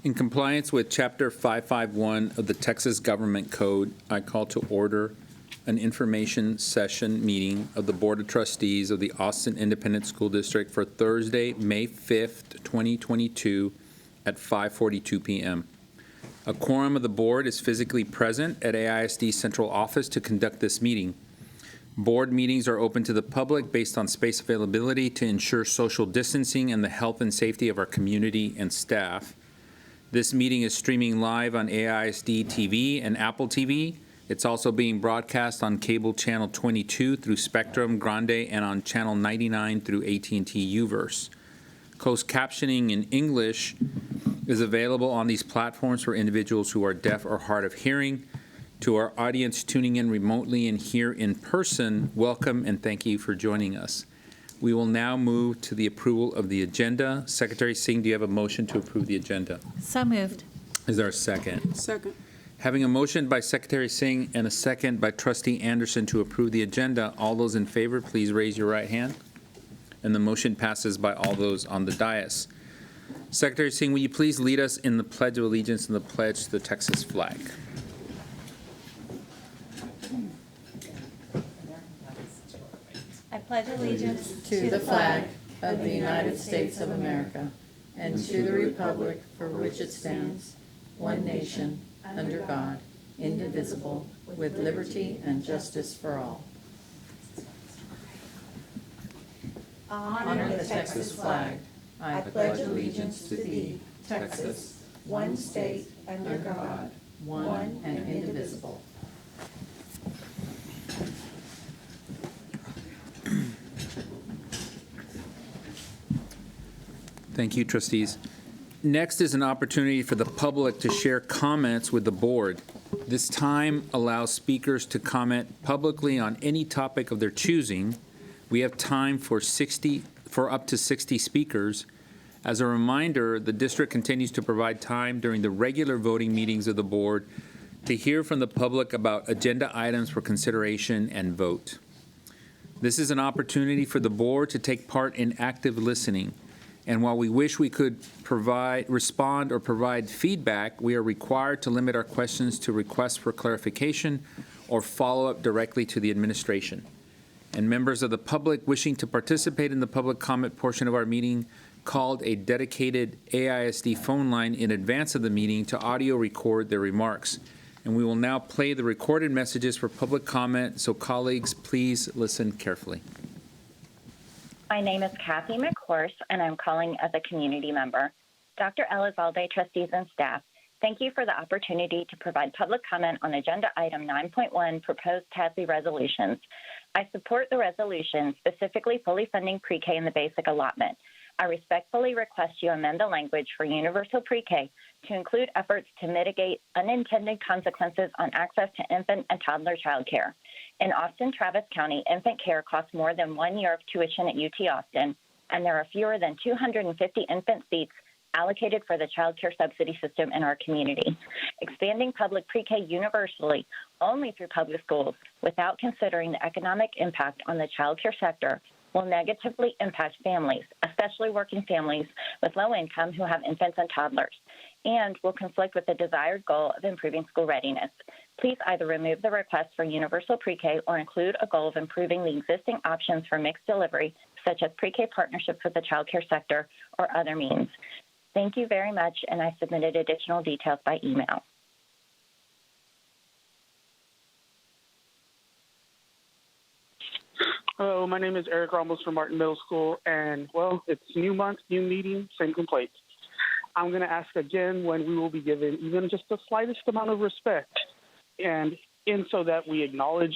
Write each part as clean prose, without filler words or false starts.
In compliance with Chapter 551 of the Texas Government Code, I call to order an information session meeting of the Board of Trustees of the Austin Independent School District for Thursday, May 5th, 2022 at 5:42 p.m. A quorum of the board is physically present at AISD Central Office to conduct this meeting. Board meetings are open to the public based on space availability to ensure social distancing and the health and safety of our community and staff. This meeting is streaming live on AISD TV and Apple TV. It's also being broadcast on cable channel 22 through Spectrum Grande and on channel 99 through AT&T Uverse. Closed captioning in English is available on these platforms for individuals who are deaf or hard of hearing. To our audience tuning in remotely and here in person, welcome and thank you for joining us. We will now move to the approval of the agenda. Secretary Singh, do you have a motion to approve the agenda? So moved. Is there a second? Second. Having a motion by Secretary Singh and a second by Trustee Anderson to approve the agenda, all those in favor, please raise your right hand. And the motion passes by all those on the dais. Secretary Singh, will you please lead us in the Pledge of Allegiance and the pledge to the Texas flag? I pledge allegiance to the flag of the United States of America and to the republic for which it stands, one nation, under God, indivisible, with liberty and justice for all. Honor the Texas flag. I pledge allegiance to thee, Texas, one state, under God, one and indivisible. Thank you, trustees. Next is an opportunity for the public to share comments with the board. This time allows speakers to comment publicly on any topic of their choosing. We have time for up to 60 speakers. As a reminder, the district continues to provide time during the regular voting meetings of the board to hear from the public about agenda items for consideration and vote. This is an opportunity for the board to take part in active listening. And while we wish we could respond or provide feedback, we are required to limit our questions to requests for clarification or follow-up directly to the administration. And members of the public wishing to participate in the public comment portion of our meeting called a dedicated AISD phone line in advance of the meeting to audio record their remarks. And we will now play the recorded messages for public comment, so colleagues, please listen carefully. My name is Kathy McHorse, and I'm calling as a community member. Dr. Elizalde, trustees, and staff, thank you for the opportunity to provide public comment on Agenda Item 9.1, Proposed TASB Resolutions. I support the resolution, specifically fully funding pre-K in the basic allotment. I respectfully request you amend the language for universal pre-K to include efforts to mitigate unintended consequences on access to infant and toddler child care. In Austin-Travis County, infant care costs more than 1 year of tuition at UT Austin, and there are fewer than 250 infant seats allocated for the child care subsidy system in our community. Expanding public pre-K universally only through public schools without considering the economic impact on the child care sector will negatively impact families, especially working families with low income who have infants and toddlers, and will conflict with the desired goal of improving school readiness. Please either remove the request for universal pre-K or include a goal of improving the existing options for mixed delivery, such as pre-K partnerships with the child care sector or other means. Thank you very much, and I submitted additional details by email. Hello, my name is Eric Ramos from Martin Middle School, and, well, it's new month, new meeting, same complaints. I'm going to ask again when we will be given even just the slightest amount of respect, and so that we acknowledge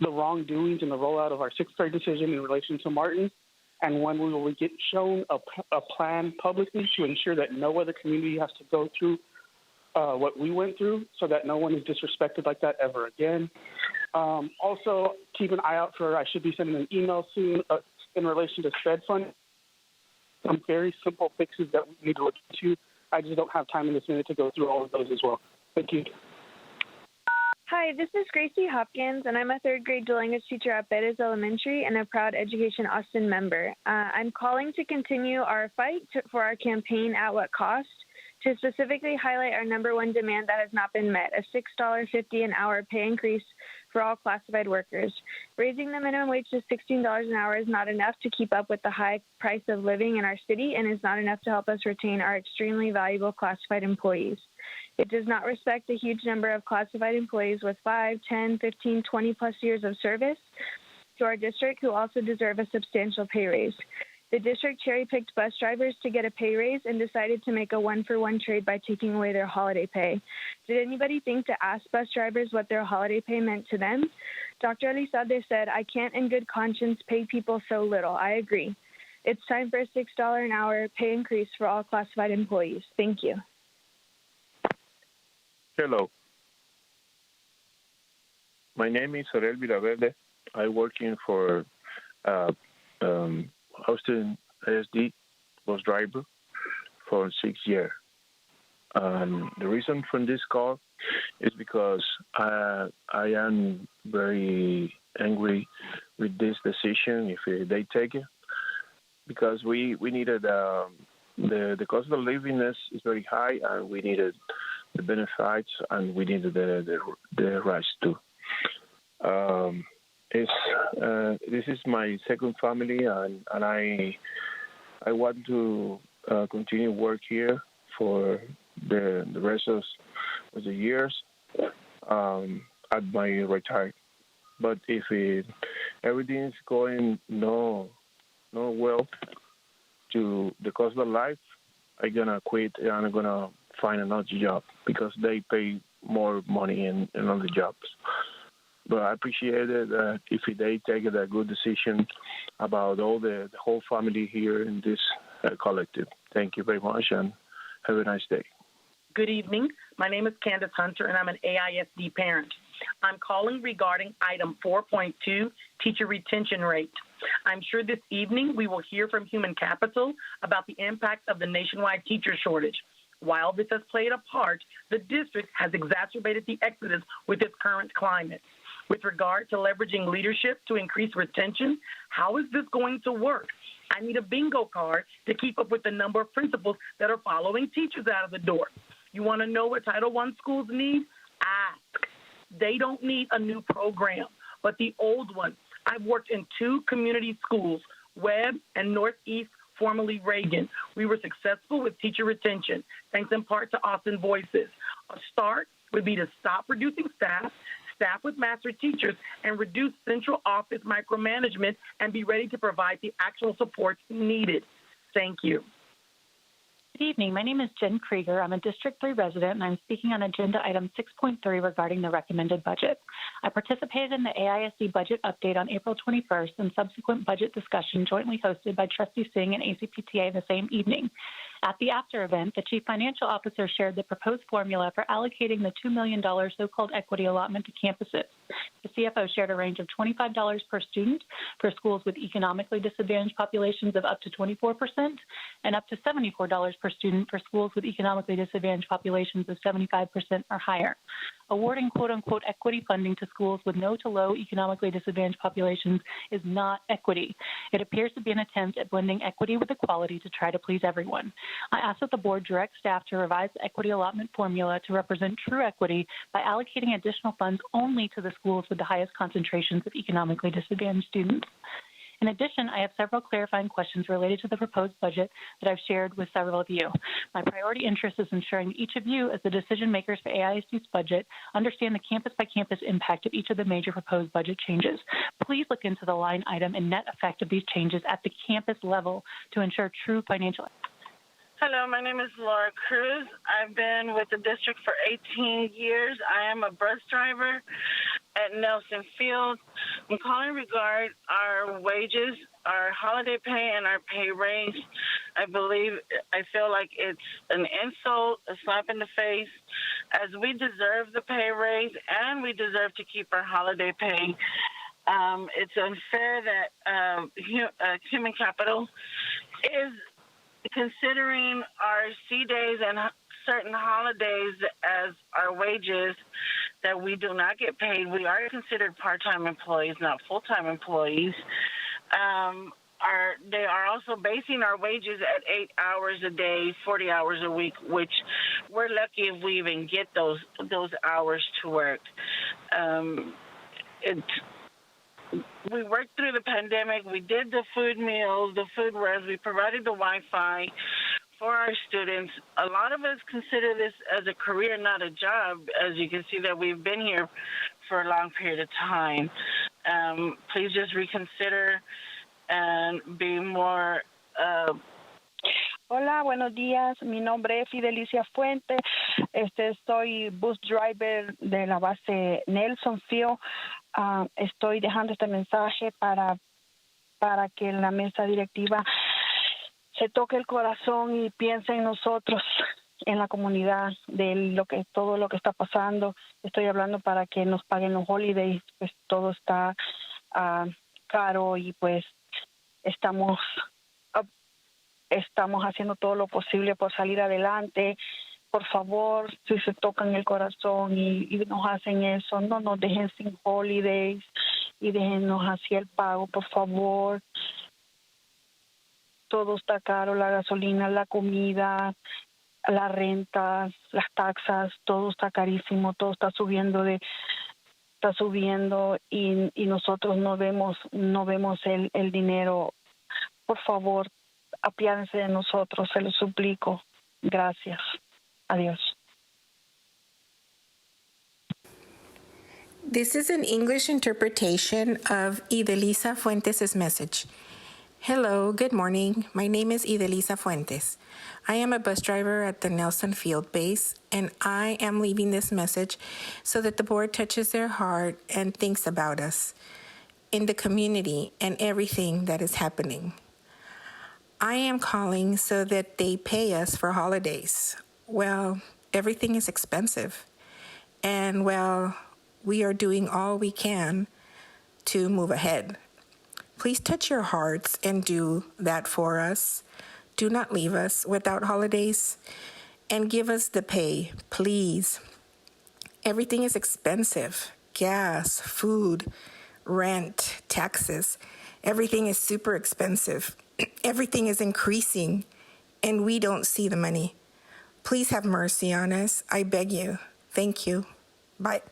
the wrongdoings in the rollout of our sixth grade decision in relation to Martin, and when we will get shown a plan publicly to ensure that no other community has to go through what we went through, so that no one is disrespected like that ever again. Also, keep an eye out for, I should be sending an email soon in relation to Fed Fund. Some very simple fixes that we need to look into. I just don't have time in this minute to go through all of those as well. Thank you. Hi, this is Gracie Hopkins, and I'm a third grade dual language teacher at Bettis Elementary and a proud Education Austin member. I'm calling to continue our fight for our campaign At What Cost to specifically highlight our number one demand that has not been met, a $6.50 an hour pay increase for all classified workers. Raising the minimum wage to $16 an hour is not enough to keep up with the high price of living in our city and is not enough to help us retain our extremely valuable classified employees. It does not respect the huge number of classified employees with 5, 10, 15, 20 plus years of service to our district who also deserve a substantial pay raise. The district cherry-picked bus drivers to get a pay raise and decided to make a one-for-one trade by taking away their holiday pay. Did anybody think to ask bus drivers what their holiday pay meant to them? Dr. Elizalde said, "I can't in good conscience pay people so little." I agree. It's time for a $6 an hour pay increase for all classified employees. Thank you. Hello. My name is Sorel Vilaverde. I working for Austin ISD bus driver for 6 years. The reason for this call is because I am very angry with this decision if they take it, because we needed the cost of living is very high, and we needed the benefits, and we needed the rights too. This is my second family, and I want to continue work here for the rest of the years at my retire. But if everything is going no well to the cost of life, I'm gonna quit and I'm gonna find another job because they pay more money in other jobs. But I appreciate it if they take a good decision about all the whole family here in this collective. Thank you very much, and have a nice day. Good evening. My name is Candace Hunter, and I'm an AISD parent. I'm calling regarding item 4.2, teacher retention rate. I'm sure this evening we will hear from Human Capital about the impact of the nationwide teacher shortage. While this has played a part, the district has exacerbated the exodus with its current climate. With regard to leveraging leadership to increase retention, how is this going to work? I need a bingo card to keep up with the number of principals that are following teachers out of the door. You want to know what Title I schools need? Ask. They don't need a new program, but the old one. I've worked in 2 community schools, Webb and Northeast, formerly Reagan. We were successful with teacher retention, thanks in part to Austin Voices. A start would be to stop reducing staff with master teachers, and reduce central office micromanagement and be ready to provide the actual support needed. Thank you. Good evening. My name is Jen Krieger. I'm a District 3 resident, and I'm speaking on agenda item 6.3 regarding the recommended budget. I participated in the AISD budget update on April 21st and subsequent budget discussion jointly hosted by Trustee Singh and ACPTA the same evening. At the after event, the Chief Financial Officer shared the proposed formula for allocating the $2 million so-called equity allotment to campuses. The CFO shared a range of $25 per student for schools with economically disadvantaged populations of up to 24% and up to $74 per student for schools with economically disadvantaged populations of 75% or higher. Awarding quote-unquote equity funding to schools with no to low economically disadvantaged populations is not equity. It appears to be an attempt at blending equity with equality to try to please everyone. I ask that the board direct staff to revise the equity allotment formula to represent true equity by allocating additional funds only to the schools with the highest concentrations of economically disadvantaged students. In addition, I have several clarifying questions related to the proposed budget that I've shared with several of you. My priority interest is ensuring that each of you, as the decision makers for AISD's budget, understand the campus-by-campus impact of each of the major proposed budget changes. Please look into the line item and net effect of these changes at the campus level to ensure true financial. Hello, my name is Laura Cruz. I've been with the district for 18 years. I am a bus driver at Nelson Field. I'm calling regarding our wages, our holiday pay, and our pay raise. I feel like it's an insult, a slap in the face, as we deserve the pay raise and we deserve to keep our holiday pay. It's unfair that Human Capital is considering our C days and certain holidays as our wages that we do not get paid. We are considered part-time employees, not full-time employees. they are also basing our wages at 8 hours a day, 40 hours a week, which we're lucky if we even get those hours to work. We worked through the pandemic. We did the food meals, the food res. We provided the Wi-Fi for our students. A lot of us consider this as a career, not a job. As you can see, that we've been here for a long period of time. Please just reconsider and be more. Hola, buenos días. Mi nombre es Fidelicia Fuentes. Soy bus driver de la base Nelson Field. Estoy dejando este mensaje para que la mesa directiva se toque el corazón y piense en nosotros, en la comunidad, de todo lo que está pasando. Estoy hablando para que nos paguen los holidays, pues todo está caro y pues estamos haciendo todo lo posible por salir adelante. Por favor, si se tocan el corazón y nos hacen eso, no nos dejen sin holidays y déjennos así el pago, por favor. Todo está caro, la gasolina, la comida, la renta, las taxas, todo está carísimo, todo está subiendo y nosotros no vemos el dinero. Por favor, apiádense de nosotros, se lo suplico. Gracias. Adiós. This is an English interpretation of Idelisa Fuentes' message. Hello, good morning. My name is Idelisa Fuentes. I am a bus driver at the Nelson Field base, and I am leaving this message so that the board touches their heart and thinks about us in the community and everything that is happening. I am calling so that they pay us for holidays. Well, everything is expensive. And, well, we are doing all we can to move ahead. Please touch your hearts and do that for us. Do not leave us without holidays and give us the pay, please. Everything is expensive. Gas, food, rent, taxes. Everything is super expensive. Everything is increasing, and we don't see the money. Please have mercy on us. I beg you. Thank you. Bye.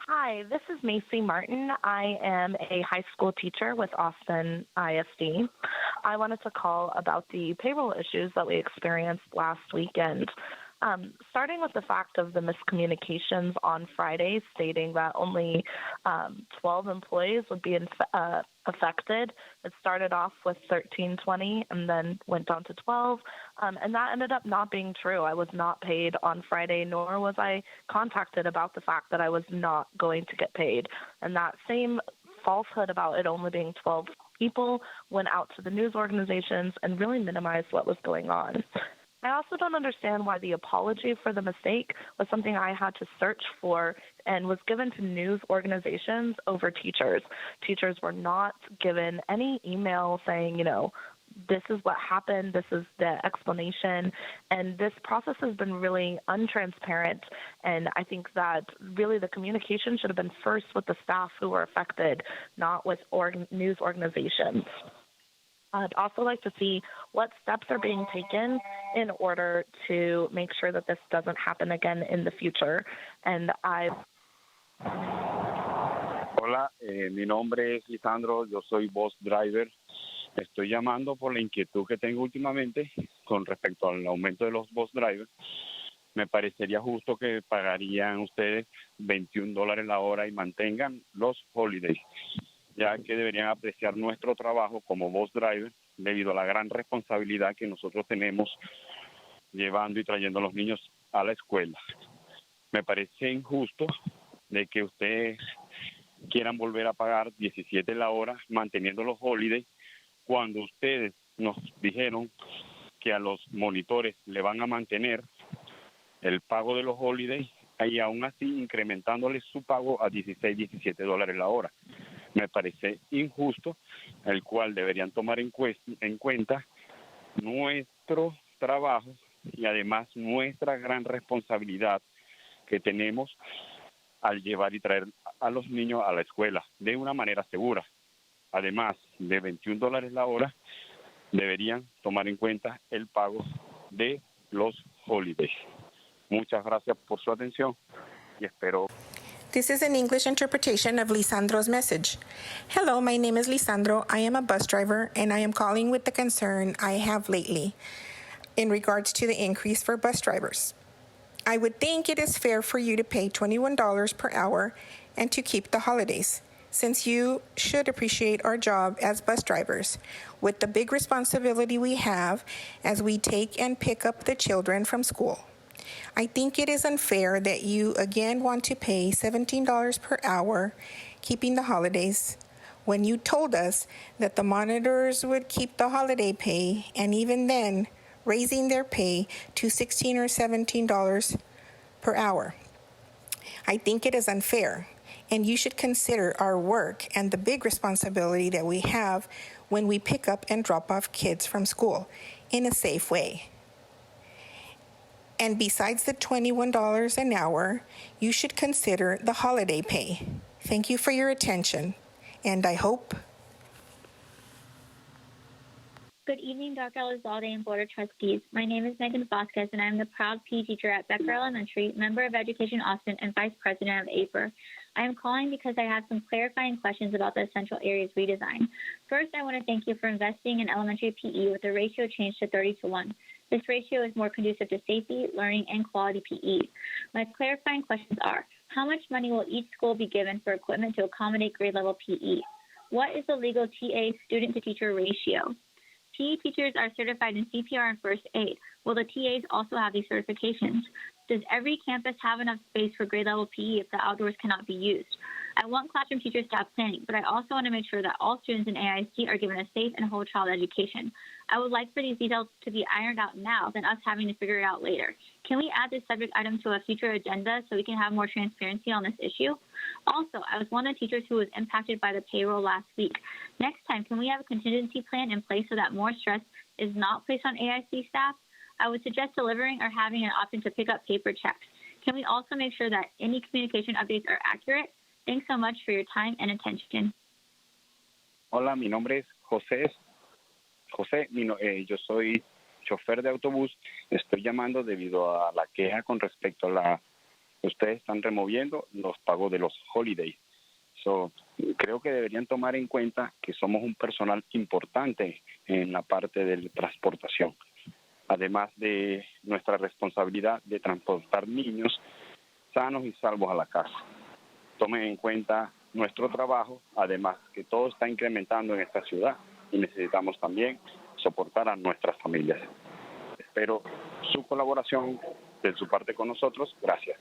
Hi, this is Macy Martin. I am a high school teacher with Austin ISD. I wanted to call about the payroll issues that we experienced last weekend. Starting with the fact of the miscommunications on Friday, stating that only 12 employees would be affected. It started off with 1320 and then went down to 12, and that ended up not being true. I was not paid on Friday, nor was I contacted about the fact that I was not going to get paid. And that same falsehood about it only being 12 people went out to the news organizations and really minimized what was going on. I also don't understand why the apology for the mistake was something I had to search for and was given to news organizations over teachers. Teachers were not given any email saying, this is what happened, this is the explanation, and this process has been really untransparent, and I think that really the communication should have been first with the staff who were affected, not with news organizations. I'd also like to see what steps are being taken in order to make sure that this doesn't happen again in the future. And Hola, mi nombre es Lisandro, yo soy bus driver. Estoy llamando por la inquietud que tengo últimamente con respecto al aumento de los bus drivers. Me parecería justo que pagarían ustedes $21 la hora y mantengan los holidays, ya que deberían apreciar nuestro trabajo como bus driver debido a la gran responsabilidad que nosotros tenemos llevando y trayendo a los niños a la escuela. Me parece injusto de que ustedes quieran volver a pagar 17 la hora manteniendo los holidays cuando ustedes nos dijeron que a los monitores le van a mantener el pago de los holidays y aún así incrementándoles su pago a $16-17 la hora. Me parece injusto, el cual deberían tomar en cuenta nuestro trabajo y además nuestra gran responsabilidad que tenemos al llevar y traer a los niños a la escuela de una manera segura. Además de $21 la hora, deberían tomar en cuenta el pago de los holidays. Muchas gracias por su atención y espero. This is an English interpretation of Lisandro's message. Hello, my name is Lisandro. I am a bus driver, and I am calling with the concern I have lately in regards to the increase for bus drivers. I would think it is fair for you to pay $21 per hour and to keep the holidays, since you should appreciate our job as bus drivers with the big responsibility we have as we take and pick up the children from school. I think it is unfair that you again want to pay $17 per hour, keeping the holidays, when you told us that the monitors would keep the holiday pay, and even then, raising their pay to $16 or $17 per hour. I think it is unfair, and you should consider our work and the big responsibility that we have when we pick up and drop off kids from school in a safe way. And besides the $21 an hour, you should consider the holiday pay. Thank you for your attention, and I hope. Good evening, Dr. Elizalde and Board of Trustees. My name is Megan Vasquez, and I am the proud PE teacher at Becker Elementary, member of Education Austin, and Vice President of APER. I am calling because I have some clarifying questions about the essential areas redesign. First, I want to thank you for investing in elementary PE with the ratio change to 30-1. This ratio is more conducive to safety, learning, and quality PE. My clarifying questions are, how much money will each school be given for equipment to accommodate grade level PE? What is the legal TA student-to-teacher ratio? PE teachers are certified in CPR and first aid. Will the TAs also have these certifications? Does every campus have enough space for grade level PE if the outdoors cannot be used? I want classroom teachers to have planning, but I also want to make sure that all students in AISD are given a safe and whole child education. I would like for these details to be ironed out now than us having to figure it out later. Can we add this subject item to a future agenda so we can have more transparency on this issue? Also, I was one of the teachers who was impacted by the payroll last week. Next time, can we have a contingency plan in place so that more stress is not placed on AIC staff? I would suggest delivering or having an option to pick up paper checks. Can we also make sure that any communication updates are accurate? Thanks so much for your time and attention. Hola, mi nombre es José. Yo soy chofer de autobús. Estoy llamando debido a la queja con respecto a la que ustedes están removiendo los pagos de los holidays. Creo que deberían tomar en cuenta que somos un personal importante en la parte de transportación, además de nuestra responsabilidad de transportar niños sanos y salvos a la casa. Tomen en cuenta nuestro trabajo, además que todo está incrementando en esta ciudad y necesitamos también soportar a nuestras familias. Espero su colaboración de su parte con nosotros. Gracias.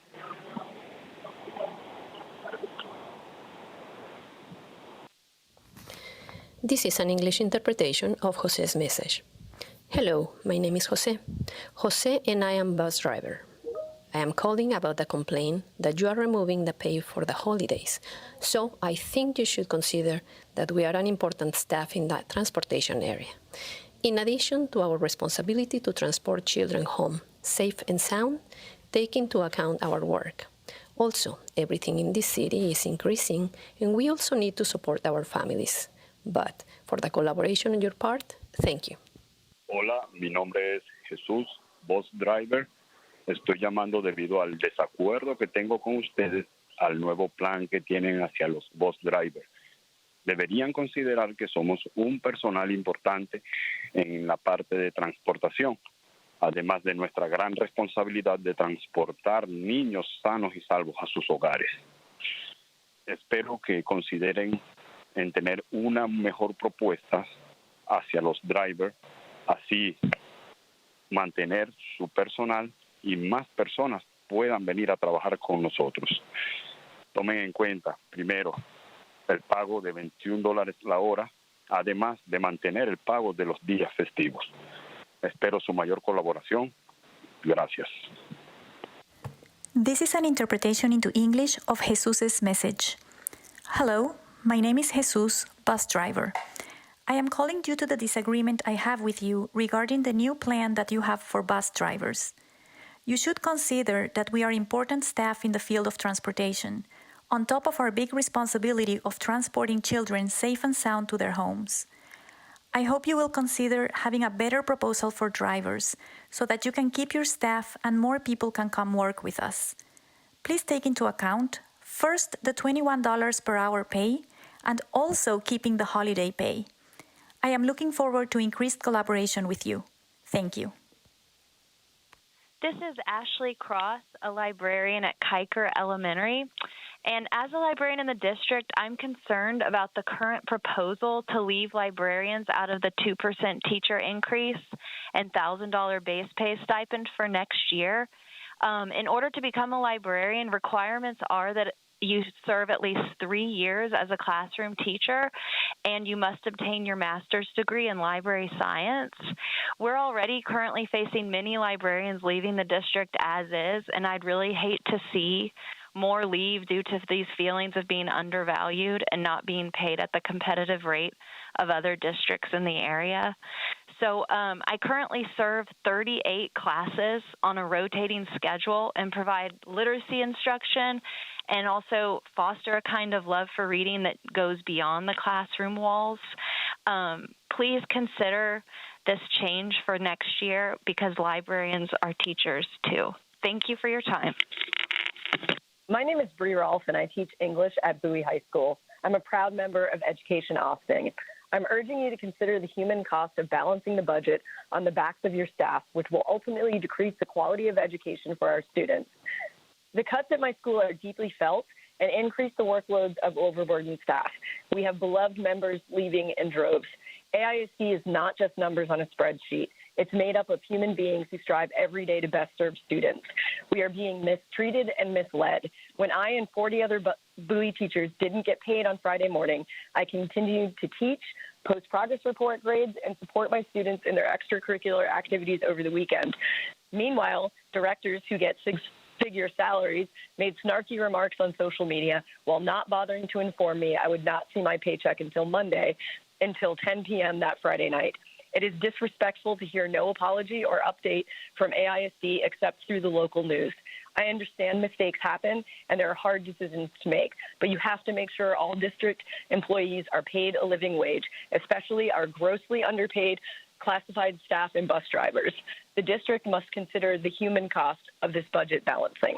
This is an English interpretation of José's message. Hello, my name is José. José and I am bus driver. I am calling about the complaint that you are removing the pay for the holidays. So I think you should consider that we are an important staff in that transportation area. In addition to our responsibility to transport children home, safe and sound, take into account our work. Also, everything in this city is increasing, and we also need to support our families. But for the collaboration on your part, thank you. Hola, mi nombre es Jesús, bus driver. Estoy llamando debido al desacuerdo que tengo con ustedes al nuevo plan que tienen hacia los bus drivers. Deberían considerar que somos un personal importante en la parte de transportación, además de nuestra gran responsabilidad de transportar niños sanos y salvos a sus hogares. Espero que consideren en tener una mejor propuesta hacia los drivers, así mantener su personal y más personas puedan venir a trabajar con nosotros. Tomen en cuenta, primero, el pago de $21 la hora, además de mantener el pago de los días festivos. Espero su mayor colaboración. Gracias. This is an interpretation into English of Jesus's message. Hello, my name is Jesus, bus driver. I am calling due to the disagreement I have with you regarding the new plan that you have for bus drivers. you should consider that we are important staff in the field of transportation, on top of our big responsibility of transporting children safe and sound to their homes. I hope you will consider having a better proposal for drivers so that you can keep your staff and more people can come work with us. Please take into account, first, the $21 per hour pay, and also keeping the holiday pay. I am looking forward to increased collaboration with you. Thank you. This is Ashley Cross, a librarian at Kiker Elementary. And as a librarian in the district, I'm concerned about the current proposal to leave librarians out of the 2% teacher increase and $1,000 base pay stipend for next year. In order to become a librarian, requirements are that you serve at least 3 years as a classroom teacher, and you must obtain your master's degree in library science. We're already currently facing many librarians leaving the district as is, and I'd really hate to see more leave due to these feelings of being undervalued and not being paid at the competitive rate of other districts in the area. So I currently serve 38 classes on a rotating schedule and provide literacy instruction and also foster a kind of love for reading that goes beyond the classroom walls. Please consider this change for next year because librarians are teachers too. Thank you for your time. My name is Bree Rolfe, and I teach English at Bowie High School. I'm a proud member of Education Austin. I'm urging you to consider the human cost of balancing the budget on the backs of your staff, which will ultimately decrease the quality of education for our students. The cuts at my school are deeply felt and increase the workloads of overburdened staff. We have beloved members leaving in droves. AISD is not just numbers on a spreadsheet. It's made up of human beings who strive every day to best serve students. We are being mistreated and misled. When I and 40 other Bowie teachers didn't get paid on Friday morning, I continued to teach, post progress report grades, and support my students in their extracurricular activities over the weekend. Meanwhile, directors who get six-figure salaries made snarky remarks on social media while not bothering to inform me I would not see my paycheck until Monday, until 10 p.m. that Friday night. It is disrespectful to hear no apology or update from AISD except through the local news. I understand mistakes happen and there are hard decisions to make, but you have to make sure all district employees are paid a living wage, especially our grossly underpaid classified staff and bus drivers. The district must consider the human cost of this budget balancing.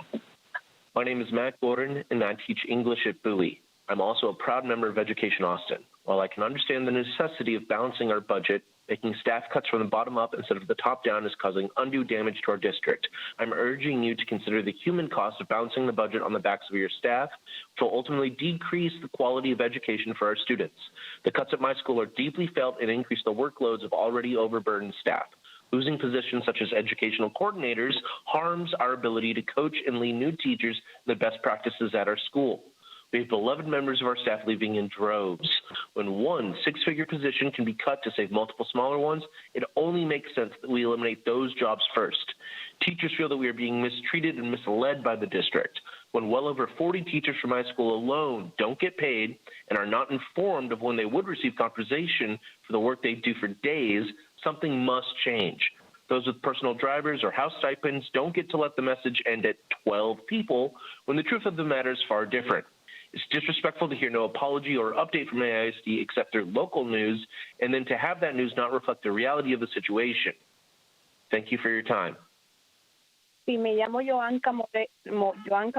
My name is Matt Gordon, and I teach English at Bowie. I'm also a proud member of Education Austin. While I can understand the necessity of balancing our budget, making staff cuts from the bottom up instead of the top down is causing undue damage to our district. I'm urging you to consider the human cost of balancing the budget on the backs of your staff, which will ultimately decrease the quality of education for our students. The cuts at my school are deeply felt and increase the workloads of already overburdened staff. Losing positions such as educational coordinators harms our ability to coach and lead new teachers in the best practices at our school. We have beloved members of our staff leaving in droves. When one six-figure position can be cut to save multiple smaller ones, it only makes sense that we eliminate those jobs first. Teachers feel that we are being mistreated and misled by the district. When well over 40 teachers from my school alone don't get paid and are not informed of when they would receive compensation for the work they do for days, something must change. Those with personal drivers or house stipends don't get to let the message end at 12 people when the truth of the matter is far different. It's disrespectful to hear no apology or update from AISD except through local news, and then to have that news not reflect the reality of the situation. Thank you for your time. Sí, me llamo Joanca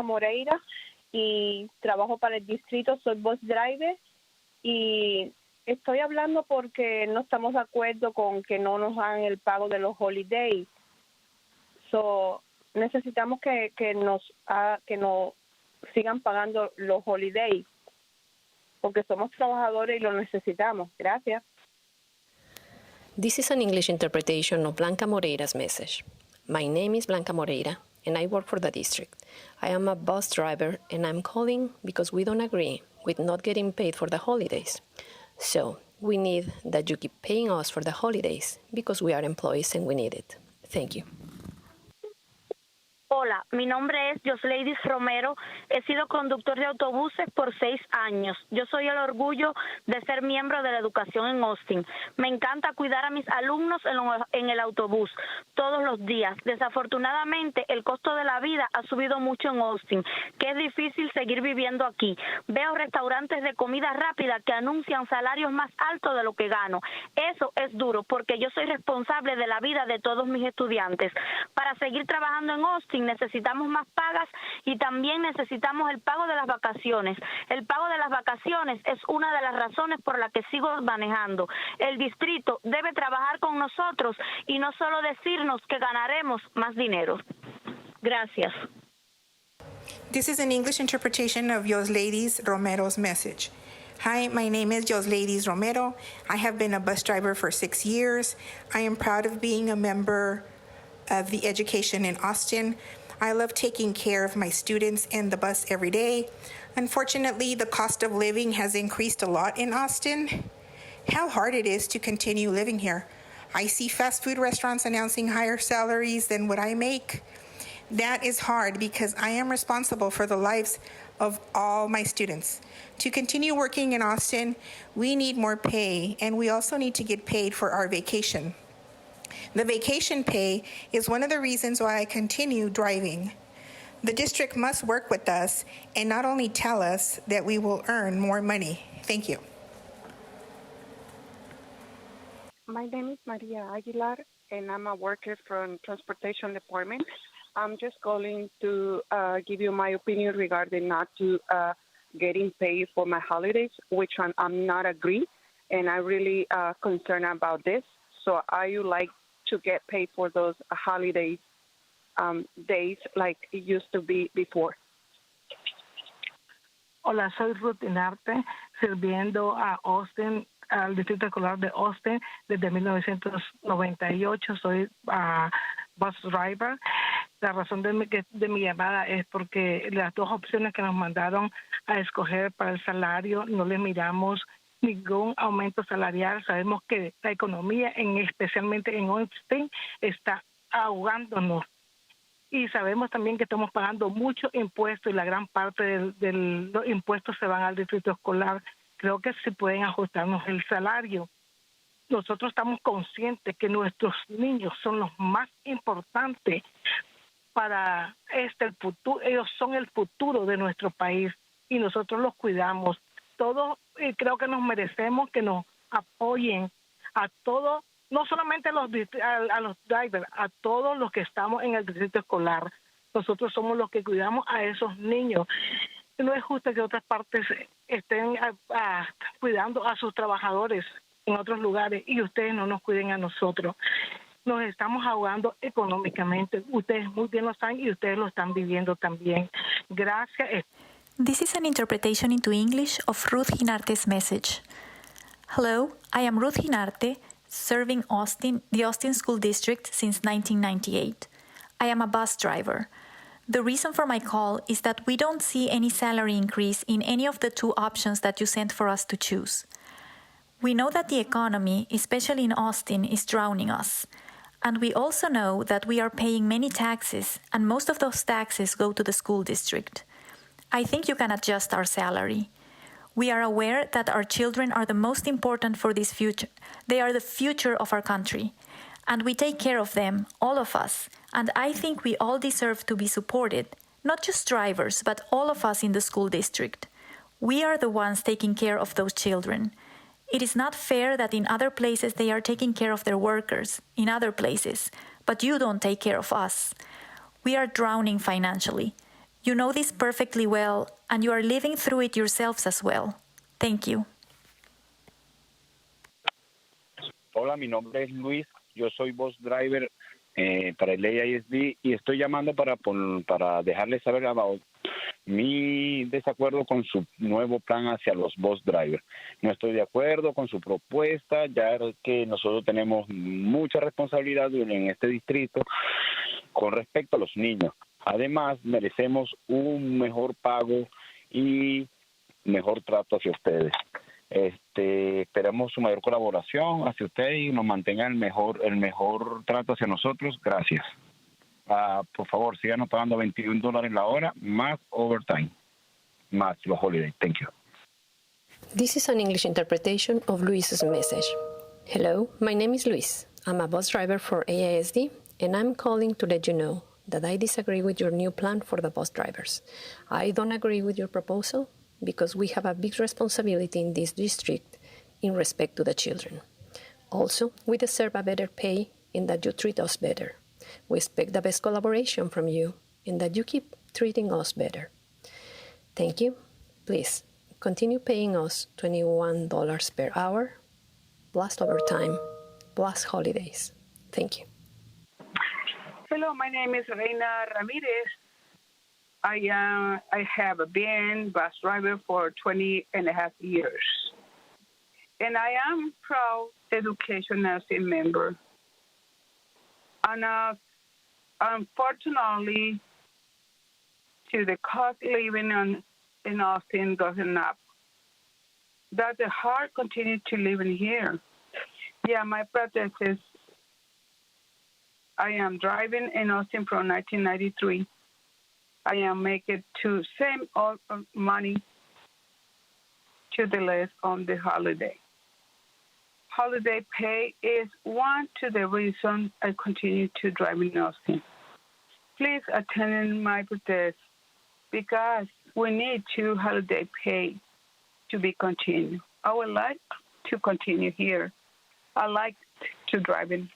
Moreira y trabajo para el distrito, soy bus driver y estoy hablando porque no estamos de acuerdo con que no nos hagan el pago de los holidays. So, necesitamos que nos sigan pagando los holidays porque somos trabajadores y lo necesitamos. Gracias. This is an English interpretation of Blanca Moreira's message. My name is Blanca Moreira, and I work for the district. I am a bus driver, and I'm calling because we don't agree with not getting paid for the holidays. So we need that you keep paying us for the holidays because we are employees and we need it. Thank you. Hola, mi nombre es Josleidis Romero. He sido conductor de autobuses por 6 años. Yo soy el orgullo de ser miembro de la educación en Austin. Me encanta cuidar a mis alumnos en el autobús todos los días. Desafortunadamente, el costo de la vida ha subido mucho en Austin, que es difícil seguir viviendo aquí. Veo restaurantes de comida rápida que anuncian salarios más altos de lo que gano. Eso es duro porque yo soy responsable de la vida de todos mis estudiantes. Para seguir trabajando en Austin, necesitamos más pagas y también necesitamos el pago de las vacaciones. El pago de las vacaciones es una de las razones por la que sigo manejando. El distrito debe trabajar con nosotros y no solo decirnos que ganaremos más dinero. Gracias. This is an English interpretation of Josleidis Romero's message. Hi, my name is Josleidis Romero. I have been a bus driver for 6 years. I am proud of being a member of the education in Austin. I love taking care of my students in the bus every day. Unfortunately, the cost of living has increased a lot in Austin. How hard it is to continue living here. I see fast food restaurants announcing higher salaries than what I make. That is hard because I am responsible for the lives of all my students. To continue working in Austin, we need more pay, and we also need to get paid for our vacation. The vacation pay is one of the reasons why I continue driving. The district must work with us and not only tell us that we will earn more money. Thank you. My name is Maria Aguilar, and I'm a worker from Transportation Department. I'm just calling to give you my opinion regarding not to getting paid for my holidays, which I'm not agree, and I'm really concerned about this. So I would like to get paid for those holidays days like it used to be before. Hola, soy Ruth Inarte, sirviendo a Austin, al Distrito Escolar de Austin desde 1998. Soy bus driver. La razón de mi llamada es porque las dos opciones que nos mandaron a escoger para el salario no les miramos ningún aumento salarial. Sabemos que la economía, especialmente en Austin, está ahogándonos. Y sabemos también que estamos pagando mucho impuesto y la gran parte de los impuestos se van al distrito escolar. Creo que se pueden ajustarnos el salario. Nosotros estamos conscientes que nuestros niños son los más importantes para el futuro. Ellos son el futuro de nuestro país y nosotros los cuidamos. Todos creo que nos merecemos que nos apoyen a todos, no solamente a los drivers, a todos los que estamos en el distrito escolar. Nosotros somos los que cuidamos a esos niños. No es justo que otras partes estén cuidando a sus trabajadores en otros lugares y ustedes no nos cuiden a nosotros. Nos estamos ahogando económicamente. Ustedes muy bien lo saben y ustedes lo están viviendo también. Gracias. This is an interpretation into English of Ruth Hinarte's message. Hello, I am Ruth Hinarte, serving the Austin School District since 1998. I am a bus driver. The reason for my call is that we don't see any salary increase in any of the two options that you sent for us to choose. We know that the economy, especially in Austin, is drowning us. And we also know that we are paying many taxes, and most of those taxes go to the school district. I think you can adjust our salary. We are aware that our children are the most important for this future. They are the future of our country. And we take care of them, all of us. And I think we all deserve to be supported, not just drivers, but all of us in the school district. We are the ones taking care of those children. It is not fair that in other places they are taking care of their workers, in other places, but you don't take care of us. We are drowning financially. You know this perfectly well, and you are living through it yourselves as well. Thank you. Hola, mi nombre es Luis. Yo soy bus driver para el AISD y estoy llamando para dejarles saber mi desacuerdo con su nuevo plan hacia los bus drivers. No estoy de acuerdo con su propuesta, ya que nosotros tenemos mucha responsabilidad en este distrito con respecto a los niños. Además, merecemos un mejor pago y mejor trato hacia ustedes. Esperamos su mayor colaboración hacia ustedes y nos mantengan el mejor trato hacia nosotros. Gracias. por favor, sigan pagando $21 la hora, más overtime, más los holidays. Thank you. This is an English interpretation of Luis's message. Hello, my name is Luis. I'm a bus driver for AISD, and I'm calling to let you know that I disagree with your new plan for the bus drivers. I don't agree with your proposal because we have a big responsibility in this district in respect to the children. Also, we deserve a better pay in that you treat us better. We expect the best collaboration from you and that you keep treating us better. Thank you. Please, continue paying us $21 per hour, plus overtime, plus holidays. Thank you. Hello, my name is Reina Ramirez. I have been bus driver for 20 and a half years. And I am proud education nursing member. And unfortunately, the cost of living in Austin doesn't up. That's hard continue to live in here. Yeah, my practice is I am driving in Austin from 1993. I am making to same all money to the less on the holiday. Holiday pay is one to the reason I continue to drive in Austin. Please attend my protest because we need to holiday pay to be continued. I would like to continue here. I like to drive in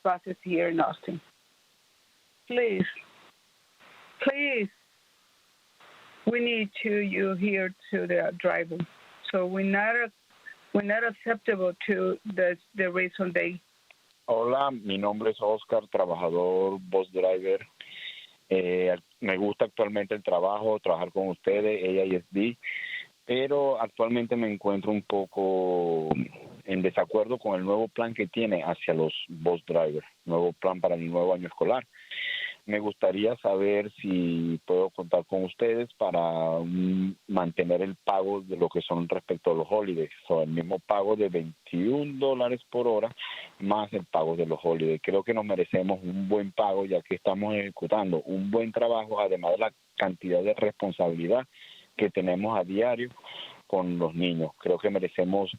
buses here in Austin. Please, we need you here to the driver. So we're not acceptable to the reason they. Hola, mi nombre es Oscar, trabajador, bus driver. Me gusta actualmente el trabajar con ustedes, AISD, pero actualmente me encuentro un poco en desacuerdo con el nuevo plan que tiene hacia los bus drivers, nuevo plan para el nuevo año escolar. Me gustaría saber si puedo contar con ustedes para mantener el pago de lo que son respecto a los holidays. El mismo pago de $21 por hora más el pago de los holidays. Creo que nos merecemos un buen pago ya que estamos ejecutando un buen trabajo, además de la cantidad de responsabilidad que tenemos a diario con los niños. Creo que merecemos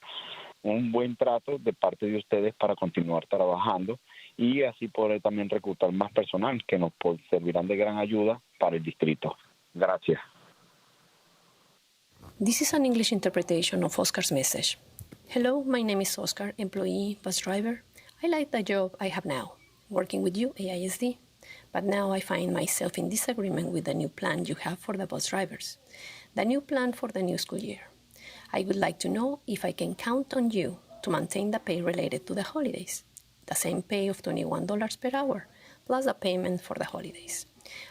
un buen trato de parte de ustedes para continuar trabajando y así poder también reclutar más personal que nos servirán de gran ayuda para el distrito. Gracias. This is an English interpretation of Oscar's message. Hello, my name is Oscar, employee, bus driver. I like the job I have now, working with you, AISD, but now I find myself in disagreement with the new plan you have for the bus drivers, the new plan for the new school year. I would like to know if I can count on you to maintain the pay related to the holidays, the same pay of $21 per hour, plus the payment for the holidays.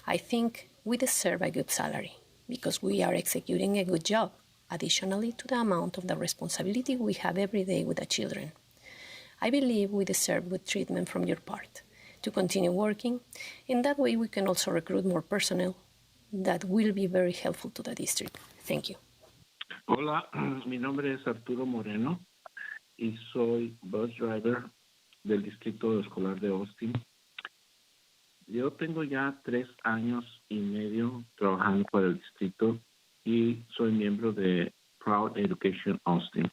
I think we deserve a good salary because we are executing a good job, additionally to the amount of the responsibility we have every day with the children. I believe we deserve good treatment from your part to continue working. In that way, we can also recruit more personnel that will be very helpful to the district. Thank you. Hola, mi nombre es Arturo Moreno y soy bus driver del Distrito Escolar de Austin. Yo tengo ya 3 años y medio trabajando para el distrito y soy miembro de Proud Education Austin.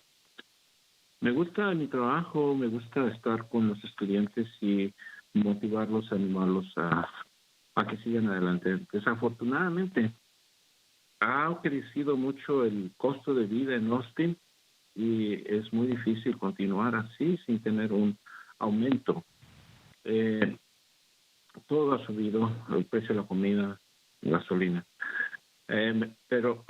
Me gusta mi trabajo, me gusta estar con los estudiantes y motivarlos, animarlos a que sigan adelante. Desafortunadamente, ha crecido mucho el costo de vida en Austin y es muy difícil continuar así sin tener un aumento. Todo ha subido, el precio de la comida, gasolina. Pero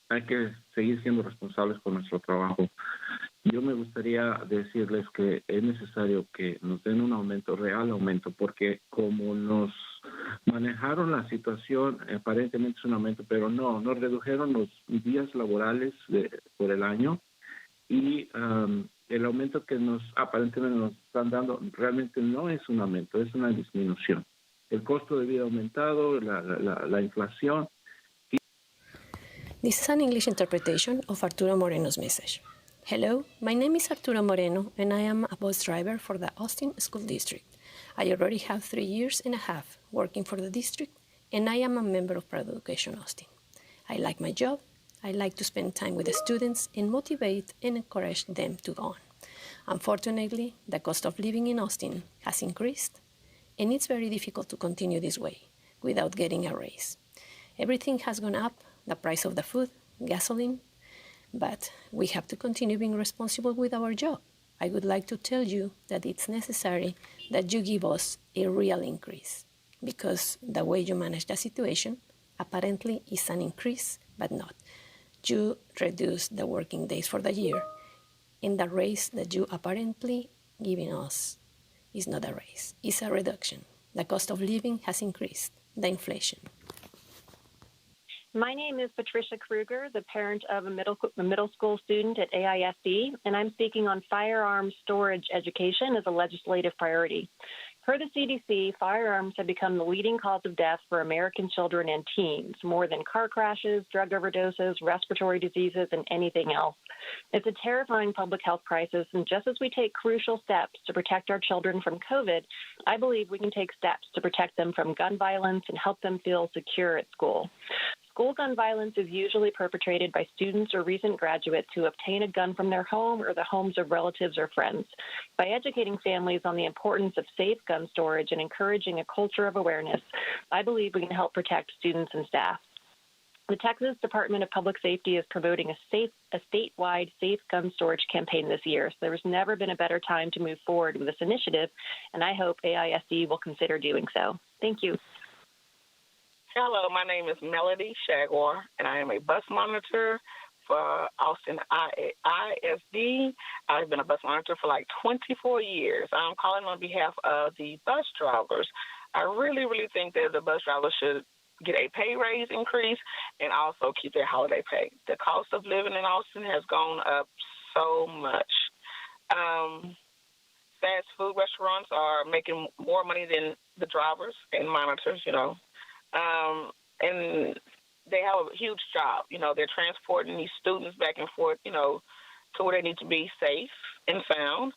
hay que seguir siendo responsables con nuestro trabajo. Yo me gustaría decirles que es necesario que nos den un aumento, real aumento, porque como nos manejaron la situación, aparentemente es un aumento, pero no, nos redujeron los días laborales por el año y el aumento que aparentemente nos están dando realmente no es un aumento, es una disminución. El costo de vida ha aumentado, la inflación. This is an English interpretation of Arturo Moreno's message. Hello, my name is Arturo Moreno, and I am a bus driver for the Austin School District. I already have 3 years and a half working for the district, and I am a member of Proud Education Austin. I like my job. I like to spend time with the students and motivate and encourage them to go on. Unfortunately, the cost of living in Austin has increased, and it's very difficult to continue this way without getting a raise. Everything has gone up, the price of the food, gasoline, but we have to continue being responsible with our job. I would like to tell you that it's necessary that you give us a real increase, because the way you manage the situation apparently is an increase, but not. You reduce the working days for the year, and the raise that you apparently giving us is not a raise, it's a reduction. The cost of living has increased, the inflation. My name is Patricia Kruger, the parent of a middle school student at AISD, and I'm speaking on firearms storage education as a legislative priority. Per the CDC, firearms have become the leading cause of death for American children and teens, more than car crashes, drug overdoses, respiratory diseases, and anything else. It's a terrifying public health crisis, and just as we take crucial steps to protect our children from COVID, I believe we can take steps to protect them from gun violence and help them feel secure at school. School gun violence is usually perpetrated by students or recent graduates who obtain a gun from their home or the homes of relatives or friends. By educating families on the importance of safe gun storage and encouraging a culture of awareness, I believe we can help protect students and staff. The Texas Department of Public Safety is promoting a statewide safe gun storage campaign this year. So there's never been a better time to move forward with this initiative, and I hope AISD will consider doing so. Thank you. Hello, my name is Melody Shagwar, and I am a bus monitor for Austin ISD. I've been a bus monitor for like 24 years. I'm calling on behalf of the bus drivers. I really think that the bus drivers should get a pay raise increase and also keep their holiday pay. The cost of living in Austin has gone up so much. Fast food restaurants are making more money than the drivers and monitors, and they have a huge job. They're transporting these students back and forth, to where they need to be safe and sound.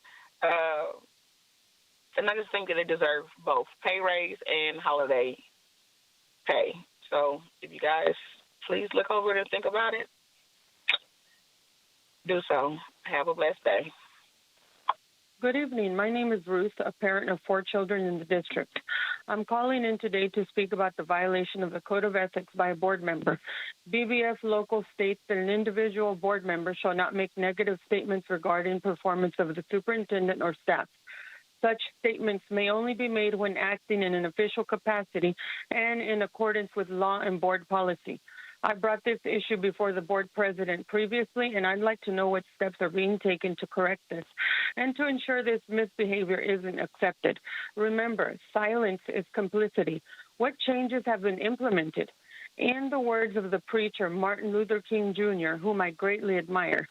And I just think that they deserve both pay raise and holiday pay. So if you guys please look over it and think about it, do so. Have a blessed day. Good evening. My name is Ruth, a parent of 4 children in the district. I'm calling in today to speak about the violation of the Code of Ethics by a board member. BBF local states that an individual board member shall not make negative statements regarding performance of the superintendent or staff. Such statements may only be made when acting in an official capacity and in accordance with law and board policy. I brought this issue before the board president previously, and I'd like to know what steps are being taken to correct this and to ensure this misbehavior isn't accepted. Remember, silence is complicity. What changes have been implemented? In the words of the preacher Martin Luther King Jr., whom I greatly admire,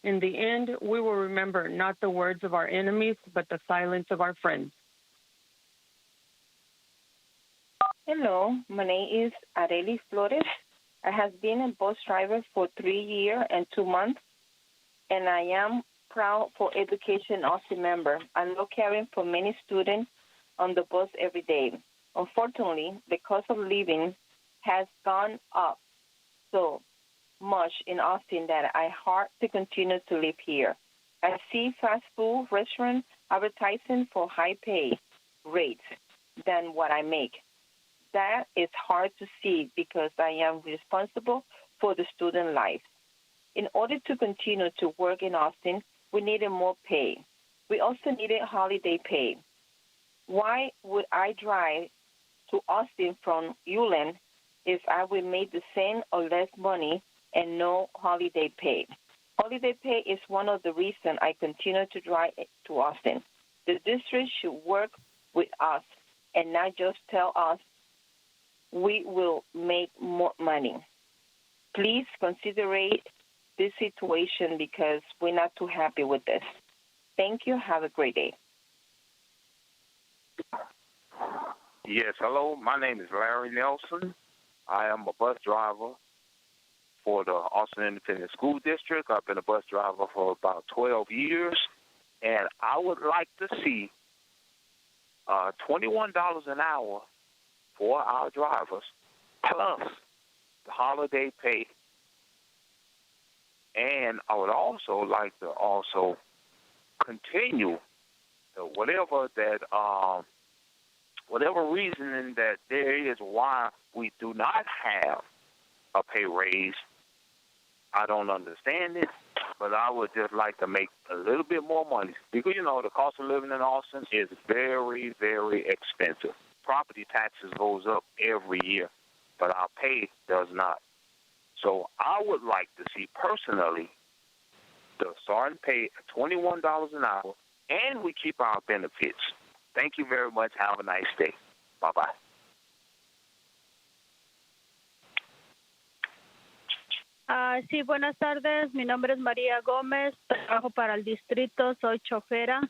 in the end, we will remember not the words of our enemies, but the silence of our friends. Hello, my name is Arely Flores. I have been a bus driver for 3 years and 2 months, and I am proud for Education Austin member. I'm not caring for many students on the bus every day. Unfortunately, the cost of living has gone up so much in Austin that I hard to continue to live here. I see fast food restaurants advertising for high pay rates than what I make. That is hard to see because I am responsible for the student life. In order to continue to work in Austin, we needed more pay. We also needed holiday pay. Why would I drive to Austin from Ulen if I would make the same or less money and no holiday pay? Holiday pay is one of the reasons I continue to drive to Austin. The district should work with us and not just tell us we will make more money. Please consider this situation because we're not too happy with this. Thank you. Have a great day. Yes, hello. My name is Larry Nelson. I am a bus driver for the Austin Independent School District. I've been a bus driver for about 12 years, and I would like to see $21 an hour for our drivers, plus the holiday pay. And I would also like to also continue whatever reasoning that there is why we do not have a pay raise. I don't understand it, but I would just like to make a little bit more money because, you know, the cost of living in Austin is very, very expensive. Property taxes goes up every year, but our pay does not. So I would like to see personally the starting pay at $21 an hour, and we keep our benefits. Thank you very much. Have a nice day. Bye-bye. Sí, buenas tardes. Mi nombre es María Gómez. Trabajo para el distrito. Soy chofera.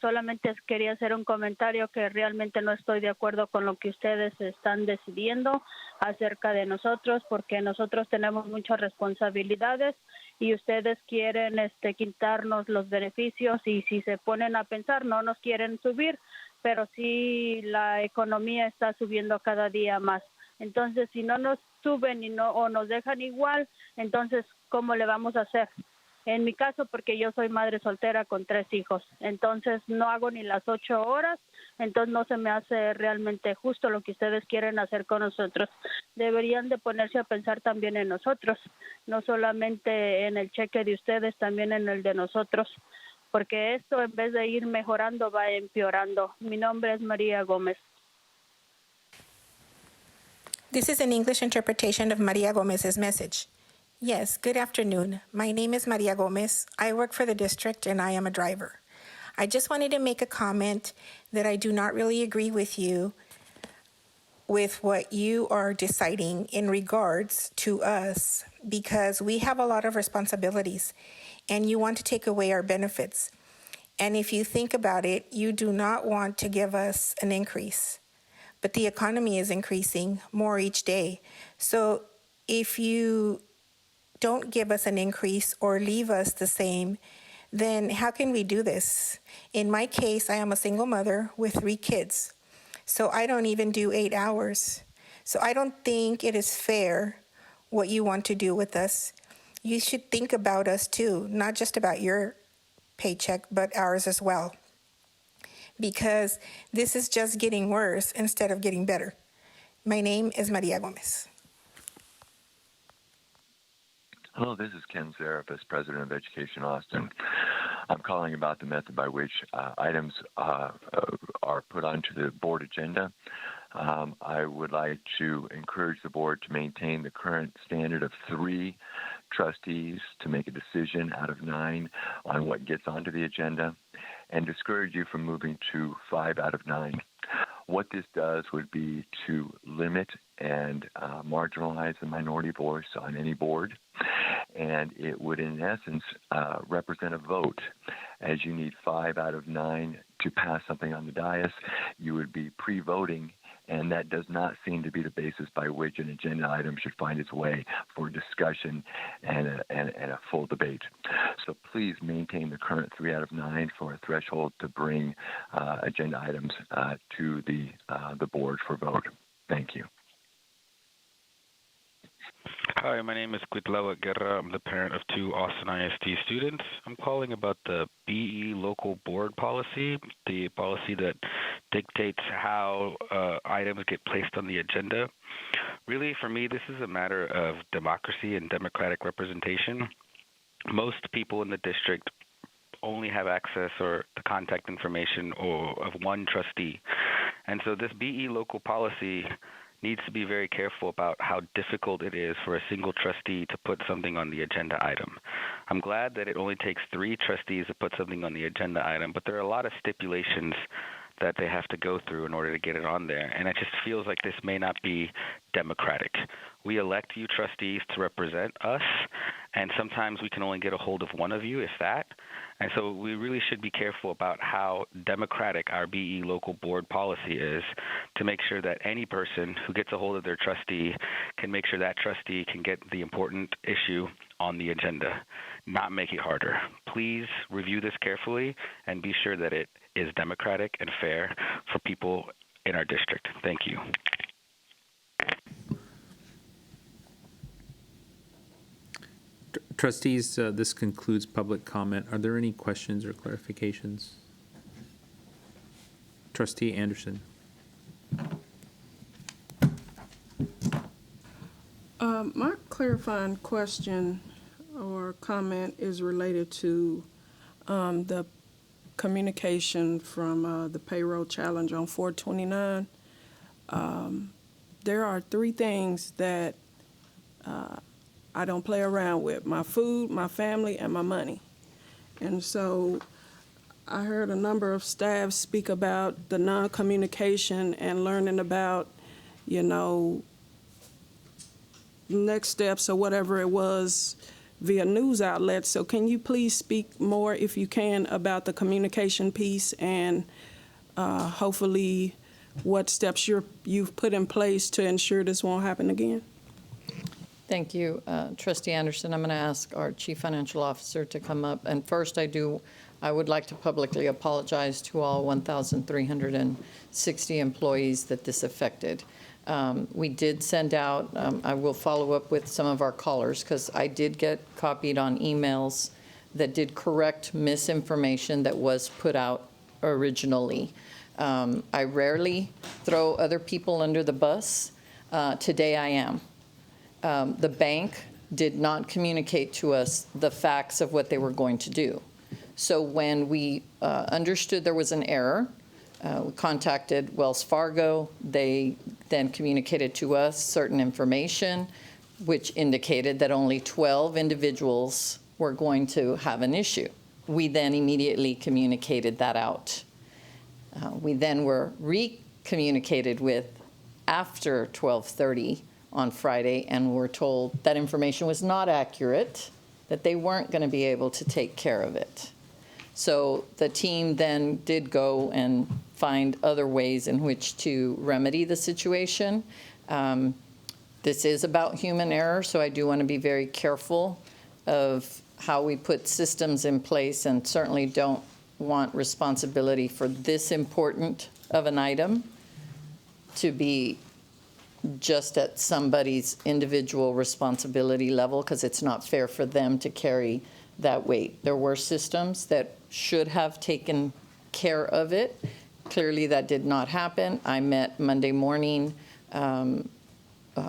Solamente quería hacer un comentario que realmente no estoy de acuerdo con lo que ustedes están decidiendo acerca de nosotros, porque nosotros tenemos muchas responsabilidades y ustedes quieren quitarnos los beneficios, y si se ponen a pensar no nos quieren subir, pero sí la economía está subiendo cada día más. Entonces, si no nos suben o nos dejan igual, entonces, ¿cómo le vamos a hacer? En mi caso, porque yo soy madre soltera con 3 hijos, entonces no hago ni las 8 horas, entonces no se me hace realmente justo lo que ustedes quieren hacer con nosotros. Deberían de ponerse a pensar también en nosotros, no solamente en el cheque de ustedes, también en el de nosotros, porque esto en vez de ir mejorando va empeorando. Mi nombre es María Gómez. This is an English interpretation of Maria Gomez's message. Yes, good afternoon. My name is Maria Gomez. I work for the district and I am a driver. I just wanted to make a comment that I do not really agree with you with what you are deciding in regards to us, because we have a lot of responsibilities and you want to take away our benefits. And if you think about it, you do not want to give us an increase. But the economy is increasing more each day. So if you don't give us an increase or leave us the same, then how can we do this? In my case, I am a single mother with 3 kids. So I don't even do 8 hours. So I don't think it is fair what you want to do with us. You should think about us too, not just about your paycheck, but ours as well. Because this is just getting worse instead of getting better. My name is Maria Gomez. Hello, this is Ken Zarafis, President of Education Austin. I'm calling about the method by which items are put onto the board agenda. I would like to encourage the board to maintain the current standard of 3 trustees to make a decision out of 9 on what gets onto the agenda, and discourage you from moving to 5 out of 9. What this does would be to limit and marginalize the minority voice on any board, and it would, in essence, represent a vote. As you need 5 out of 9 to pass something on the dais, you would be pre-voting, and that does not seem to be the basis by which an agenda item should find its way for discussion and a full debate. So please maintain the current 3 out of 9 for a threshold to bring agenda items to the board for vote. Thank you. Hi, my name is Quitlawa Guerra. I'm the parent of 2 Austin ISD students. I'm calling about the BE local board policy, the policy that dictates how items get placed on the agenda. Really, for me, this is a matter of democracy and democratic representation. Most people in the district only have access or the contact information of one trustee. And so this BE local policy needs to be very careful about how difficult it is for a single trustee to put something on the agenda item. I'm glad that it only takes 3 trustees to put something on the agenda item, but there are a lot of stipulations that they have to go through in order to get it on there, and it just feels like this may not be democratic. We elect you trustees to represent us, and sometimes we can only get a hold of one of you, if that. And so we really should be careful about how democratic our BE local board policy is to make sure that any person who gets a hold of their trustee can make sure that trustee can get the important issue on the agenda, not make it harder. Please review this carefully and be sure that it is democratic and fair for people in our district. Thank you. Trustees, this concludes public comment. Are there any questions or clarifications? Trustee Anderson. My clarifying question or comment is related to the communication from the payroll challenge on 429. There are three things that I don't play around with: my food, my family, and my money. And so I heard a number of staff speak about the non-communication and learning about, next steps or whatever it was via news outlets. So can you please speak more, if you can, about the communication piece and hopefully what steps you've put in place to ensure this won't happen again? Thank you, Trustee Anderson. I'm going to ask our Chief Financial Officer to come up. And first, I would like to publicly apologize to all 1,360 employees that this affected. We did send out, I will follow up with some of our callers, because I did get copied on emails that did correct misinformation that was put out originally. I rarely throw other people under the bus. Today I am. The bank did not communicate to us the facts of what they were going to do. So when we understood there was an error, we contacted Wells Fargo. They then communicated to us certain information, which indicated that only 12 individuals were going to have an issue. We then immediately communicated that out. We then were re-communicated with after 12:30 on Friday, and were told that information was not accurate, that they weren't going to be able to take care of it. So the team then did go and find other ways in which to remedy the situation. This is about human error, so I do want to be very careful of how we put systems in place, and certainly don't want responsibility for this important of an item to be just at somebody's individual responsibility level, because it's not fair for them to carry that weight. There were systems that should have taken care of it. Clearly, that did not happen. I met Monday morning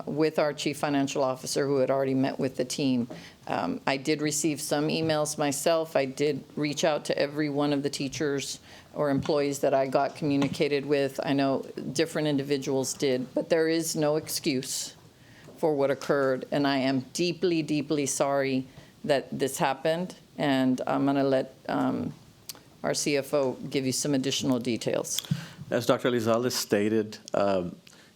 with our Chief Financial Officer, who had already met with the team. I did receive some emails myself. I did reach out to every one of the teachers or employees that I got communicated with. I know different individuals did, but there is no excuse for what occurred, and I am deeply, deeply sorry that this happened, and I'm going to let our CFO give you some additional details. As Dr. Elizalde stated,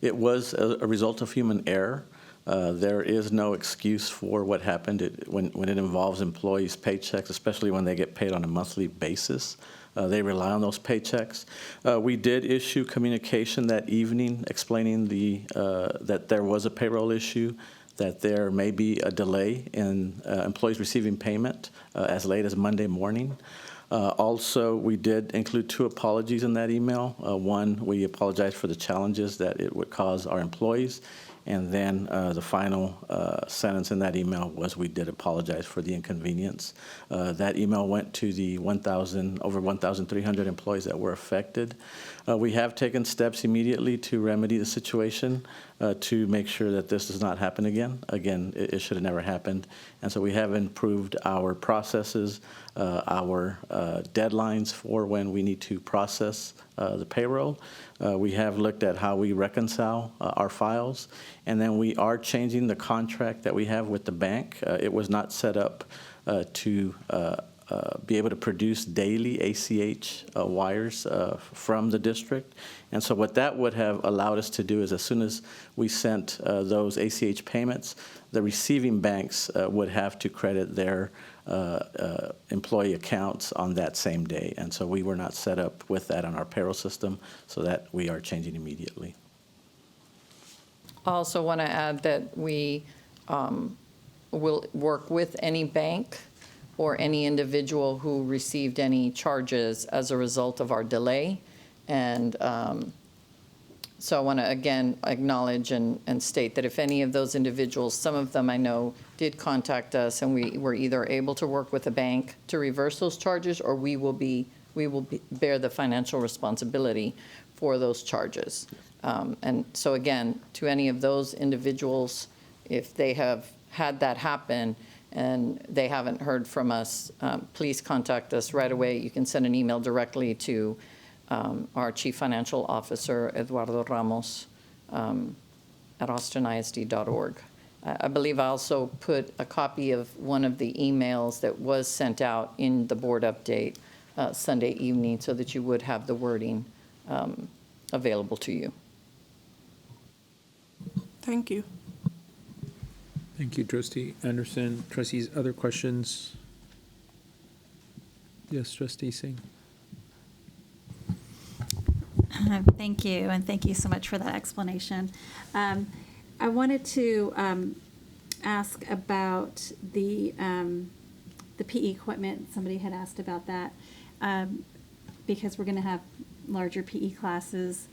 it was a result of human error. There is no excuse for what happened when it involves employees' paychecks, especially when they get paid on a monthly basis. They rely on those paychecks. We did issue communication that evening explaining that there was a payroll issue, that there may be a delay in employees receiving payment as late as Monday morning. Also, we did include 2 apologies in that email. One, we apologize for the challenges that it would cause our employees. And then the final sentence in that email was, we did apologize for the inconvenience. That email went to the over 1,300 employees that were affected. We have taken steps immediately to remedy the situation to make sure that this does not happen again. Again, it should have never happened. And so we have improved our processes, our deadlines for when we need to process the payroll. We have looked at how we reconcile our files, and then we are changing the contract that we have with the bank. It was not set up to be able to produce daily ACH wires from the district. And so what that would have allowed us to do is, as soon as we sent those ACH payments, the receiving banks would have to credit their employee accounts on that same day. And so we were not set up with that on our payroll system, so that we are changing immediately. I also want to add that we will work with any bank or any individual who received any charges as a result of our delay. And so I want to again acknowledge and state that if any of those individuals, some of them I know did contact us, and we were either able to work with the bank to reverse those charges, or we will bear the financial responsibility for those charges. And so again, to any of those individuals, if they have had that happen and they haven't heard from us, please contact us right away. You can send an email directly to our Chief Financial Officer, Eduardo Ramos, at austinisd.org. I believe I also put a copy of one of the emails that was sent out in the board update Sunday evening, so that you would have the wording available to you. Thank you. Thank you, Trustee Anderson. Trustees, other questions? Yes, Trustee Singh. Thank you, and thank you so much for that explanation. I wanted to ask about the PE equipment. Somebody had asked about that because we're going to have larger PE classes.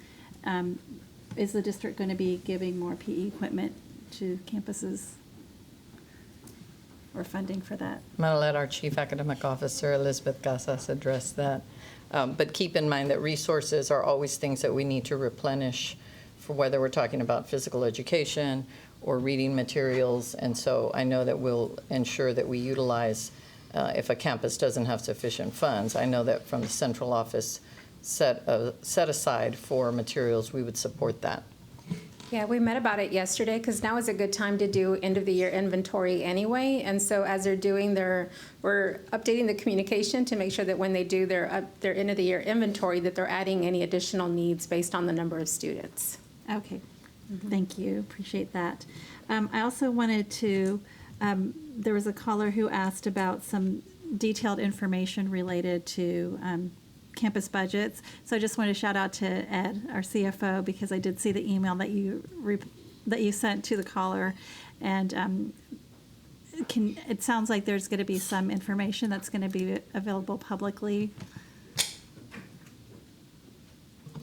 Is the district going to be giving more PE equipment to campuses or funding for that? I'm going to let our Chief Academic Officer, Elizabeth Casas, address that. But keep in mind that resources are always things that we need to replenish, for whether we're talking about physical education or reading materials. And so I know that we'll ensure that we utilize, if a campus doesn't have sufficient funds, I know that from the central office set aside for materials, we would support that. Yeah, we met about it yesterday because now is a good time to do end of the year inventory anyway. And so as they're doing we're updating the communication to make sure that when they do their end of the year inventory, that they're adding any additional needs based on the number of students. Okay, thank you, appreciate that. I also wanted to, there was a caller who asked about some detailed information related to campus budgets. So I just want to shout out to Ed, our CFO, because I did see the email that you sent to the caller, and it sounds like there's going to be some information that's going to be available publicly.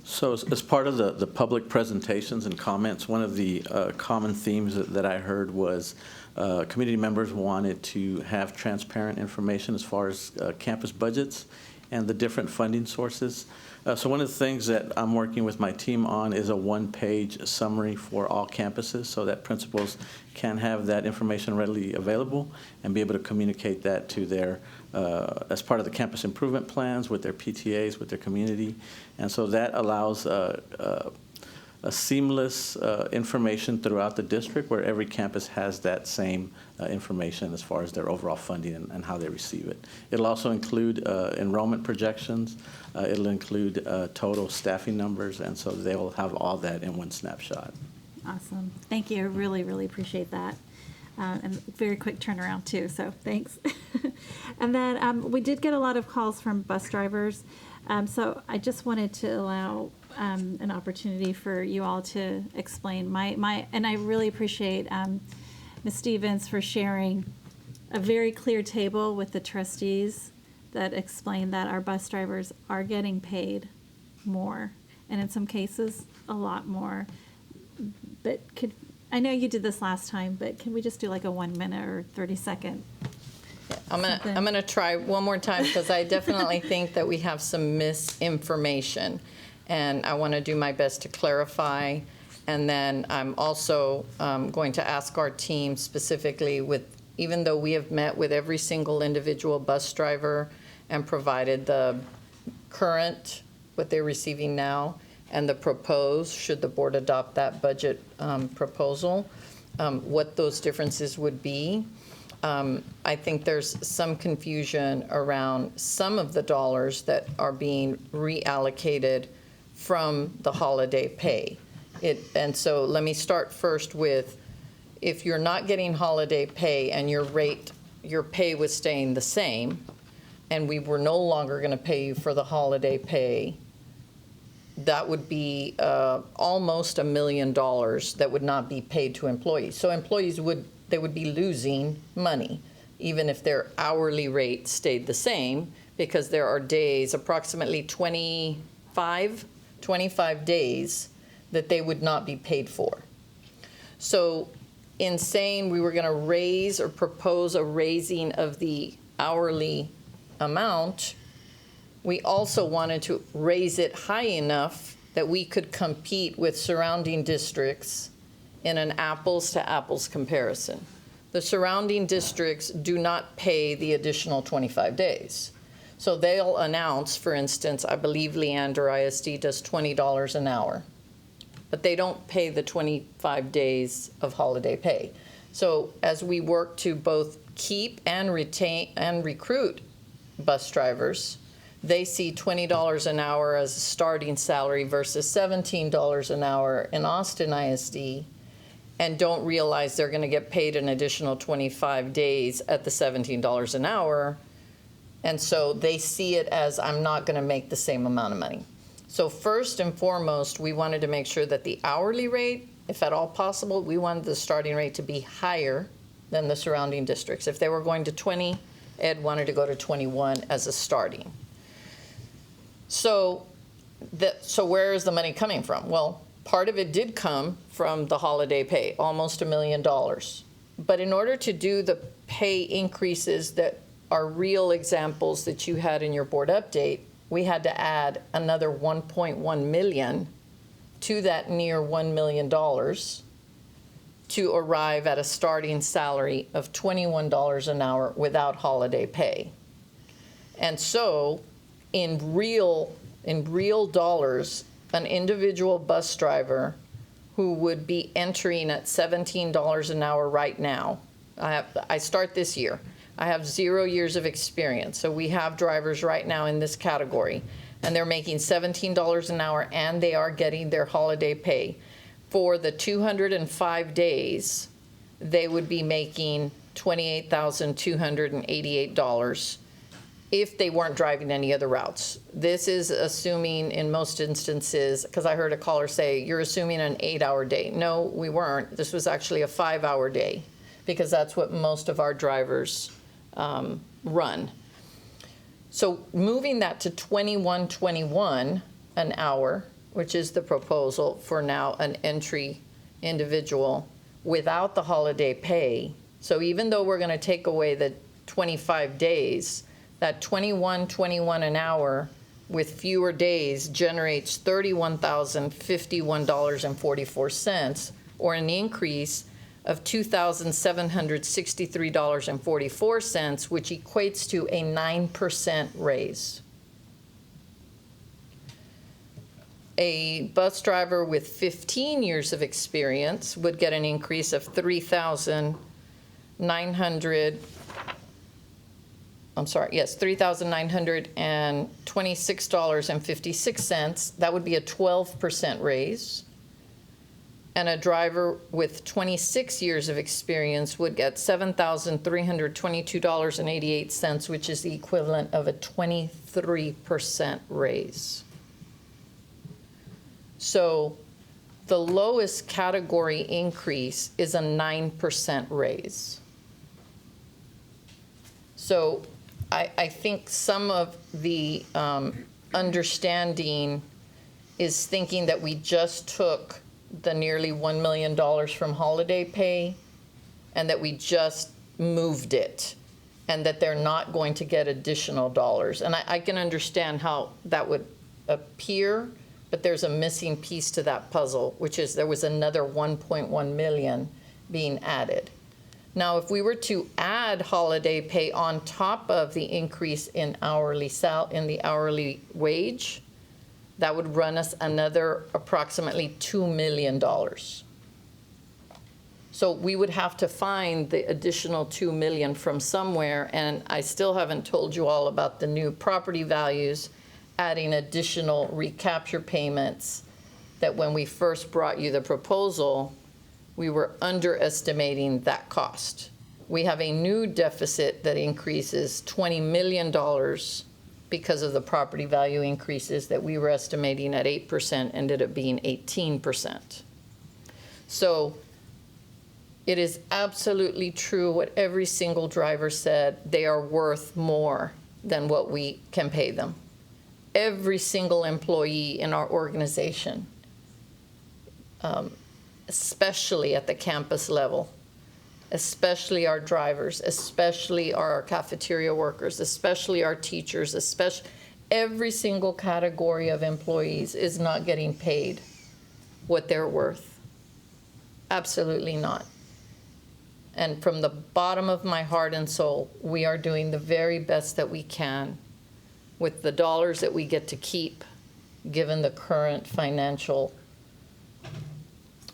So as part of the public presentations and comments, one of the common themes that I heard was community members wanted to have transparent information as far as campus budgets and the different funding sources. So one of the things that I'm working with my team on is a one-page summary for all campuses so that principals can have that information readily available and be able to communicate that to their, as part of the campus improvement plans with their PTAs, with their community. And so that allows a seamless information throughout the district where every campus has that same information as far as their overall funding and how they receive it. It'll also include enrollment projections. It'll include total staffing numbers, and so they will have all that in one snapshot. Awesome. Thank you. I really, really appreciate that. And very quick turnaround, too, so thanks. And then we did get a lot of calls from bus drivers, so I just wanted to allow an opportunity for you all to explain and I really appreciate Ms. Stevens for sharing a very clear table with the trustees that explain that our bus drivers are getting paid more, and in some cases a lot more. But I know you did this last time, but can we just do like a 1 minute or 30-second? I'm gonna try one more time because I definitely think that we have some misinformation, and I want to do my best to clarify. And then I'm also going to ask our team specifically even though we have met with every single individual bus driver and provided the current, what they're receiving now, and the proposed, should the board adopt that budget proposal, what those differences would be. I think there's some confusion around some of the dollars that are being reallocated from the holiday pay. And so let me start first with, if you're not getting holiday pay and your pay was staying the same, and we were no longer going to pay you for the holiday pay, that would be almost $1 million that would not be paid to employees. So employees would be losing money. even if their hourly rate stayed the same, because there are days, approximately 25 days, that they would not be paid for. So in saying we were going to raise or propose a raising of the hourly amount, we also wanted to raise it high enough that we could compete with surrounding districts in an apples-to-apples comparison. The surrounding districts do not pay the additional 25 days. So they'll announce, for instance, I believe Leander ISD does $20 an hour, but they don't pay the 25 days of holiday pay. So as we work to both keep and retain and recruit bus drivers, they see $20 an hour as a starting salary versus $17 an hour in Austin ISD, and don't realize they're going to get paid an additional 25 days at the $17 an hour. And so they see it as, I'm not going to make the same amount of money. So first and foremost, we wanted to make sure that the hourly rate, if at all possible, we wanted the starting rate to be higher than the surrounding districts. If they were going to 20, Ed wanted to go to 21 as a starting. So where is the money coming from? Well, part of it did come from the holiday pay, almost $1 million. But in order to do the pay increases that are real examples that you had in your board update, we had to add another $1.1 million to that near $1 million to arrive at a starting salary of $21 an hour without holiday pay. And so in real dollars, an individual bus driver who would be entering at $17 an hour right now, I start this year. I have 0 years of experience. So we have drivers right now in this category, and they're making $17 an hour, and they are getting their holiday pay. For the 205 days, they would be making $28,288 if they weren't driving any other routes. This is assuming in most instances, because I heard a caller say, you're assuming an 8-hour day. No, we weren't. This was actually a 5-hour day, because that's what most of our drivers run. So moving that to $21.21 an hour, which is the proposal for now an entry individual without the holiday pay. So even though we're going to take away the 25 days, that $21.21 an hour with fewer days generates $31,051.44, or an increase of $2,763.44, which equates to a 9% raise. A bus driver with 15 years of experience would get an increase of $3,926.56. That would be a 12% raise. And a driver with 26 years of experience would get $7,322.88, which is the equivalent of a 23% raise. So the lowest category increase is a 9% raise. So I think some of the understanding is thinking that we just took the nearly $1 million from holiday pay and that we just moved it and that they're not going to get additional dollars. And I can understand how that would appear, but there's a missing piece to that puzzle, which is there was another $1.1 million being added. Now, if we were to add holiday pay on top of the increase in the hourly wage, that would run us another approximately $2 million. So we would have to find the additional $2 million from somewhere, and I still haven't told you all about the new property values, adding additional recapture payments that when we first brought you the proposal, we were underestimating that cost. We have a new deficit that increases $20 million because of the property value increases that we were estimating at 8% ended up being 18%. So It is absolutely true what every single driver said. They are worth more than what we can pay them. Every single employee in our organization, especially at the campus level, especially our drivers, especially our cafeteria workers, especially our teachers, especially every single category of employees is not getting paid what they're worth. Absolutely not. And from the bottom of my heart and soul, we are doing the very best that we can with the dollars that we get to keep, given the current financial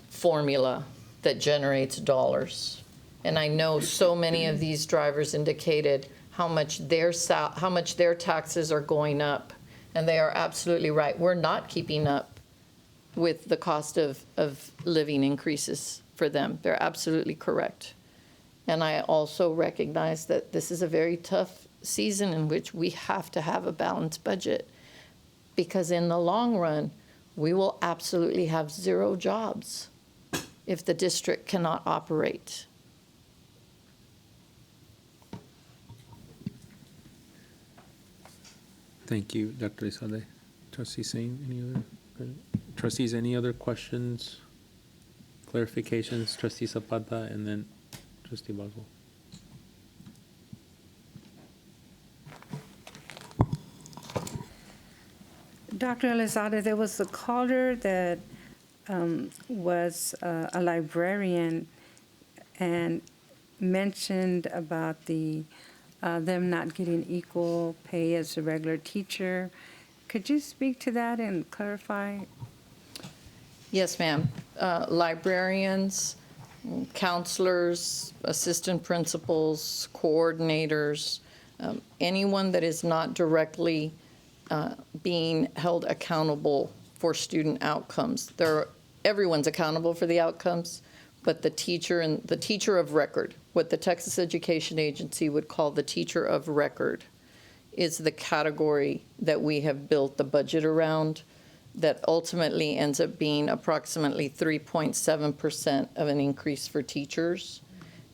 formula that generates dollars. And I know so many of these drivers indicated how much their taxes are going up, and they are absolutely right. We're not keeping up with the cost of living increases for them. They're absolutely correct. And I also recognize that this is a very tough season in which we have to have a balanced budget, because in the long run, we will absolutely have zero jobs if the district cannot operate. Thank you, Dr. Isade. Trustee Singh, trustees, any other questions, clarifications? Trustee Zapata and then Trustee Boswell. Dr. Elizalde, there was a caller that was a librarian and mentioned about them not getting equal pay as a regular teacher. Could you speak to that and clarify? Yes, ma'am. Librarians, counselors, assistant principals, coordinators, anyone that is not directly being held accountable for student outcomes. Everyone's accountable for the outcomes, but the teacher and the teacher of record, what the Texas Education Agency would call the teacher of record, is the category that we have built the budget around, that ultimately ends up being approximately 3.7% of an increase for teachers.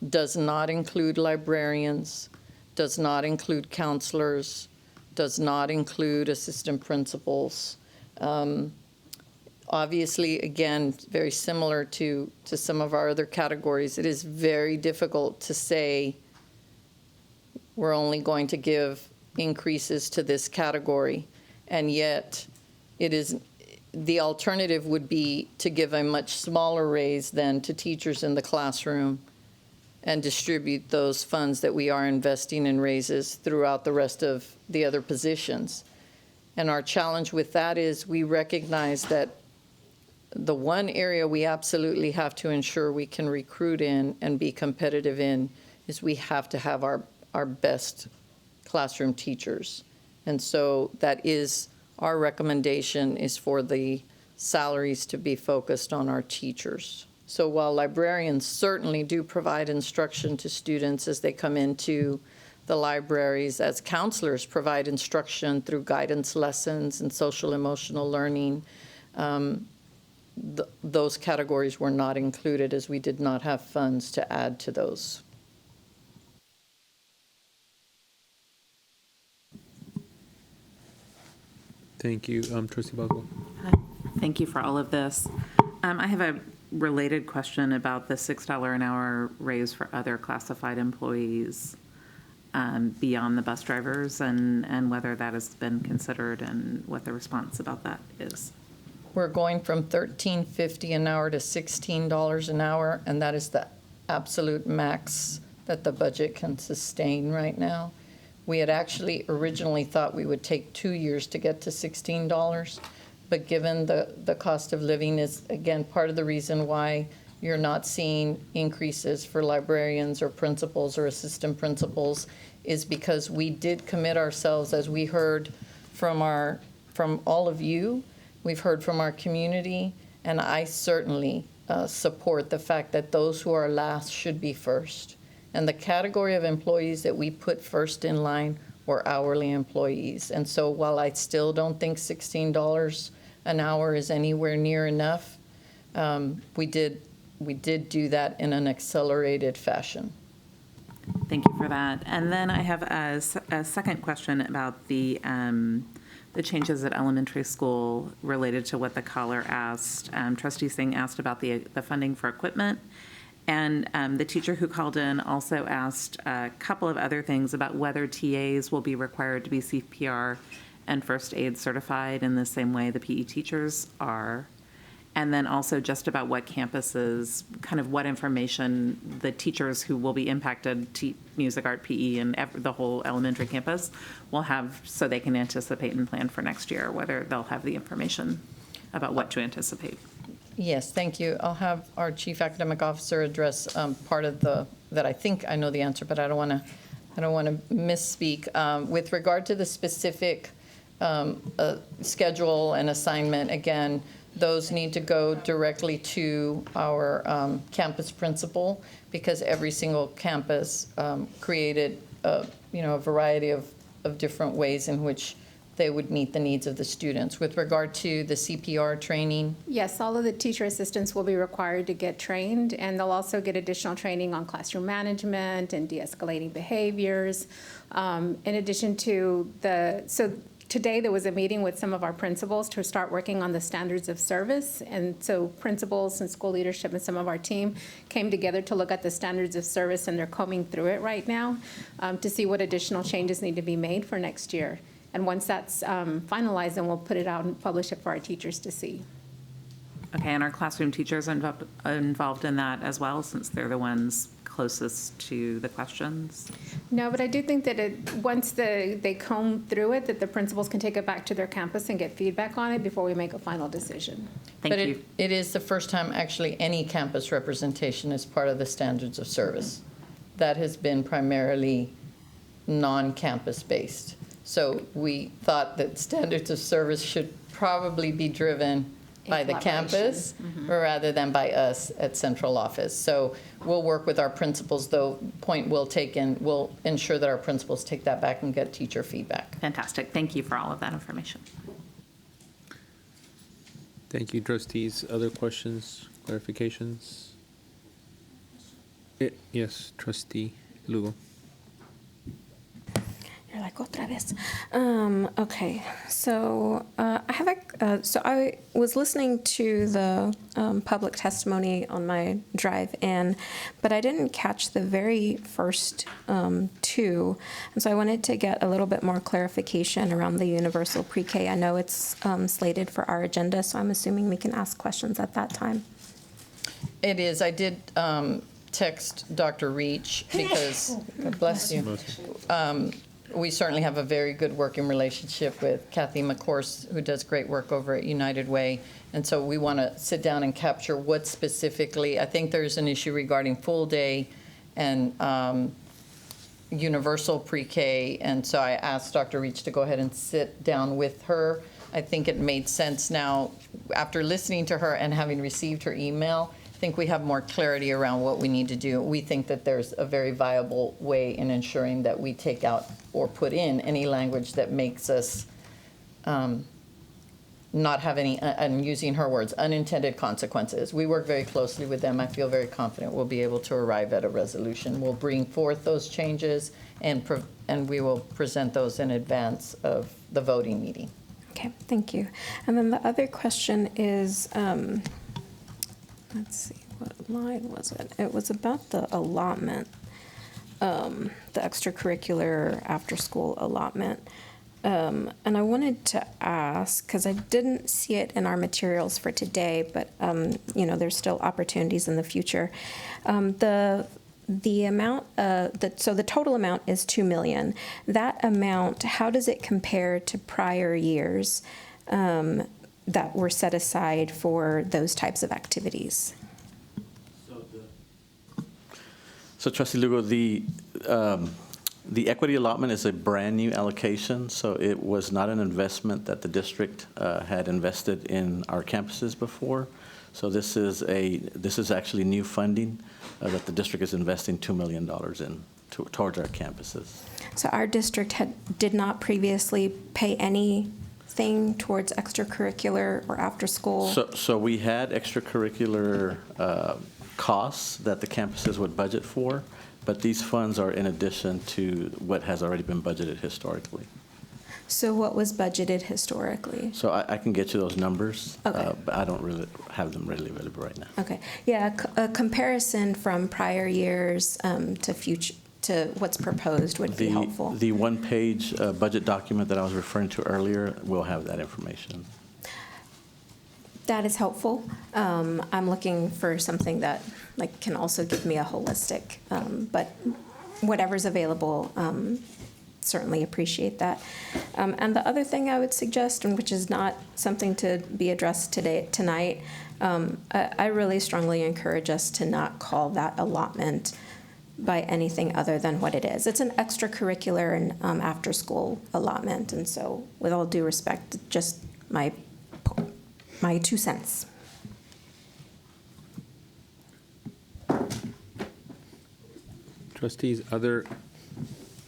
Does not include librarians, does not include counselors, does not include assistant principals. Obviously, again, very similar to some of our other categories, it is very difficult to say we're only going to give increases to this category, and yet the alternative would be to give a much smaller raise than to teachers in the classroom and distribute those funds that we are investing in raises throughout the rest of the other positions. And our challenge with that is we recognize that the one area we absolutely have to ensure we can recruit in and be competitive in is we have to have our best classroom teachers. And so that is our recommendation, is for the salaries to be focused on our teachers. So while librarians certainly do provide instruction to students as they come into the libraries, as counselors provide instruction through guidance lessons and social emotional learning, those categories were not included as we did not have funds to add to those. Thank you. Trustee Boswell. Thank you for all of this. I have a related question about the $6 an hour raise for other classified employees beyond the bus drivers, and whether that has been considered and what the response about that is. We're going from $13.50 an hour to $16 an hour, and that is the absolute max that the budget can sustain right now. We had actually originally thought we would take 2 years to get to $16, but given the cost of living is, again, part of the reason why you're not seeing increases for librarians or principals or assistant principals, is because we did commit ourselves, as we heard from all of you, we've heard from our community, and I certainly support the fact that those who are last should be first. And the category of employees that we put first in line were hourly employees. And so while I still don't think $16 an hour is anywhere near enough, we did we did do that in an accelerated fashion. Thank you for that. And then I have a second question about the changes at elementary school related to what the caller asked. Trustee Singh asked about the funding for equipment. And the teacher who called in also asked a couple of other things about whether TAs will be required to be CPR and first aid certified in the same way the PE teachers are. And then also just about what campuses, kind of what information the teachers who will be impacted, music, art, PE, and the whole elementary campus will have so they can anticipate and plan for next year, whether they'll have the information about what to anticipate. Yes, thank you. I'll have our Chief Academic Officer address part of that I think I know the answer, but I don't want to misspeak. With regard to the specific schedule and assignment, again, those need to go directly to our campus principal, because every single campus created a variety of different ways in which they would meet the needs of the students. With regard to the CPR training? Yes, all of the teacher assistants will be required to get trained, and they'll also get additional training on classroom management and de-escalating behaviors. In addition to today there was a meeting with some of our principals to start working on the standards of service. And so principals and school leadership and some of our team came together to look at the standards of service, and they're combing through it right now to see what additional changes need to be made for next year. And once that's finalized, then we'll put it out and publish it for our teachers to see. Okay, and our classroom teachers are involved in that as well, since they're the ones closest to the questions? No, but I do think that once they comb through it, that the principals can take it back to their campus and get feedback on it before we make a final decision. But it is the first time actually any campus representation is part of the standards of service. That has been primarily non-campus based. So we thought that standards of service should probably be driven by the campus rather than by us at central office. So we'll work with our principals, though, point well taken. We'll ensure that our principals take that back and get teacher feedback. Fantastic. Thank you for all of that information. Thank you, trustees. Other questions, clarifications? Yes, Trustee Lugo. You're like, otra vez. Okay, so I have so I was listening to the public testimony on my drive in, but I didn't catch the very first two, and so I wanted to get a little bit more clarification around the universal pre-K. I know it's slated for our agenda, so I'm assuming we can ask questions at that time. It is. I did text Dr. Reach because, God bless you. We certainly have a very good working relationship with Kathy McCourse, who does great work over at United Way. And so we want to sit down and capture what specifically. I think there's an issue regarding full day and universal pre-K. And so I asked Dr. Reach to go ahead and sit down with her. I think it made sense now, after listening to her and having received her email, I think we have more clarity around what we need to do. We think that there's a very viable way in ensuring that we take out or put in any language that makes us not have any, I'm using her words, unintended consequences. We work very closely with them. I feel very confident we'll be able to arrive at a resolution. We'll bring forth those changes and we will present those in advance of the voting meeting. Okay, thank you. And then the other question is, let's see, what line was it? It was about the allotment, the extracurricular after-school allotment. And I wanted to ask, because I didn't see it in our materials for today, but, there's still opportunities in the future. The amount, so the total amount is $2 million. That amount, how does it compare to prior years that were set aside for those types of activities? So Trustee Lugo, the equity allotment is a brand new allocation, so it was not an investment that the district had invested in our campuses before. So this is actually new funding that the district is investing $2 million in towards our campuses. So our district did not previously pay anything towards extracurricular or after school? So we had extracurricular costs that the campuses would budget for, but these funds are in addition to what has already been budgeted historically. So what was budgeted historically? So I can get you those numbers, Okay. but I don't really have them readily available right now. Okay, yeah, a comparison from prior years to what's proposed would be helpful. The one-page budget document that I was referring to earlier will have that information. That is helpful. I'm looking for something that can also give me a holistic, but whatever's available, certainly appreciate that. And the other thing I would suggest, and which is not something to be addressed tonight, I really strongly encourage us to not call that allotment by anything other than what it is. It's an extracurricular and after-school allotment, and so with all due respect, just my 2 cents. Trustees, other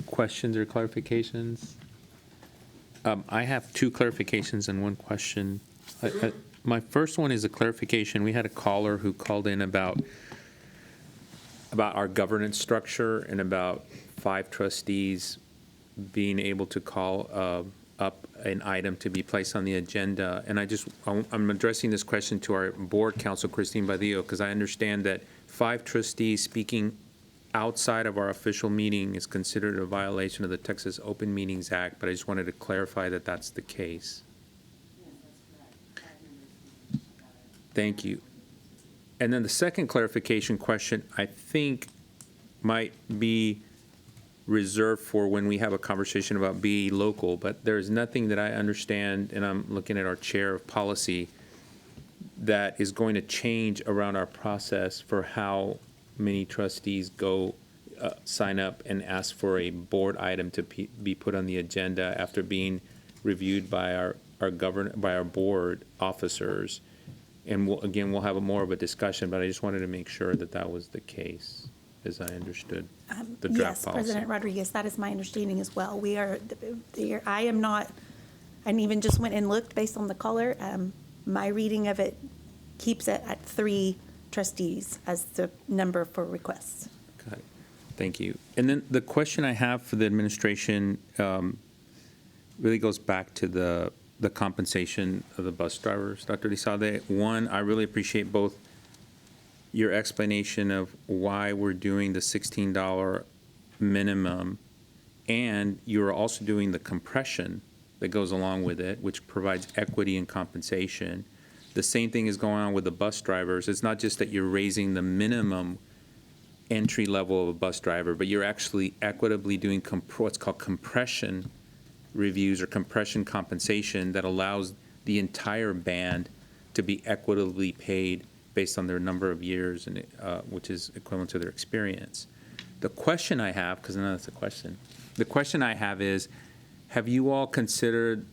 questions or clarifications? I have 2 clarifications and 1 question. My first one is a clarification. We had a caller who called in about our governance structure and about 5 trustees being able to call up an item to be placed on the agenda. And I'm addressing this question to our board counsel, Christine Badillo, because I understand that 5 trustees speaking outside of our official meeting is considered a violation of the Texas Open Meetings Act, but I just wanted to clarify that that's the case. Thank you. And then the second clarification question, I think, might be reserved for when we have a conversation about BE local, but there's nothing that I understand, and I'm looking at our chair of policy, that is going to change around our process for how many trustees go sign up and ask for a board item to be put on the agenda after being reviewed by our board officers. And we'll have more of a discussion, but I just wanted to make sure that that was the case, as I understood the draft policy. Yes, President Rodriguez, that is my understanding as well. I am not, I even just went and looked based on the caller. My reading of it keeps it at 3 trustees as the number for requests. Got it. Thank you. And then the question I have for the administration really goes back to the compensation of the bus drivers, Dr. Lizalde. One, I really appreciate both your explanation of why we're doing the $16 minimum, and you're also doing the compression that goes along with it, which provides equity in compensation. The same thing is going on with the bus drivers. It's not just that you're raising the minimum entry level of a bus driver, but you're actually equitably doing what's called compression reviews or compression compensation that allows the entire band to be equitably paid based on their number of years, and which is equivalent to their experience. The question I have, because I know that's a question, the question I have is, have you all considered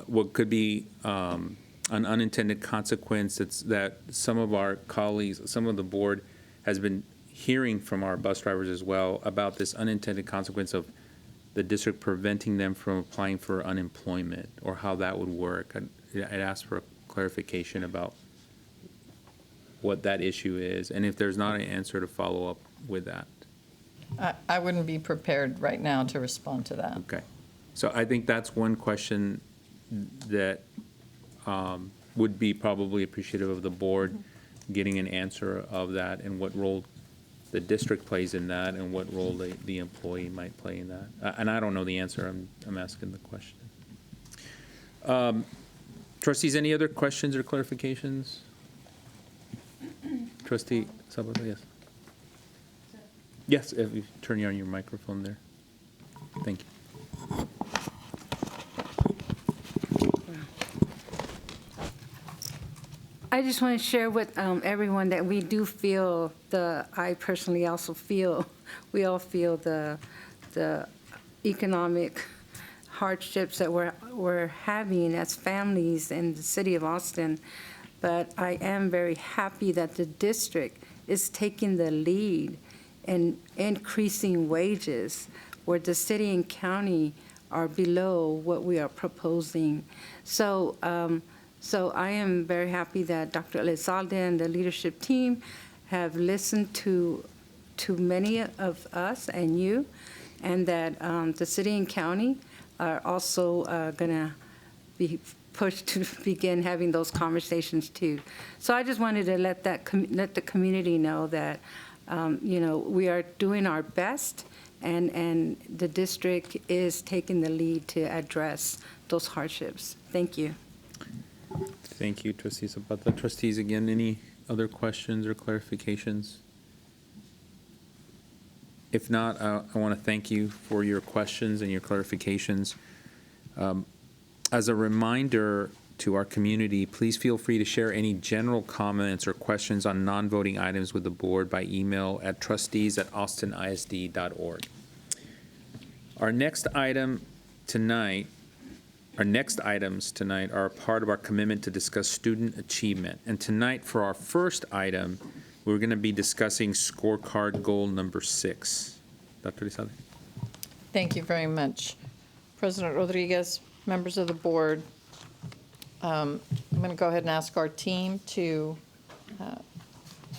what could be an unintended consequence that some of our colleagues, some of the board has been hearing from our bus drivers as well about this unintended consequence of the district preventing them from applying for unemployment, or how that would work? I'd ask for a clarification about what that issue is, and if there's not an answer, to follow up with that. I wouldn't be prepared right now to respond to that. Okay. So I think that's one question that would be probably appreciative of the board getting an answer of that, and what role the district plays in that, and what role the employee might play in that. And I don't know the answer. I'm asking the question. Trustees, any other questions or clarifications? Trustee Sabata, yes. Yes, if you turn on your microphone there. Thank you. I just want to share with everyone that we do feel I personally also feel, we all feel the economic hardships that we're having as families in the city of Austin. But I am very happy that the district is taking the lead in increasing wages, where the city and county are below what we are proposing. So I am very happy that Dr. Elizalde and the leadership team have listened to many of us and you, and that the city and county are also going to be pushed to begin having those conversations too. So I just wanted to let the community know that we are doing our best, and the district is taking the lead to address those hardships. Thank you. Thank you, Trustee Zapata. Trustees, again, any other questions or clarifications? If not, I want to thank you for your questions and your clarifications. As a reminder to our community, please feel free to share any general comments or questions on non-voting items with the board by email at trustees@austinisd.org. Our next items tonight are a part of our commitment to discuss student achievement. And tonight, for our first item, we're going to be discussing scorecard goal number 6. Dr. Lizalde. Thank you very much. President Rodriguez, members of the board, I'm going to go ahead and ask our team to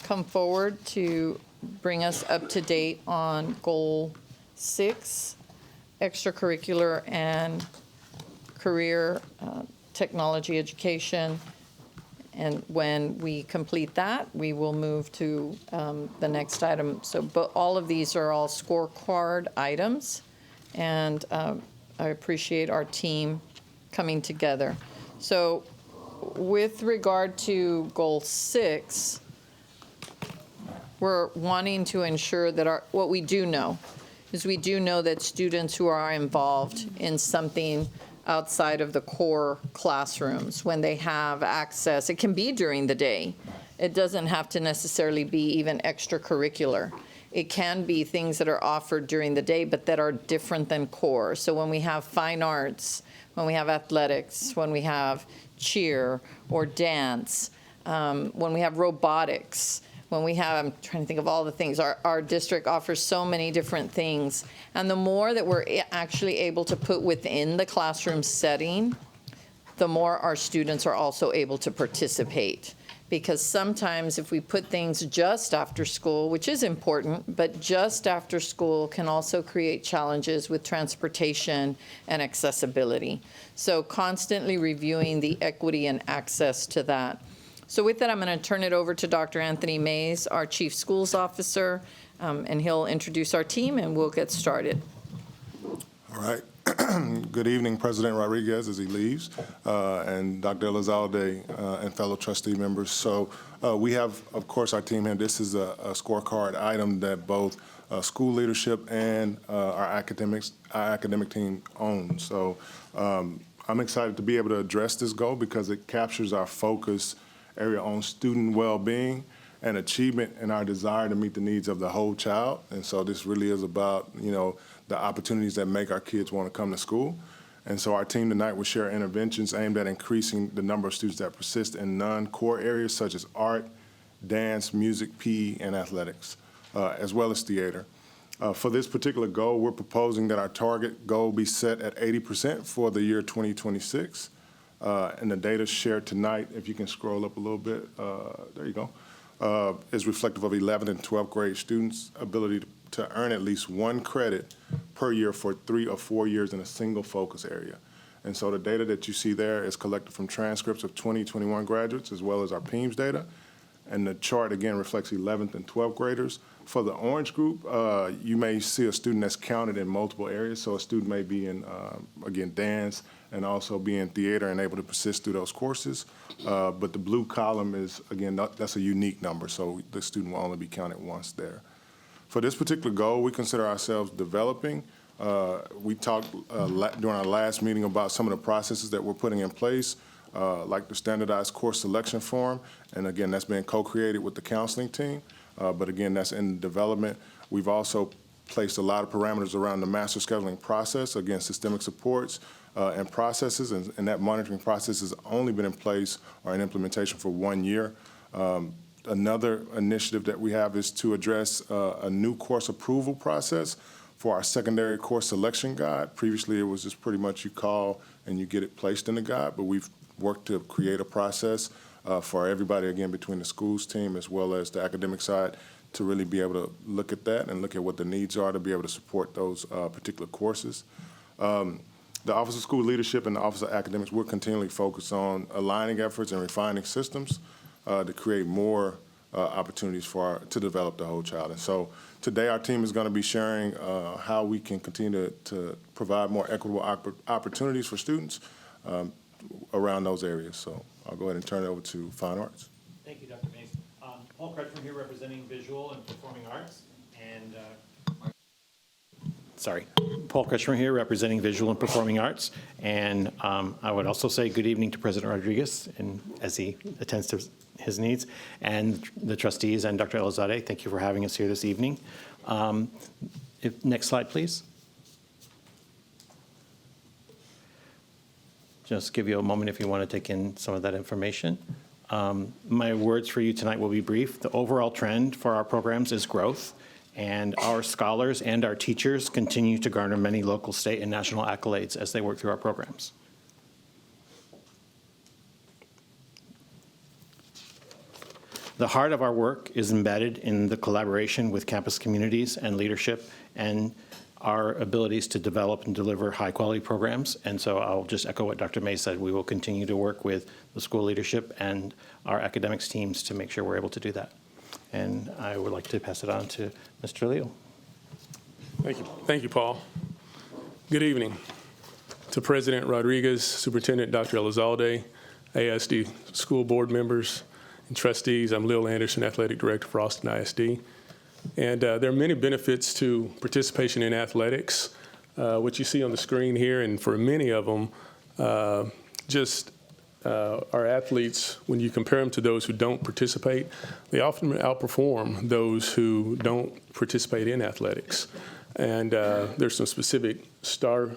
come forward to bring us up to date on goal 6, extracurricular and career technology education. And when we complete that, we will move to the next item. So, but all of these are all scorecard items, and I appreciate our team coming together. So, with regard to goal 6, we're wanting to ensure that what we do know is we do know that students who are involved in something outside of the core classrooms, when they have access, it can be during the day. It doesn't have to necessarily be even extracurricular. It can be things that are offered during the day, but that are different than core. So when we have fine arts, when we have athletics, when we have cheer or dance, when we have robotics, when we have, I'm trying to think of all the things, our district offers so many different things. And the more that we're actually able to put within the classroom setting, the more our students are also able to participate. Because sometimes if we put things just after school, which is important, but just after school can also create challenges with transportation and accessibility. So constantly reviewing the equity and access to that. So with that, I'm going to turn it over to Dr. Anthony Mays, our Chief Schools Officer, and he'll introduce our team, and we'll get started. All right. Good evening, President Rodriguez, as he leaves, and Dr. Elizalde and fellow trustee members. So we have, of course, our team here. This is a scorecard item that both school leadership and our academic team own. So I'm excited to be able to address this goal because it captures our focus area on student well-being and achievement and our desire to meet the needs of the whole child. And so this really is about, the opportunities that make our kids want to come to school. And so our team tonight will share interventions aimed at increasing the number of students that persist in non-core areas such as art, dance, music, PE, and athletics, as well as theater. For this particular goal, we're proposing that our target goal be set at 80% for the year 2026. And the data shared tonight, if you can scroll up a little bit, there you go, is reflective of 11th and 12th grade students' ability to earn at least 1 credit per year for 3 or 4 years in a single focus area. And so the data that you see there is collected from transcripts of 2021 graduates as well as our PEIMS data. And the chart, again, reflects 11th and 12th graders. For the orange group, you may see a student that's counted in multiple areas. So a student may be in, again, dance and also be in theater and able to persist through those courses. But the blue column is, again, that's a unique number. So the student will only be counted once there. For this particular goal, we consider ourselves developing. We talked during our last meeting about some of the processes that we're putting in place, like the standardized course selection form. And again, that's been co-created with the counseling team. But again, that's in development. We've also placed a lot of parameters around the master scheduling process, again, systemic supports and processes. And that monitoring process has only been in place or in implementation for 1 year. Another initiative that we have is to address a new course approval process for our secondary course selection guide. Previously, it was just pretty much you call and you get it placed in the guide, but we've worked to create a process for everybody, again, between the schools team as well as the academic side, to really be able to look at that and look at what the needs are to be able to support those particular courses. The Office of School Leadership and the Office of Academics will continually focus on aligning efforts and refining systems to create more opportunities to develop the whole child. And so today our team is going to be sharing how we can continue to provide more equitable opportunities for students around those areas. So I'll go ahead and turn it over to Fine Arts. Thank you, Dr. Mays. Paul Crutchman here representing Visual and Performing Arts. And Paul Crutchman here representing Visual and Performing Arts. And I would also say good evening to President Rodriguez and as he attends to his needs, and the trustees and Dr. Elizalde. Thank you for having us here this evening. Next slide, please. Just give you a moment if you want to take in some of that information. My words for you tonight will be brief. The overall trend for our programs is growth, and our scholars and our teachers continue to garner many local, state, and national accolades as they work through our programs. The heart of our work is embedded in the collaboration with campus communities and leadership and our abilities to develop and deliver high-quality programs. And so I'll just echo what Dr. May said. We will continue to work with the school leadership and our academics teams to make sure we're able to do that. And I would like to pass it on to Mr. Leo. Thank you. Thank you, Paul. Good evening to President Rodriguez, Superintendent Dr. Elizalde, ASD school board members, and trustees. I'm Lil Anderson, Athletic Director for Austin ISD. And there are many benefits to participation in athletics, what you see on the screen here, and for many of them, our athletes, when you compare them to those who don't participate, they often outperform those who don't participate in athletics. And there's some specific STAR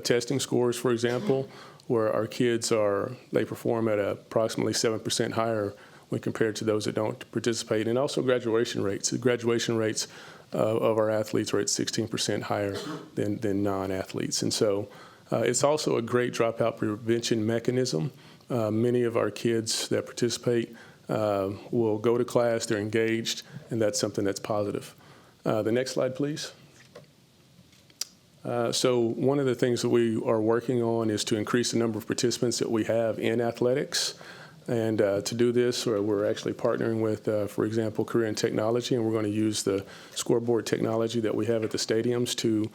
testing scores, for example, where our kids they perform at approximately 7% higher when compared to those that don't participate, and also graduation rates. The graduation rates of our athletes are at 16% higher than non-athletes. And so it's also a great dropout prevention mechanism. Many of our kids that participate will go to class, they're engaged, and that's something that's positive. The next slide, please. So one of the things that we are working on is to increase the number of participants that we have in athletics. And to do this, we're actually partnering with, for example, Career and Technology, and we're going to use the scoreboard technology that we have at the stadiums to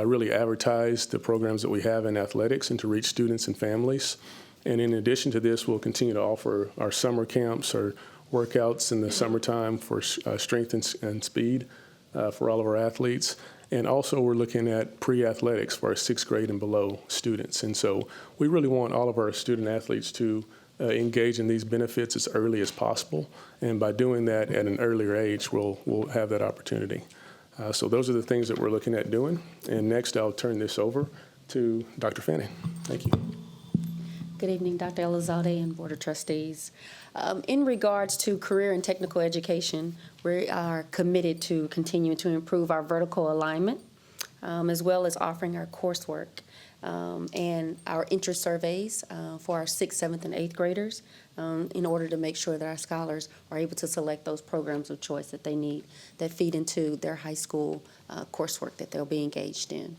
really advertise the programs that we have in athletics and to reach students and families. And in addition to this, we'll continue to offer our summer camps or workouts in the summertime for strength and speed for all of our athletes. And also we're looking at pre-athletics for our 6th grade and below students. And so we really want all of our student athletes to engage in these benefits as early as possible. And by doing that at an earlier age, we'll have that opportunity. So those are the things that we're looking at doing. And next, I'll turn this over to Dr. Fanning. Thank you. Good evening, Dr. Elizalde and Board of Trustees. In regards to career and technical education, we are committed to continuing to improve our vertical alignment, as well as offering our coursework and our interest surveys for our 6th, 7th, and 8th graders in order to make sure that our scholars are able to select those programs of choice that they need that feed into their high school coursework that they'll be engaged in.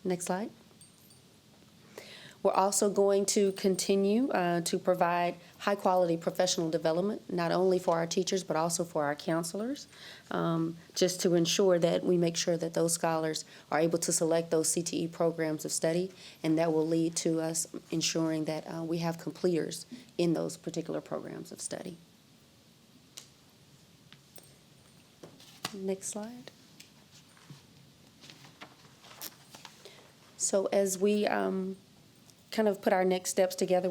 Next slide. We're also going to continue to provide high-quality professional development, not only for our teachers, but also for our counselors, just to ensure that we make sure that those scholars are able to select those CTE programs of study, and that will lead to us ensuring that we have completers in those particular programs of study. Next slide. So as we kind of put our next steps together,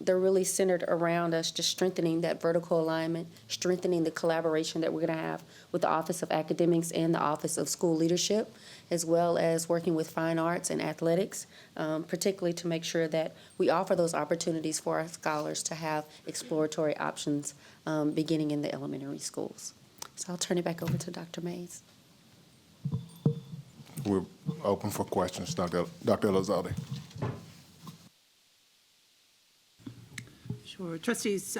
they're really centered around us just strengthening that vertical alignment, strengthening the collaboration that we're going to have with the Office of Academics and the Office of School Leadership, as well as working with fine arts and athletics, particularly to make sure that we offer those opportunities for our scholars to have exploratory options beginning in the elementary schools. So I'll turn it back over to Dr. Mays. We're open for questions, Dr. Elizalde. Sure. Trustees,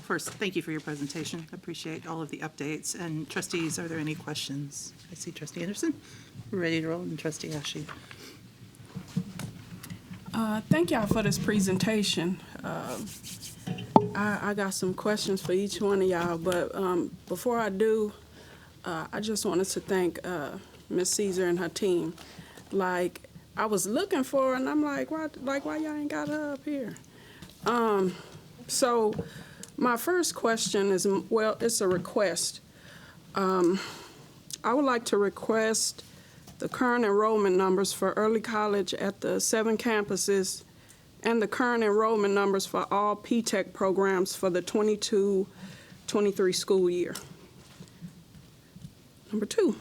first, thank you for your presentation. Appreciate all of the updates. And trustees, are there any questions? I see Trustee Anderson. We're ready to roll, and Trustee Ashley. Thank y'all for this presentation. I got some questions for each one of y'all, but before I do, I just wanted to thank Ms. Caesar and her team. Like, I was looking for her, and I'm like, why y'all ain't got her up here? So my first question is, well, it's a request. I would like to request the current enrollment numbers for early college at the 7 campuses and the current enrollment numbers for all P-TECH programs for the 22-23 school year. Number 2,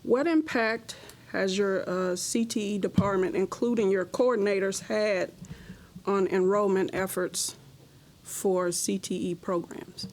what impact has your CTE department, including your coordinators, had on enrollment efforts for CTE programs?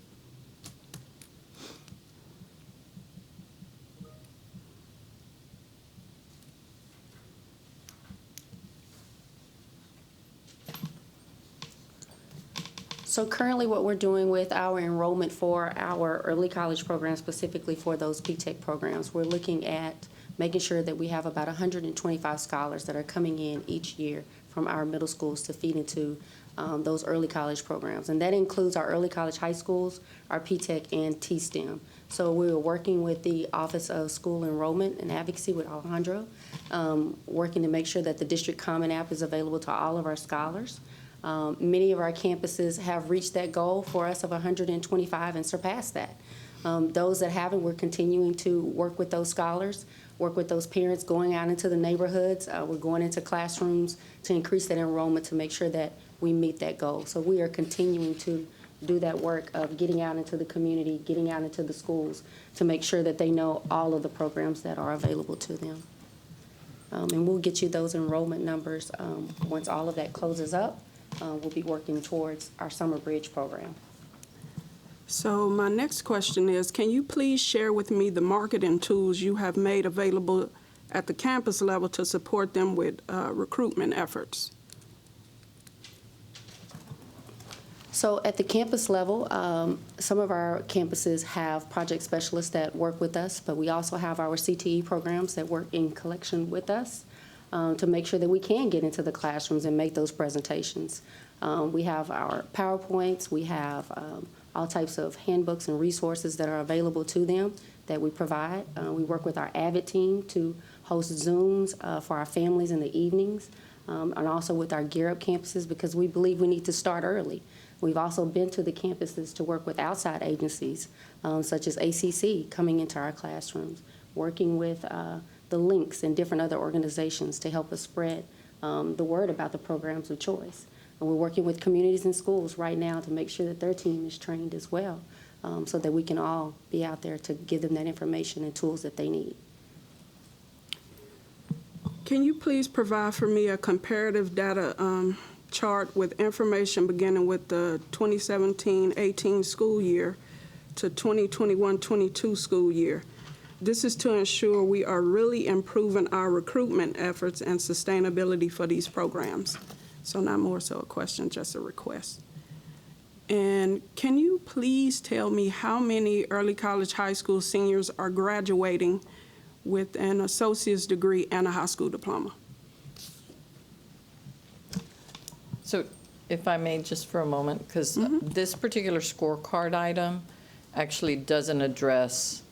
So currently what we're doing with our enrollment for our early college programs, specifically for those P-TECH programs, we're looking at making sure that we have about 125 scholars that are coming in each year from our middle schools to feed into those early college programs. And that includes our early college high schools, our P-TECH, and T-STEM. So we were working with the Office of School Enrollment and Advocacy with Alejandro, working to make sure that the District Common App is available to all of our scholars. Many of our campuses have reached that goal for us of 125 and surpassed that. Those that haven't, we're continuing to work with those scholars, work with those parents, going out into the neighborhoods. We're going into classrooms to increase that enrollment to make sure that we meet that goal. So we are continuing to do that work of getting out into the community, getting out into the schools to make sure that they know all of the programs that are available to them. And we'll get you those enrollment numbers once all of that closes up. We'll be working towards our Summer Bridge program. So my next question is, can you please share with me the marketing tools you have made available at the campus level to support them with recruitment efforts? So at the campus level, some of our campuses have project specialists that work with us, but we also have our CTE programs that work in collection with us to make sure that we can get into the classrooms and make those presentations. We have our PowerPoints, we have all types of handbooks and resources that are available to them that we provide. We work with our AVID team to host Zooms for our families in the evenings, and also with our Gear Up campuses because we believe we need to start early. We've also been to the campuses to work with outside agencies, such as ACC, coming into our classrooms, working with the Links and different other organizations to help us spread the word about the programs of choice. And we're working with communities and schools right now to make sure that their team is trained as well, so that we can all be out there to give them that information and tools that they need. Can you please provide for me a comparative data chart with information beginning with the 2017-18 school year to 2021-22 school year? This is to ensure we are really improving our recruitment efforts and sustainability for these programs. So not more so a question, just a request. And can you please tell me how many early college high school seniors are graduating with an associate's degree and a high school diploma? So if I may, just for a moment, because this particular scorecard item actually doesn't address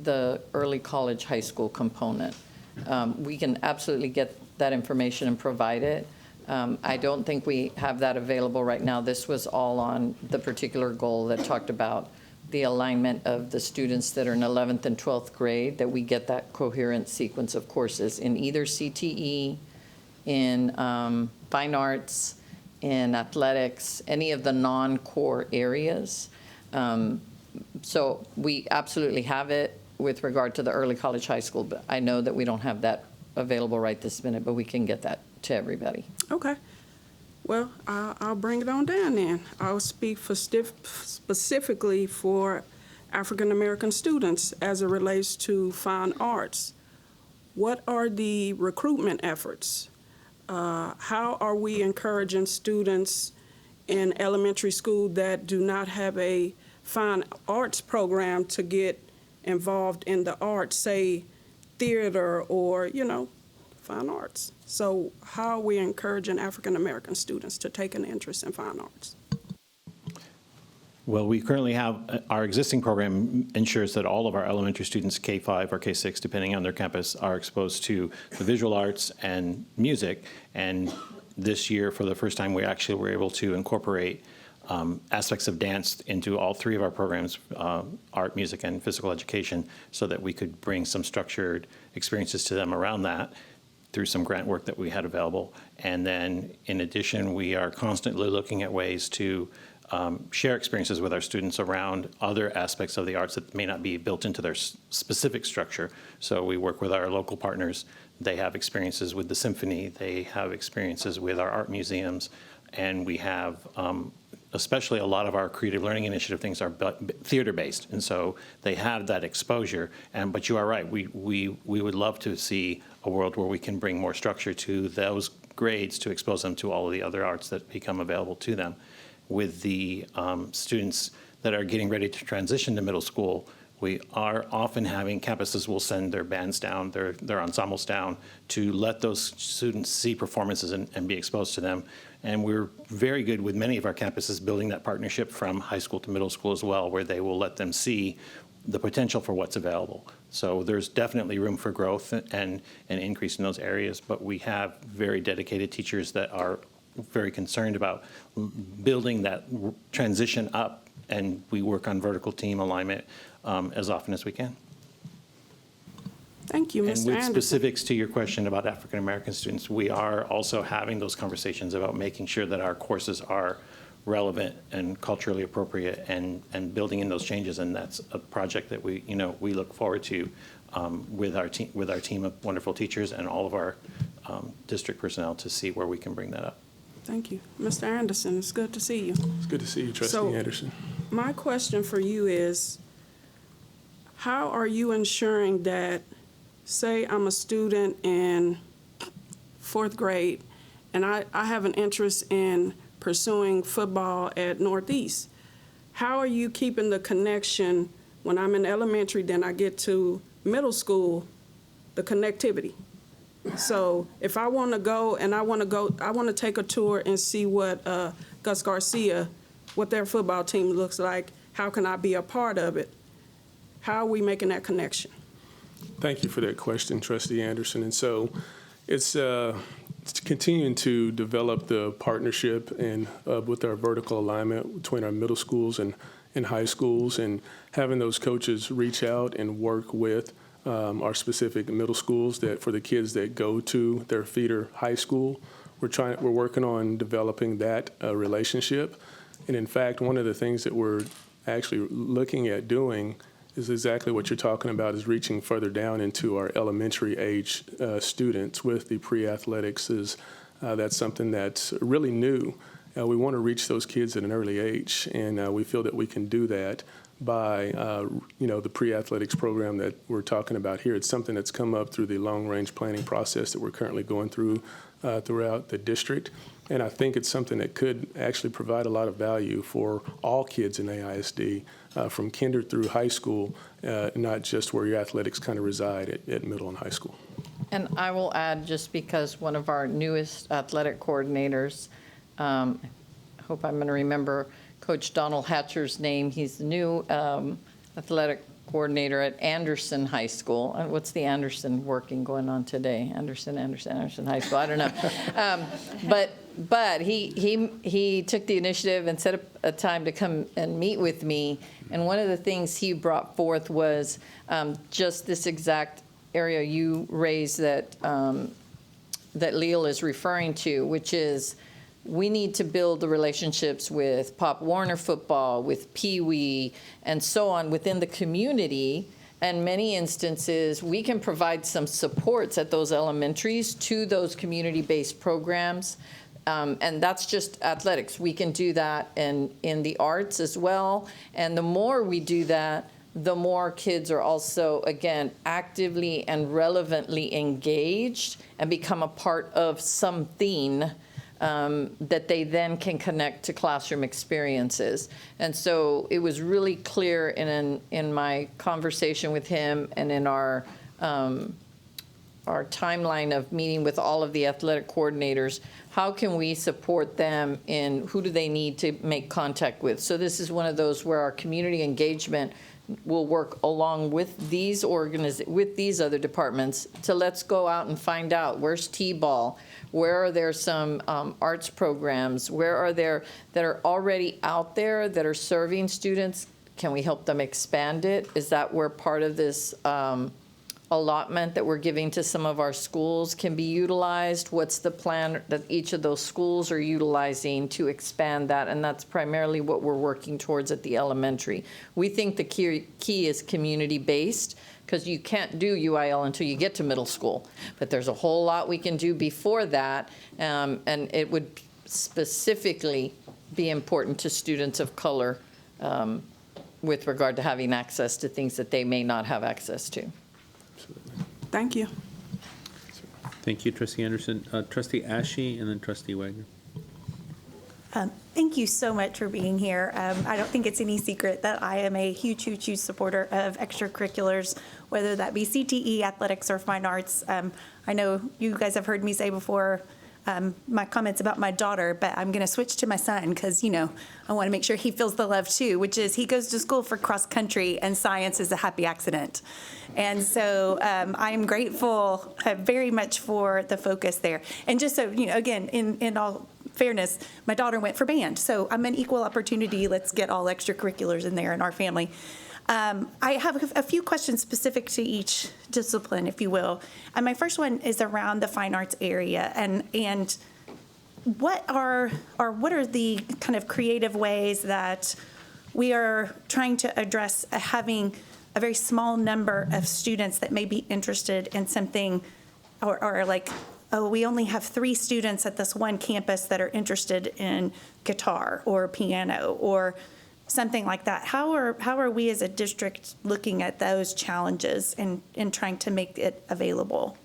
the early college high school component. We can absolutely get that information and provide it. I don't think we have that available right now. This was all on the particular goal that talked about the alignment of the students that are in 11th and 12th grade, that we get that coherent sequence of courses in either CTE, in fine arts, in athletics, any of the non-core areas. So we absolutely have it with regard to the early college high school, but I know that we don't have that available right this minute, but we can get that to everybody. Okay. Well, I'll bring it on down then. I'll speak for specifically for African American students as it relates to fine arts. What are the recruitment efforts? How are we encouraging students in elementary school that do not have a fine arts program to get involved in the arts, say theater or, fine arts. So how are we encouraging African-American students to take an interest in fine arts? Well, we currently have, our existing program ensures that all of our elementary students, K-5 or K-6, depending on their campus, are exposed to the visual arts and music. And this year, for the first time, we actually were able to incorporate aspects of dance into all three of our programs, art, music, and physical education, so that we could bring some structured experiences to them around that through some grant work that we had available. And then, in addition, we are constantly looking at ways to share experiences with our students around other aspects of the arts that may not be built into their specific structure. So we work with our local partners. They have experiences with the symphony. They have experiences with our art museums. And we have, especially a lot of our creative learning initiative things are theater-based. And so they have that exposure. But you are right. We would love to see a world where we can bring more structure to those grades to expose them to all of the other arts that become available to them. With the students that are getting ready to transition to middle school, we are often having campuses will send their bands down, their ensembles down, to let those students see performances and be exposed to them. And we're very good with many of our campuses building that partnership from high school to middle school as well, where they will let them see the potential for what's available. So there's definitely room for growth and an increase in those areas, but we have very dedicated teachers that are very concerned about building that transition up, and we work on vertical team alignment as often as we can. Thank you, Mr. And with Anderson. specifics to your question about African American students, we are also having those conversations about making sure that our courses are relevant and culturally appropriate and building in those changes. And that's a project that we look forward to with our team of wonderful teachers and all of our district personnel to see where we can bring that up. Thank you. Mr. Anderson, it's good to see you. It's good to see you, Trustee Anderson. My question for you is, how are you ensuring that, say I'm a student in 4th grade and I have an interest in pursuing football at Northeast. How are you keeping the connection when I'm in elementary, then I get to middle school, the connectivity? So if I want to go and I want to take a tour and see what Gus Garcia, what their football team looks like, how can I be a part of it? How are we making that connection? Thank you for that question, Trustee Anderson. And so it's continuing to develop the partnership and with our vertical alignment between our middle schools and high schools, and having those coaches reach out and work with our specific middle schools that for the kids that go to their feeder high school. We're working on developing that relationship. And in fact, one of the things that we're actually looking at doing is exactly what you're talking about, is reaching further down into our elementary age students with the pre-athletics. That's something that's really new. We want to reach those kids at an early age, and we feel that we can do that by the pre-athletics program that we're talking about here. It's something that's come up through the long-range planning process that we're currently going through throughout the district. And I think it's something that could actually provide a lot of value for all kids in AISD, from kinder through high school, not just where your athletics kind of reside at middle and high school. And I will add, just because one of our newest athletic coordinators, I hope I'm going to remember Coach Donald Hatcher's name. He's the new athletic coordinator at Anderson High School. What's the Anderson working going on today? Anderson High School. I don't know. But he took the initiative and set up a time to come and meet with me. And one of the things he brought forth was just this exact area you raised that Leal is referring to, which is we need to build the relationships with Pop Warner football, with Pee Wee, and so on within the community. And many instances, we can provide some supports at those elementaries to those community-based programs. And that's just athletics. We can do that in the arts as well. And the more we do that, the more kids are also, again, actively and relevantly engaged and become a part of something that they then can connect to classroom experiences. And so it was really clear in my conversation with him and in our timeline of meeting with all of the athletic coordinators, how can we support them in who do they need to make contact with? So this is one of those where our community engagement will work along with these with these other departments to let's go out and find out where's T-ball, where are there some arts programs, where are there that are already out there that are serving students? Can we help them expand it? Is that where part of this allotment that we're giving to some of our schools can be utilized? What's the plan that each of those schools are utilizing to expand that? And that's primarily what we're working towards at the elementary. We think the key is community-based, because you can't do UIL until you get to middle school. But there's a whole lot we can do before that, and it would specifically be important to students of color with regard to having access to things that they may not have access to. Thank you. Thank you, Trustee Anderson. Trustee Ashe and then Trustee Wagner. Thank you so much for being here. I don't think it's any secret that I am a huge, huge, huge supporter of extracurriculars, whether that be CTE, athletics, or fine arts. I know you guys have heard me say before my comments about my daughter, but I'm going to switch to my son because, you know, I want to make sure he feels the love too, which is he goes to school for cross country and science is a happy accident. And so I am grateful very much for the focus there. And just so, you know, again, in all fairness, my daughter went for band. So I'm an equal opportunity. Let's get all extracurriculars in there in our family. I have a few questions specific to each discipline, if you will. And my first one is around the fine arts area, and what are the kind of creative ways that we are trying to address having a very small number of students that may be interested in something, or like, oh, we only have 3 students at this one campus that are interested in guitar or piano or something like that. How are we as a district looking at those challenges and trying to make it available?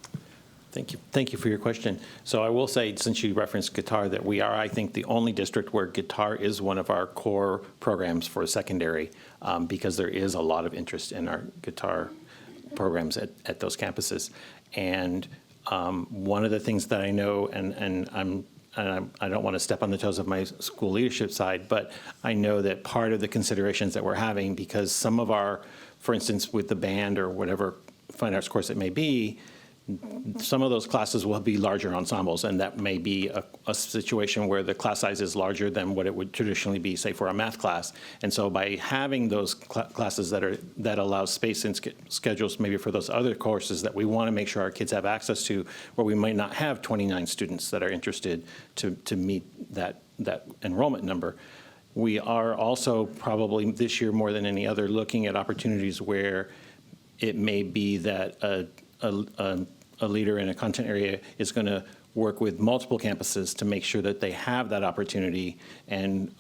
Thank you. Thank you for your question. So I will say, since you referenced guitar, that we are, I think, the only district where guitar is one of our core programs for secondary, because there is a lot of interest in our guitar programs at those campuses. And one of the things that I know, and I don't want to step on the toes of my school leadership side, but I know that part of the considerations that we're having, because some of our, for instance, with the band or whatever fine arts course it may be, some of those classes will be larger ensembles, and that may be a situation where the class size is larger than what it would traditionally be, say, for a math class. And so by having those classes that allow space and schedules maybe for those other courses that we want to make sure our kids have access to, where we might not have 29 students that are interested to meet that enrollment number. We are also probably this year more than any other looking at opportunities where it may be that a leader in a content area is going to work with multiple campuses to make sure that they have that opportunity. And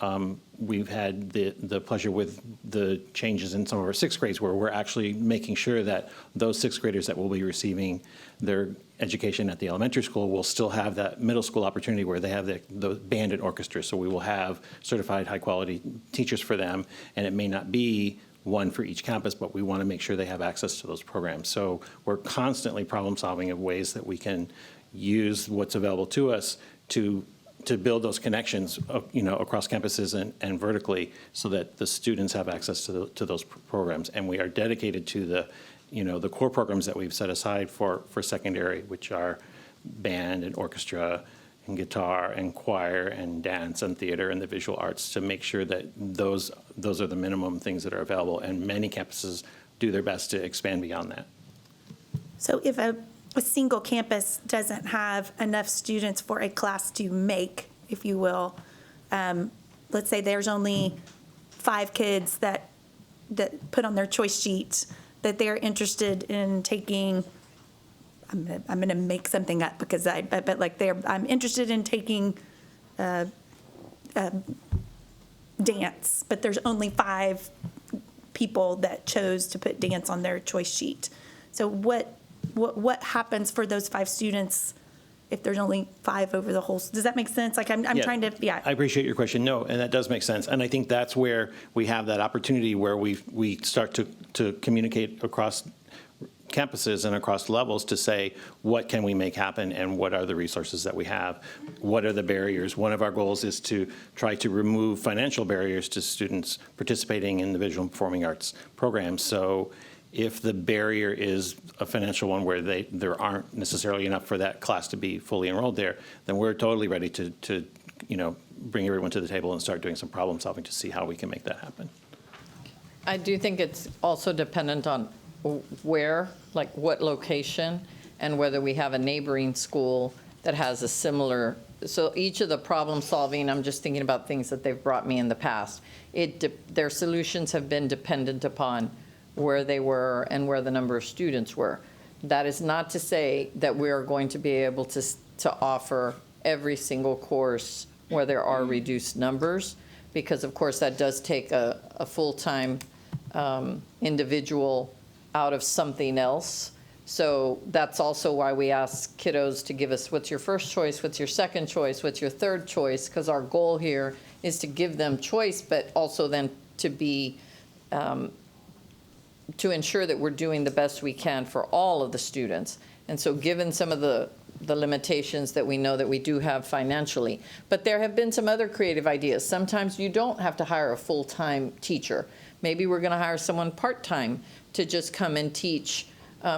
we've had the pleasure with the changes in some of our 6th grades where we're actually making sure that those 6th graders that will be receiving their education at the elementary school will still have that middle school opportunity where they have the band and orchestra. So we will have certified high quality teachers for them, and it may not be one for each campus, but we want to make sure they have access to those programs. So we're constantly problem solving of ways that we can use what's available to us to build those connections, across campuses and vertically, so that the students have access to those programs. And we are dedicated to the core programs that we've set aside for secondary, which are band and orchestra and guitar and choir and dance and theater and the visual arts, to make sure that those are the minimum things that are available. And many campuses do their best to expand beyond that. So if a single campus doesn't have enough students for a class to make, if you will, let's say there's only 5 kids that put on their choice sheet that they're interested in taking. I'm gonna make something up because I'm interested in taking dance, but there's only 5 people that chose to put dance on their choice sheet. So what happens for those 5 students if there's only 5 over the whole, does that make sense? Like, I'm Yeah. trying to, yeah. I appreciate your question. No, and that does make sense. And I think that's where we have that opportunity where we start to communicate across campuses and across levels to say, what can we make happen and what are the resources that we have? What are the barriers? One of our goals is to try to remove financial barriers to students participating in the visual and performing arts programs. So if the barrier is a financial one where there aren't necessarily enough for that class to be fully enrolled there, then we're totally ready to bring everyone to the table and start doing some problem solving to see how we can make that happen. I do think it's also dependent on where, like what location, and whether we have a neighboring school that has a similar, so each of the problem solving, I'm just thinking about things that they've brought me in the past. Their solutions have been dependent upon where they were and where the number of students were. That is not to say that we are going to be able to offer every single course where there are reduced numbers, because of course that does take a full-time individual out of something else. So that's also why we ask kiddos to give us, what's your first choice, what's your second choice, what's your third choice, because our goal here is to give them choice, but also then to be, to ensure that we're doing the best we can for all of the students. And so given some of the limitations that we know that we do have financially, but there have been some other creative ideas. Sometimes you don't have to hire a full-time teacher. Maybe we're gonna hire someone part-time to just come and teach,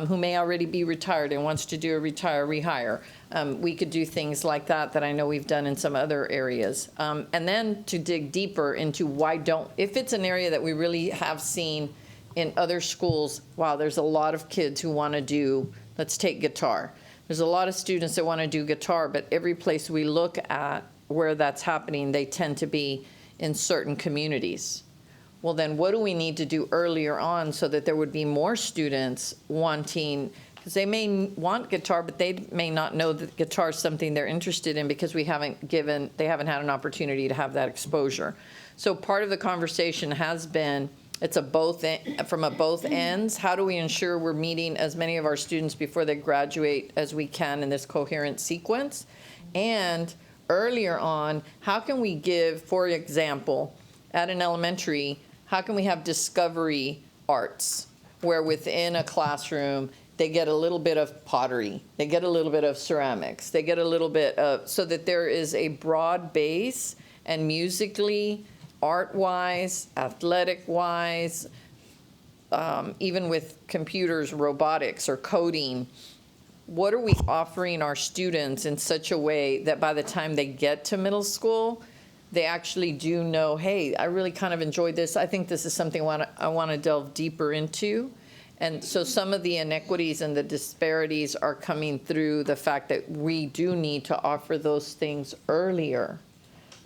who may already be retired and wants to do a rehire. We could do things like that I know we've done in some other areas. And then to dig deeper into if it's an area that we really have seen in other schools, wow, there's a lot of kids who wanna do, let's take guitar. There's a lot of students that wanna do guitar, but every place we look at where that's happening, they tend to be in certain communities. Well, then what do we need to do earlier on so that there would be more students wanting, because they may want guitar, but they may not know that guitar is something they're interested in because they haven't had an opportunity to have that exposure. So part of the conversation has been, it's from both ends. How do we ensure we're meeting as many of our students before they graduate as we can in this coherent sequence? And earlier on, how can we give, for example, at an elementary, how can we have discovery arts where within a classroom they get a little bit of pottery, they get a little bit of ceramics, they get a little bit of, so that there is a broad base, and musically, art-wise, athletic-wise, even with computers, robotics, or coding, what are we offering our students in such a way that by the time they get to middle school, they actually do know, hey, I really kind of enjoyed this. I think this is something I want to delve deeper into. And so some of the inequities and the disparities are coming through the fact that we do need to offer those things earlier,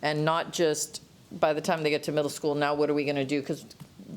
and not just by the time they get to middle school, now what are we going to do because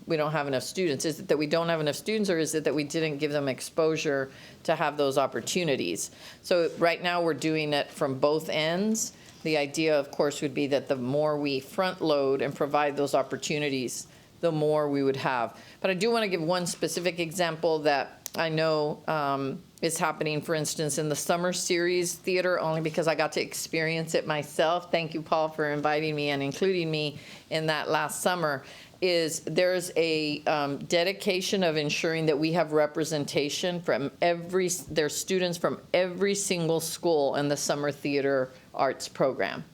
we don't have enough students? Is it that we don't have enough students, or is it that we didn't give them exposure to have those opportunities? So right now we're doing it from both ends. The idea, of course, would be that the more we front load and provide those opportunities, the more we would have. But I do want to give one specific example that I know is happening, for instance, in the summer series theater, only because I got to experience it myself. Thank you, Paul, for inviting me and including me in that last summer. There's a dedication of ensuring that we have representation from there's students from every single school in the summer theater arts program.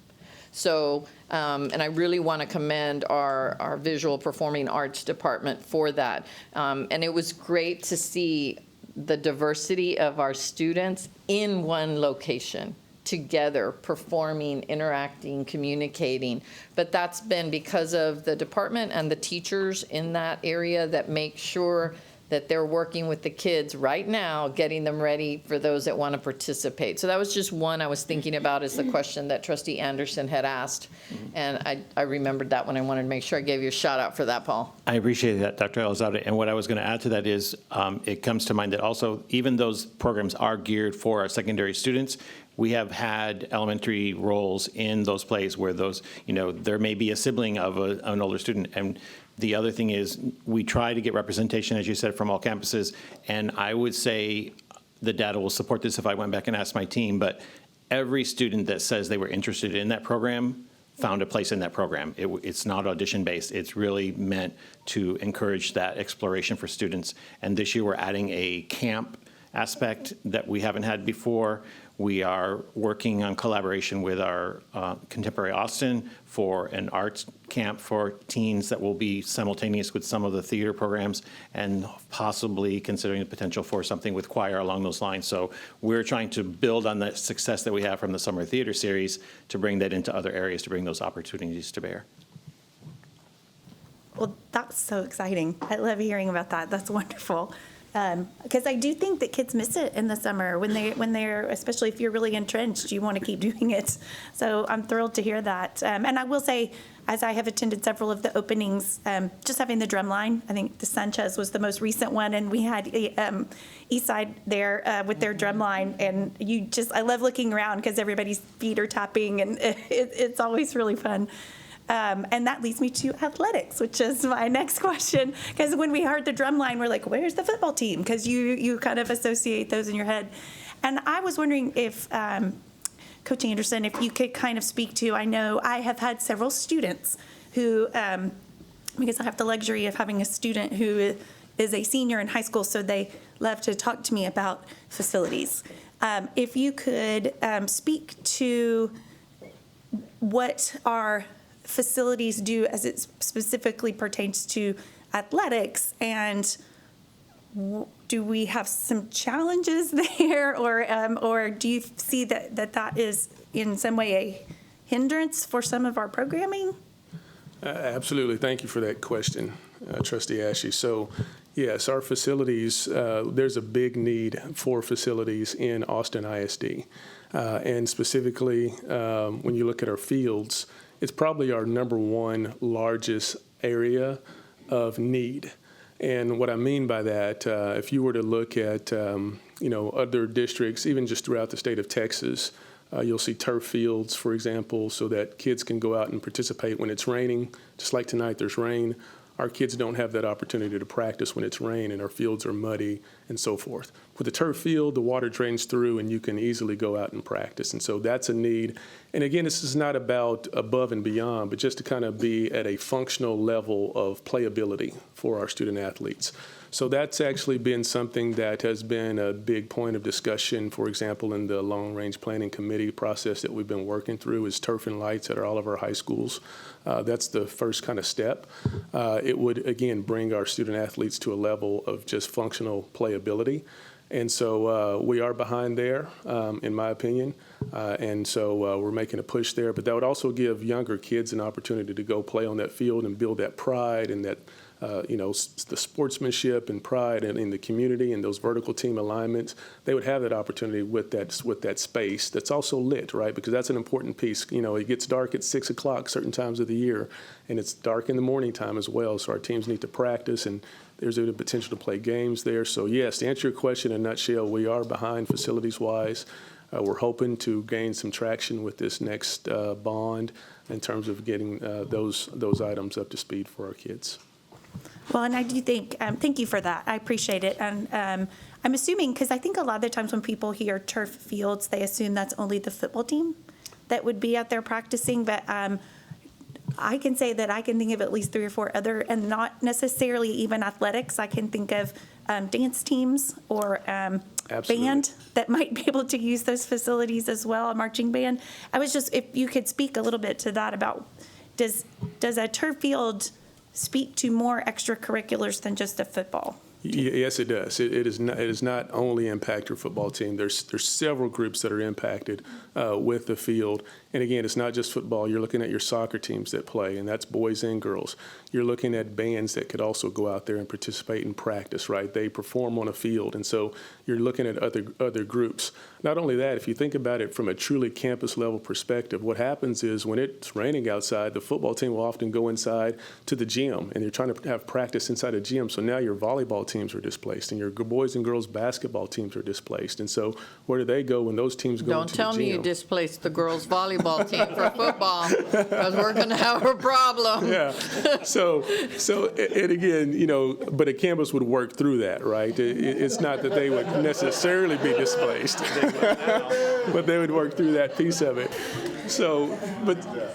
So, and I really want to commend our visual performing arts department for that. And it was great to see the diversity of our students in one location, together, performing, interacting, communicating. But that's been because of the department and the teachers in that area that make sure that they're working with the kids right now, getting them ready for those that want to participate. So that was just one I was thinking about as the question that Trustee Anderson had asked. And I remembered that when I wanted to make sure I gave you a shout out for that, Paul. I appreciate that, Dr. Elizalde. And what I was going to add to that is it comes to mind that also, even those programs are geared for our secondary students, we have had elementary roles in those plays where those, there may be a sibling of an older student. And the other thing is we try to get representation, as you said, from all campuses. And I would say the data will support this if I went back and asked my team, but every student that says they were interested in that program found a place in that program. It's not audition-based. It's really meant to encourage that exploration for students. And this year, we're adding a camp aspect that we haven't had before. We are working on collaboration with our Contemporary Austin for an arts camp for teens that will be simultaneous with some of the theater programs, and possibly considering the potential for something with choir along those lines. So we're trying to build on the success that we have from the summer theater series to bring that into other areas, to bring those opportunities to bear. Well, that's so exciting. I love hearing about that. That's wonderful. Because I do think that kids miss it in the summer when they're, especially if you're really entrenched, you want to keep doing it. So I'm thrilled to hear that. And I will say, as I have attended several of the openings, just having the drum line, I think the Sanchez was the most recent one, and we had Eastside there with their drum line, and I love looking around because everybody's feet are tapping, and it's always really fun. And that leads me to athletics, which is my next question. Because when we heard the drum line, we're like, where's the football team? Because you kind of associate those in your head. And I was wondering if, Coach Anderson, if you could kind of speak to, I know I have had several students who, because I have the luxury of having a student who is a senior in high school, so they love to talk to me about facilities. If you could speak to what our facilities do as it specifically pertains to athletics, and do we have some challenges there, or do you see that is in some way a hindrance for some of our programming? Absolutely. Thank you for that question, Trustee Ashley. So yes, our facilities, there's a big need for facilities in Austin ISD. And specifically, when you look at our fields, it's probably our number one largest area of need. And what I mean by that, if you were to look at, other districts, even just throughout the state of Texas, you'll see turf fields, for example, so that kids can go out and participate when it's raining. Just like tonight, there's rain. Our kids don't have that opportunity to practice when it's rain and our fields are muddy and so forth. With a turf field, the water drains through and you can easily go out and practice. And so that's a need. And again, this is not about above and beyond, but just to kind of be at a functional level of playability for our student athletes. So that's actually been something that has been a big point of discussion, for example, in the long-range planning committee process that we've been working through, is turf and lights at all of our high schools. That's the first kind of step. It would, again, bring our student athletes to a level of just functional playability. And so we are behind there, in my opinion. And so we're making a push there. But that would also give younger kids an opportunity to go play on that field and build that pride and that the sportsmanship and pride in the community and those vertical team alignments. They would have that opportunity with that space that's also lit, right? Because that's an important piece. It gets dark at 6 o'clock certain times of the year, and it's dark in the morning time as well. So our teams need to practice, and there's a potential to play games there. So yes, to answer your question in a nutshell, we are behind facilities-wise. We're hoping to gain some traction with this next bond in terms of getting those items up to speed for our kids. Well, and I do think, thank you for that. I appreciate it. And I'm assuming, because I think a lot of the times when people hear turf fields, they assume that's only the football team that would be out there practicing. But I can say that I can think of at least 3 or 4 other, and not necessarily even athletics. I can think of dance teams or band that might be able to use those facilities as well, a marching band. I was just, if you could speak a little bit to that about, does a turf field speak to more extracurriculars than just a football? Yes, it does. It is not only impact your football team. There's several groups that are impacted with the field. And again, it's not just football. You're looking at your soccer teams that play, and that's boys and girls. You're looking at bands that could also go out there and participate in practice, right? They perform on a field, and so you're looking at other groups. Not only that, if you think about it from a truly campus level perspective, what happens is when it's raining outside, the football team will often go inside to the gym, and you're trying to have practice inside a gym. So now your volleyball teams are displaced, and your boys and girls basketball teams are displaced. And so where do they go when those teams go into the gym? Don't tell me you displaced the girls' volleyball basketball team for football, because we're going to have a problem. Yeah. So, and again, but a campus would work through that, right? It's not that they would necessarily be displaced, but they would work through that piece of it. So,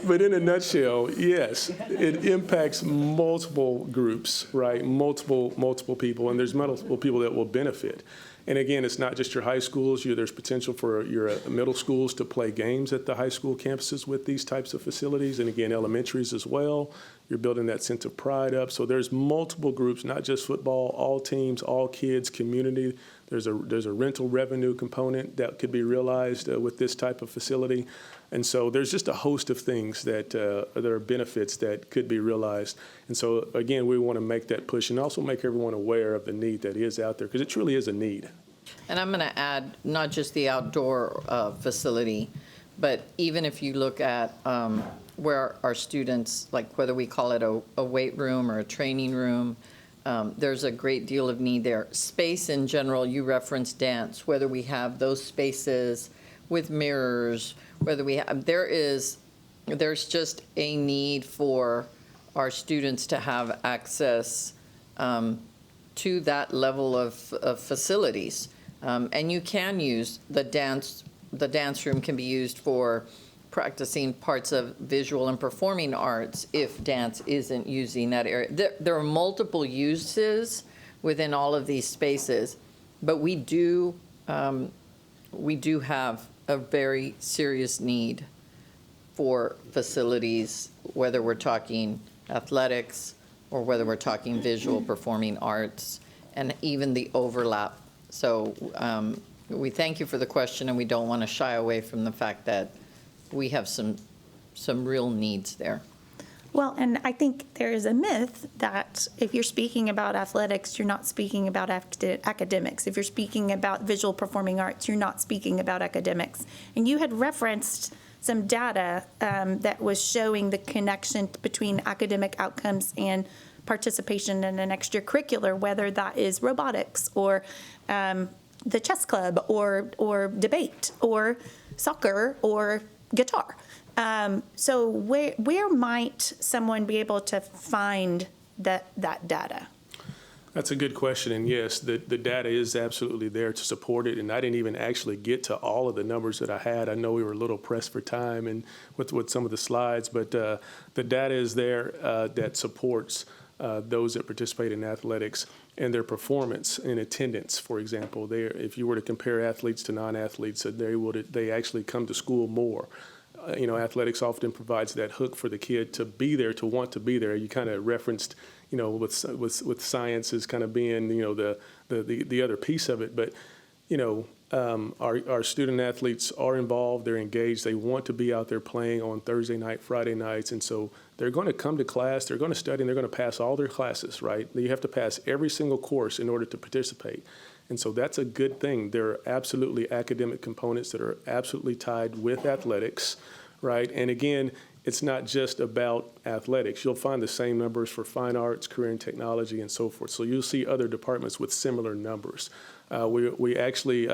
but in a nutshell, yes, it impacts multiple groups, right? Multiple people, and there's multiple people that will benefit. And again, it's not just your high schools. There's potential for your middle schools to play games at the high school campuses with these types of facilities. And again, elementaries as well. You're building that sense of pride up. So there's multiple groups, not just football, all teams, all kids, community. There's a rental revenue component that could be realized with this type of facility. And so there's just a host of things that are benefits that could be realized. And so, again, we want to make that push and also make everyone aware of the need that is out there, because it truly is a need. And I'm going to add not just the outdoor facility, but even if you look at where our students, like whether we call it a weight room or a training room, there's a great deal of need there. Space in general, you referenced dance, whether we have those spaces with mirrors, whether we have, there's just a need for our students to have access to that level of facilities. And you can use the dance room can be used for practicing parts of visual and performing arts if dance isn't using that area. There are multiple uses within all of these spaces, but we do have a very serious need for facilities, whether we're talking athletics or whether we're talking visual performing arts, and even the overlap. So we thank you for the question, and we don't want to shy away from the fact that we have some real needs there. Well, and I think there is a myth that if you're speaking about athletics, you're not speaking about academics. If you're speaking about visual performing arts, you're not speaking about academics. And you had referenced some data that was showing the connection between academic outcomes and participation in an extracurricular, whether that is robotics or the chess club or debate or soccer or guitar. So where might someone be able to find that data? That's a good question, and yes, the data is absolutely there to support it, and I didn't even actually get to all of the numbers that I had. I know we were a little pressed for time and with some of the slides, but the data is there that supports those that participate in athletics and their performance in attendance, for example. If you were to compare athletes to non-athletes, they actually come to school more. Athletics often provides that hook for the kid to be there, to want to be there. You kind of referenced, with science as kind of being, the other piece of it. But, our student athletes are involved, they're engaged, they want to be out there playing on Thursday night, Friday nights, and so they're going to come to class, they're going to study, and they're going to pass all their classes, right? You have to pass every single course in order to participate. And so that's a good thing. There are absolutely academic components that are absolutely tied with athletics, right? And again, it's not just about athletics. You'll find the same numbers for fine arts, career and technology, and so forth. So you'll see other departments with similar numbers. We actually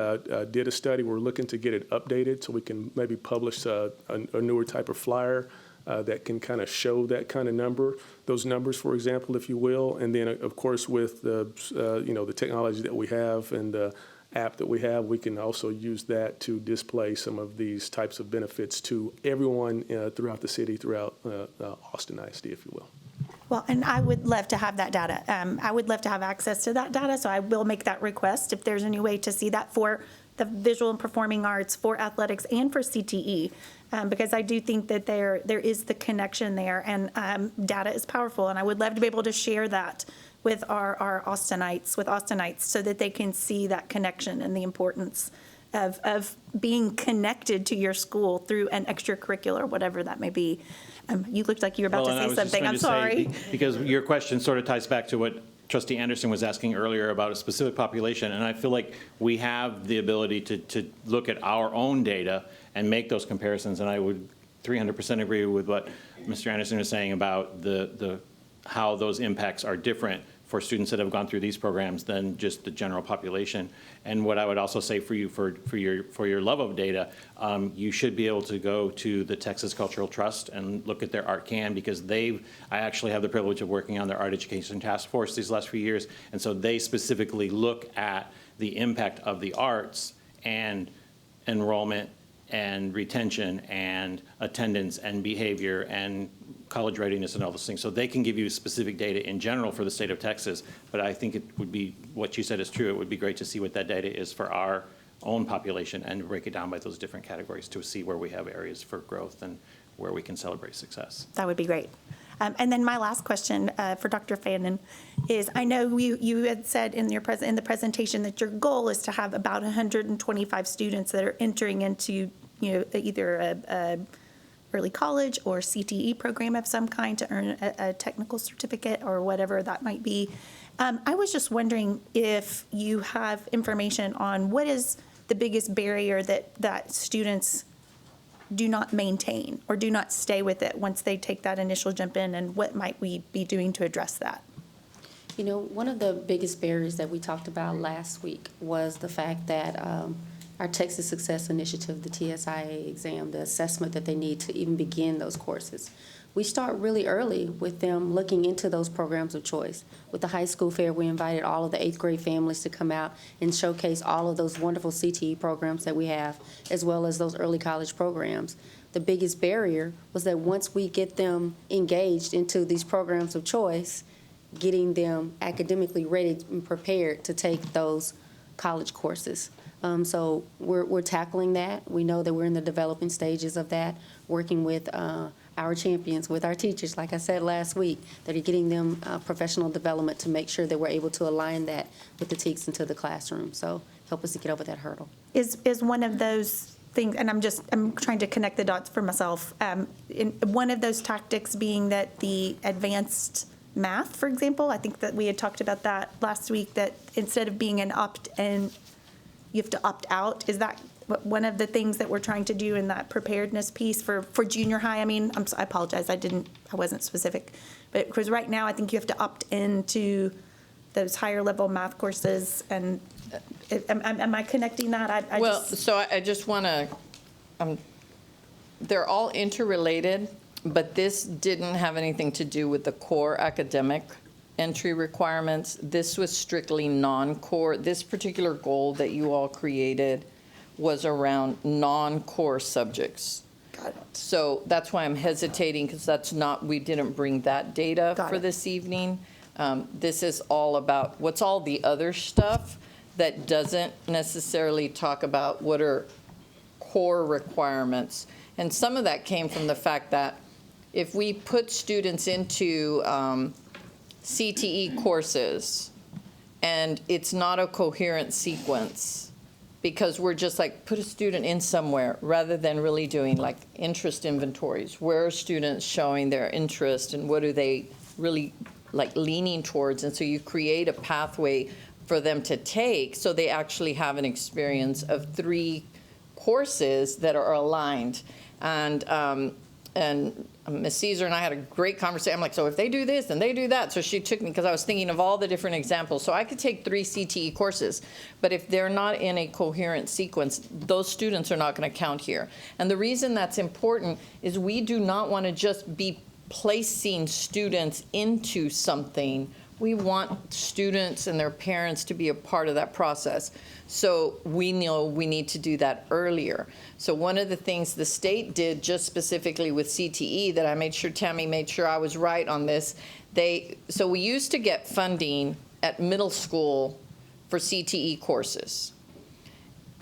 did a study. We're looking to get it updated so we can maybe publish a newer type of flyer that can kind of show that kind of those numbers, for example, if you will. And then, of course, with the technology that we have and the app that we have, we can also use that to display some of these types of benefits to everyone throughout the city, throughout Austin ISD, if you will. Well, and I would love to have that data. I would love to have access to that data, so I will make that request if there's any way to see that for the visual and performing arts, for athletics, and for CTE, because I do think that there is the connection there, and data is powerful, and I would love to be able to share that with our Austinites, so that they can see that connection and the importance of being connected to your school through an extracurricular, whatever that may be. You looked like you were about to say something. I'm sorry. Because your question sort of ties back to what Trustee Anderson was asking earlier about a specific population, and I feel like we have the ability to look at our own data and make those comparisons, and I would 300% agree with what Mr. Anderson is saying about how those impacts are different for students that have gone through these programs than just the general population. And what I would also say for you, for your love of data, you should be able to go to the Texas Cultural Trust and look at their Art Can, because I actually have the privilege of working on their art education task force these last few years, and so they specifically look at the impact of the arts and enrollment and retention and attendance and behavior and college readiness and all those things. So they can give you specific data in general for the state of Texas, but I think it would be, what you said is true, it would be great to see what that data is for our own population and break it down by those different categories to see where we have areas for growth and where we can celebrate success. That would be great. And then my last question for Dr. Fannin is, I know you had said in the presentation that your goal is to have about 125 students that are entering into, either a early college or CTE program of some kind to earn a technical certificate or whatever that might be. I was just wondering if you have information on what is the biggest barrier that students do not maintain or do not stay with it once they take that initial jump in, and what might we be doing to address that? One of the biggest barriers that we talked about last week was the fact that our Texas Success Initiative, the TSIA exam, the assessment that they need to even begin those courses. We start really early with them looking into those programs of choice. With the high school fair, we invited all of the 8th grade families to come out and showcase all of those wonderful CTE programs that we have, as well as those early college programs. The biggest barrier was that once we get them engaged into these programs of choice, getting them academically ready and prepared to take those college courses. So we're tackling that. We know that we're in the developing stages of that, working with our champions, with our teachers, like I said last week, that are getting them professional development to make sure that we're able to align that with the TEKS into the classroom. So help us to get over that hurdle. Is one of those things, and I'm trying to connect the dots for myself, in one of those tactics being that the advanced math, for example, I think that we had talked about that last week, that instead of being an opt-in, you have to opt out. Is that one of the things that we're trying to do in that preparedness piece for junior high? I mean, I apologize, I wasn't specific, but because right now I think you have to opt into those higher level math courses. And am I connecting that? So I just want to. They're all interrelated, but this didn't have anything to do with the core academic entry requirements. This was strictly non-core. This particular goal that you all created was around non-core subjects. Got it. So that's why I'm hesitating, because we didn't bring that data for this evening. This is all about what's all the other stuff that doesn't necessarily talk about what are core requirements. And some of that came from the fact that if we put students into CTE courses and it's not a coherent sequence, because we're just like, put a student in somewhere rather than really doing like interest inventories. Where are students showing their interest and what are they really like leaning towards? And so you create a pathway for them to take so they actually have an experience of 3 courses that are aligned. And Ms. Caesar and I had a great conversation. I'm like, so if they do this and they do that. So she took me, because I was thinking of all the different examples. So I could take 3 CTE courses, but if they're not in a coherent sequence, those students are not going to count here. And the reason that's important is we do not want to just be placing students into something. We want students and their parents to be a part of that process. So we know we need to do that earlier. So one of the things the state did just specifically with CTE that I made sure Tammy made sure I was right on this, so we used to get funding at middle school for CTE courses.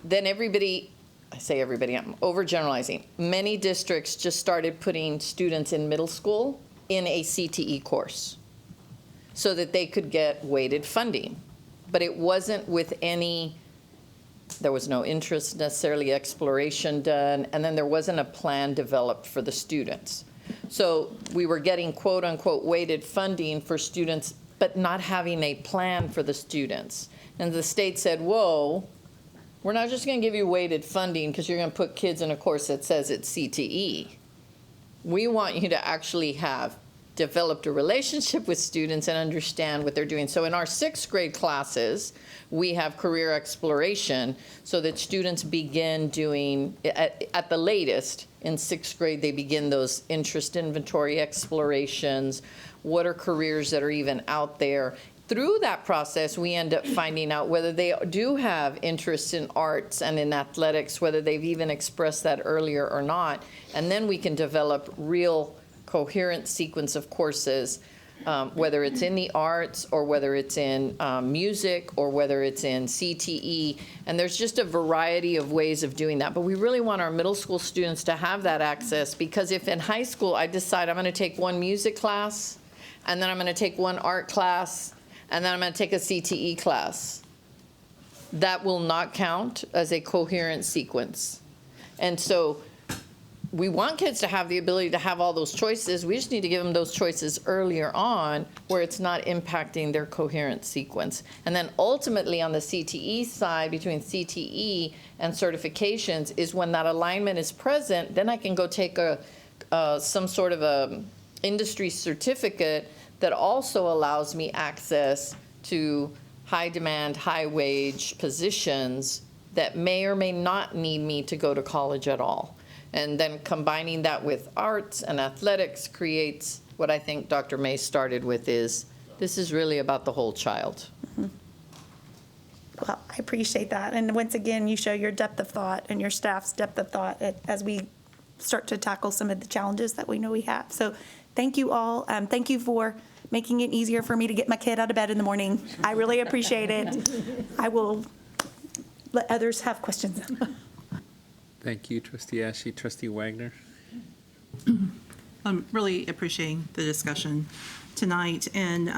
Then everybody, I say everybody, I'm overgeneralizing, many districts just started putting students in middle school in a CTE course so that they could get weighted funding. But it wasn't with there was no interest necessarily exploration done, and then there wasn't a plan developed for the students. So we were getting quote unquote weighted funding for students, but not having a plan for the students. And the state said, whoa, we're not just gonna give you weighted funding because you're gonna put kids in a course that says it's CTE. We want you to actually have developed a relationship with students and understand what they're doing. So in our 6th grade classes, we have career exploration so that students begin doing, at the latest, in 6th grade, they begin those interest inventory explorations. What are careers that are even out there? Through that process, we end up finding out whether they do have interest in arts and in athletics, whether they've even expressed that earlier or not. And then we can develop real coherent sequence of courses, whether it's in the arts or whether it's in music or whether it's in CTE. And there's just a variety of ways of doing that. But we really want our middle school students to have that access, because if in high school I decide I'm going to take one music class, and then I'm going to take one art class, and then I'm going to take a CTE class, that will not count as a coherent sequence. And so we want kids to have the ability to have all those choices. We just need to give them those choices earlier on where it's not impacting their coherent sequence. And then ultimately on the CTE side, between CTE and certifications, is when that alignment is present, then I can go take some sort of a industry certificate that also allows me access to high demand, high wage positions that may or may not need me to go to college at all. And then combining that with arts and athletics creates what I think Dr. May started with is, this is really about the whole child. Well, I appreciate that. And once again, you show your depth of thought and your staff's depth of thought as we start to tackle some of the challenges that we know we have. So thank you all. Thank you for making it easier for me to get my kid out of bed in the morning. I really appreciate it. I will let others have questions. Thank you, Trustee Ashe. Trustee Wagner? I'm really appreciating the discussion tonight, and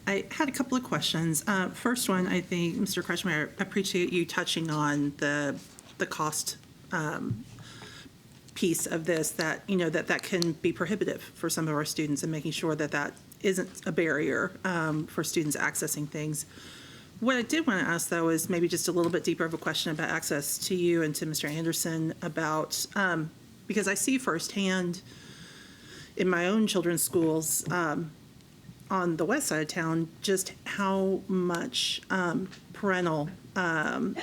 I had a couple of questions. First one, I think, Mr. Kretschmer, I appreciate you touching on the cost piece of this, that, you know, that can be prohibitive for some of our students, and making sure that isn't a barrier for students accessing things. What I did want to ask, though, is maybe just a little bit deeper of a question about access to you and to Mr. Anderson about, because I see firsthand in my own children's schools on the west side of town just how much parental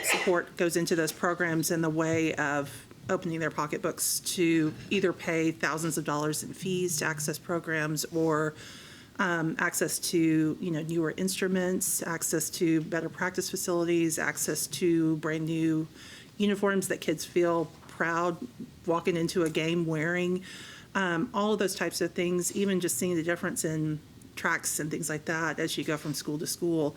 support goes into those programs in the way of opening their pocketbooks to either pay thousands of dollars in fees to access programs, or access to, you know, newer instruments, access to better practice facilities, access to brand new uniforms that kids feel proud walking into a game wearing, all of those types of things, even just seeing the difference in tracks and things like that as you go from school to school.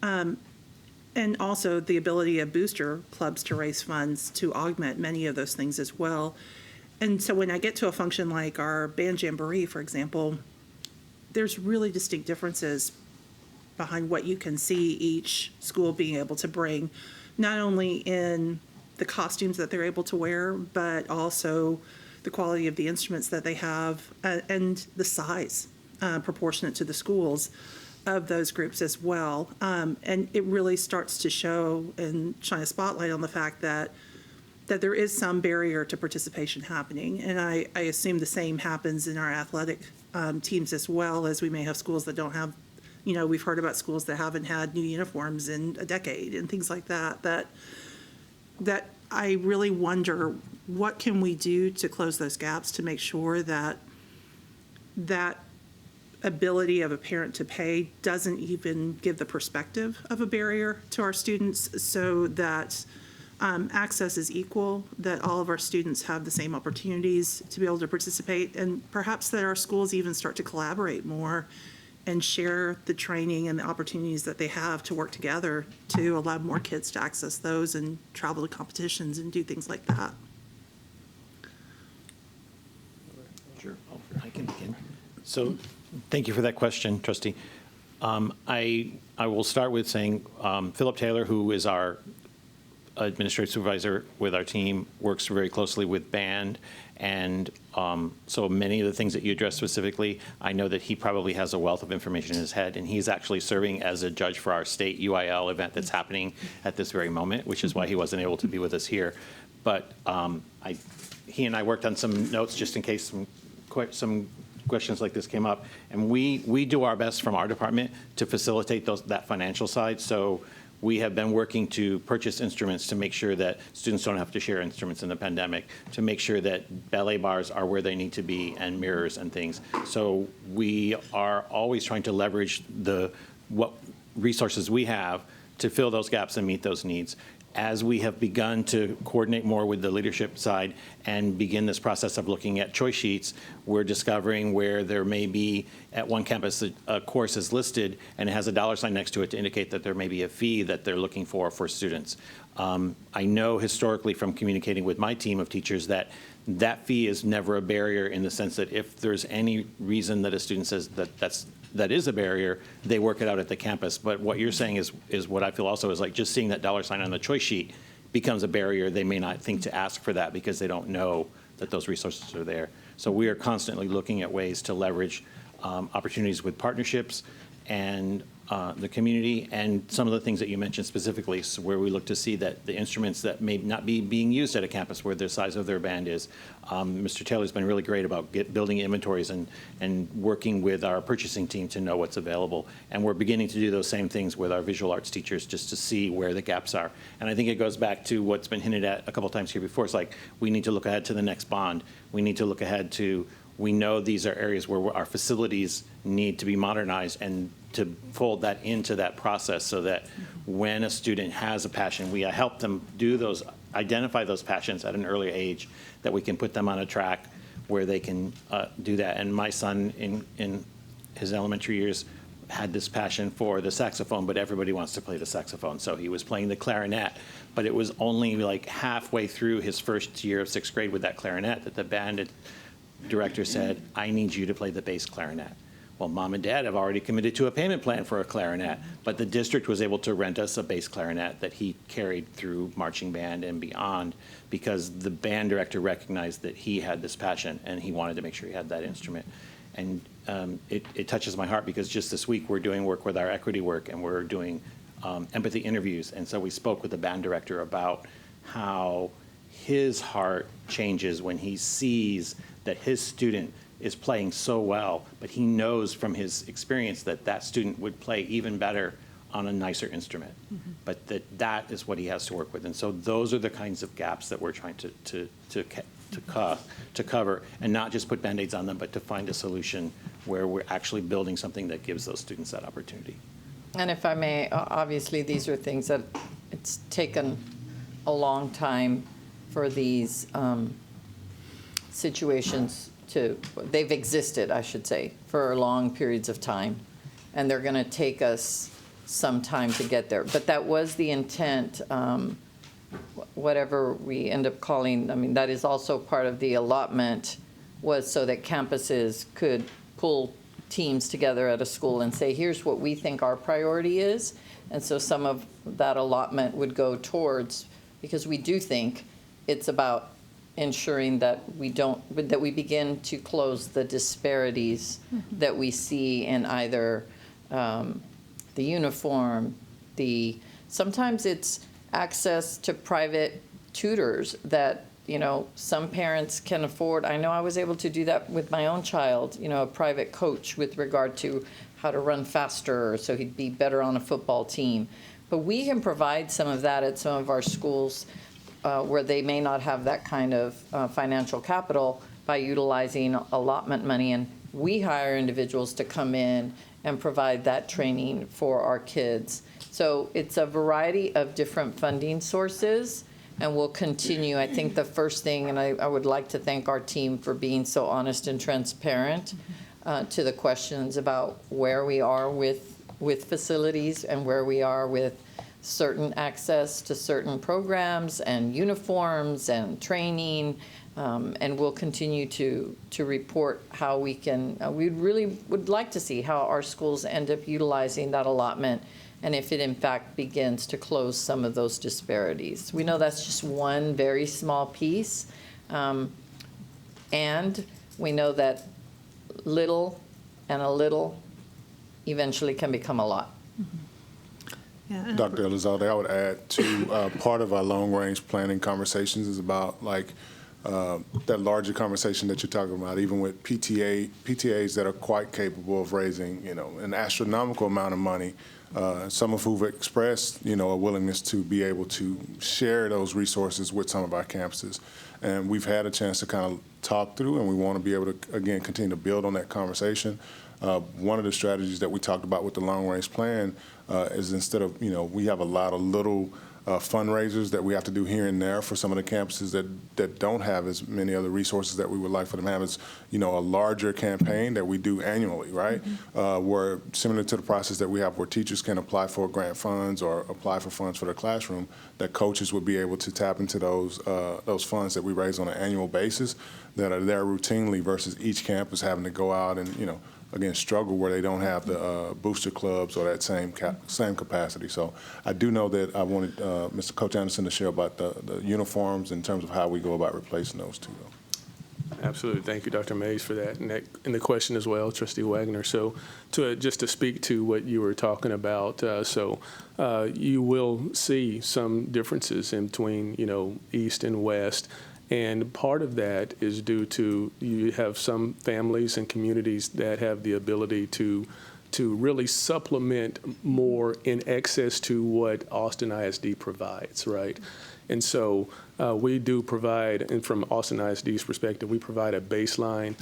And also the ability of booster clubs to raise funds to augment many of those things as well. And so when I get to a function like our band jamboree, for example, there's really distinct differences behind what you can see each school being able to bring, not only in the costumes that they're able to wear, but also the quality of the instruments that they have, and the size proportionate to the schools of those groups as well. And it really starts to show and shine a spotlight on the fact that there is some barrier to participation happening. And I assume the same happens in our athletic teams as well, as we may have schools that don't have, you know, we've heard about schools that haven't had new uniforms in a decade and things like that, that I really wonder, what can we do to close those gaps to make sure that that ability of a parent to pay doesn't even give the perspective of a barrier to our students, so that access is equal, that all of our students have the same opportunities to be able to participate, and perhaps that our schools even start to collaborate more and share the training and the opportunities that they have to work together to allow more kids to access those and travel to competitions and do things like that. Sure, I can begin. So thank you for that question, Trustee. I will start with saying Philip Taylor, who is our administrative supervisor with our team, works very closely with band, and so many of the things that you addressed specifically, I know that he probably has a wealth of information in his head, and he's actually serving as a judge for our state UIL event that's happening at this very moment, which is why he wasn't able to be with us here. But he and I worked on some notes just in case some questions like this came up, and we do our best from our department to facilitate that financial side. So we have been working to purchase instruments to make sure that students don't have to share instruments in the pandemic, to make sure that ballet bars are where they need to be and mirrors and things. So we are always trying to leverage what resources we have to fill those gaps and meet those needs. As we have begun to coordinate more with the leadership side and begin this process of looking at choice sheets, we're discovering where there may be, at one campus, a course is listed and it has a dollar sign next to it to indicate that there may be a fee that they're looking for students. I know historically from communicating with my team of teachers that fee is never a barrier, in the sense that if there's any reason that a student says that is a barrier, they work it out at the campus. But what you're saying is what I feel also is like just seeing that dollar sign on the choice sheet becomes a barrier. They may not think to ask for that because they don't know that those resources are there. So we are constantly looking at ways to leverage opportunities with partnerships and the community, and some of the things that you mentioned specifically, so where we look to see that the instruments that may not be being used at a campus where the size of their band is. Mr. Taylor's been really great about building inventories and working with our purchasing team to know what's available. And we're beginning to do those same things with our visual arts teachers just to see where the gaps are. And I think it goes back to what's been hinted at a couple times here before. It's like we need to look ahead to the next bond. We need to look ahead to, we know these are areas where our facilities need to be modernized, and to fold that into that process so that when a student has a passion, we help them identify those passions at an early age, that we can put them on a track where they can do that. And my son in his elementary years had this passion for the saxophone, but everybody wants to play the saxophone. So he was playing the clarinet, but it was only like halfway through his first year of 6th grade with that clarinet that the band director said, "I need you to play the bass clarinet." Well, mom and dad have already committed to a payment plan for a clarinet, but the district was able to rent us a bass clarinet that he carried through marching band and beyond, because the band director recognized that he had this passion and he wanted to make sure he had that instrument. And it touches my heart, because just this week we're doing work with our equity work, and we're doing empathy interviews. And so we spoke with the band director about how his heart changes when he sees that his student is playing so well, but he knows from his experience that student would play even better on a nicer instrument. Mm-hmm. But that is what he has to work with. And so those are the kinds of gaps that we're trying to cover, and not just put Band-Aids on them, but to find a solution where we're actually building something that gives those students that opportunity. And if I may, obviously these are things that it's taken a long time for these situations they've existed, I should say, for long periods of time, and they're going to take us some time to get there. But that was the intent, whatever we end up calling, I mean, that is also part of the allotment, was so that campuses could pull teams together at a school and say, here's what we think our priority is. And so some of that allotment would go towards, because we do think it's about ensuring that we begin to close the disparities that we see in either the uniform, sometimes it's access to private tutors that, some parents can afford. I know I was able to do that with my own child, a private coach with regard to how to run faster so he'd be better on a football team. But we can provide some of that at some of our schools where they may not have that kind of financial capital, by utilizing allotment money. And we hire individuals to come in and provide that training for our kids. So it's a variety of different funding sources, and we'll continue. I think the first thing, and I would like to thank our team for being so honest and transparent to the questions about where we are with facilities and where we are with certain access to certain programs and uniforms and training, and we'll continue to report how we can, we really would like to see how our schools end up utilizing that allotment, and if it in fact begins to close some of those disparities. We know that's just one very small piece, and we know that little and a little eventually can become a lot. Mm-hmm. Yeah. Dr. Elizalde, I would add to part of our long-range planning conversations is about that larger conversation that you're talking about, even with PTAs that are quite capable of raising, an astronomical amount of money, some of who've expressed, a willingness to be able to share those resources with some of our campuses. And we've had a chance to kind of talk through, and we want to be able to, again, continue to build on that conversation. One of the strategies that we talked about with the long-range plan is instead of, we have a lot of little fundraisers that we have to do here and there for some of the campuses that don't have as many other resources that we would like for them to have. It's, a larger campaign that we do annually, right? Where similar to the process that we have where teachers can apply for grant funds or apply for funds for their classroom, that coaches would be able to tap into those funds that we raise on an annual basis that are there routinely versus each campus having to go out and, again, struggle where they don't have the booster clubs or that same capacity. So I do know that I wanted Mr. Coach Anderson to share about the uniforms in terms of how we go about replacing those two. Absolutely. Thank you, Dr. Mays, for that. And the question as well, Trustee Wagner. So just to speak to what you were talking about, you will see some differences in between, East and West. And part of that is due to you have some families and communities that have the ability to really supplement more in excess to what Austin ISD provides, right? And so we do provide, and from Austin ISD's perspective, we provide a baseline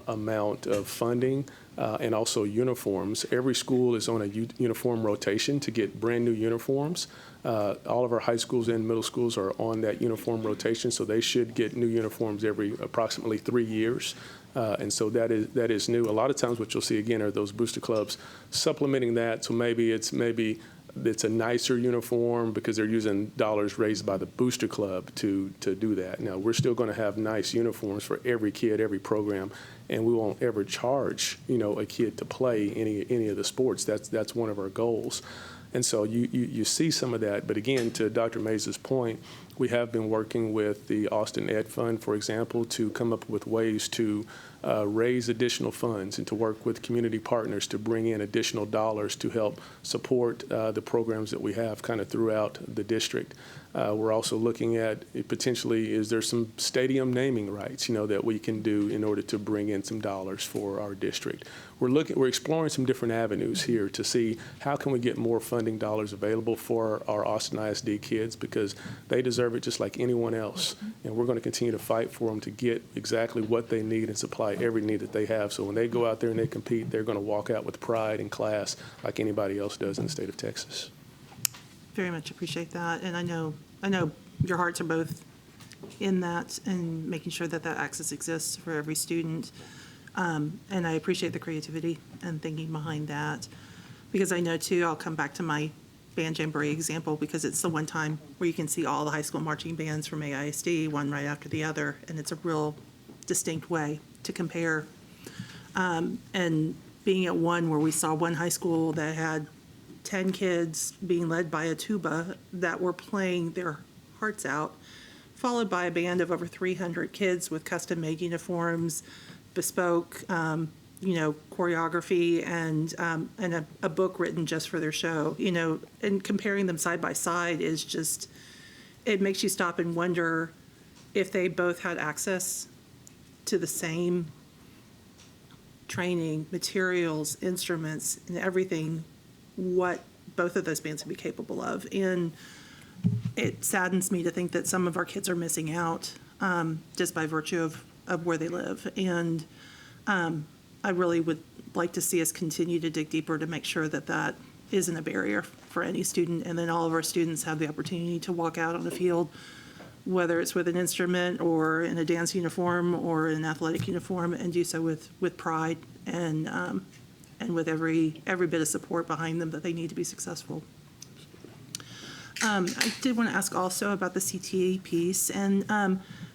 amount of funding and also uniforms. Every school is on a uniform rotation to get brand new uniforms. All of our high schools and middle schools are on that uniform rotation, so they should get new uniforms every approximately 3 years. And so that is new. A lot of times what you'll see, again, are those booster clubs supplementing that. So maybe it's a nicer uniform because they're using dollars raised by the booster club to do that. Now, we're still going to have nice uniforms for every kid, every program, and we won't ever charge, a kid to play any of the sports. That's one of our goals. And so you see some of that. But again, to Dr. Mays' point, we have been working with the Austin Ed Fund, for example, to come up with ways to raise additional funds and to work with community partners to bring in additional dollars to help support the programs that we have kind of throughout the district. We're also looking at potentially, is there some stadium naming rights, that we can do in order to bring in some dollars for our district. We're exploring some different avenues here to see how can we get more funding dollars available for our Austin ISD kids, because they deserve it just like anyone else. And we're going to continue to fight for them to get exactly what they need and supply every need that they have. So when they go out there and they compete, they're going to walk out with pride and class like anybody else does in the state of Texas. Very much appreciate that. And I know your hearts are both in that and making sure that access exists for every student. And I appreciate the creativity and thinking behind that, because I know too, I'll come back to my band jamboree example, because it's the one time where you can see all the high school marching bands from AISD, one right after the other, and it's a real distinct way to compare. And being at one where we saw one high school that had 10 kids being led by a tuba that were playing their hearts out, followed by a band of over 300 kids with custom-made uniforms, bespoke, choreography, and a book written just for their show. And comparing them side by side is just, it makes you stop and wonder if they both had access to the same training, materials, instruments, and everything, what both of those bands would be capable of. And it saddens me to think that some of our kids are missing out just by virtue of where they live. And I really would like to see us continue to dig deeper to make sure that isn't a barrier for any student. And then all of our students have the opportunity to walk out on the field, whether it's with an instrument or in a dance uniform or an athletic uniform, and do so with pride and with every bit of support behind them that they need to be successful. I did want to ask also about the CTA piece, and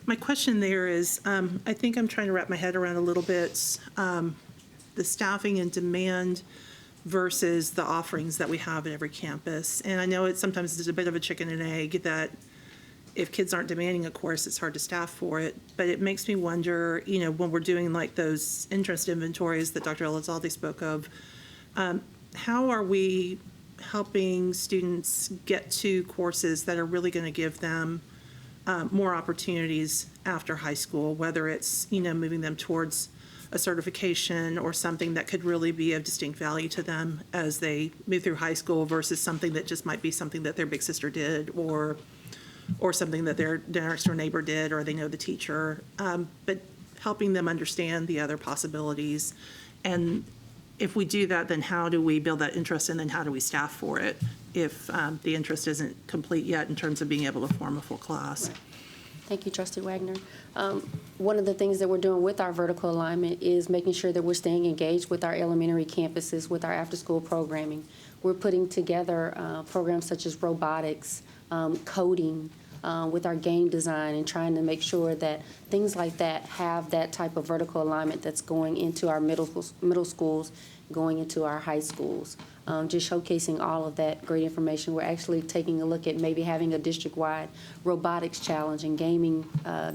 my question there is, I think I'm trying to wrap my head around a little bit the staffing and demand versus the offerings that we have at every campus. And I know sometimes there's a bit of a chicken and egg that if kids aren't demanding a course, it's hard to staff for it. But it makes me wonder, when we're doing like those interest inventories that Dr. Elizalde spoke of, how are we helping students get to courses that are really going to give them more opportunities after high school, whether it's, moving them towards a certification or something that could really be of distinct value to them as they move through high school versus something that just might be something that their big sister did or something that their next door neighbor did or they know the teacher. But helping them understand the other possibilities. And if we do that, then how do we build that interest and then how do we staff for it if the interest isn't complete yet in terms of being able to form a full class? Right. Thank you, Trustee Wagner. One of the things that we're doing with our vertical alignment is making sure that we're staying engaged with our elementary campuses, with our after-school programming. We're putting together programs such as robotics, coding, with our game design and trying to make sure that things like that have that type of vertical alignment that's going into our middle schools, going into our high schools. Just showcasing all of that great information. We're actually taking a look at maybe having a district-wide robotics challenge and gaming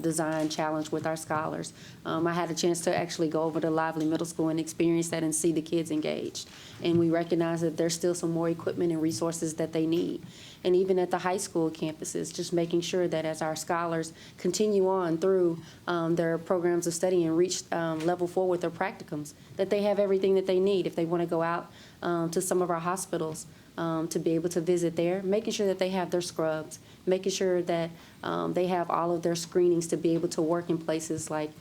design challenge with our scholars. I had a chance to actually go over to Lively Middle School and experience that and see the kids engaged. And we recognize that there's still some more equipment and resources that they need. And even at the high school campuses, just making sure that as our scholars continue on through their programs of study and reach level 4 with their practicums, that they have everything that they need. If they want to go out to some of our hospitals to be able to visit there, making sure that they have their scrubs, making sure that they have all of their screenings to be able to work in places like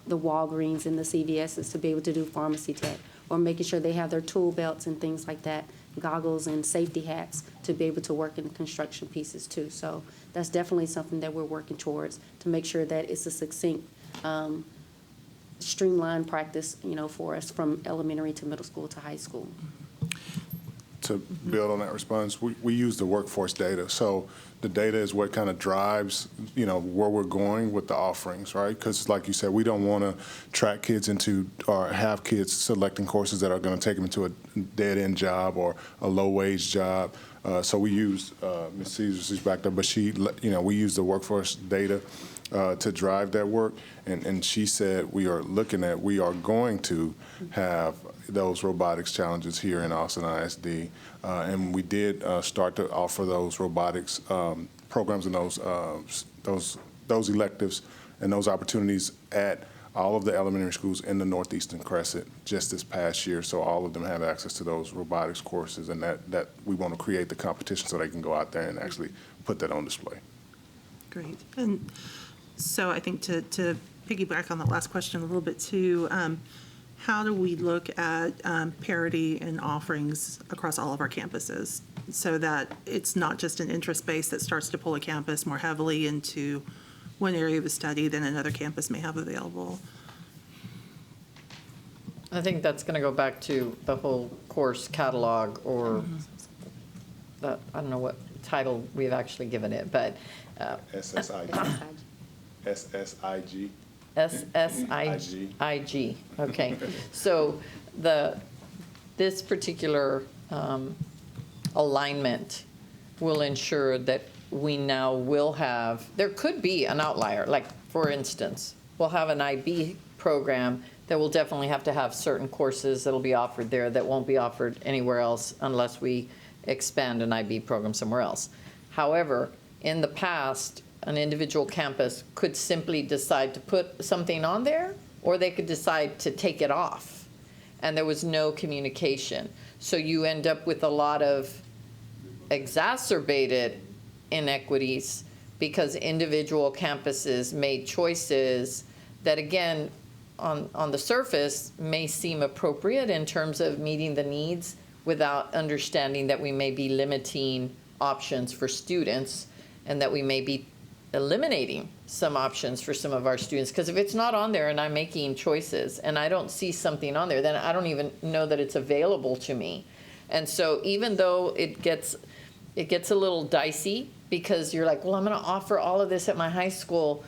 the Walgreens and the CVS's to be able to do pharmacy tech, or making sure they have their tool belts and things like that, goggles and safety hats to be able to work in the construction pieces too. So that's definitely something that we're working towards to make sure that it's a succinct, streamlined practice, for us from elementary to middle school to high school. To build on that response, we use the workforce data. So the data is what kind of drives, where we're going with the offerings, right? Because like you said, we don't want to track kids into or have kids selecting courses that are going to take them into a dead-end job or a low-wage job. So we use, Ms. Caesar, she's back there, but we use the workforce data to drive that work. And she said we are going to have those robotics challenges here in Austin ISD. And we did start to offer those robotics programs and those electives and those opportunities at all of the elementary schools in the Northeastern Crescent just this past year. So all of them have access to those robotics courses, and that we want to create the competition so they can go out there and actually put that on display. Great. And so I think to piggyback on that last question a little bit too, how do we look at parity in offerings across all of our campuses so that it's not just an interest base that starts to pull a campus more heavily into one area of a study than another campus may have available? I think that's going to go back to the whole course catalog or I don't know what title we've actually given it, but SSIG. SSIG. SSIG. Okay. So this particular alignment will ensure that we now will have, there could be an outlier, like for instance, we'll have an IB program that will definitely have to have certain courses that'll be offered there that won't be offered anywhere else unless we expand an IB program somewhere else. However, in the past, an individual campus could simply decide to put something on there, or they could decide to take it off, and there was no communication. So you end up with a lot of exacerbated inequities because individual campuses made choices that, again, on the surface may seem appropriate in terms of meeting the needs without understanding that we may be limiting options for students and that we may be eliminating some options for some of our students. Because if it's not on there and I'm making choices and I don't see something on there, then I don't even know that it's available to me. And so even though it gets a little dicey because you're like, well, I'm going to offer all of this at my high school,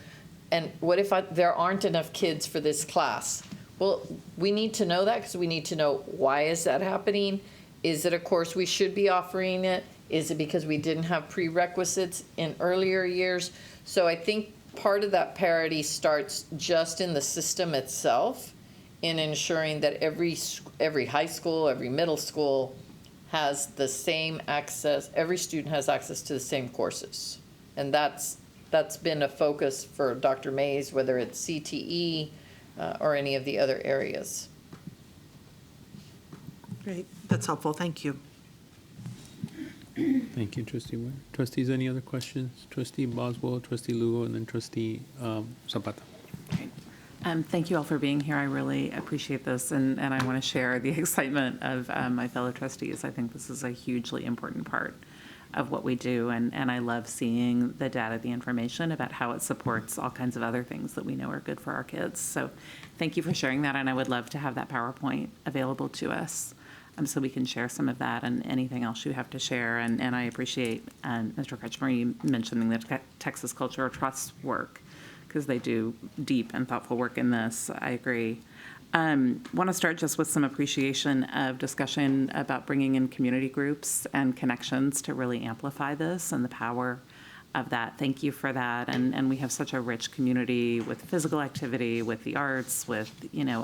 and what if there aren't enough kids for this class? Well, we need to know that because we need to know, why is that happening? Is it a course we should be offering it? Is it because we didn't have prerequisites in earlier years? So I think part of that parity starts just in the system itself, in ensuring that every high school, every middle school has the same access, every student has access to the same courses. And that's that's been a focus for Dr. Mays, whether it's CTE or any of the other areas. Great, that's helpful, thank you. Thank you, Trustee Ware. Trustees, any other questions? Trustee Boswell, Trustee Lugo, and then Trustee Zapata. Thank you all for being here. I really appreciate this, and I want to share the excitement of my fellow trustees. I think this is a hugely important part of what we do, and I love seeing the data, the information about how it supports all kinds of other things that we know are good for our kids. So thank you for sharing that, and I would love to have that PowerPoint available to us so we can share some of that and anything else you have to share. And I appreciate Mr. Kretschmer, you mentioning the Texas Cultural Trust work, because they do deep and thoughtful work in this. I agree. Want to start just with some appreciation of discussion about bringing in community groups and connections to really amplify this and the power of that. Thank you for that. And we have such a rich community with physical activity, with the arts, with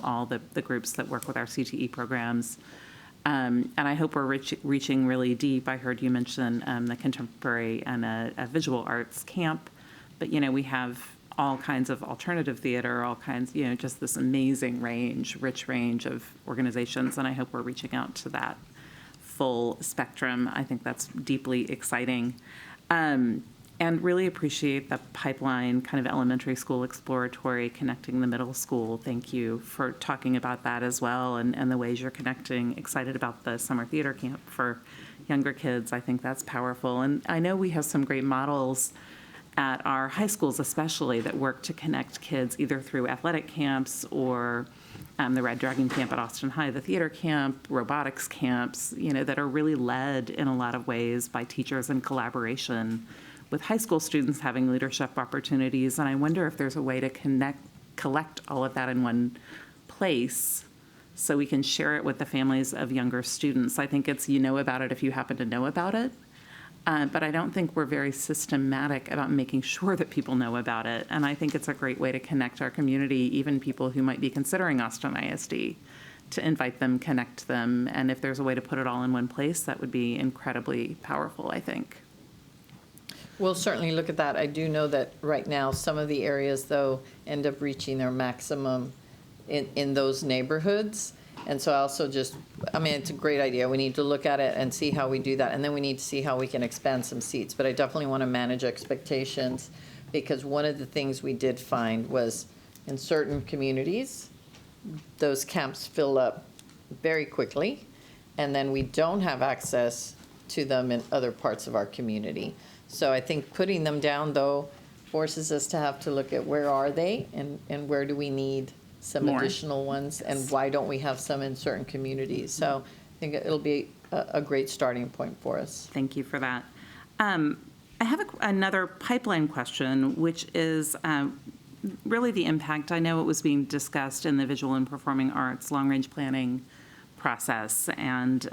all the groups that work with our CTE programs. And I hope we're reaching really deep. I heard you mention the contemporary and a visual arts camp, but we have all kinds of alternative theater, all kinds, just this amazing rich range of organizations, and I hope we're reaching out to that full spectrum. I think that's deeply exciting. And really appreciate the pipeline kind of elementary school exploratory connecting the middle school. Thank you for talking about that as well, and the ways you're connecting. Excited about the summer theater camp for younger kids. I think that's powerful. And I know we have some great models at our high schools especially that work to connect kids either through athletic camps or the Red Dragon Camp at Austin High, the theater camp, robotics camps, that are really led in a lot of ways by teachers in collaboration with high school students having leadership opportunities. And I wonder if there's a way to collect all of that in one place so we can share it with the families of younger students. I think it's about it if you happen to know about it. But I don't think we're very systematic about making sure that people know about it. And I think it's a great way to connect our community, even people who might be considering Austin ISD, to invite them, connect them. And if there's a way to put it all in one place, that would be incredibly powerful, I think. We'll certainly look at that. I do know that right now, some of the areas, though, end up reaching their maximum in those neighborhoods. And so I also it's a great idea. We need to look at it and see how we do that. And then we need to see how we can expand some seats. But I definitely want to manage expectations, because one of the things we did find was in certain communities, those camps fill up very quickly. And then we don't have access to them in other parts of our community. So I think putting them down, though, forces us to have to look at where are they and where do we need some more additional ones, and why don't we have some in certain communities? So I think it'll be a great starting point for us. Thank you for that. I have another pipeline question, which is really the impact. I know it was being discussed in the visual and performing arts long-range planning process, and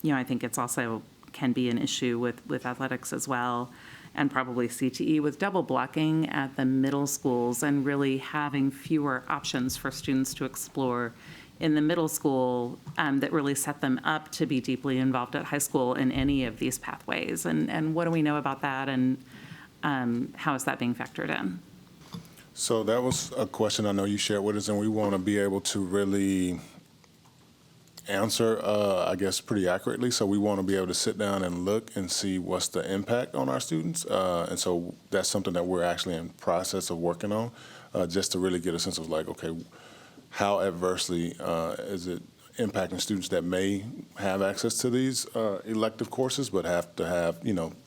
I think it's also can be an issue with athletics as well, and probably CTE, with double blocking at the middle schools and really having fewer options for students to explore in the middle school that really set them up to be deeply involved at high school in any of these pathways. And what do we know about that, and how is that being factored in? So that was a question I know you shared with us, and we want to be able to really answer, I guess, pretty accurately. So we want to be able to sit down and look and see what's the impact on our students. And so that's something that we're actually in process of working on, just to really get a sense of like, okay, how adversely is it impacting students that may have access to these elective courses but have to have,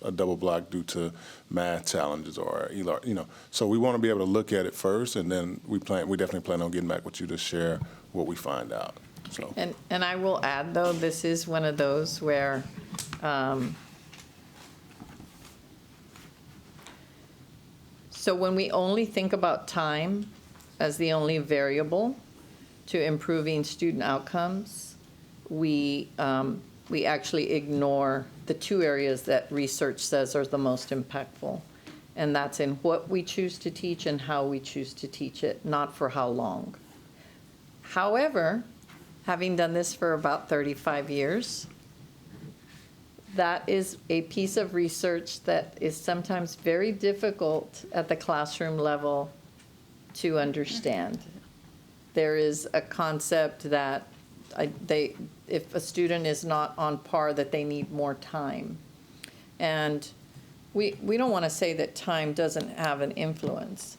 a double block due to math challenges or, So we want to be able to look at it first, and then we definitely plan on getting back with you to share what we find out. So. And I will add, though, this is one of those where so when we only think about time as the only variable to improving student outcomes, we actually ignore the two areas that research says are the most impactful. And that's in what we choose to teach and how we choose to teach it, not for how long. However, having done this for about 35 years, that is a piece of research that is sometimes very difficult at the classroom level to understand. There is a concept that if a student is not on par, that they need more time. And we don't want to say that time doesn't have an influence,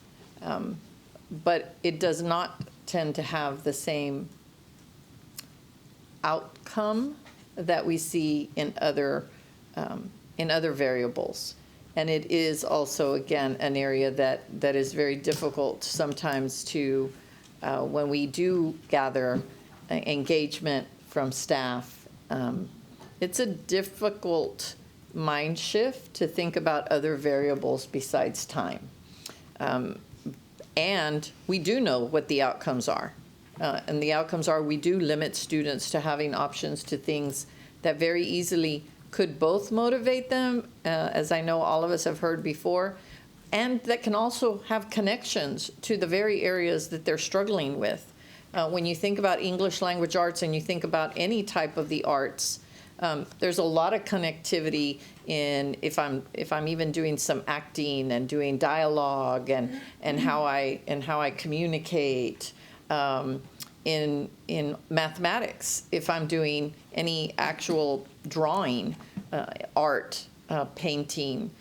but it does not tend to have the same outcome that we see in other variables. And it is also, again, an area that is very difficult sometimes to, when we do gather engagement from staff, it's a difficult mind shift to think about other variables besides time. And we do know what the outcomes are. And the outcomes are we do limit students to having options to things that very easily could both motivate them, as I know all of us have heard before, and that can also have connections to the very areas that they're struggling with. When you think about English language arts and you think about any type of the arts, there's a lot of connectivity in if I'm even doing some acting and doing dialogue and how I communicate. In mathematics, if I'm doing any actual drawing, art, painting,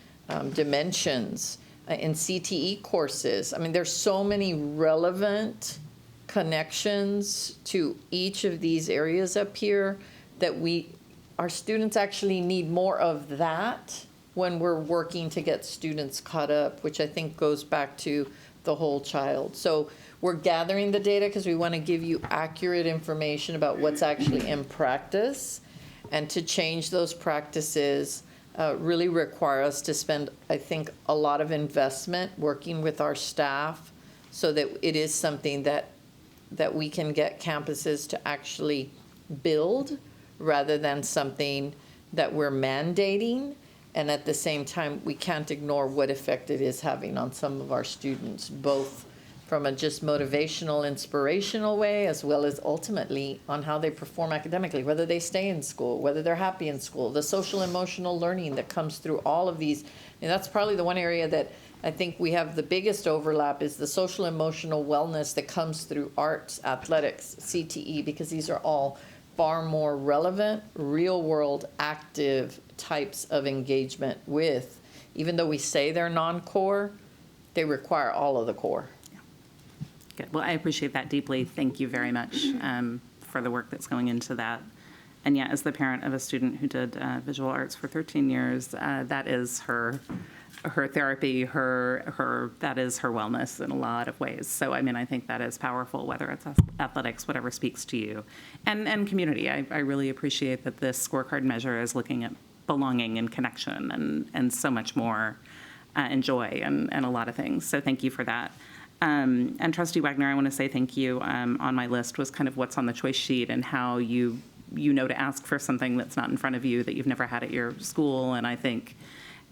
dimensions, in CTE courses. I mean, there's so many relevant connections to each of these areas up here that our students actually need more of that when we're working to get students caught up, which I think goes back to the whole child. So we're gathering the data because we want to give you accurate information about what's actually in practice. And to change those practices really require us to spend, I think, a lot of investment working with our staff so that it is something that we can get campuses to actually build rather than something that we're mandating. And at the same time, we can't ignore what effect it is having on some of our students, both from a just motivational, inspirational way, as well as ultimately on how they perform academically, whether they stay in school, whether they're happy in school, the social emotional learning that comes through all of these. And that's probably the one area that I think we have the biggest overlap is the social emotional wellness that comes through arts, athletics, CTE, because these are all far more relevant, real world, active types of engagement with, even though we say they're non-core, they require all of the core. Good. Well, I appreciate that deeply. Thank you very much for the work that's going into that. And yeah, as the parent of a student who did visual arts for 13 years, that is her therapy, that is her wellness in a lot of ways. So, I mean, I think that is powerful, whether it's athletics, whatever speaks to you. And community. I really appreciate that this scorecard measure is looking at belonging and connection and so much more, and joy and a lot of things. So thank you for that. And Trustee Wagner, I want to say thank you. On my list was kind of what's on the choice sheet and how you know to ask for something that's not in front of you that you've never had at your school. And I think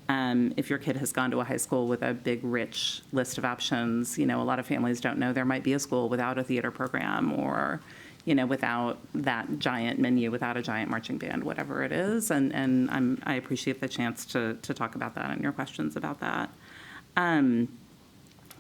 if your kid has gone to a high school with a big, rich list of options, a lot of families don't know there might be a school without a theater program or, without that giant menu, without a giant marching band, whatever it is. And I appreciate the chance to talk about that and your questions about that.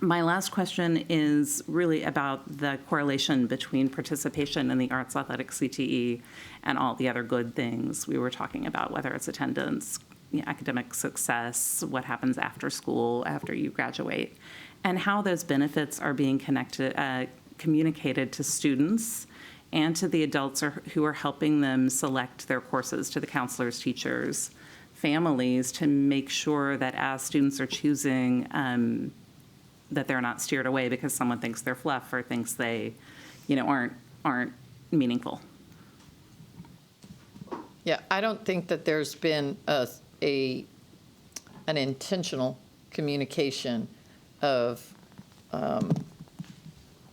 My last question is really about the correlation between participation in the arts, athletics, CTE, and all the other good things we were talking about, whether it's attendance, academic success, what happens after school, after you graduate, and how those benefits are being communicated to students and to the adults who are helping them select their courses, to the counselors, teachers, families, to make sure that as students are choosing that they're not steered away because someone thinks they're fluff or thinks they, aren't meaningful. Yeah, I don't think that there's been an intentional communication of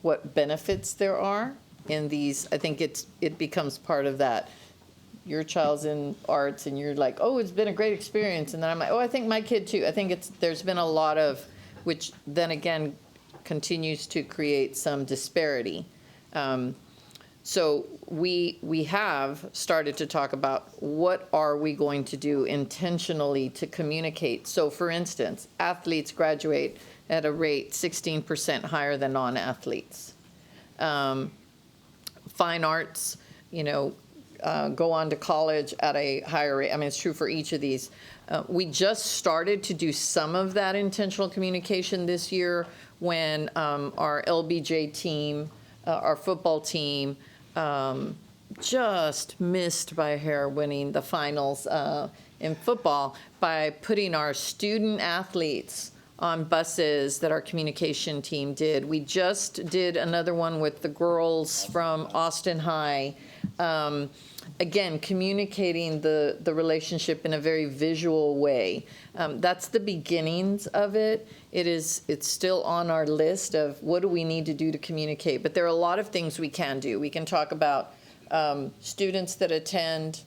what benefits there are in these. I think it becomes part of that. Your child's in arts and you're like, oh, it's been a great experience. And then I'm like, oh, I think my kid too. I think there's been a lot of, which then again continues to create some disparity. So we have started to talk about what are we going to do intentionally to communicate. So for instance, athletes graduate at a rate 16% higher than non-athletes. Fine arts, go on to college at a higher rate. I mean, it's true for each of these. We just started to do some of that intentional communication this year when our LBJ team, our football team, just missed by a hair winning the finals in football by putting our student athletes on buses that our communication team did. We just did another one with the girls from Austin High. Again, communicating the relationship in a very visual way. That's the beginnings of it. It's still on our list of what do we need to do to communicate, but there are a lot of things we can do. We can talk about students that attend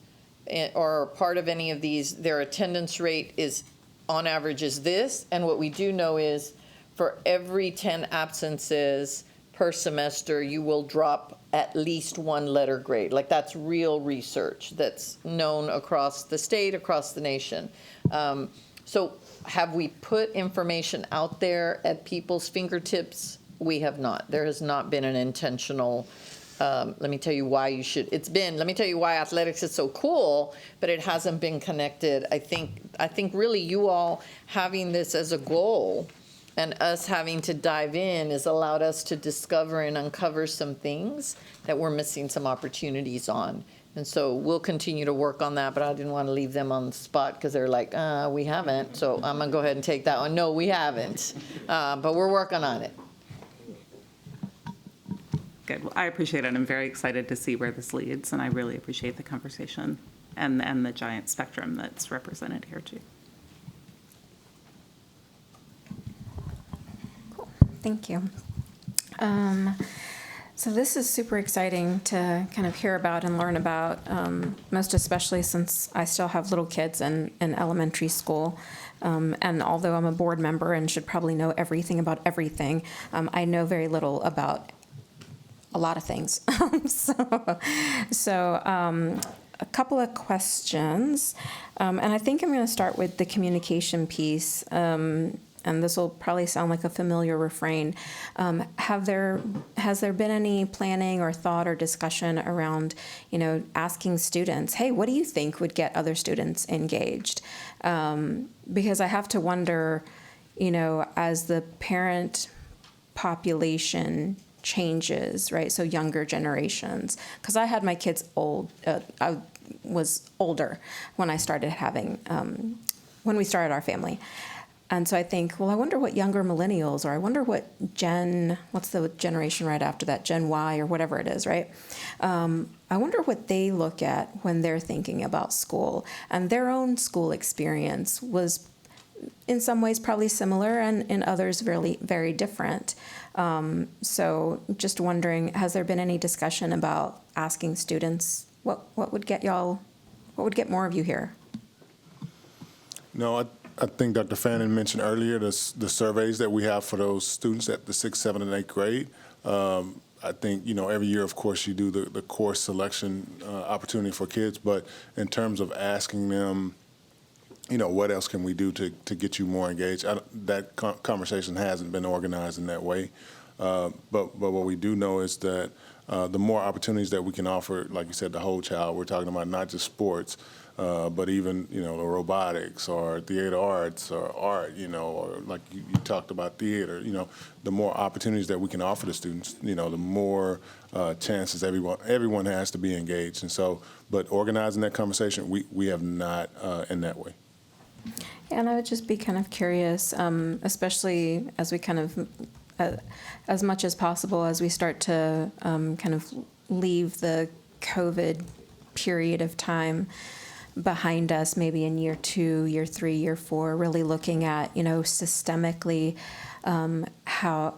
or are part of any of these, their attendance rate is on average is this, and what we do know is for every 10 absences per semester, you will drop at least one letter grade. Like, that's real research that's known across the state, across the nation. So have we put information out there at people's fingertips? We have not. There has not been an intentional, let me tell you why you should, let me tell you why athletics is so cool, but it hasn't been connected. I think really you all having this as a goal and us having to dive in has allowed us to discover and uncover some things that we're missing some opportunities on. And so we'll continue to work on that, but I didn't want to leave them on the spot because they're like, we haven't. So I'm going to go ahead and take that one. No, we haven't. But we're working on it. Good. Well, I appreciate it. I'm very excited to see where this leads, and I really appreciate the conversation and the giant spectrum that's represented here, too. Thank you. So this is super exciting to kind of hear about and learn about, most especially since I still have little kids in elementary school. And although I'm a board member and should probably know everything about everything, I know very little about a lot of things. So a couple of questions. And I think I'm going to start with the communication piece. And this will probably sound like a familiar refrain. Has there been any planning or thought or discussion around, asking students, hey, what do you think would get other students engaged? Because I have to wonder, as the parent population changes, right? So younger generations, because I had my kids I was older when I started when we started our family. And so I think, well, I wonder what younger millennials, or I wonder what what's the generation right after that, Gen Y or whatever it is, right? I wonder what they look at when they're thinking about school. And their own school experience was in some ways probably similar and in others very, very different. So just wondering, has there been any discussion about asking students what would get more of you here? No, I think Dr. Fannin mentioned earlier the surveys that we have for those students at the 6th, 7th, and 8th grade. I think, every year, of course, you do the course selection opportunity for kids, but in terms of asking them, what else can we do to get you more engaged, that conversation hasn't been organized in that way. But what we do know is that the more opportunities that we can offer, like you said, the whole child, we're talking about not just sports, but even, the robotics or theater arts or art, or like you talked about theater, the more opportunities that we can offer the students, the more chances everyone has to be engaged. And so, but organizing that conversation, we have not in that way. Yeah, and I would just be kind of curious, especially as we kind of, as much as possible, as we start to kind of leave the COVID period of time behind us, maybe in year 2, year 3, year 4, really looking at, systemically, how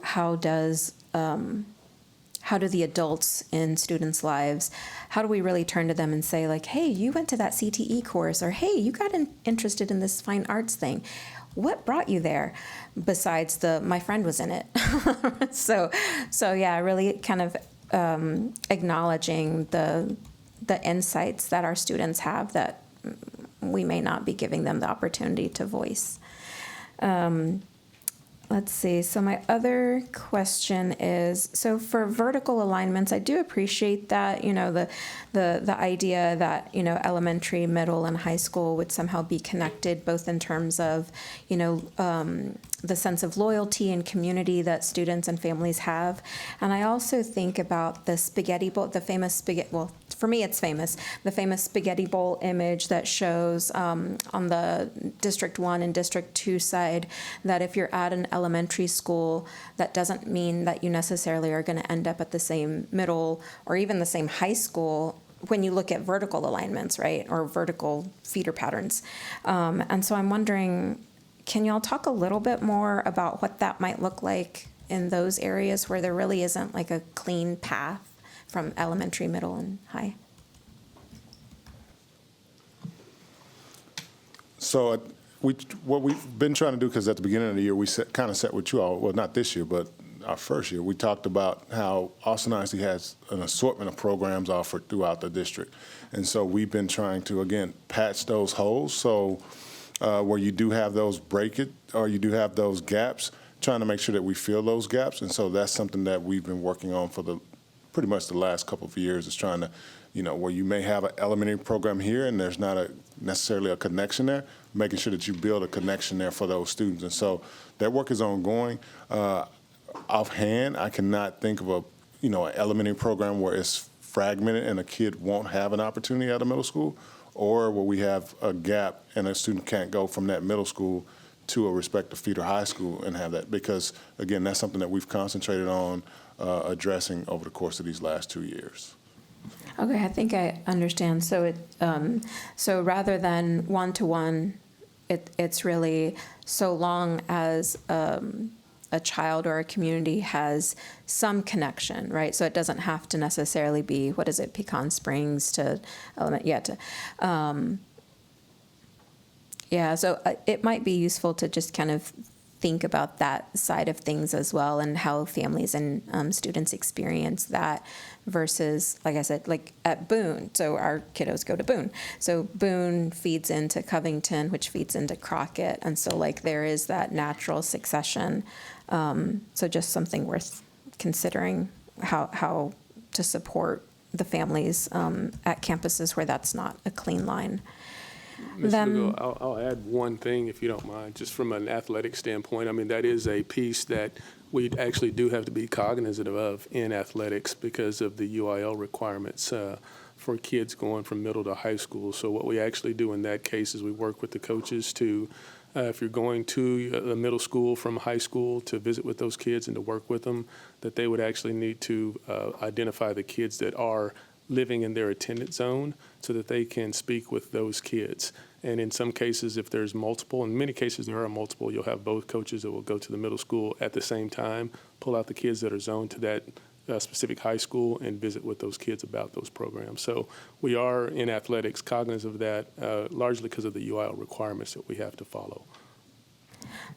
do the adults in students' lives, how do we really turn to them and say, like, hey, you went to that CTE course, or hey, you got interested in this fine arts thing. What brought you there? Besides my friend was in it. So yeah, really kind of acknowledging the insights that our students have that we may not be giving them the opportunity to voice. Let's see. So my other question is, so for vertical alignments, I do appreciate that, the idea that, elementary, middle, and high school would somehow be connected, both in terms of, the sense of loyalty and community that students and families have. And I also think about the spaghetti bowl, the famous spaghetti, well, for me it's famous, the famous spaghetti bowl image that shows on the District 1 and District 2 side, that if you're at an elementary school, that doesn't mean that you necessarily are going to end up at the same middle or even the same high school when you look at vertical alignments, right, or vertical feeder patterns. And so I'm wondering, can y'all talk a little bit more about what that might look like in those areas where there really isn't like a clean path from elementary, middle, and high? So what we've been trying to do, because at the beginning of the year, we kind of set with you all, well, not this year, but our first year, we talked about how Austin ISD has an assortment of programs offered throughout the district. And so we've been trying to, again, patch those holes. So where you do have those or you do have those gaps, trying to make sure that we fill those gaps. And so that's something that we've been working on for pretty much the last couple of years, is trying to, where you may have an elementary program here and there's not necessarily a connection there, making sure that you build a connection there for those students. And so that work is ongoing. Offhand, I cannot think of an elementary program where it's fragmented and a kid won't have an opportunity at a middle school, or where we have a gap and a student can't go from that middle school to a respective feeder high school and have that, because, again, that's something that we've concentrated on addressing over the course of these last 2 years. Okay, I think I understand. So so rather than one-to-one, it's really so long as a child or a community has some connection, right? So it doesn't have to necessarily be, Pecan Springs to Element, so it might be useful to just kind of think about that side of things as well, and how families and students experience that versus, like I said, like at Boone. So our kiddos go to Boone. So Boone feeds into Covington, which feeds into Crockett. And so like there is that natural succession. So just something worth considering how to support the families at campuses where that's not a clean line. Ms. Lugo, I'll add one thing, if you don't mind, just from an athletic standpoint. I mean, that is a piece that we actually do have to be cognizant of in athletics because of the UIL requirements for kids going from middle to high school. So what we actually do in that case is we work with the coaches to, if you're going to the middle school from high school, to visit with those kids and to work with them, that they would actually need to identify the kids that are living in their attendance zone so that they can speak with those kids. And in some cases, if there's multiple, in many cases there are multiple, you'll have both coaches that will go to the middle school at the same time, pull out the kids that are zoned to that specific high school and visit with those kids about those programs. So we are in athletics cognizant of that, largely because of the UIL requirements that we have to follow.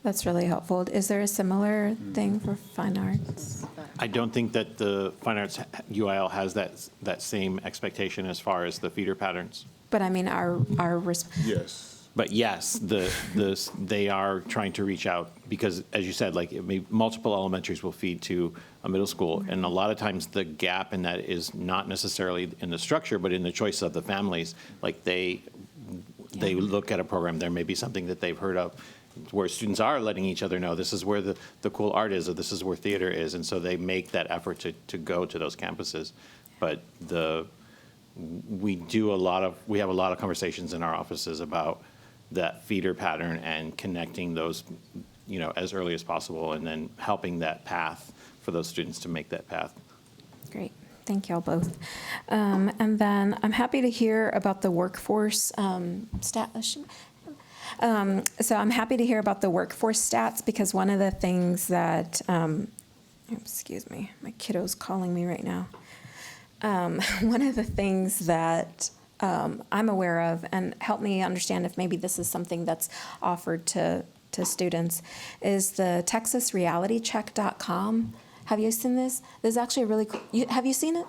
That's really helpful. Is there a similar thing for fine arts? I don't think that the fine arts UIL has that same expectation as far as the feeder patterns. But I mean, Yes. But yes, they are trying to reach out because, as you said, like multiple elementaries will feed to a middle school, and a lot of times the gap in that is not necessarily in the structure, but in the choice of the families. Like they look at a program, there may be something that they've heard of, where students are letting each other know this is where the cool art is, or this is where theater is, and so they make that effort to go to those campuses. But we have a lot of conversations in our offices about that feeder pattern and connecting those, as early as possible, and then helping that path for those students to make that path. Great. Thank y'all both. And then I'm happy to hear about the workforce so I'm happy to hear about the workforce stats, because one of the things that, excuse me, my kiddo's calling me right now. One of the things that I'm aware of, and help me understand if maybe this is something that's offered to students, is the TexasRealityCheck.com Have you seen this? There's actually a really cool, have you seen it?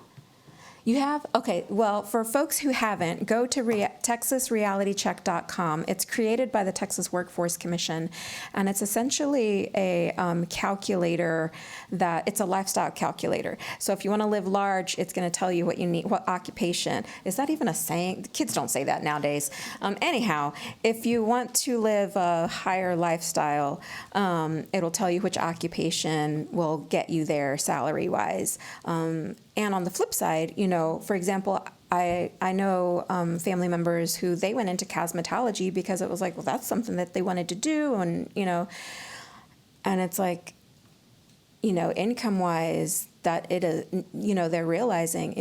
You have? Okay, well, for folks who haven't, go to TexasRealityCheck.com. It's created by the Texas Workforce Commission, and it's essentially a calculator it's a lifestyle calculator. So if you want to live large, it's going to tell you what you need, what occupation. Is that even a saying? Kids don't say that nowadays. Anyhow, if you want to live a higher lifestyle, it'll tell you which occupation will get you there salary-wise. And on the flip side, for example, I know family members who they went into cosmetology because it was like, well, that's something that they wanted to do. And it's like, income-wise, that it is, they're realizing,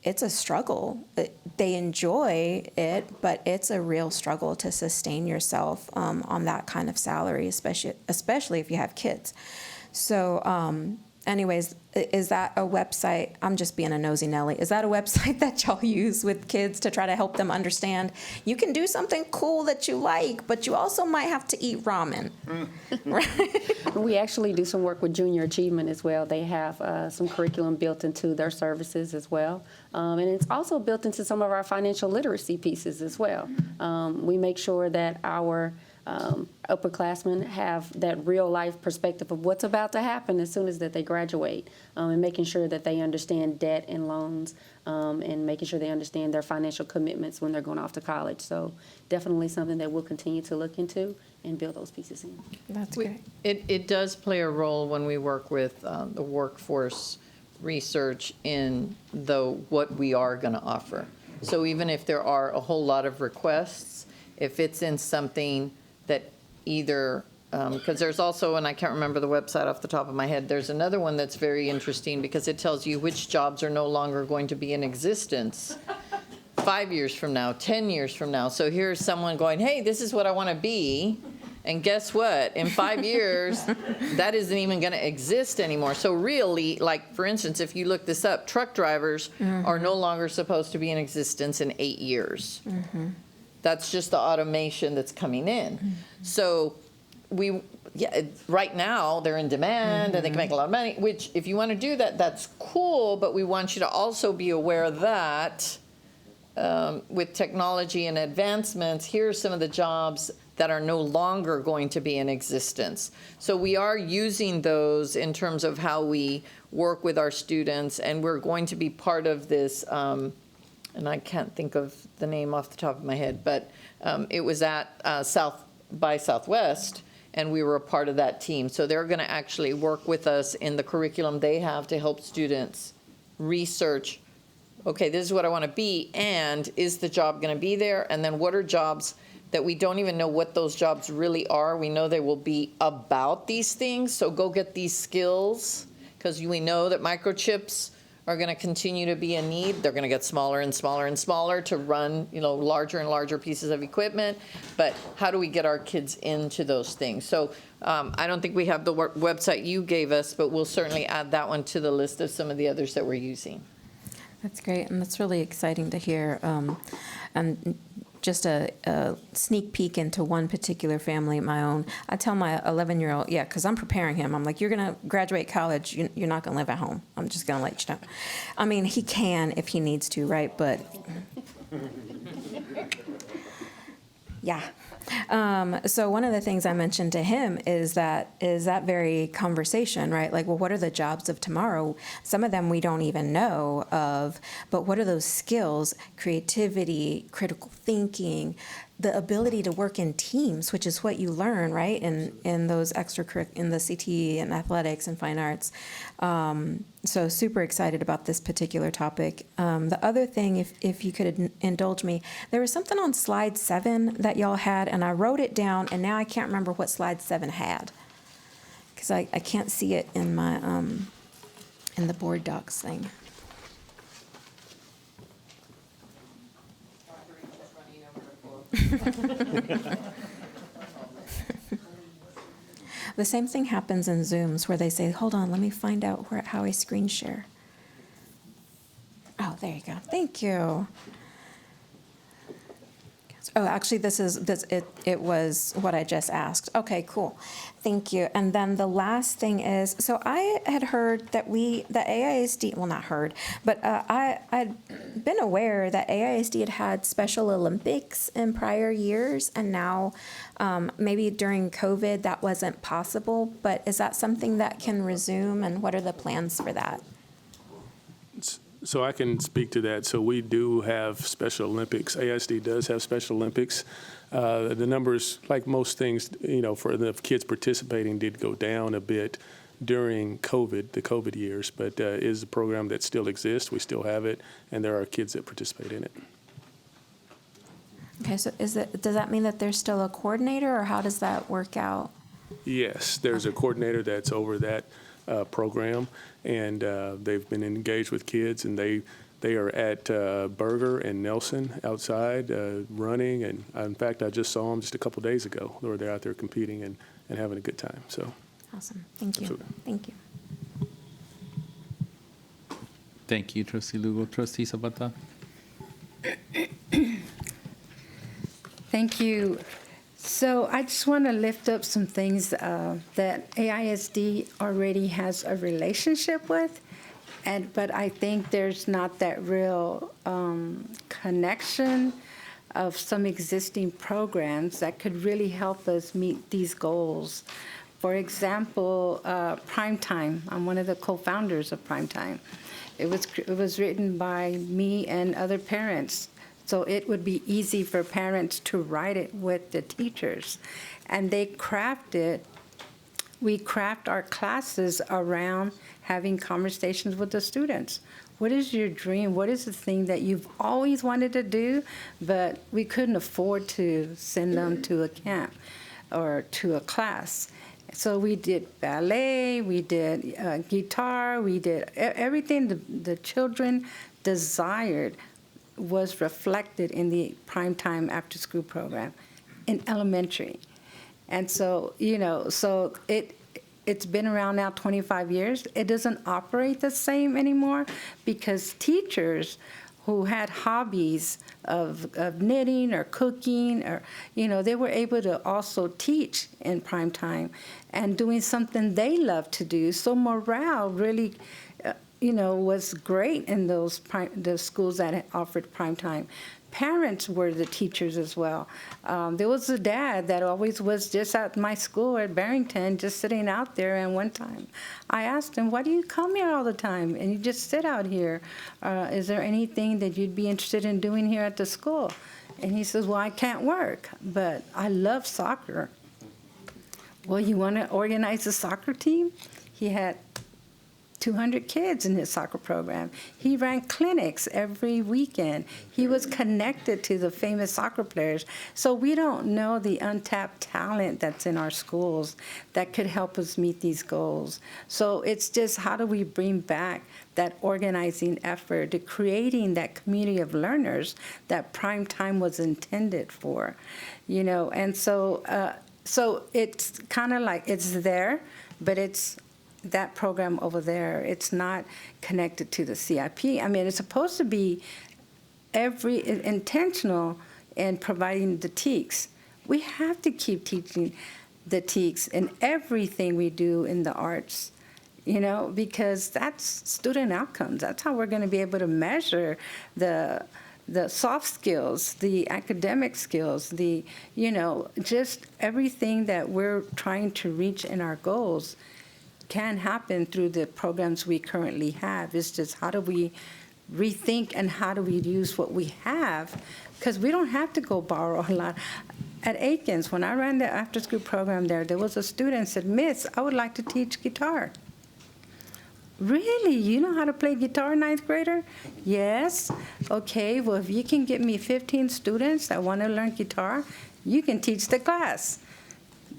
it's a struggle. They enjoy it, but it's a real struggle to sustain yourself on that kind of salary, especially if you have kids. So, anyways, is that a website? I'm just being a nosy Nelly. Is that a website that y'all use with kids to try to help them understand you can do something cool that you like, but you also might have to eat ramen? Right? We actually do some work with Junior Achievement as well. They have some curriculum built into their services as well. And it's also built into some of our financial literacy pieces as well. We make sure that our upperclassmen have that real life perspective of what's about to happen as soon as that they graduate, and making sure that they understand debt and loans, and making sure they understand their financial commitments when they're going off to college. So definitely something that we'll continue to look into and build those pieces in. That's great. It does play a role when we work with the workforce research in what we are going to offer. So even if there are a whole lot of requests, if it's in something that either, because there's also, and I can't remember the website off the top of my head, there's another one that's very interesting because it tells you which jobs are no longer going to be in existence 5 years from now, 10 years from now. So here's someone going, hey, this is what I want to be. And guess what? In 5 years, that isn't even going to exist anymore. So really, like, for instance, if you look this up, truck drivers are no longer supposed to be in existence in 8 years. That's just the automation that's coming in. So right now they're in demand and they can make a lot of money, which if you want to do that, that's cool, but we want you to also be aware that with technology and advancements, here are some of the jobs that are no longer going to be in existence. So we are using those in terms of how we work with our students, and we're going to be part of this, and I can't think of the name off the top of my head, but it was at South by Southwest, and we were a part of that team. So they're going to actually work with us in the curriculum they have to help students research, okay, this is what I want to be, and is the job going to be there? And then what are jobs that we don't even know what those jobs really are? We know they will be about these things, so go get these skills, because we know that microchips are going to continue to be a need. They're going to get smaller and smaller and smaller to run, larger and larger pieces of equipment. But how do we get our kids into those things? So I don't think we have the website you gave us, but we'll certainly add that one to the list of some of the others that we're using. That's great, and that's really exciting to hear. And just a sneak peek into one particular family, my own. I tell my 11-year-old, because I'm preparing him. I'm like, you're going to graduate college. You're not going to live at home. I'm just going to let you know. I mean, he can if he needs to, right? But yeah. So one of the things I mentioned to him is that very conversation, right? Like, well, what are the jobs of tomorrow? Some of them we don't even know of, but what are those skills? Creativity, critical thinking, the ability to work in teams, which is what you learn, right? In those in the CTE and athletics and fine arts. So super excited about this particular topic. The other thing, if you could indulge me, there was something on slide 7 that y'all had, and I wrote it down, and now I can't remember what slide 7 had, because I can't see it in my in the board docs thing. The same thing happens in Zooms where they say, hold on, let me find out how I screen share. Oh, there you go. Thank you. Oh, actually, it was what I just asked. Okay, cool. Thank you. And then the last thing is, so I had heard that the AISD, well, not heard, but I'd been aware that AISD had had Special Olympics in prior years, and now maybe during COVID that wasn't possible, but is that something that can resume, and what are the plans for that? So I can speak to that. So we do have Special Olympics. AISD does have Special Olympics. The numbers, like most things, for the kids participating, did go down a bit during COVID, the COVID years, but is a program that still exists. We still have it, and there are kids that participate in it. Okay, so does that mean that there's still a coordinator, or how does that work out? Yes, there's a coordinator that's over that program, and they've been engaged with kids, and they are at Berger and Nelson outside running, and in fact, I just saw them just a couple days ago. They're out there competing and having a good time. So, awesome. Thank you. Absolutely. Thank you. Thank you, Trustee Lugo. Trustee Zapata? Thank you. So I just want to lift up some things that AISD already has a relationship with, but I think there's not that real connection of some existing programs that could really help us meet these goals. For example, Primetime. I'm one of the co-founders of Primetime. It was written by me and other parents. So it would be easy for parents to write it with the teachers. And we craft our classes around having conversations with the students. What is your dream? What is the thing that you've always wanted to do, but we couldn't afford to send them to a camp or to a class? So we did ballet, we did guitar, we did everything the children desired was reflected in the Primetime After School program in elementary. And so, so it's been around now 25 years. It doesn't operate the same anymore because teachers who had hobbies of knitting or cooking, or, they were able to also teach in Primetime and doing something they love to do. So morale really was great in those schools that offered Primetime. Parents were the teachers as well. There was a dad that always was just at my school at Barrington, just sitting out there, and one time I asked him, why do you come here all the time and you just sit out here? Is there anything that you'd be interested in doing here at the school? And he says, well, I can't work, but I love soccer. Well, you want to organize a soccer team? He had 200 kids in his soccer program. He ran clinics every weekend. He was connected to the famous soccer players. So we don't know the untapped talent that's in our schools that could help us meet these goals. So it's just, how do we bring back that organizing effort to creating that community of learners that Primetime was intended for, And so, so it's kind of like it's there, but it's that program over there. It's not connected to the CIP. I mean, it's supposed to be intentional in providing the TEKS. We have to keep teaching the TEKS in everything we do in the arts, because that's student outcomes. That's how we're going to be able to measure the soft skills, the academic skills, just everything that we're trying to reach in our goals can happen through the programs we currently have. It's just, how do we rethink and how do we use what we have? Because we don't have to go borrow a lot. At Aikens, when I ran the after-school program there was a student said, Miss, I would like to teach guitar. Really? You know how to play guitar, ninth grader? Yes. Okay, well, if you can get me 15 students that want to learn guitar, you can teach the class.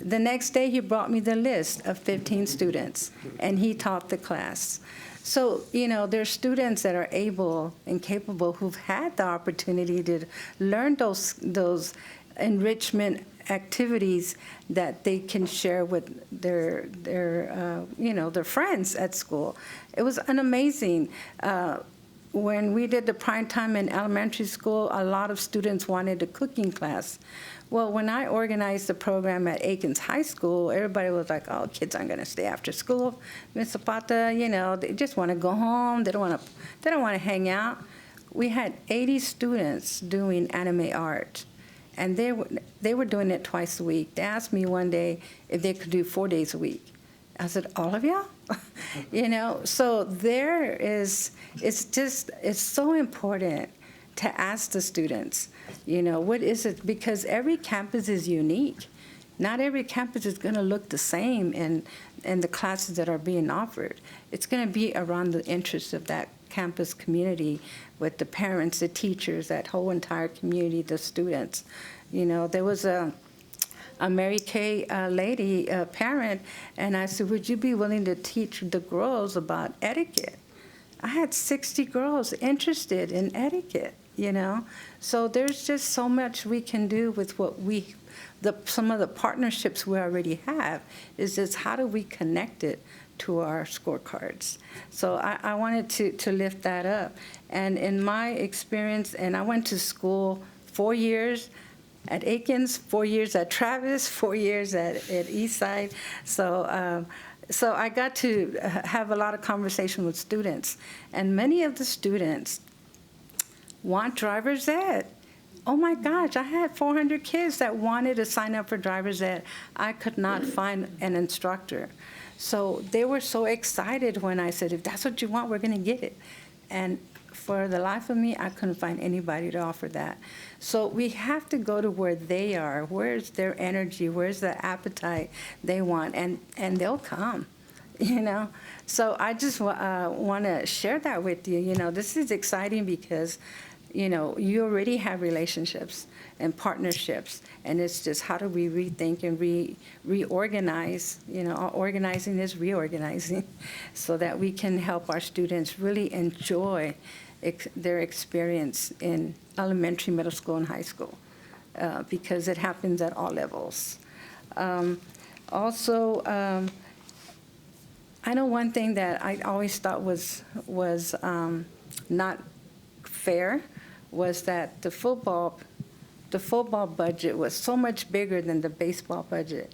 The next day, he brought me the list of 15 students, and he taught the class. So, there's students that are able and capable who've had the opportunity to learn those enrichment activities that they can share with their friends at school. It was an amazing when we did the prime time in elementary school, a lot of students wanted a cooking class. Well, when I organized the program at Aikens High School, everybody was like, oh, kids aren't going to stay after school. Ms. Zapata, you know, they just want to go home. They don't want to hang out. We had 80 students doing anime art, and they were doing it twice a week. They asked me one day if they could do 4 days a week. I said, all of y'all? You know, so it's so important to ask the students, you know, what is it? Because every campus is unique. Not every campus is going to look the same in the classes that are being offered. It's going to be around the interests of that campus community with the parents, the teachers, that whole entire community, the students. You know, there was a Mary Kay lady, a parent, and I said, would you be willing to teach the girls about etiquette? I had 60 girls interested in etiquette, you know? So there's just so much we can do with what some of the partnerships we already have, is just how do we connect it to our scorecards. So I wanted to lift that up. And in my experience, and I went to school 4 years, at Aikens, 4 years at Travis, 4 years at Eastside. So I got to have a lot of conversation with students. And many of the students want driver's ed. Oh my gosh, I had 400 kids that wanted to sign up for driver's ed. I could not find an instructor. So they were so excited when I said, if that's what you want, we're going to get it. And for the life of me, I couldn't find anybody to offer that. So we have to go to where they are. Where's their energy? Where's the appetite they want? And they'll come, you know? So I just want to share that with you. You know, this is exciting because, you know, you already have relationships and partnerships, and it's just how do we rethink and reorganize, you know, organizing is reorganizing, so that we can help our students really enjoy their experience in elementary, middle school, and high school, because it happens at all levels. Also, I know one thing that I always thought was not fair was that the football budget was so much bigger than the baseball budget,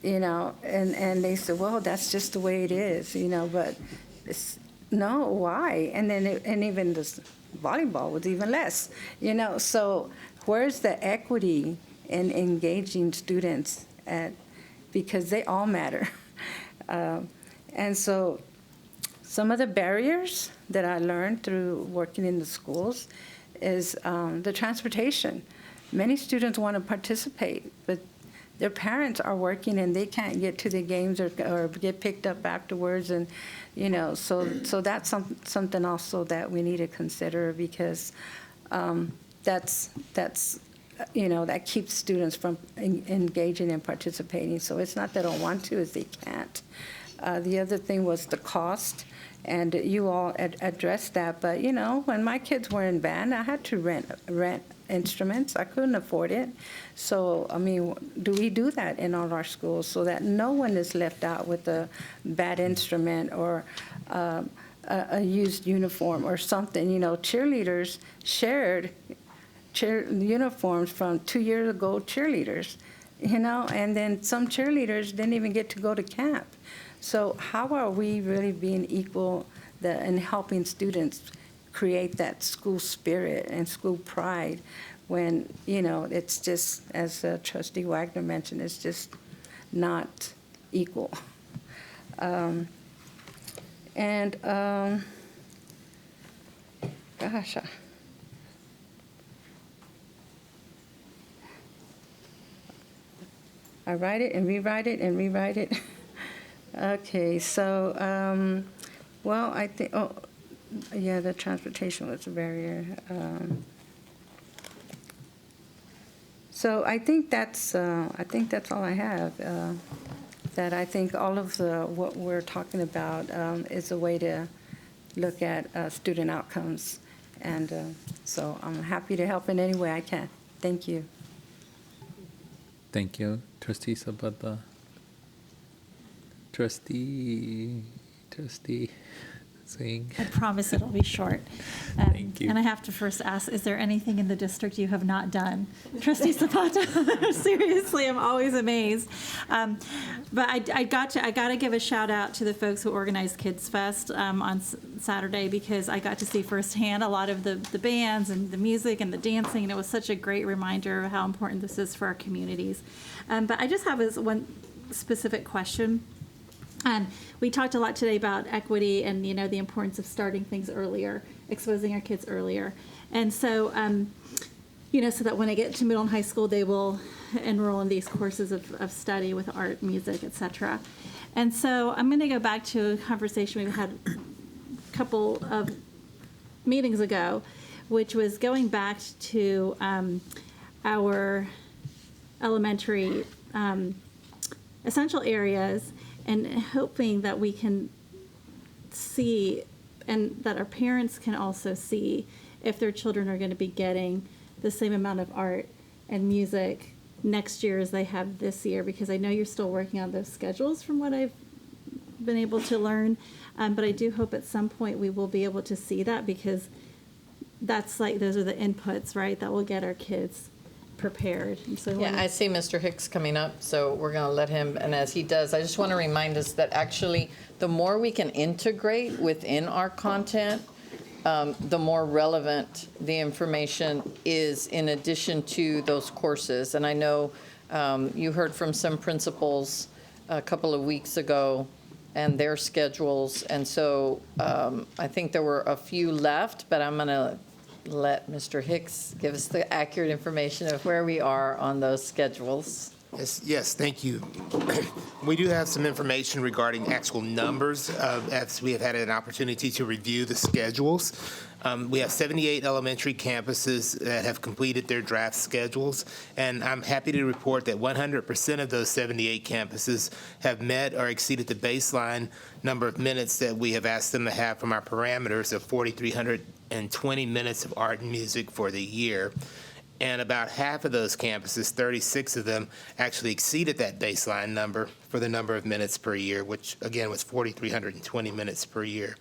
you know, and they said, well, that's just the way it is, you know, but no, why? And then and even this volleyball was even less, you know, so where's the equity in engaging students because they all matter. And so some of the barriers that I learned through working in the schools is the transportation. Many students want to participate, but their parents are working and they can't get to the games or get picked up afterwards. And, you know, so that's something also that we need to consider, because that's you know, that keeps students from engaging and participating. So it's not they don't want to, it's they can't. The other thing was the cost, and you all addressed that. But, you know, when my kids were in band, I had to rent instruments. I couldn't afford it. So, I mean, do we do that in all our schools so that no one is left out with a bad instrument or a used uniform or something? You know, cheerleaders shared uniforms from 2 years ago cheerleaders, you know, and then some cheerleaders didn't even get to go to camp. So how are we really being equal in helping students create that school spirit and school pride when, you know, it's just, as Trustee Wagner mentioned, it's just not equal. Gosh, I write it and rewrite it and rewrite it. Okay, so, well, I think, oh, yeah, the transportation was a barrier. So I think that's all I have. That I think all of what we're talking about is a way to look at student outcomes, and so I'm happy to help in any way I can. Thank you. Thank you, Trustee Sabata. Trustee closing. I promise it'll be short. Thank you. And I have to first ask, is there anything in the district you have not done? Trustee Zapata, seriously, I'm always amazed. But I got to give a shout out to the folks who organized Kids Fest on Saturday, because I got to see firsthand a lot of the bands and the music and the dancing, and it was such a great reminder of how important this is for our communities. But I just have one specific question. We talked a lot today about equity and, the importance of starting things earlier, exposing our kids earlier. And so, so that when they get to middle and high school, they will enroll in these courses of study with art, music, etc. And so I'm going to go back to a conversation we had a couple of meetings ago, which was going back to our elementary essential areas, and hoping that we can see, and that our parents can also see, if their children are going to be getting the same amount of art and music next year as they have this year, because I know you're still working on those schedules from what I've been able to learn, but I do hope at some point we will be able to see that, because those are the inputs, right, that will get our kids prepared. And so I see Mr. Hicks coming up, so we're going to let him, and as he does, I just want to remind us that actually the more we can integrate within our content, the more relevant the information is, in addition to those courses. And I know you heard from some principals a couple of weeks ago and their schedules, and so I think there were a few left, but I'm going to let Mr. Hicks give us the accurate information of where we are on those schedules. Yes, thank you. We do have some information regarding actual numbers, as we have had an opportunity to review the schedules. We have 78 elementary campuses that have completed their draft schedules, and I'm happy to report that 100% of those 78 campuses have met or exceeded the baseline number of minutes that we have asked them to have from our parameters of 4,320 minutes of art and music for the year. And about half of those campuses, 36 of them, actually exceeded that baseline number for the number of minutes per year, which again was 4,320 minutes per year.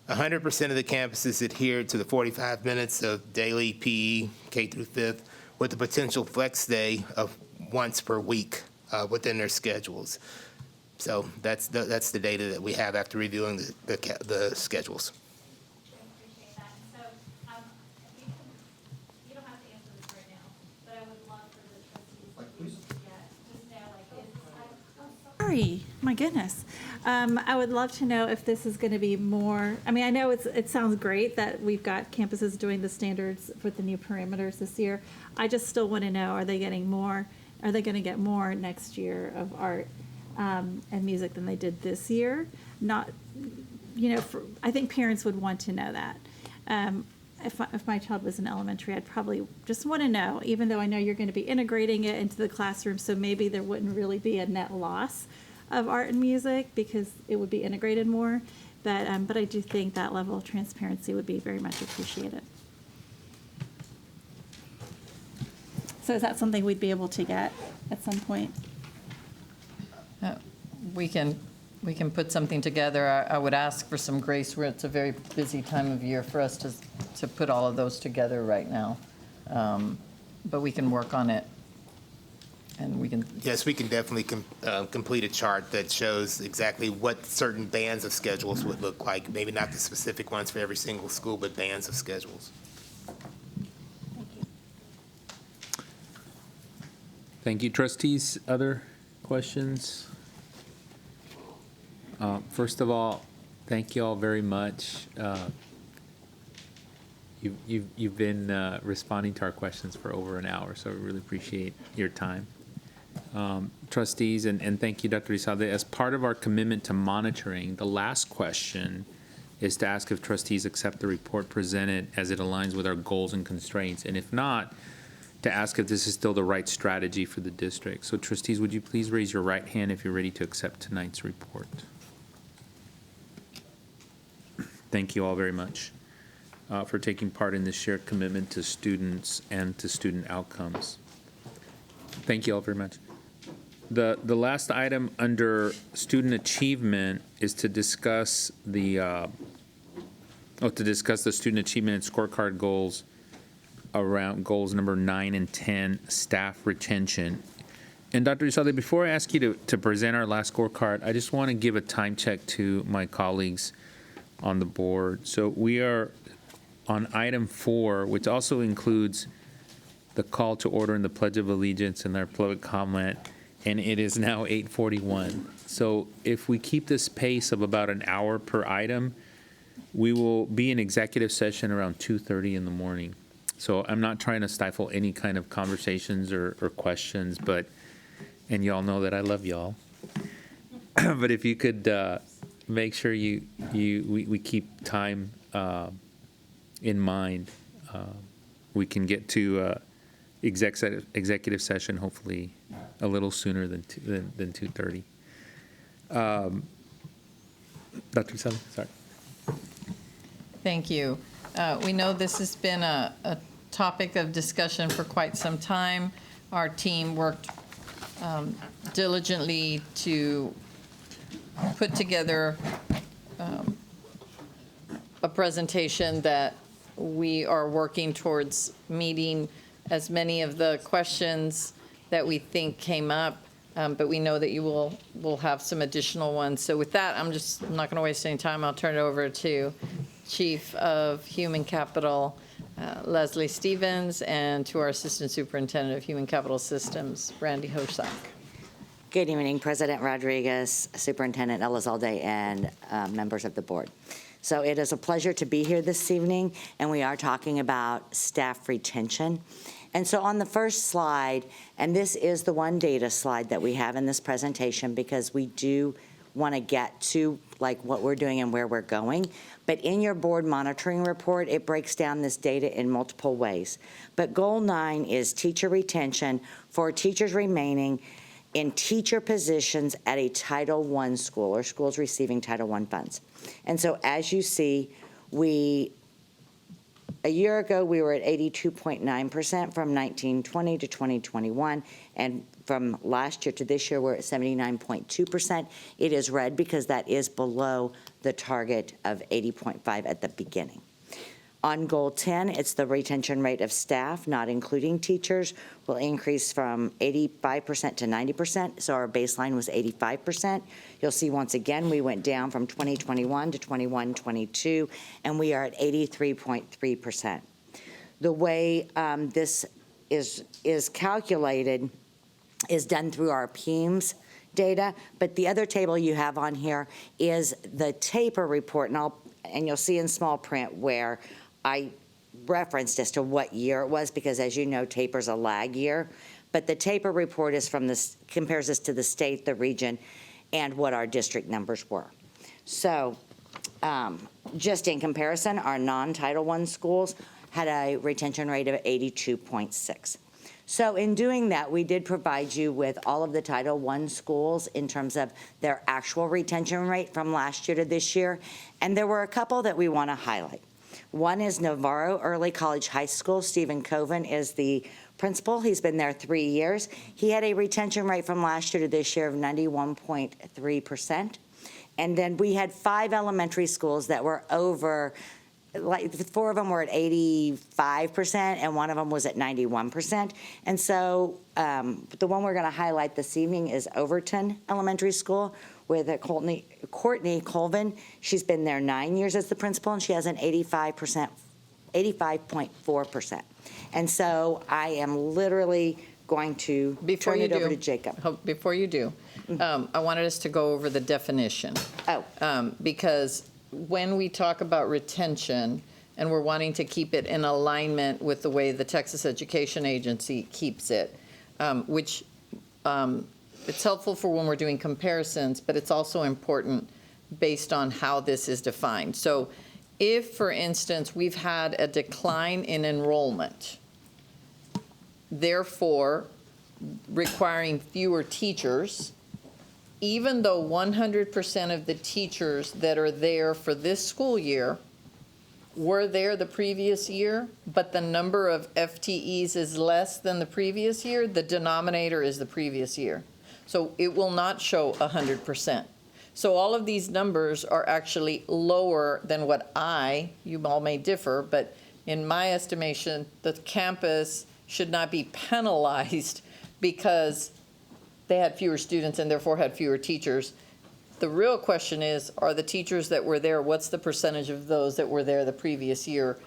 100% of the campuses adhered to the 45 minutes of daily PE, K through 5th, with the potential flex day of once per week within their schedules. So that's the data that we have after reviewing the schedules. Sorry, my goodness. I would love to know if this is going to be more. I mean, I know it sounds great that we've got campuses doing the standards with the new parameters this year. I just still want to know, are they getting more? Are they going to get more next year of art and music than they did this year? Not, I think parents would want to know that. If my child was in elementary, I'd probably just want to know, even though I know you're going to be integrating it into the classroom, so maybe there wouldn't really be a net loss of art and music because it would be integrated more. But I do think that level of transparency would be very much appreciated. So is that something we'd be able to get at some point? We can put something together. I would ask for some grace where it's a very busy time of year for us to put all of those together right now. But we can work on it. And we can. Yes, we can definitely complete a chart that shows exactly what certain bands of schedules would look like. Maybe not the specific ones for every single school, but bands of schedules. Thank you. Trustees, other questions? First of all, thank you all very much. You've been responding to our questions for over an hour, so we really appreciate your time. Trustees, and thank you, Dr. Isade. As part of our commitment to monitoring, the last question is to ask if trustees accept the report presented as it aligns with our goals and constraints, and if not, to ask if this is still the right strategy for the district. So trustees, would you please raise your right hand if you're ready to accept tonight's report? Thank you all very much for taking part in this shared commitment to students and to student outcomes. Thank you all very much. The last item under student achievement is to discuss the to discuss the student achievement and scorecard goals around goals number 9 and 10, staff retention. And Dr. Isade, before I ask you to present our last scorecard, I just want to give a time check to my colleagues on the board. So we are on item 4, which also includes the call to order and the Pledge of Allegiance and our public comment, and it is now 8:41. So if we keep this pace of about an hour per item, we will be in executive session around 2:30 in the morning. So I'm not trying to stifle any kind of conversations or questions, but, and y'all know that I love y'all. But if you could make sure we keep time in mind, we can get to executive session hopefully a little sooner than 2:30. Dr. Isade, sorry. Thank you. We know this has been a topic of discussion for quite some time. Our team worked diligently to put together a presentation that we are working towards meeting as many of the questions that we think came up, but we know that you will have some additional ones. So with that, I'm not going to waste any time. I'll turn it over to Chief of Human Capital, Leslie Stevens, and to our Assistant Superintendent of Human Capital Systems, Randy Hosak. Good evening, President Rodriguez, Superintendent Elizalde, and members of the board. So it is a pleasure to be here this evening, and we are talking about staff retention. And so on the first slide, and this is the one data slide that we have in this presentation because we do want to get to like what we're doing and where we're going. But in your board monitoring report, it breaks down this data in multiple ways. But goal 9 is teacher retention for teachers remaining in teacher positions at a Title I school or schools receiving Title I funds. And so as you see, a year ago, we were at 82.9% from 1920 to 2021, and from last year to this year, we're at 79.2%. It is red because that is below the target of 80.5 at the beginning. On goal 10, it's the retention rate of staff, not including teachers, will increase from 85% to 90%, so our baseline was 85%. You'll see once again, we went down from 2021 to 21-22, and we are at 83.3%. The way this is calculated is done through our PEIMS data, but the other table you have on here is the TAPER report, and you'll see in small print where I referenced as to what year it was, because as you know, TAPER's a lag year, but the TAPER report is compares us to the state, the region, and what our district numbers were. So just in comparison, our non-Title I schools had a retention rate of 82.6. So in doing that, we did provide you with all of the Title I schools in terms of their actual retention rate from last year to this year, and there were a couple that we want to highlight. One is Navarro Early College High School. Stephen Coven is the principal. He's been there 3 years. He had a retention rate from last year to this year of 91.3%. And then we had 5 elementary schools that were over, like 4 of them were at 85% and 1 of them was at 91%. And so the one we're going to highlight this evening is Overton Elementary School with Courtney Colvin. She's been there 9 years as the principal, and she has an 85.4%. And so I am literally going to turn it over to Jacob. Before you do, I wanted us to go over the definition. Because when we talk about retention, and we're wanting to keep it in alignment with the way the Texas Education Agency keeps it, which it's helpful for when we're doing comparisons, but it's also important based on how this is defined. So if, for instance, we've had a decline in enrollment, therefore requiring fewer teachers, even though 100% of the teachers that are there for this school year were there the previous year, but the number of FTEs is less than the previous year, the denominator is the previous year. So it will not show 100%. So all of these numbers are actually lower than what you all may differ, but in my estimation, the campus should not be penalized because they had fewer students and therefore had fewer teachers. The real question is, are the teachers that were there, what's the percentage of those that were there the previous year?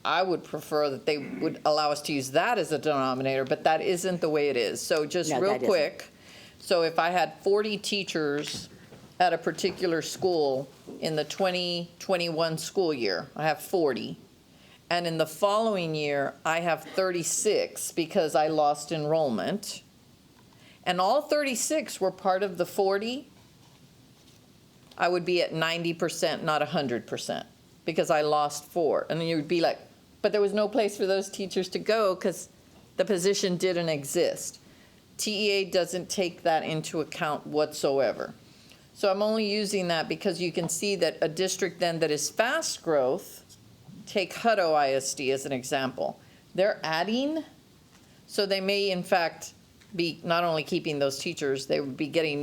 I would prefer that they would allow us to use that as a denominator, but that isn't the way it is. So just No, real that isn't. quick, so if I had 40 teachers at a particular school in the 2021 school year, I have 40. And in the following year, I have 36 because I lost enrollment. And all 36 were part of the 40, I would be at 90%, not 100%, because I lost 4. And then you would be like, but there was no place for those teachers to go because the position didn't exist. TEA doesn't take that into account whatsoever. So I'm only using that because you can see that a district then that is fast growth, take Hutto ISD as an example, they're adding, so they may in fact be not only keeping those teachers, they would be getting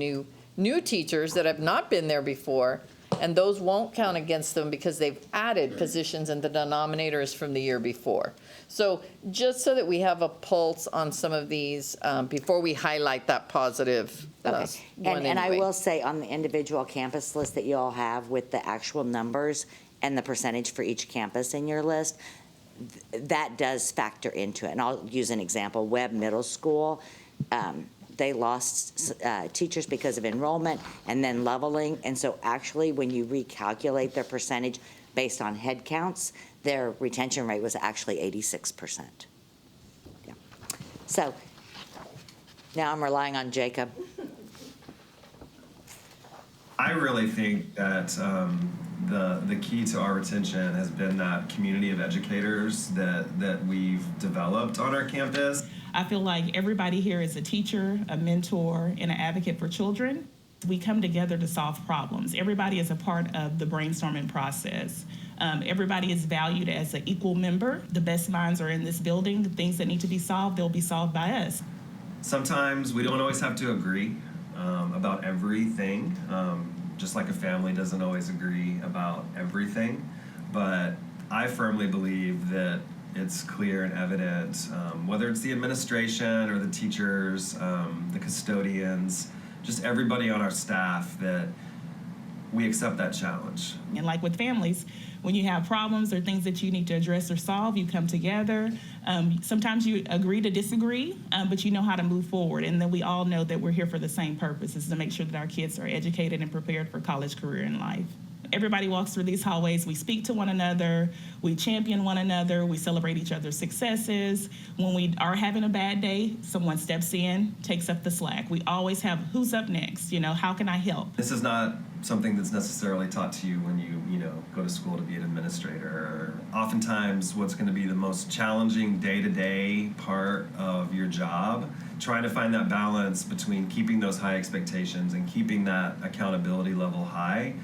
new teachers that have not been there before, and those won't count against them because they've added positions and the denominator is from the year before. So just so that we have a pulse on some of these before we highlight that positive Okay. one And I anyway. will say on the individual campus list that you all have with the actual numbers and the percentage for each campus in your list, that does factor into it. And I'll use an example. Webb Middle School, they lost teachers because of enrollment and then leveling. And so actually, when you recalculate their percentage based on head counts, their retention rate was actually 86%. Yeah. So now I'm relying on Jacob. I really think that the key to our retention has been that community of educators that we've developed on our campus. I feel like everybody here is a teacher, a mentor, and an advocate for children. We come together to solve problems. Everybody is a part of the brainstorming process. Everybody is valued as an equal member. The best minds are in this building. The things that need to be solved, they'll be solved by us. Sometimes we don't always have to agree about everything, just like a family doesn't always agree about everything. But I firmly believe that it's clear and evident, whether it's the administration or the teachers, the custodians, just everybody on our staff, that we accept that challenge. And like with families, when you have problems or things that you need to address or solve, you come together. Sometimes you agree to disagree, but you know how to move forward. And then we all know that we're here for the same purpose, is to make sure that our kids are educated and prepared for college, career, and life. Everybody walks through these hallways. We speak to one another. We champion one another. We celebrate each other's successes. When we are having a bad day, someone steps in, takes up the slack. We always have, who's up next? You know, how can I help? This is not something that's necessarily taught to you when you go to school to be an administrator. Oftentimes, what's going to be the most challenging day-to-day part of your job, trying to find that balance between keeping those high expectations and keeping that accountability level high,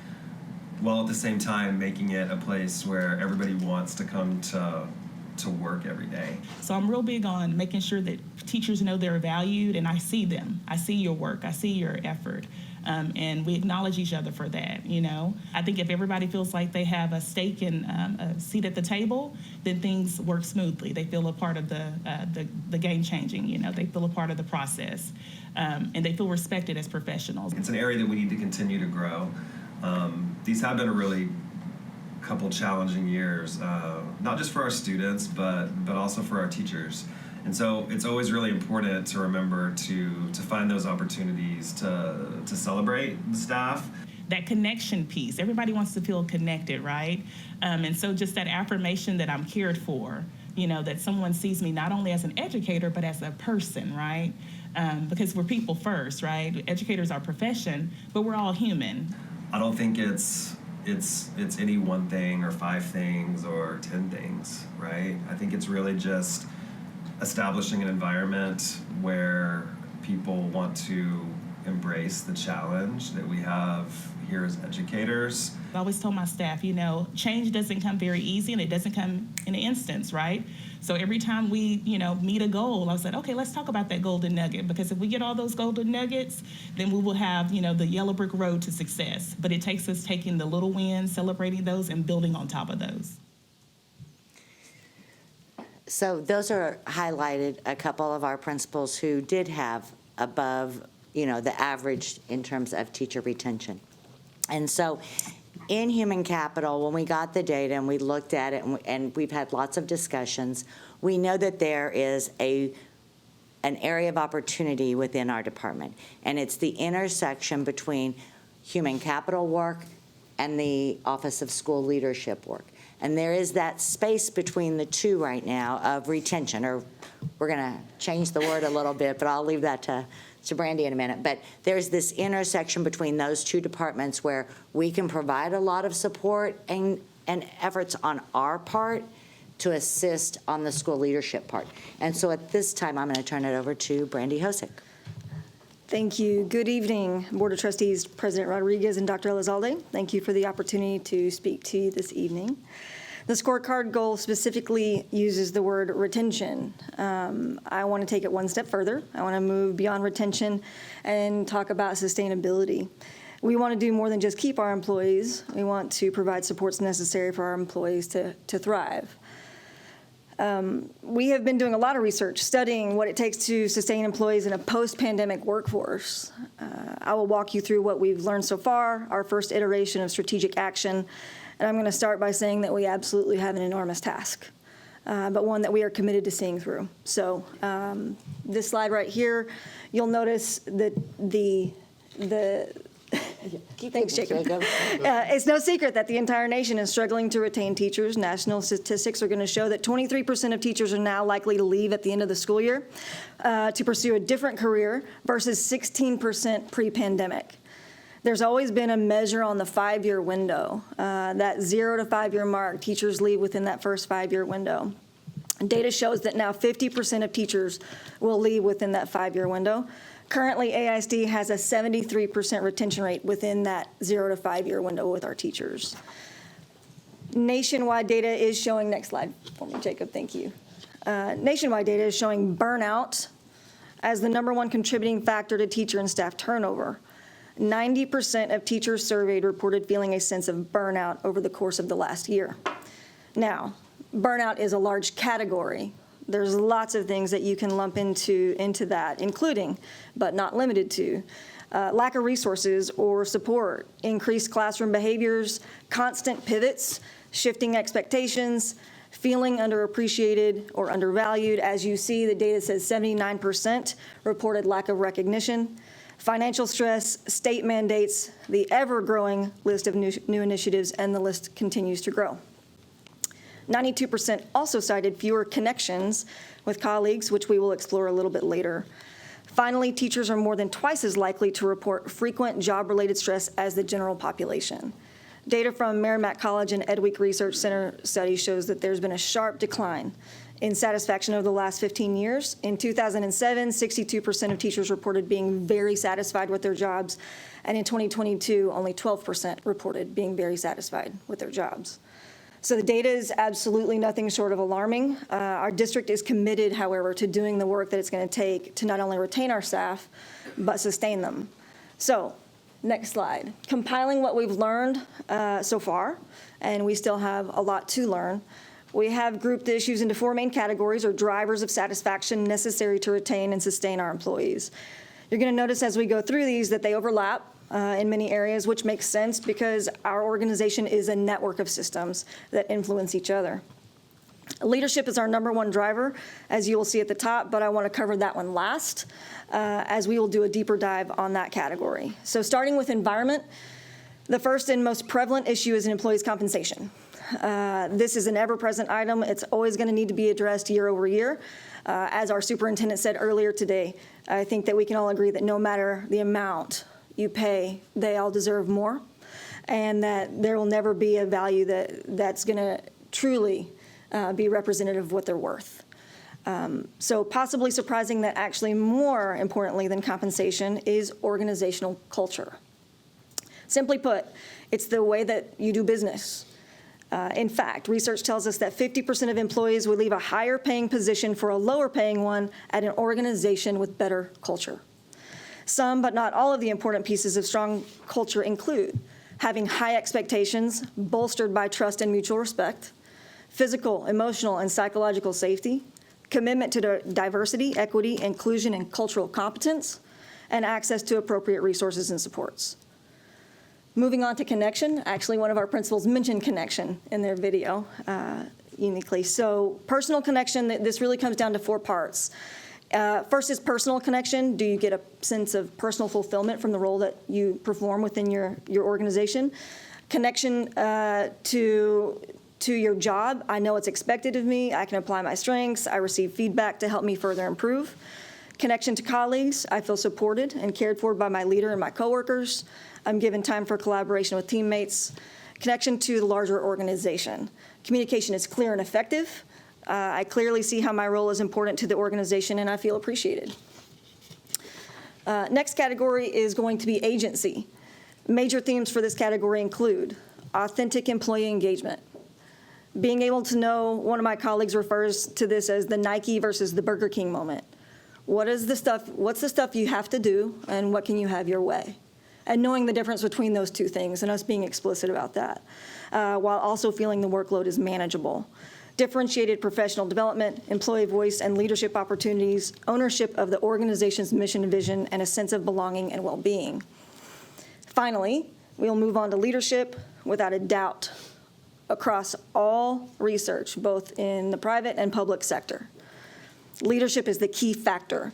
while at the same time making it a place where everybody wants to come to work every day. So I'm real big on making sure that teachers know they're valued, and I see them. I see your work. I see your effort. And we acknowledge each other for that, you know. I think if everybody feels like they have a stake and a seat at the table, then things work smoothly. They feel a part of the game changing, you know. They feel a part of the process. And they feel respected as professionals. It's an area that we need to continue to grow. These have been a really couple challenging years, not just for our students, but also for our teachers. And so it's always really important to remember to find those opportunities to celebrate the staff. That connection piece, everybody wants to feel connected, right? And so just that affirmation that I'm cared for, you know, that someone sees me not only as an educator, but as a person, right? Because we're people first, right? Educators are a profession, but we're all human. I don't think it's any one thing or 5 things or 10 things, right? I think it's really just establishing an environment where people want to embrace the challenge that we have here as educators. I always tell my staff, you know, change doesn't come very easy and it doesn't come in an instance, right? So every time we, meet a goal, I said, okay, let's talk about that golden nugget, because if we get all those golden nuggets, then we will have, the yellow brick road to success. But it takes us taking the little wins, celebrating those, and building on top of those. So those are highlighted a couple of our principals who did have above, the average in terms of teacher retention. And so in human capital, when we got the data and we looked at it, and we've had lots of discussions, we know that there is an area of opportunity within our department. And it's the intersection between human capital work and the Office of School Leadership work. And there is that space between the two right now of retention, or we're going to change the word a little bit, but I'll leave that to Brandy in a minute. But there's this intersection between those two departments where we can provide a lot of support and efforts on our part to assist on the school leadership part. And so at this time, I'm going to turn it over to Brandy Hosick. Thank you. Good evening, Board of Trustees, President Rodriguez and Dr. Elizalde. Thank you for the opportunity to speak to you this evening. The scorecard goal specifically uses the word retention. I want to take it one step further. I want to move beyond retention and talk about sustainability. We want to do more than just keep our employees. We want to provide supports necessary for our employees to thrive. We have been doing a lot of research, studying what it takes to sustain employees in a post-pandemic workforce. I will walk you through what we've learned so far, our first iteration of strategic action, and I'm going to start by saying that we absolutely have an enormous task, but one that we are committed to seeing through. So this slide right here, you'll notice that Thanks, Jacob. It's no secret that the entire nation is struggling to retain teachers. National statistics are going to show that 23% of teachers are now likely to leave at the end of the school year to pursue a different career versus 16% pre-pandemic. There's always been a measure on the 5-year window. That 0 to 5-year mark, teachers leave within that first 5-year window. Data shows that now 50% of teachers will leave within that 5-year window. Currently, AISD has a 73% retention rate within that 0 to 5-year window with our teachers. Nationwide data is showing, next slide for me, Jacob, thank you. Nationwide data is showing burnout as the #1 contributing factor to teacher and staff turnover. 90% of teachers surveyed reported feeling a sense of burnout over the course of the last year. Now, burnout is a large category. There's lots of things that you can lump into that, including, but not limited to, lack of resources or support, increased classroom behaviors, constant pivots, shifting expectations, feeling underappreciated or undervalued. As you see, the data says 79% reported lack of recognition, financial stress, state mandates, the ever-growing list of new initiatives, and the list continues to grow. 92% also cited fewer connections with colleagues, which we will explore a little bit later. Finally, teachers are more than twice as likely to report frequent job-related stress as the general population. Data from Merrimack College and Edweek Research Center study shows that there's been a sharp decline in satisfaction over the last 15 years. In 2007, 62% of teachers reported being very satisfied with their jobs, and in 2022, only 12% reported being very satisfied with their jobs. So the data is absolutely nothing short of alarming. Our district is committed, however, to doing the work that it's going to take to not only retain our staff, but sustain them. So, next slide. Compiling what we've learned so far, and we still have a lot to learn. We have grouped the issues into 4 main categories, or drivers of satisfaction necessary to retain and sustain our employees. You're going to notice as we go through these that they overlap in many areas, which makes sense because our organization is a network of systems that influence each other. Leadership is our #1 driver, as you will see at the top, but I want to cover that one last, as we will do a deeper dive on that category. So starting with environment, the first and most prevalent issue is an employee's compensation. This is an ever-present item. It's always going to need to be addressed year over year. As our superintendent said earlier today, I think that we can all agree that no matter the amount you pay, they all deserve more, and that there will never be a value that's going to truly be representative of what they're worth. So possibly surprising that actually more importantly than compensation is organizational culture. Simply put, it's the way that you do business. In fact, research tells us that 50% of employees would leave a higher paying position for a lower paying one at an organization with better culture. Some, but not all of the important pieces of strong culture include having high expectations bolstered by trust and mutual respect, physical, emotional, and psychological safety, commitment to diversity, equity, inclusion, and cultural competence, and access to appropriate resources and supports. Moving on to connection, actually one of our principals mentioned connection in their video uniquely. So personal connection, this really comes down to 4 parts. First is personal connection. Do you get a sense of personal fulfillment from the role that you perform within your organization? Connection to your job. I know it's expected of me. I can apply my strengths. I receive feedback to help me further improve. Connection to colleagues. I feel supported and cared for by my leader and my coworkers. I'm given time for collaboration with teammates. Connection to the larger organization. Communication is clear and effective. I clearly see how my role is important to the organization, and I feel appreciated. Next category is going to be agency. Major themes for this category include authentic employee engagement. Being able to know, one of my colleagues refers to this as the Nike versus the Burger King moment. What's the stuff you have to do, and what can you have your way? And knowing the difference between those two things and us being explicit about that, while also feeling the workload is manageable. Differentiated professional development, employee voice and leadership opportunities, ownership of the organization's mission and vision, and a sense of belonging and well-being. Finally, we'll move on to leadership. Without a doubt, across all research, both in the private and public sector, leadership is the key factor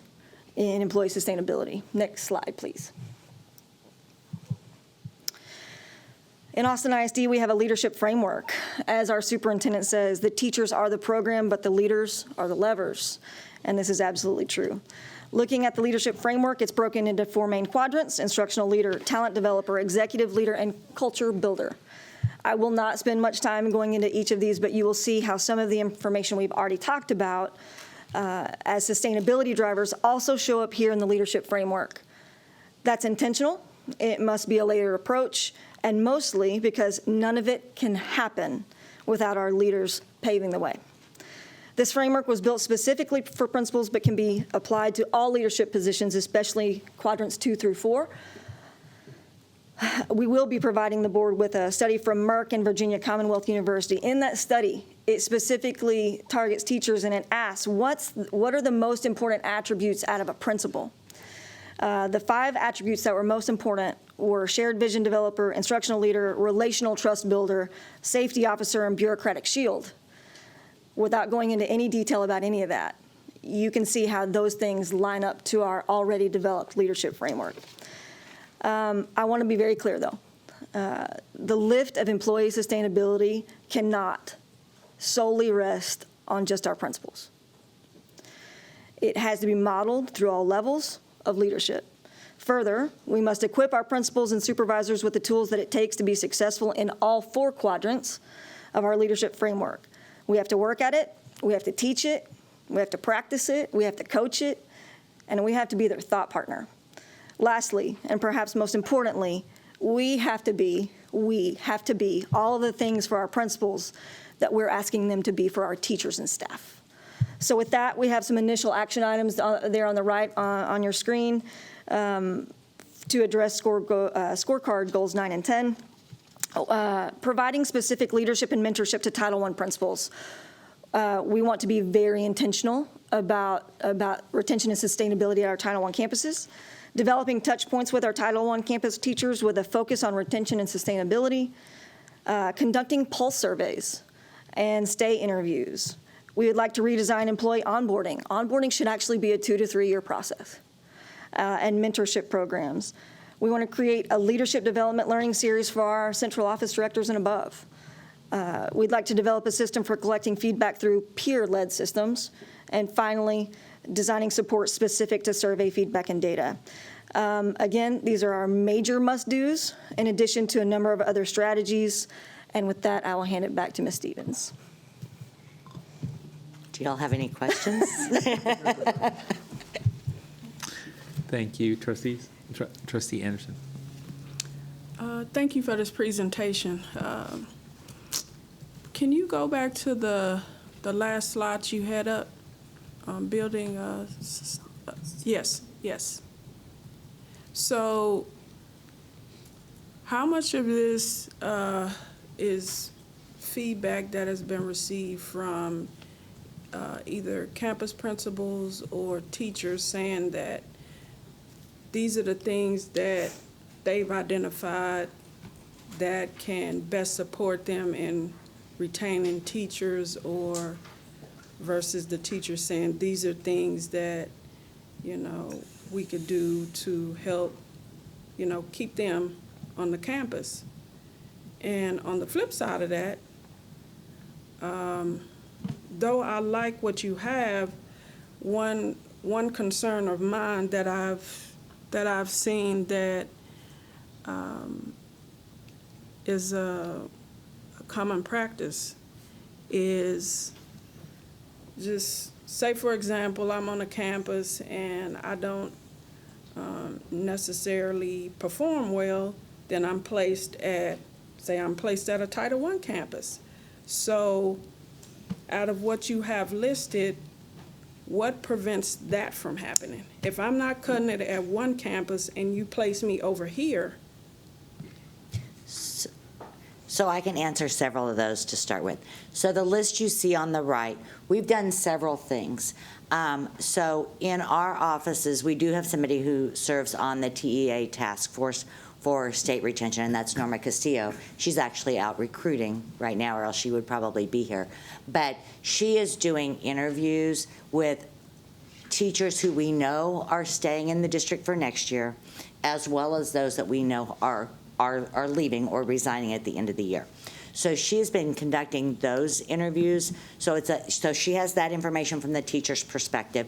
in employee sustainability. Next slide, please. In Austin ISD, we have a leadership framework. As our superintendent says, the teachers are the program, but the leaders are the levers. And this is absolutely true. Looking at the leadership framework, it's broken into 4 main quadrants: instructional leader, talent developer, executive leader, and culture builder. I will not spend much time going into each of these, but you will see how some of the information we've already talked about as sustainability drivers also show up here in the leadership framework. That's intentional. It must be a layered approach, and mostly because none of it can happen without our leaders paving the way. This framework was built specifically for principals, but can be applied to all leadership positions, especially quadrants 2 through 4. We will be providing the board with a study from Merck and Virginia Commonwealth University. In that study, it specifically targets teachers, and it asks, what are the most important attributes out of a principal? The 5 attributes that were most important were shared vision developer, instructional leader, relational trust builder, safety officer, and bureaucratic shield. Without going into any detail about any of that, you can see how those things line up to our already developed leadership framework. I want to be very clear, though. The lift of employee sustainability cannot solely rest on just our principals. It has to be modeled through all levels of leadership. Further, we must equip our principals and supervisors with the tools that it takes to be successful in all 4 quadrants of our leadership framework. We have to work at it, we have to teach it, we have to practice it, we have to coach it, and we have to be their thought partner. Lastly, and perhaps most importantly, we have to be all of the things for our principals that we're asking them to be for our teachers and staff. So with that, we have some initial action items there on the right on your screen to address scorecard goals 9 and 10. Providing specific leadership and mentorship to Title I principals. We want to be very intentional about retention and sustainability at our Title I campuses. Developing touch points with our Title I campus teachers with a focus on retention and sustainability. Conducting pulse surveys and stay interviews. We would like to redesign employee onboarding. Onboarding should actually be a 2 to 3 year process. And mentorship programs. We want to create a leadership development learning series for our central office directors and above. We'd like to develop a system for collecting feedback through peer-led systems. And finally, designing support specific to survey feedback and data. Again, these are our major must-dos, in addition to a number of other strategies. And with that, I will hand it back to Ms. Stevens. Do y'all have any questions? Thank you, trustees. Trustee Anderson. Thank you for this presentation. Can you go back to the last slide you had up? Building, yes. So how much of this is feedback that has been received from either campus principals or teachers saying that these are the things that they've identified that can best support them in retaining teachers, or versus the teachers saying these are things that, you know, we could do to help, you know, keep them on the campus. And on the flip side of that, though I like what you have, one concern of mine that I've seen that is a common practice is just say, for example, I'm on a campus and I don't necessarily perform well, then I'm placed at a Title I campus. So out of what you have listed, what prevents that from happening? If I'm not cutting it at one campus and you place me over here. So I can answer several of those to start with. So the list you see on the right, we've done several things. So in our offices, we do have somebody who serves on the TEA task force for state retention, and that's Norma Castillo. She's actually out recruiting right now, or else she would probably be here. But she is doing interviews with teachers who we know are staying in the district for next year, as well as those that we know are leaving or resigning at the end of the year. So she's been conducting those interviews. So she has that information from the teacher's perspective.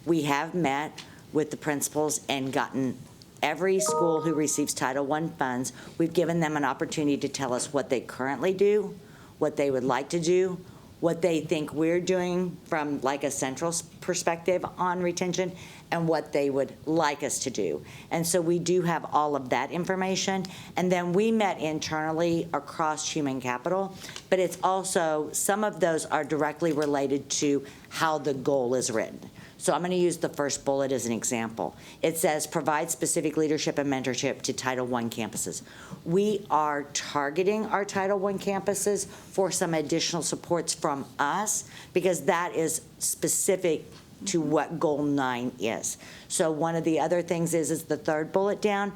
We have met with the principals and gotten every school who receives Title I funds, we've given them an opportunity to tell us what they currently do, what they would like to do, what they think we're doing from like a central perspective on retention, and what they would like us to do. And so we do have all of that information. And then we met internally across human capital, but it's also, some of those are directly related to how the goal is written. So I'm going to use the first bullet as an example. It says, provide specific leadership and mentorship to Title I campuses. We are targeting our Title I campuses for some additional supports from us, because that is specific to what Goal 9 is. So one of the other things is the third bullet down.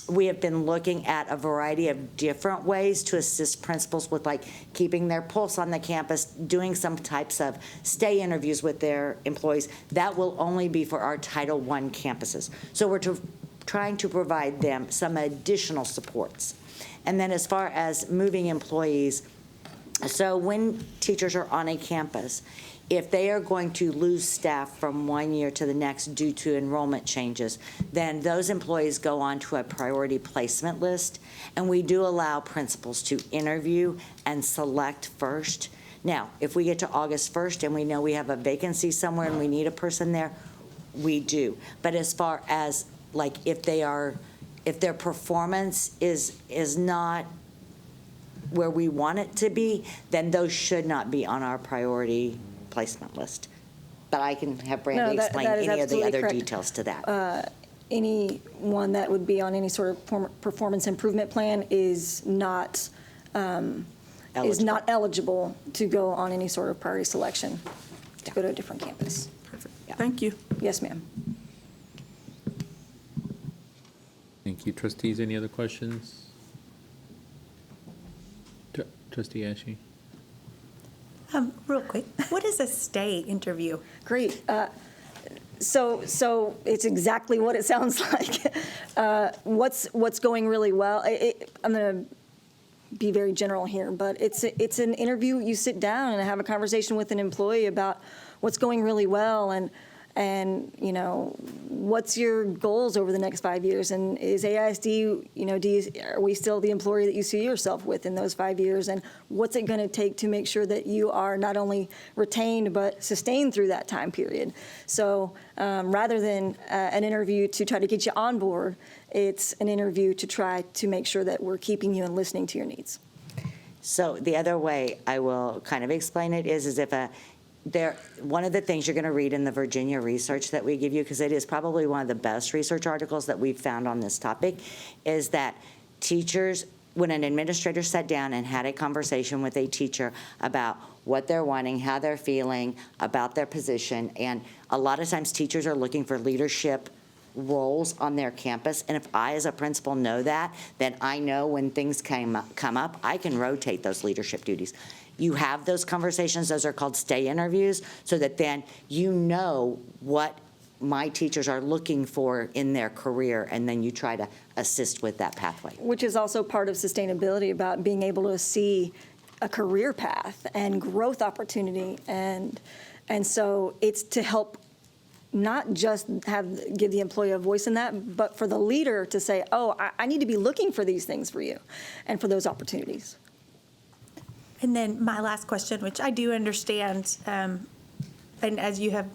We have been looking at a variety of different ways to assist principals with like keeping their pulse on the campus, doing some types of stay interviews with their employees. That will only be for our Title I campuses. So we're trying to provide them some additional supports. And then as far as moving employees, so when teachers are on a campus, if they are going to lose staff from one year to the next due to enrollment changes, then those employees go on to a priority placement list, and we do allow principals to interview and select first. Now, if we get to August 1st and we know we have a vacancy somewhere and we need a person there, we do. But as far as like if their performance is not where we want it to be, then those should not be on our priority placement list. But I can have Brandy explain any of the other correct. details to that. Anyone that would be on any sort of performance improvement plan is not eligible to go on any sort of priority selection to go to a different campus. Perfect. Thank you. Yes, ma'am. Thank you. Trustees, any other questions? Trustee Ashe? Real quick, what is a stay interview? Great. So it's exactly what it sounds like. What's going really well? I'm going to be very general here, but it's an interview. You sit down and have a conversation with an employee about what's going really well and you know, what's your goals over the next 5 years, and is AISD, you know, are we still the employer that you see yourself with in those 5 years, and what's it going to take to make sure that you are not only retained but sustained through that time period. So rather than an interview to try to get you on board, it's an interview to try to make sure that we're keeping you and listening to your needs. So the other way I will kind of explain it is if one of the things you're going to read in the Virginia research that we give you, because it is probably one of the best research articles that we've found on this topic, is that teachers, when an administrator sat down and had a conversation with a teacher about what they're wanting, how they're feeling about their position, and a lot of times teachers are looking for leadership roles on their campus, and if I as a principal know that, then I know when things come up, I can rotate those leadership duties. You have those conversations, those are called stay interviews, so that then you know what my teachers are looking for in their career, and then you try to assist with that pathway. Which is also part of sustainability, about being able to see a career path and growth opportunity. And so it's to help not just give the employee a voice in that, but for the leader to say, oh, I need to be looking for these things for you and for those opportunities. And then my last question, which I do understand, and as you have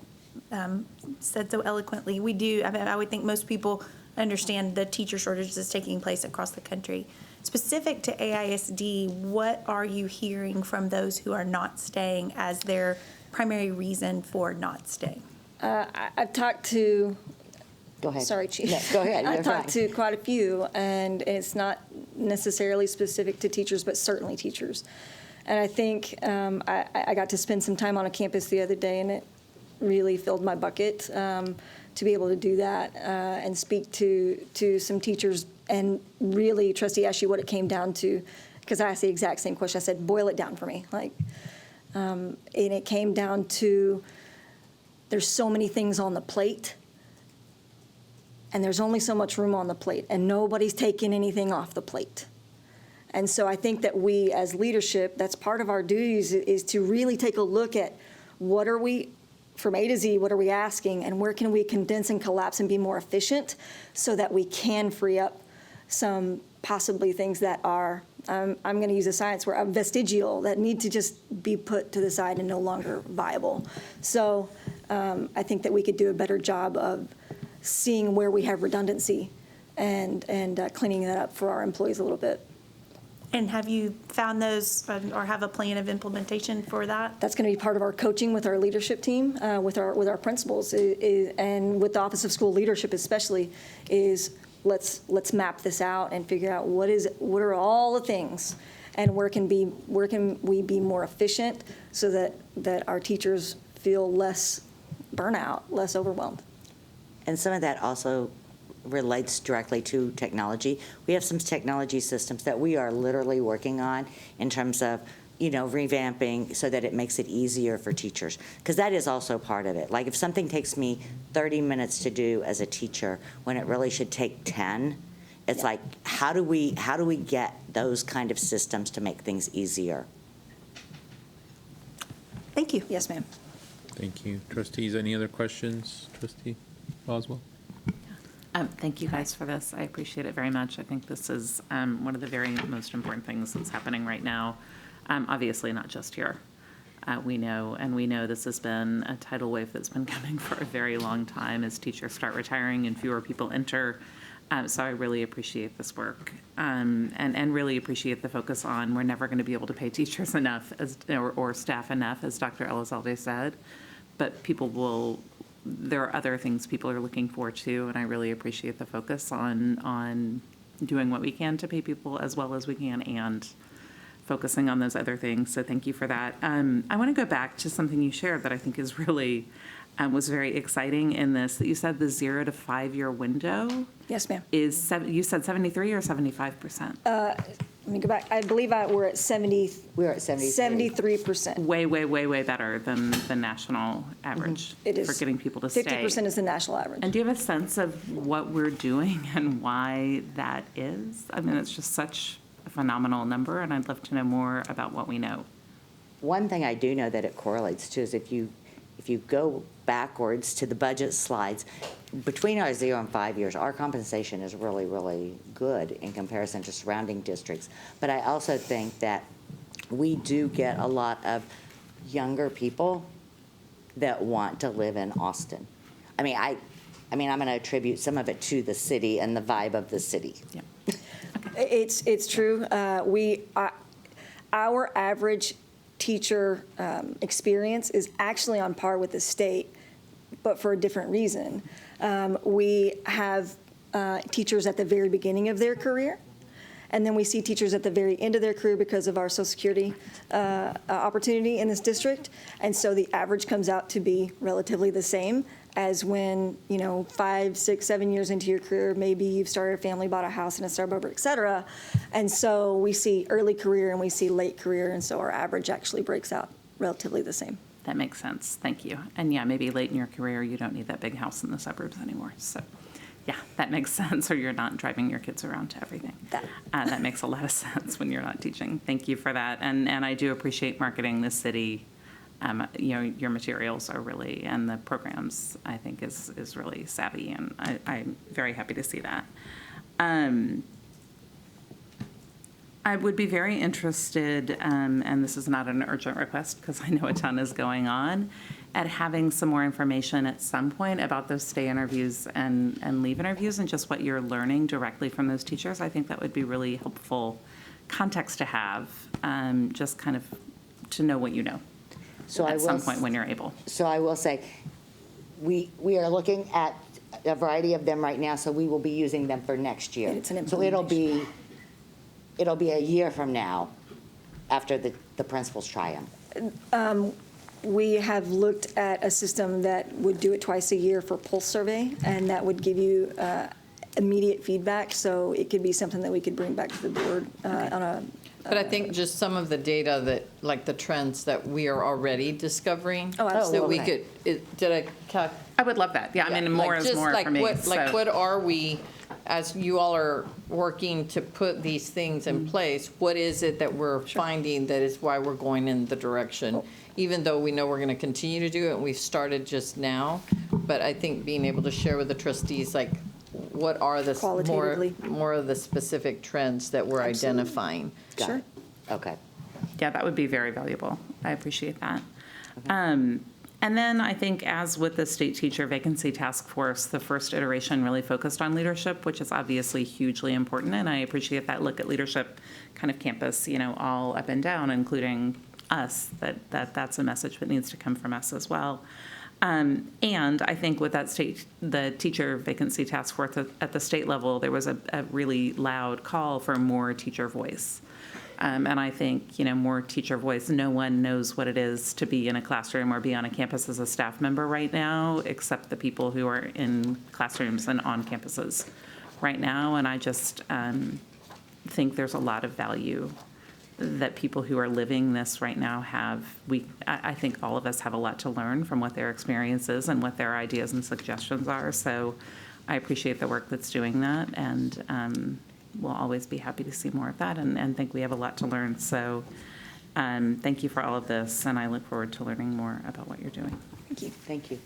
said so eloquently, I would think most people understand the teacher shortage that's taking place across the country. Specific to AISD, what are you hearing from those who are not staying as their primary reason for not staying? I've talked to, Go ahead. Sorry, Chief. No, go ahead. I've You're talked fine. to quite a few, and it's not necessarily specific to teachers, but certainly teachers. And I think I got to spend some time on a campus the other day, and it really filled my bucket to be able to do that and speak to some teachers. And really, Trustee asked you what it came down to, because I asked the exact same question. I said, boil it down for me. And it came down to, there's so many things on the plate, and there's only so much room on the plate, and nobody's taking anything off the plate. And so I think that we, as leadership, that's part of our duties, is to really take a look at what are we, from A to Z, what are we asking, and where can we condense and collapse and be more efficient so that we can free up some possibly things that are, I'm going to use a science word, vestigial, that need to just be put to the side and no longer viable. So I think that we could do a better job of seeing where we have redundancy and cleaning that up for our employees a little bit. And have you found those or have a plan of implementation for that? That's going to be part of our coaching with our leadership team, with our principals, and with the Office of School Leadership especially, is let's map this out and figure out what are all the things, and where can we be more efficient so that our teachers feel less burnout, less overwhelmed. And some of that also relates directly to technology. We have some technology systems that we are literally working on in terms of, revamping so that it makes it easier for teachers. Because that is also part of it. Like if something takes me 30 minutes to do as a teacher when it really should take 10, it's like, how do we get those kind of systems to make things easier? Thank you. Yes, ma'am. Thank you. Trustees, any other questions? Trustee Boswell? Thank you guys for this. I appreciate it very much. I think this is one of the very most important things that's happening right now. Obviously, not just here. We know this has been a tidal wave that's been coming for a very long time as teachers start retiring and fewer people enter. So I really appreciate this work and really appreciate the focus on we're never going to be able to pay teachers enough or staff enough, as Dr. Elizalde said, but there are other things people are looking for too, and I really appreciate the focus on doing what we can to pay people as well as we can and focusing on those other things. So thank you for that. I want to go back to something you shared that I think is really was very exciting in this, that you said the 0 to 5 year window. Yes, ma'am. You said 73 or 75%? Let me go back. I believe we're at 70. We're at 73%. Way better than the national average It is. for getting people to stay. 50% is the national average. And do you have a sense of what we're doing and why that is? I mean, it's just such a phenomenal number, and I'd love to know more about what we know. One thing I do know that it correlates to is if you go backwards to the budget slides, between our 0 and 5 years, our compensation is really, really good in comparison to surrounding districts. But I also think that we do get a lot of younger people that want to live in Austin. I'm going to attribute some of it to the city and the vibe of the city. Yeah. It's true. our average teacher experience is actually on par with the state, but for a different reason. We have teachers at the very beginning of their career, and then we see teachers at the very end of their career because of our Social Security opportunity in this district. And so the average comes out to be relatively the same as when, 5, 6, 7 years into your career, maybe you've started a family, bought a house in a suburb, et cetera. And so we see early career and we see late career, and so our average actually breaks out relatively the same. That makes sense. Thank you. And yeah, maybe late in your career, you don't need that big house in the suburbs anymore. So yeah, that makes sense. Or you're not driving your kids around to everything. That makes a lot of sense when you're not teaching. Thank you for that. And I do appreciate marketing the city. Your materials are really, and the programs, I think, is really savvy, and I'm very happy to see that. I would be very interested, and this is not an urgent request because I know a ton is going on, at having some more information at some point about those stay interviews and leave interviews and just what you're learning directly from those teachers. I think that would be really helpful context to have, just kind of to know what you know. So at some point when you're able. So I will say, we are looking at a variety of them right now, so we will be using them for next year. And it's an So it'll be a year from now, after the principals try them. We have looked at a system that would do it twice a year for pulse survey, and that would give you immediate feedback. So it could be something that we could bring back to the board on a. But I think just some of the data that, like the trends that we are already discovering. Oh, absolutely. That we could, I would love that. Yeah, I mean, more is more for me. What are we, as you all are working to put these things in place, what is it that we're finding that is why we're going in the direction? Even though we know we're going to continue to do it, and we've started just now, but I think being able to share with the trustees, like, what are the more of the specific trends that we're identifying? Got it. Okay. Yeah, that would be very valuable. I appreciate that. And then I think, as with the state teacher vacancy task force, the first iteration really focused on leadership, which is obviously hugely important. And I appreciate that look at leadership kind of campus, all up and down, including us, that's a message that needs to come from us as well. And I think with that the teacher vacancy task force at the state level, there was a really loud call for more teacher voice. And I think, more teacher voice. No one knows what it is to be in a classroom or be on a campus as a staff member right now, except the people who are in classrooms and on campuses right now. And I just think there's a lot of value that people who are living this right now have. I think all of us have a lot to learn from what their experience is and what their ideas and suggestions are. So I appreciate the work that's doing that, and we'll always be happy to see more of that, and think we have a lot to learn. So thank you for all of this, and I look forward to learning more about what you're doing. Thank you. Thank you.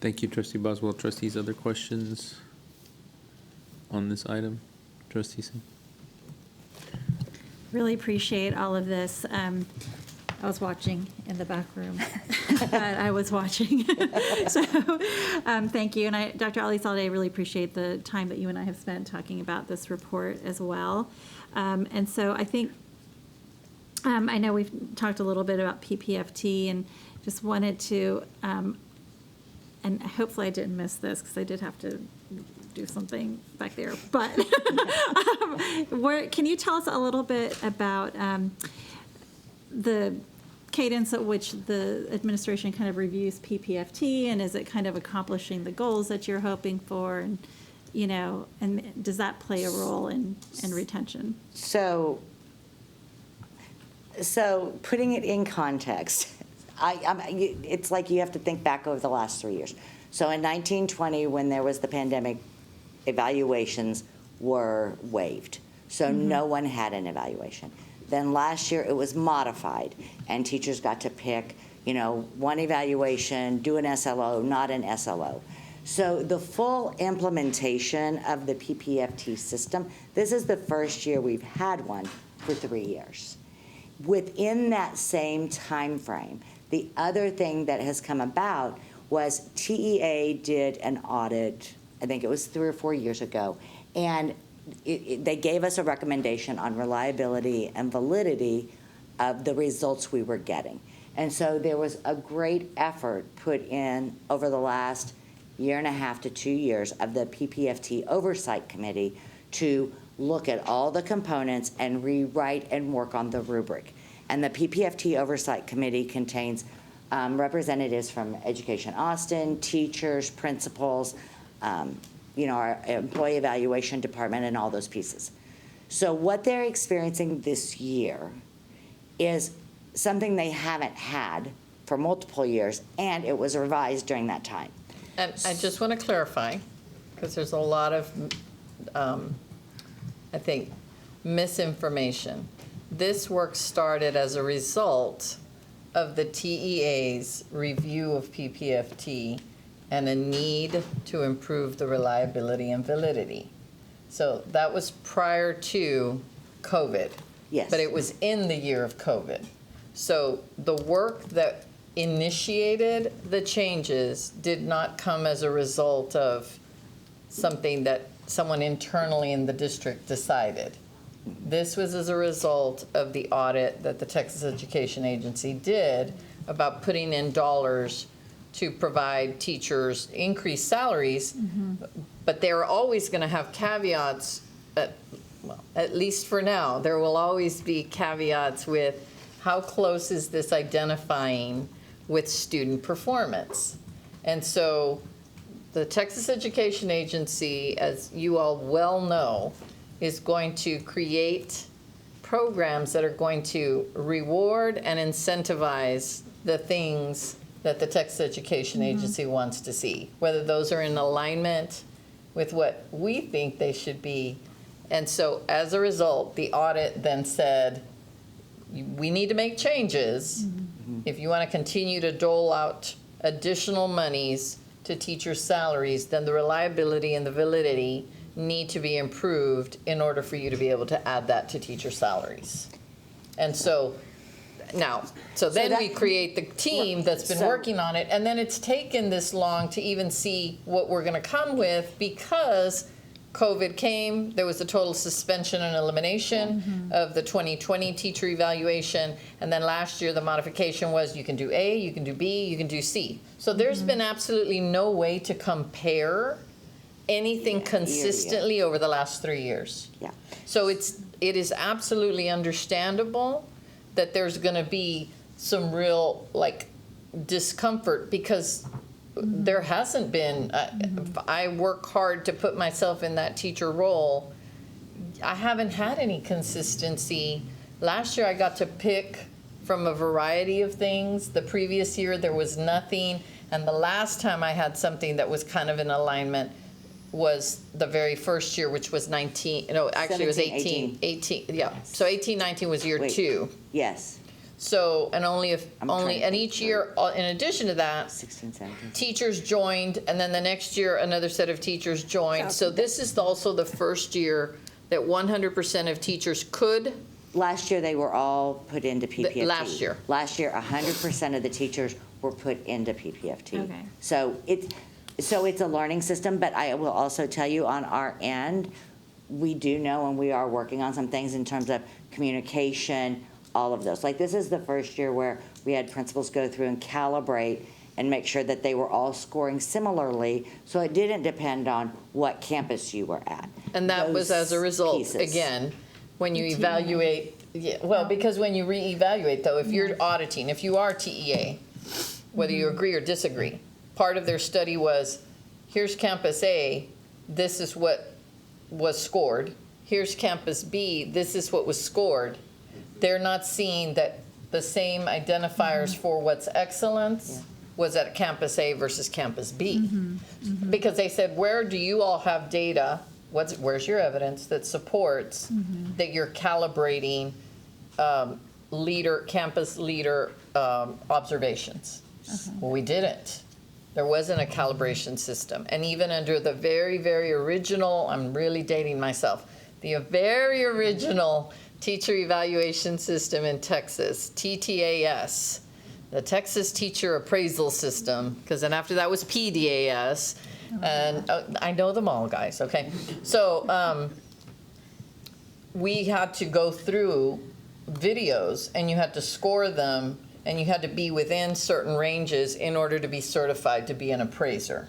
Thank you, Trustee Boswell. Trustees, other questions on this item? Trustee Singh? Really appreciate all of this. I was watching in the back room, but I was watching. So thank you. And Dr. Elizalde, I really appreciate the time that you and I have spent talking about this report as well. And so I think, I know we've talked a little bit about PPFT, and just wanted to, and hopefully I didn't miss this because I did have to do something back there, but can you tell us a little bit about the cadence at which the administration kind of reviews PPFT, and is it kind of accomplishing the goals that you're hoping for, and and does that play a role in retention? So putting it in context, it's like you have to think back over the last 3 years. So in 1920, when there was the pandemic, evaluations were waived. So no one had an evaluation. Then last year it was modified, and teachers got to pick, one evaluation, do an SLO, not an SLO. So the full implementation of the PPFT system, this is the first year we've had one for 3 years. Within that same time frame, the other thing that has come about was TEA did an audit, I think it was 3 or 4 years ago, and they gave us a recommendation on reliability and validity of the results we were getting. And so there was a great effort put in over the last year and a half to 2 years of the PPFT Oversight Committee to look at all the components and rewrite and work on the rubric. And the PPFT Oversight Committee contains representatives from Education Austin, teachers, principals, our employee evaluation department, and all those pieces. So what they're experiencing this year is something they haven't had for multiple years, and it was revised during that time. And I just want to clarify, because there's a lot of, I think, misinformation. This work started as a result of the TEA's review of PPFT and a need to improve the reliability and validity. So that was prior to COVID. Yes. But it was in the year of COVID. So the work that initiated the changes did not come as a result of something that someone internally in the district decided. This was as a result of the audit that the Texas Education Agency did about putting in dollars to provide teachers increased salaries, but they're always going to have caveats, at least for now, there will always be caveats with how close is this identifying with student performance. And so the Texas Education Agency, as you all well know, is going to create programs that are going to reward and incentivize the things that the Texas Education Agency wants to see, whether those are in alignment with what we think they should be. And so as a result, the audit then said, we need to make changes if you want to continue to dole out additional monies to teachers' salaries, then the reliability and the validity need to be improved in order for you to be able to add that to teacher salaries. And so now, then we create the team that's been working on it, and then it's taken this long to even see what we're going to come with because COVID came, there was a total suspension and elimination of the 2020 teacher evaluation, and then last year the modification was you can do A, you can do B, you can do C. So there's been absolutely no way to compare anything consistently over the last 3 years. Yeah. So it is absolutely understandable that there's going to be some real discomfort because there hasn't been. I work hard to put myself in that teacher role. I haven't had any consistency. Last year I got to pick from a variety of things. The previous year there was nothing, and the last time I had something that was kind of in alignment was the very first year, which was 19. No, actually it was 18. 18. Yeah. So 18-19 was year 2. Yes. So, and each year, in addition to that, 16, 17. teachers joined, and then the next year, another set of teachers joined. So this is also the first year that 100% of teachers could. Last year, they were all put into PPFT. Last year, 100% of the teachers were put into PPFT. Okay. So it's a learning system, but I will also tell you on our end, we do know and we are working on some things in terms of communication, all of those. Like this is the first year where we had principals go through and calibrate and make sure that they were all scoring similarly, so it didn't depend on what campus you were at. And that was as a result, pieces. Again, when you evaluate, because when you reevaluate though, if you're auditing, if you are TEA, whether you agree or disagree, part of their study was, here's campus A, this is what was scored. Here's campus B, this is what was scored. They're not seeing that the same identifiers for what's excellence was at campus A versus campus B. Because they said, where do you all have data? Where's your evidence that supports that you're calibrating campus leader observations? Well, we didn't. There wasn't a calibration system. And even under the very, very original, I'm really dating myself, the very original teacher evaluation system in Texas, TTAS, the Texas Teacher Appraisal System, because then after that was PDAS, and I know them all, guys, okay? So we had to go through videos and you had to score them and you had to be within certain ranges in order to be certified to be an appraiser.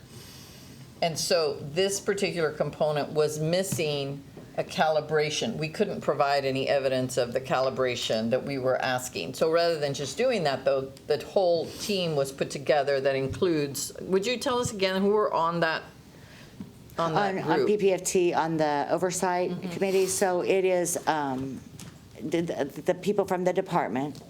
And so this particular component was missing a calibration. We couldn't provide any evidence of the calibration that we were asking. So rather than just doing that, though, the whole team was put together that includes, would you tell us again who were on that On group? PPFT, on the oversight committee, so it is the people from the department,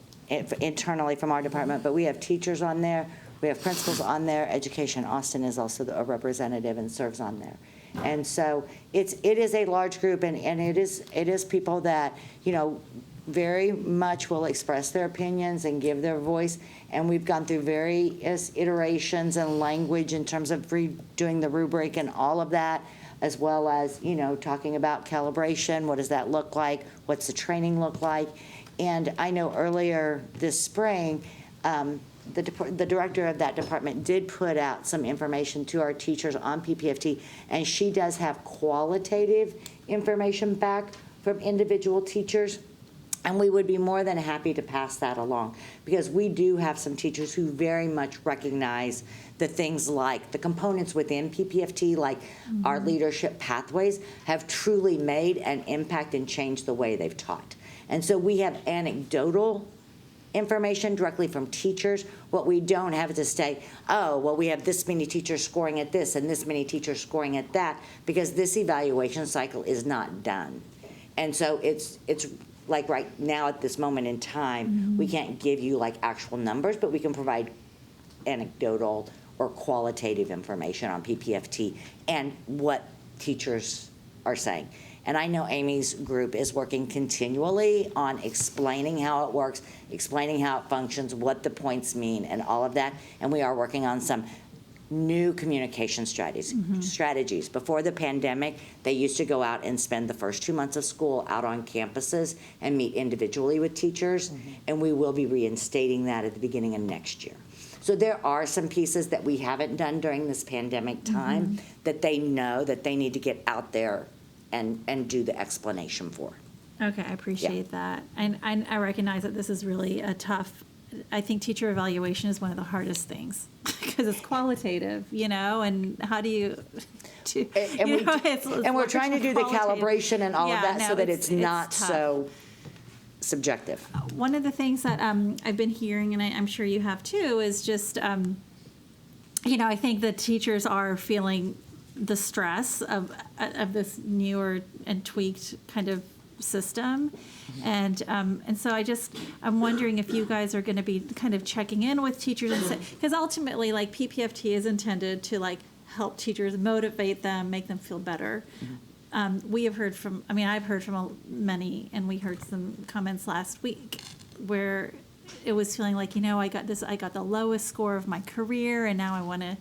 internally from our department, but we have teachers on there, we have principals on there, Education Austin is also a representative and serves on there. And so it is a large group, and it is people that, you know, very much will express their opinions and give their voice. And we've gone through various iterations and language in terms of redoing the rubric and all of that, as well as, you know, talking about calibration. What does that look like? What's the training look like? And I know earlier this spring, the director of that department did put out some information to our teachers on PPFT, and she does have qualitative information back from individual teachers. And we would be more than happy to pass that along, because we do have some teachers who very much recognize the things like the components within PPFT, like our leadership pathways, have truly made an impact and changed the way they've taught. And so we have anecdotal information directly from teachers. What we don't have is to say, oh, well, we have this many teachers scoring at this and this many teachers scoring at that, because this evaluation cycle is not done. And so it's like right now at this moment in time, we can't give you like actual numbers, but we can provide anecdotal or qualitative information on PPFT and what teachers are saying. And I know Amy's group is working continually on explaining how it works, explaining how it functions, what the points mean, and all of that. And we are working on some new communication strategies. Before the pandemic, they used to go out and spend the first 2 months of school out on campuses and meet individually with teachers, and we will be reinstating that at the beginning of next year. So there are some pieces that we haven't done during this pandemic time that they know that they need to get out there and do the explanation for. Okay, I appreciate that. And I recognize that this is really a tough, I think teacher evaluation is one of the hardest things because it's qualitative, you know, and how do you, and we're trying to do the calibration and all of that so that it's not tough. So subjective. One of the things that I've been hearing, and I'm sure you have too, is just, you know, I think the teachers are feeling the stress of this newer and tweaked kind of system, and so I'm wondering if you guys are going to be kind of checking in with teachers and say, because ultimately, like PPFT is intended to like help teachers, motivate them, make them feel better. We have heard from, I mean, I've heard from many, and we heard some comments last week where it was feeling like, you know, I got the lowest score of my career, and now I want to,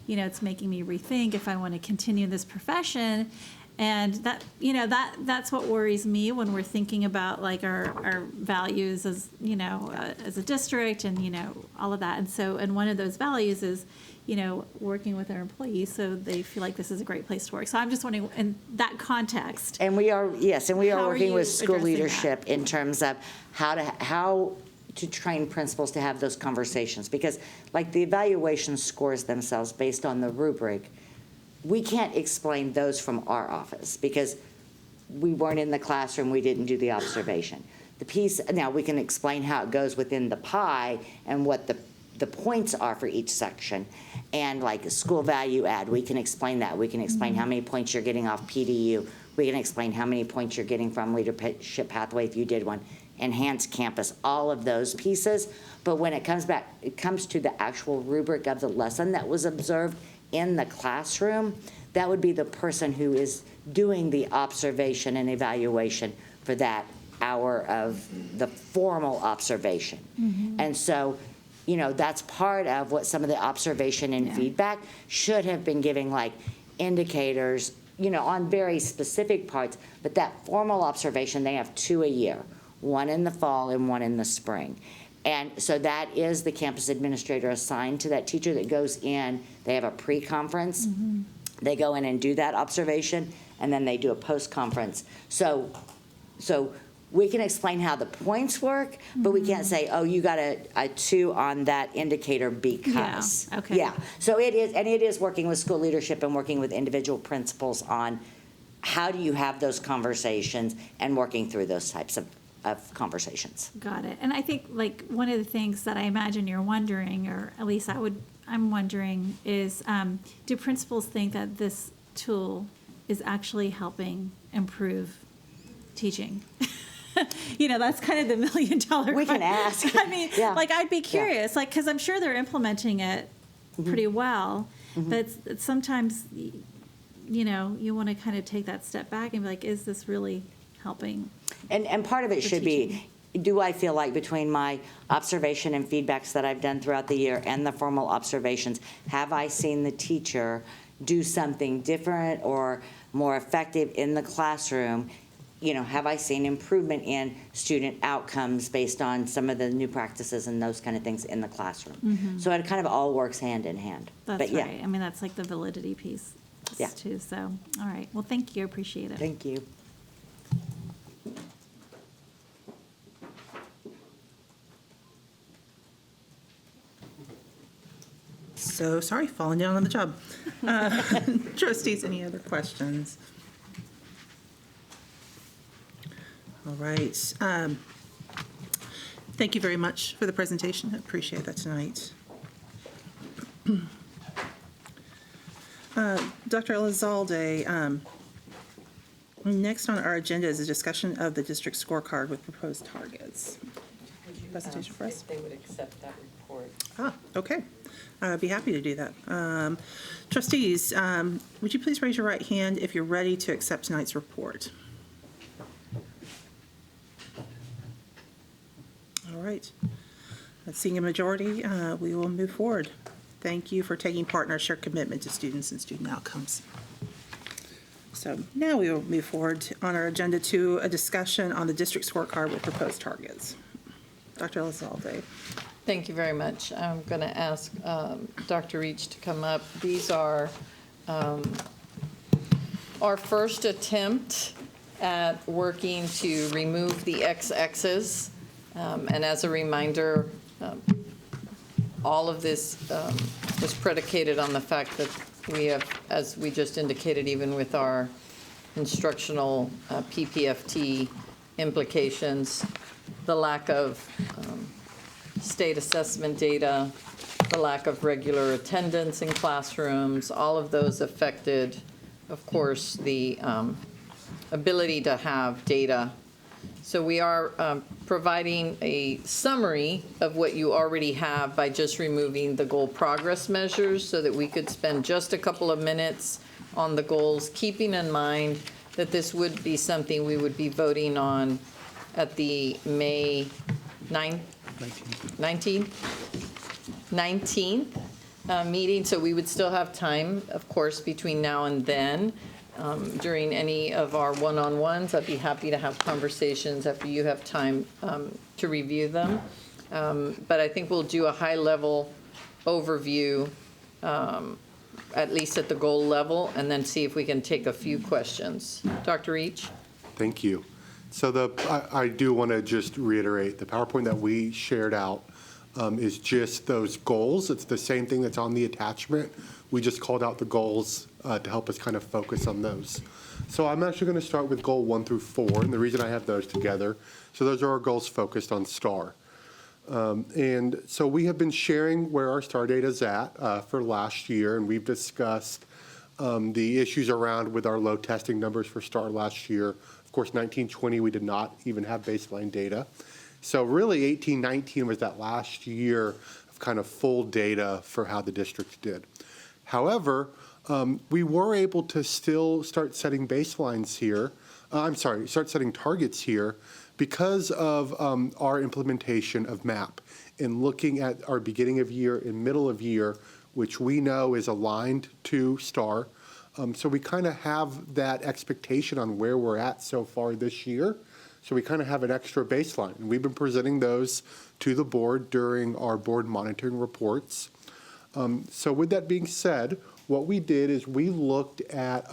you know, it's making me rethink if I want to continue this profession. And that, you know, that's what worries me when we're thinking about like our values as, you know, as a district and, you know, all of that. And so, and one of those values is, you know, working with our employees so they feel like this is a great place to work. So I'm just wondering in that context. And we are, yes, and we are working with school addressing leadership in terms of how to train principals to have those conversations. Because like the evaluation scores themselves based on the rubric, we can't explain those from our office because we weren't in the classroom, we didn't do the observation. The piece, now we can explain how it goes within the pie and what the points are for each section. And like a school value add, we can explain that. We can explain how many points you're getting off PDU. We can explain how many points you're getting from leadership pathway if you did one. Enhanced campus, all of those pieces. But when it comes to the actual rubric of the lesson that was observed in the classroom, that would be the person who is doing the observation and evaluation for that hour of the formal observation. And so, you know, that's part of what some of the observation and feedback should have been giving, like indicators, you know, on very specific parts. But that formal observation, they have 2 a year, one in the fall and one in the spring. And so that is the campus administrator assigned to that teacher that goes in. They have a pre-conference. They go in and do that observation, and then they do a post-conference. So So we can explain how the points work, but we can't say, oh, you got a 2 on that indicator because. Yeah, okay. Yeah, so it is working with school leadership and working with individual principals on how do you have those conversations and working through those types of conversations. Got it. And I think like one of the things that I imagine you're wondering, or at least I'm wondering, is do principals think that this tool is actually helping improve teaching? That's kind of the $1 million question. We can ask. I mean, Yeah. like, I'd be curious, like, because I'm sure they're implementing it pretty well, but it's sometimes, you want to kind of take that step back and be like, is this really helping? And part of it should be, do I feel like between my observation and feedbacks that I've done throughout the year and the formal observations, have I seen the teacher do something different or more effective in the classroom? Have I seen improvement in student outcomes based on some of the new practices and those kind of things in the classroom? So it kind of all works hand in hand. That's right. I mean, that's like the validity piece too. So, all right. Well, thank you. Appreciate it. Thank you. So sorry, falling down on the job. Trustees, any other questions? All right. Thank you very much for the presentation. I appreciate that tonight. Dr. Elizalde, next on our agenda is a discussion of the district scorecard with proposed targets. Presentation for us? If they would accept that report. Okay. I'd be happy to do that. Trustees, would you please raise your right hand if you're ready to accept tonight's report? All right. Seeing a majority, we will move forward. Thank you for taking part in our shared commitment to students and student outcomes. So now we will move forward on our agenda to a discussion on the district scorecard with proposed targets. Dr. Elizalde. Thank you very much. I'm going to ask Dr. Reach to come up. These are our first attempt at working to remove the X-X's. And as a reminder, all of this was predicated on the fact that we have, as we just indicated, even with our instructional PPFT implications, the lack of state assessment data, the lack of regular attendance in classrooms, all of those affected, of course, the ability to have data. So we are providing a summary of what you already have by just removing the goal progress measures so that we could spend just a couple of minutes on the goals, keeping in mind that this would be something we would be voting on at the May 19th meeting. So we would still have time, of course, between now and then. During any of our one-on-ones, I'd be happy to have conversations after you have time to review them. But I think we'll do a high-level overview, at least at the goal level, and then see if we can take a few questions. Dr. Reach? Thank you. So I do want to just reiterate, the PowerPoint that we shared out is just those goals. It's the same thing that's on the attachment. We just called out the goals to help us kind of focus on those. So I'm actually going to start with goal 1 through 4, and the reason I have those together, so those are our goals focused on STAR. And so we have been sharing where our STAR data is at for last year, and we've discussed the issues around with our low testing numbers for STAR last year. Of course, 19-20, we did not even have baseline data. So really, 18-19 was that last year of kind of full data for how the districts did. However, we were able to still start setting baselines here. Start setting targets here because of our implementation of MAP and looking at our beginning of year and middle of year, which we know is aligned to STAR. So we kind of have that expectation on where we're at so far this year. So we kind of have an extra baseline. And we've been presenting those to the board during our board monitoring reports. So with that being said, what we did is we looked at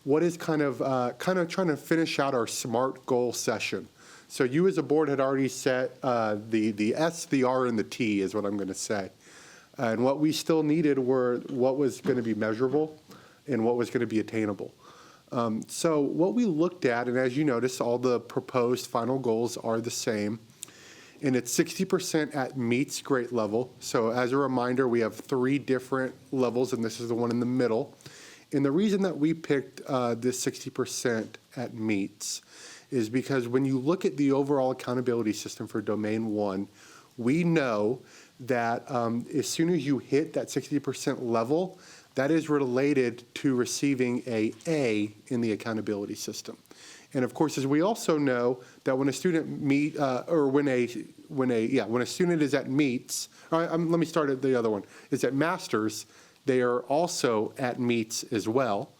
what is kind of trying to finish out our SMART goal session. So you as a board had already set the S, the R, and the T is what I'm going to say. And what we still needed were what was going to be measurable and what was going to be attainable. So what we looked at, and as you notice, all the proposed final goals are the same. And it's 60% at meets grade level. So as a reminder, we have 3 different levels, and this is the one in the middle. And the reason that we picked this 60% at meets is because when you look at the overall accountability system for Domain 1, we know that as soon as you hit that 60% level, that is related to receiving a A in the accountability system. And of course, as we also know that when a student when a student is at meets, let me start at the other one, is at masters, they are also at meets as well.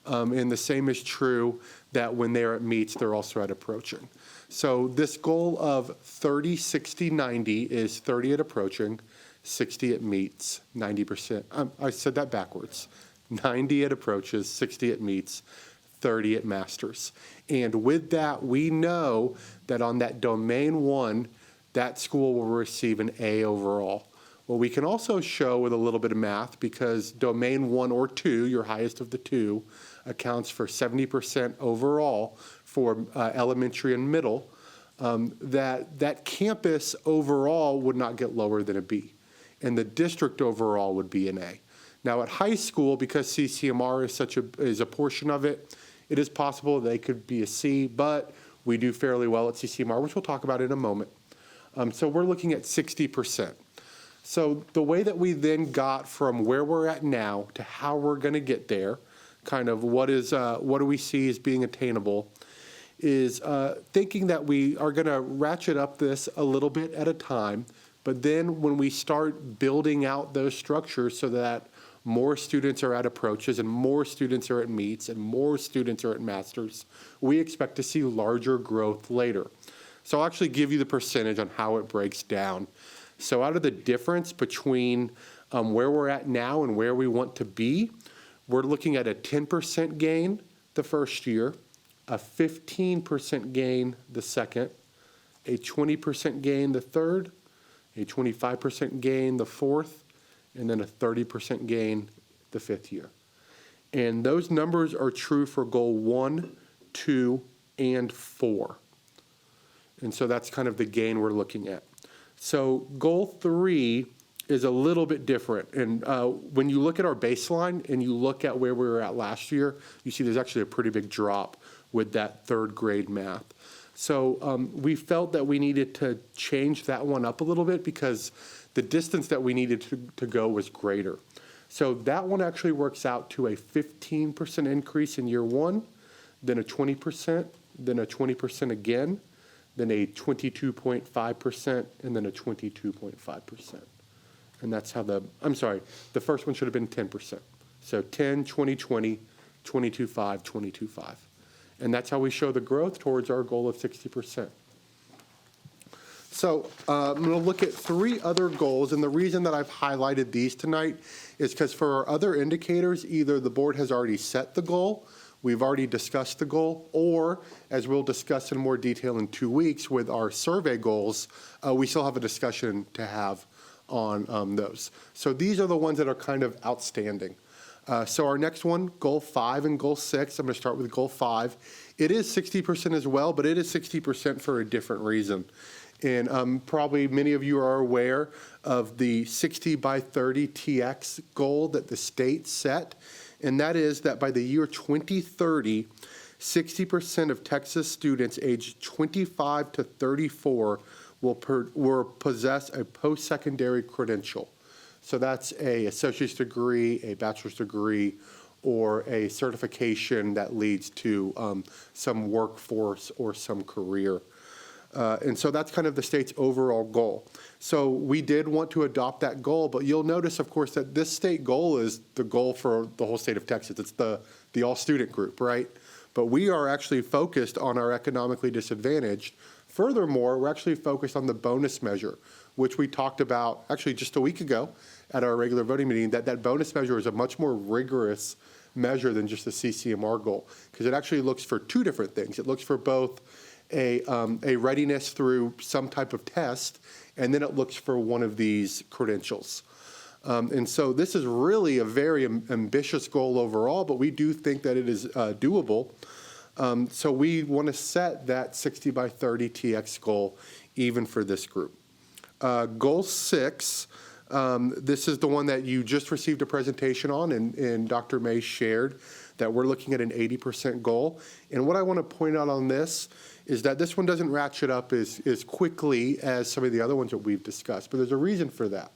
And the same is true that when they're at meets, they're also at approaching. So this goal of 30, 60, 90 is 30 at approaching, 60 at meets, 90%. I said that backwards. 90 at approaches, 60 at meets, 30 at masters. And with that, we know that on that Domain 1, that school will receive an A overall. Well, we can also show with a little bit of math, because Domain 1 or 2, your highest of the 2, accounts for 70% overall for elementary and middle, that campus overall would not get lower than a B, and the district overall would be an A. Now at high school, because CCMR is a portion of it, it is possible they could be a C, but we do fairly well at CCMR, which we'll talk about in a moment. So we're looking at 60%. So the way that we then got from where we're at now to how we're going to get there, kind of what do we see as being attainable, is thinking that we are going to ratchet up this a little bit at a time, but then when we start building out those structures so that more students are at approaches and more students are at meets and more students are at masters, we expect to see larger growth later. So I'll actually give you the percentage on how it breaks down. So out of the difference between where we're at now and where we want to be, we're looking at a 10% gain the first year, a 15% gain the second, a 20% gain the third, a 25% gain the fourth, and then a 30% gain the fifth year. And those numbers are true for goal 1, 2, and 4. And so that's kind of the gain we're looking at. So goal 3 is a little bit different. And when you look at our baseline and you look at where we were at last year, you see there's actually a pretty big drop with that 3rd grade math. So we felt that we needed to change that one up a little bit because the distance that we needed to go was greater. So that one actually works out to a 15% increase in year 1, then a 20%, then a 20% again, then a 22.5%, and then a 22.5%. And that's how the first one should have been 10%. So 10, 20, 20, 22.5, 22.5. And that's how we show the growth towards our goal of 60%. So I'm going to look at 3 other goals, and the reason that I've highlighted these tonight is because for our other indicators, either the board has already set the goal, we've already discussed the goal, or as we'll discuss in more detail in 2 weeks with our survey goals, we still have a discussion to have on those. So these are the ones that are kind of outstanding. So our next one, goal 5 and goal 6, I'm going to start with goal 5. It is 60% as well, but it is 60% for a different reason. And probably many of you are aware of the 60 by 30 TX goal that the state set. And that is that by the year 2030, 60% of Texas students aged 25 to 34 will possess a post-secondary credential. So that's an associate's degree, a bachelor's degree, or a certification that leads to some workforce or some career. And so that's kind of the state's overall goal. So we did want to adopt that goal, but you'll notice, of course, that this state goal is the goal for the whole state of Texas. It's the all-student group, right? But we are actually focused on our economically disadvantaged. Furthermore, we're actually focused on the bonus measure, which we talked about actually just a week ago at our regular voting meeting, that bonus measure is a much more rigorous measure than just the CCMR goal, because it actually looks for two different things. It looks for both a readiness through some type of test, and then it looks for one of these credentials. And so this is really a very ambitious goal overall, but we do think that it is doable. So we want to set that 60 by 30 TX goal even for this group. Goal 6, this is the one that you just received a presentation on, and Dr. May shared that we're looking at an 80% goal. And what I want to point out on this is that this one doesn't ratchet up as quickly as some of the other ones that we've discussed, but there's a reason for that.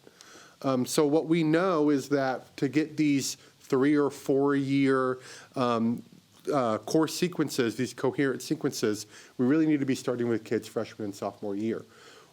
So what we know is that to get these 3 or 4 year core sequences, these coherent sequences, we really need to be starting with kids freshman and sophomore year.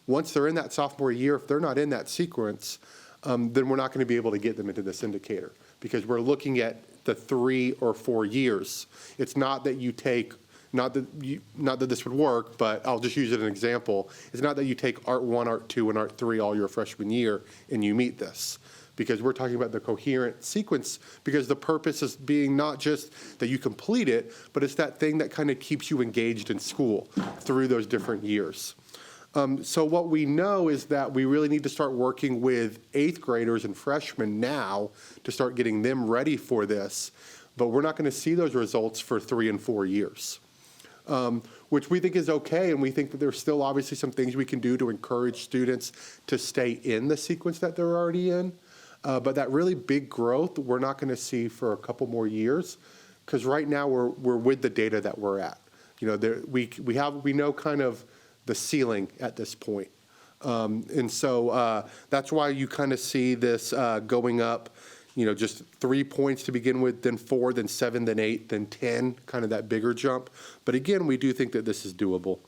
Once they're in that sophomore year, if they're not in that sequence, then we're not going to be able to get them into this indicator, because we're looking at the 3 or 4 years. It's not that you take, not that this would work, but I'll just use it as an example. It's not that you take Art 1, Art 2, and Art 3 all your freshman year and you meet this, because we're talking about the coherent sequence, because the purpose is being not just that you complete it, but it's that thing that kind of keeps you engaged in school through those different years. So what we know is that we really need to start working with 8th graders and freshmen now to start getting them ready for this, but we're not going to see those results for 3 and 4 years, which we think is okay, and we think that there's still obviously some things we can do to encourage students to stay in the sequence that they're already in, but that really big growth we're not going to see for a couple more years, because right now we're with the data that we're at. You know, we know kind of the ceiling at this point. And so that's why you kind of see this going up, you know, just 3 points to begin with, then 4, then 7, then 8, then 10, kind of that bigger jump. But again, we do think that this is doable.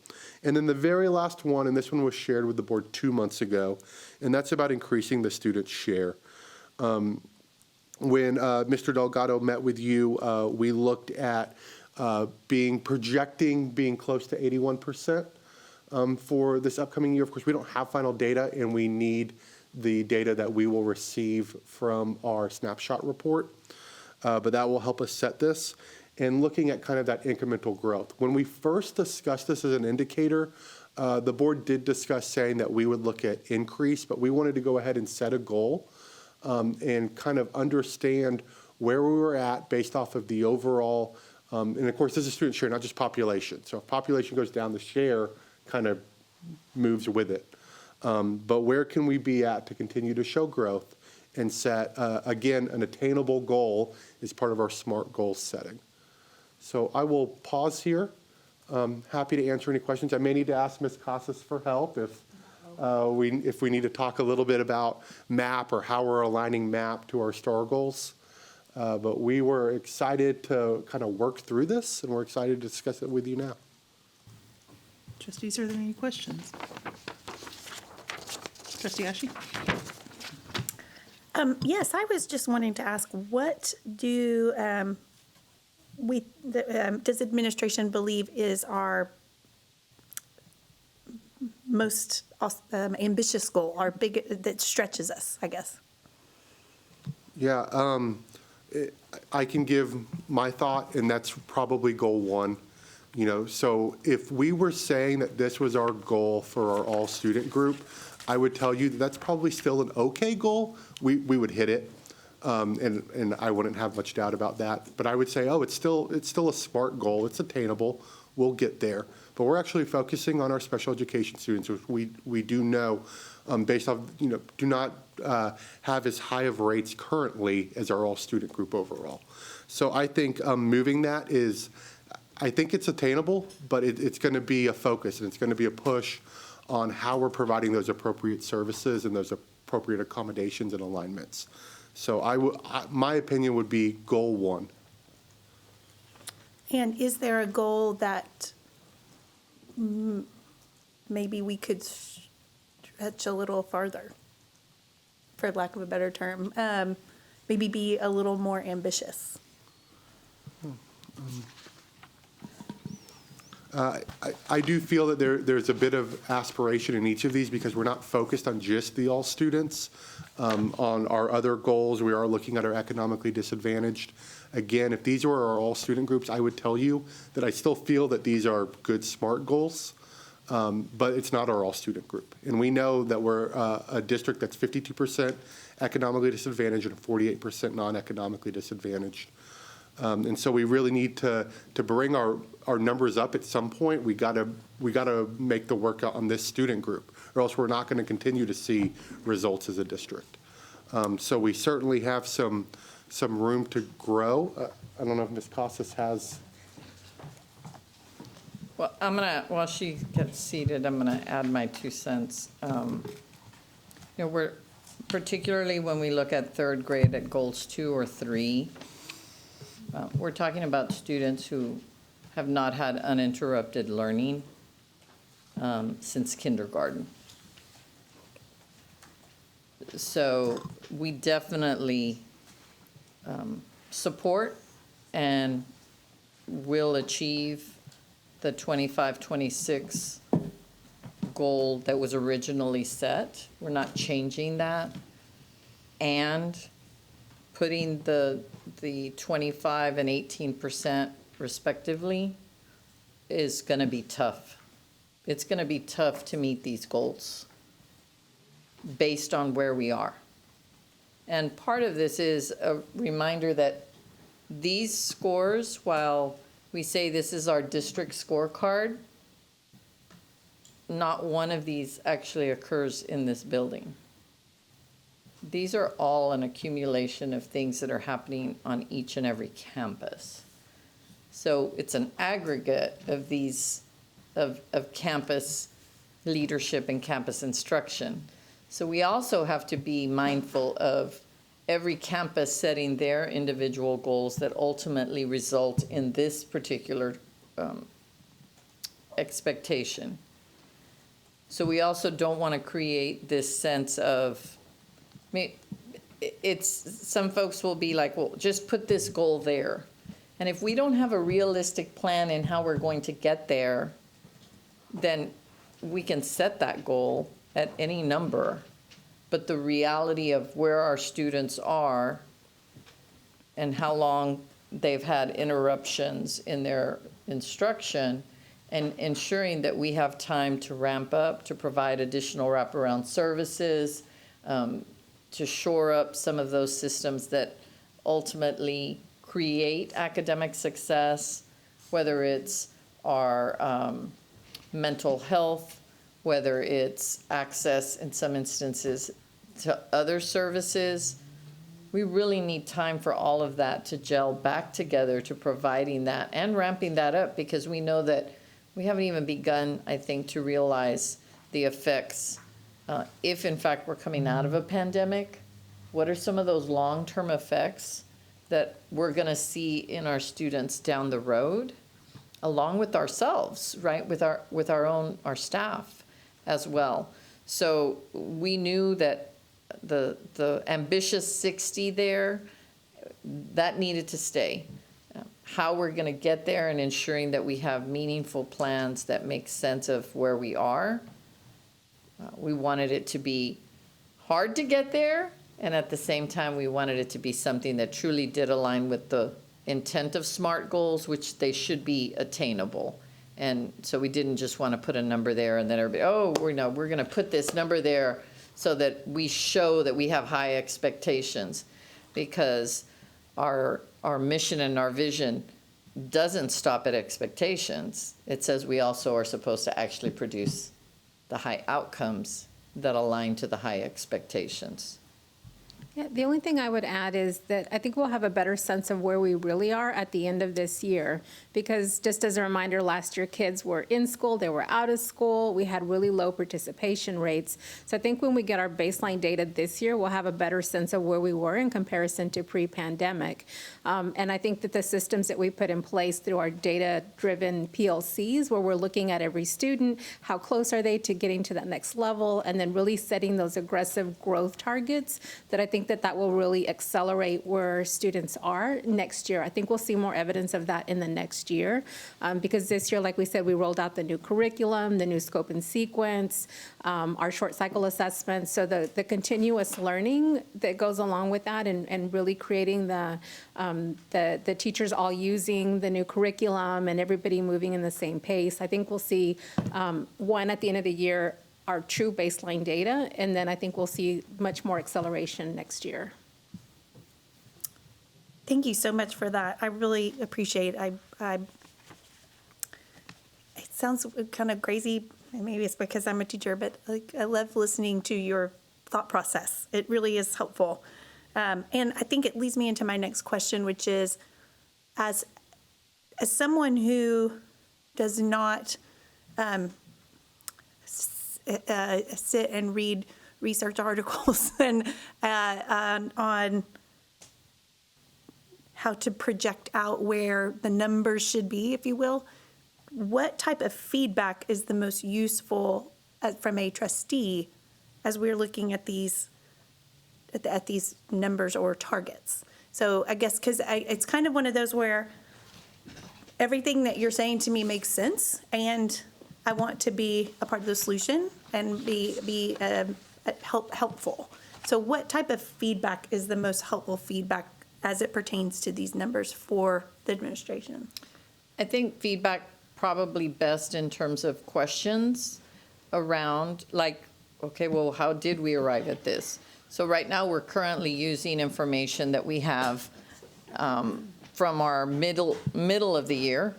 And then the very last one, and this one was shared with the board 2 months ago, and that's about increasing the student share. When Mr. Delgado met with you, we looked at projecting being close to 81%. For this upcoming year. Of course, we don't have final data, and we need the data that we will receive from our snapshot report, but that will help us set this. And looking at kind of that incremental growth. When we first discussed this as an indicator, the board did discuss saying that we would look at increase, but we wanted to go ahead and set a goal and kind of understand where we were at based off of the overall, and of course, this is student share, not just population. So if population goes down, the share kind of moves with it. But where can we be at to continue to show growth and set, again, an attainable goal as part of our SMART goals setting? So I will pause here. Happy to answer any questions. I may need to ask Ms. Casas for help if we need to talk a little bit about MAP or how we're aligning MAP to our STAR goals. But we were excited to kind of work through this, and we're excited to discuss it with you now. Trustees, are there any questions? Trustee Ashe? Yes, I was just wanting to ask, what do does administration believe is our most ambitious goal, our big, that stretches us, I guess? Yeah, I can give my thought, and that's probably goal 1. You know, so if we were saying that this was our goal for our all-student group, I would tell you that that's probably still an okay goal. We would hit it, and I wouldn't have much doubt about that. But I would say, oh, it's still a SMART goal. It's attainable. We'll get there. But we're actually focusing on our special education students, which we do know, based off, you know, do not have as high of rates currently as our all-student group overall. So I think moving that is, I think it's attainable, but it's going to be a focus, and it's going to be a push on how we're providing those appropriate services and those appropriate accommodations and alignments. So my opinion would be goal 1. And is there a goal that maybe we could stretch a little farther, for lack of a better term, maybe be a little more ambitious? I do feel that there's a bit of aspiration in each of these, because we're not focused on just the all students. On our other goals, we are looking at our economically disadvantaged. Again, if these were our all-student groups, I would tell you that I still feel that these are good SMART goals, but it's not our all-student group. And we know that we're a district that's 52% economically disadvantaged and 48% non-economically disadvantaged. And so we really need to bring our numbers up at some point. We gotta make the work on this student group, or else we're not going to continue to see results as a district. So we certainly have some room to grow. I don't know if Ms. Casas has. Well, while she gets seated, I'm gonna add my 2 cents. We're, particularly when we look at third grade at goals 2 or 3, we're talking about students who have not had uninterrupted learning since kindergarten. So we definitely support and will achieve the 25-26 goal that was originally set. We're not changing that. And putting the 25 and 18% respectively is going to be tough. It's going to be tough to meet these goals based on where we are. And part of this is a reminder that these scores, while we say this is our district scorecard, not one of these actually occurs in this building. These are all an accumulation of things that are happening on each and every campus. So it's an aggregate of these, of campus leadership and campus instruction. So we also have to be mindful of every campus setting their individual goals that ultimately result in this particular expectation. So we also don't want to create this sense of, some folks will be like, well, just put this goal there. And if we don't have a realistic plan in how we're going to get there, then we can set that goal at any number. But the reality of where our students are and how long they've had interruptions in their instruction, and ensuring that we have time to ramp up, to provide additional wraparound services, to shore up some of those systems that ultimately create academic success, whether it's our mental health, whether it's access in some instances to other services. We really need time for all of that to gel back together to providing that and ramping that up, because we know that we haven't even begun, I think, to realize the effects. If in fact we're coming out of a pandemic, what are some of those long-term effects that we're going to see in our students down the road, along with ourselves, right, with our staff as well. So we knew that the ambitious 60 there, that needed to stay. How we're going to get there and ensuring that we have meaningful plans that make sense of where we are. We wanted it to be hard to get there, and at the same time, we wanted it to be something that truly did align with the intent of SMART goals, which they should be attainable. And so we didn't just want to put a number there and then everybody, oh, we're going to put this number there so that we show that we have high expectations, because our mission and our vision doesn't stop at expectations. It says we also are supposed to actually produce the high outcomes that align to the high expectations. Yeah, the only thing I would add is that I think we'll have a better sense of where we really are at the end of this year. Because just as a reminder, last year kids were in school, they were out of school, we had really low participation rates. So I think when we get our baseline data this year, we'll have a better sense of where we were in comparison to pre-pandemic. And I think that the systems that we put in place through our data-driven PLCs, where we're looking at every student, how close are they to getting to that next level, and then really setting those aggressive growth targets that I think think that that will really accelerate where students are next year. I think we'll see more evidence of that in the next year, because this year, like we said, we rolled out the new curriculum, the new scope and sequence, our short cycle assessments. So the continuous learning that goes along with that, and really creating the teachers all using the new curriculum and everybody moving in the same pace. I think we'll see, one, at the end of the year, our true baseline data, and then I think we'll see much more acceleration next year. Thank you so much for that. I really appreciate it. It sounds kind of crazy, and maybe it's because I'm a teacher, but like, I love listening to your thought process. It really is helpful. And I think it leads me into my next question, which is, as someone who does not sit and read research articles and on how to project out where the numbers should be, if you will, what type of feedback is the most useful from a trustee as we're looking at these numbers or targets? So I guess, because it's kind of one of those where everything that you're saying to me makes sense, and I want to be a part of the solution and be helpful. So what type of feedback is the most helpful feedback as it pertains to these numbers for the administration? I think feedback probably best in terms of questions around, like, okay, well, how did we arrive at this? So right now, we're currently using information that we have from our middle of the year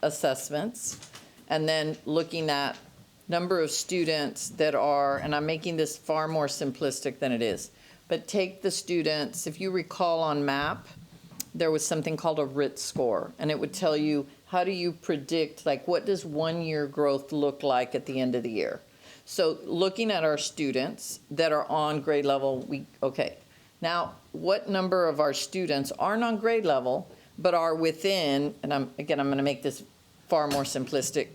assessments, and then looking at number of students that are, and I'm making this far more simplistic than it is, but take the students, if you recall on MAP, there was something called a RIT score, and it would tell you, how do you predict, like, what does 1 year growth look like at the end of the year? So looking at our students that are on grade level, okay, now what number of our students aren't on grade level, but are within, and I'm going to make this far more simplistic,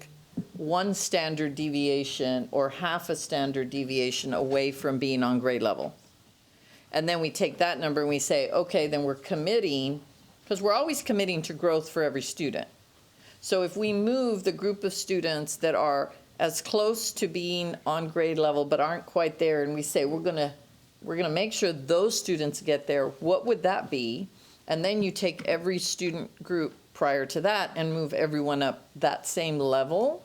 1 standard deviation or half a standard deviation away from being on grade level. And then we take that number and we say, okay, then we're committing, because we're always committing to growth for every student. So if we move the group of students that are as close to being on grade level but aren't quite there, and we say we're gonna make sure those students get there, what would that be? And then you take every student group prior to that and move everyone up that same level.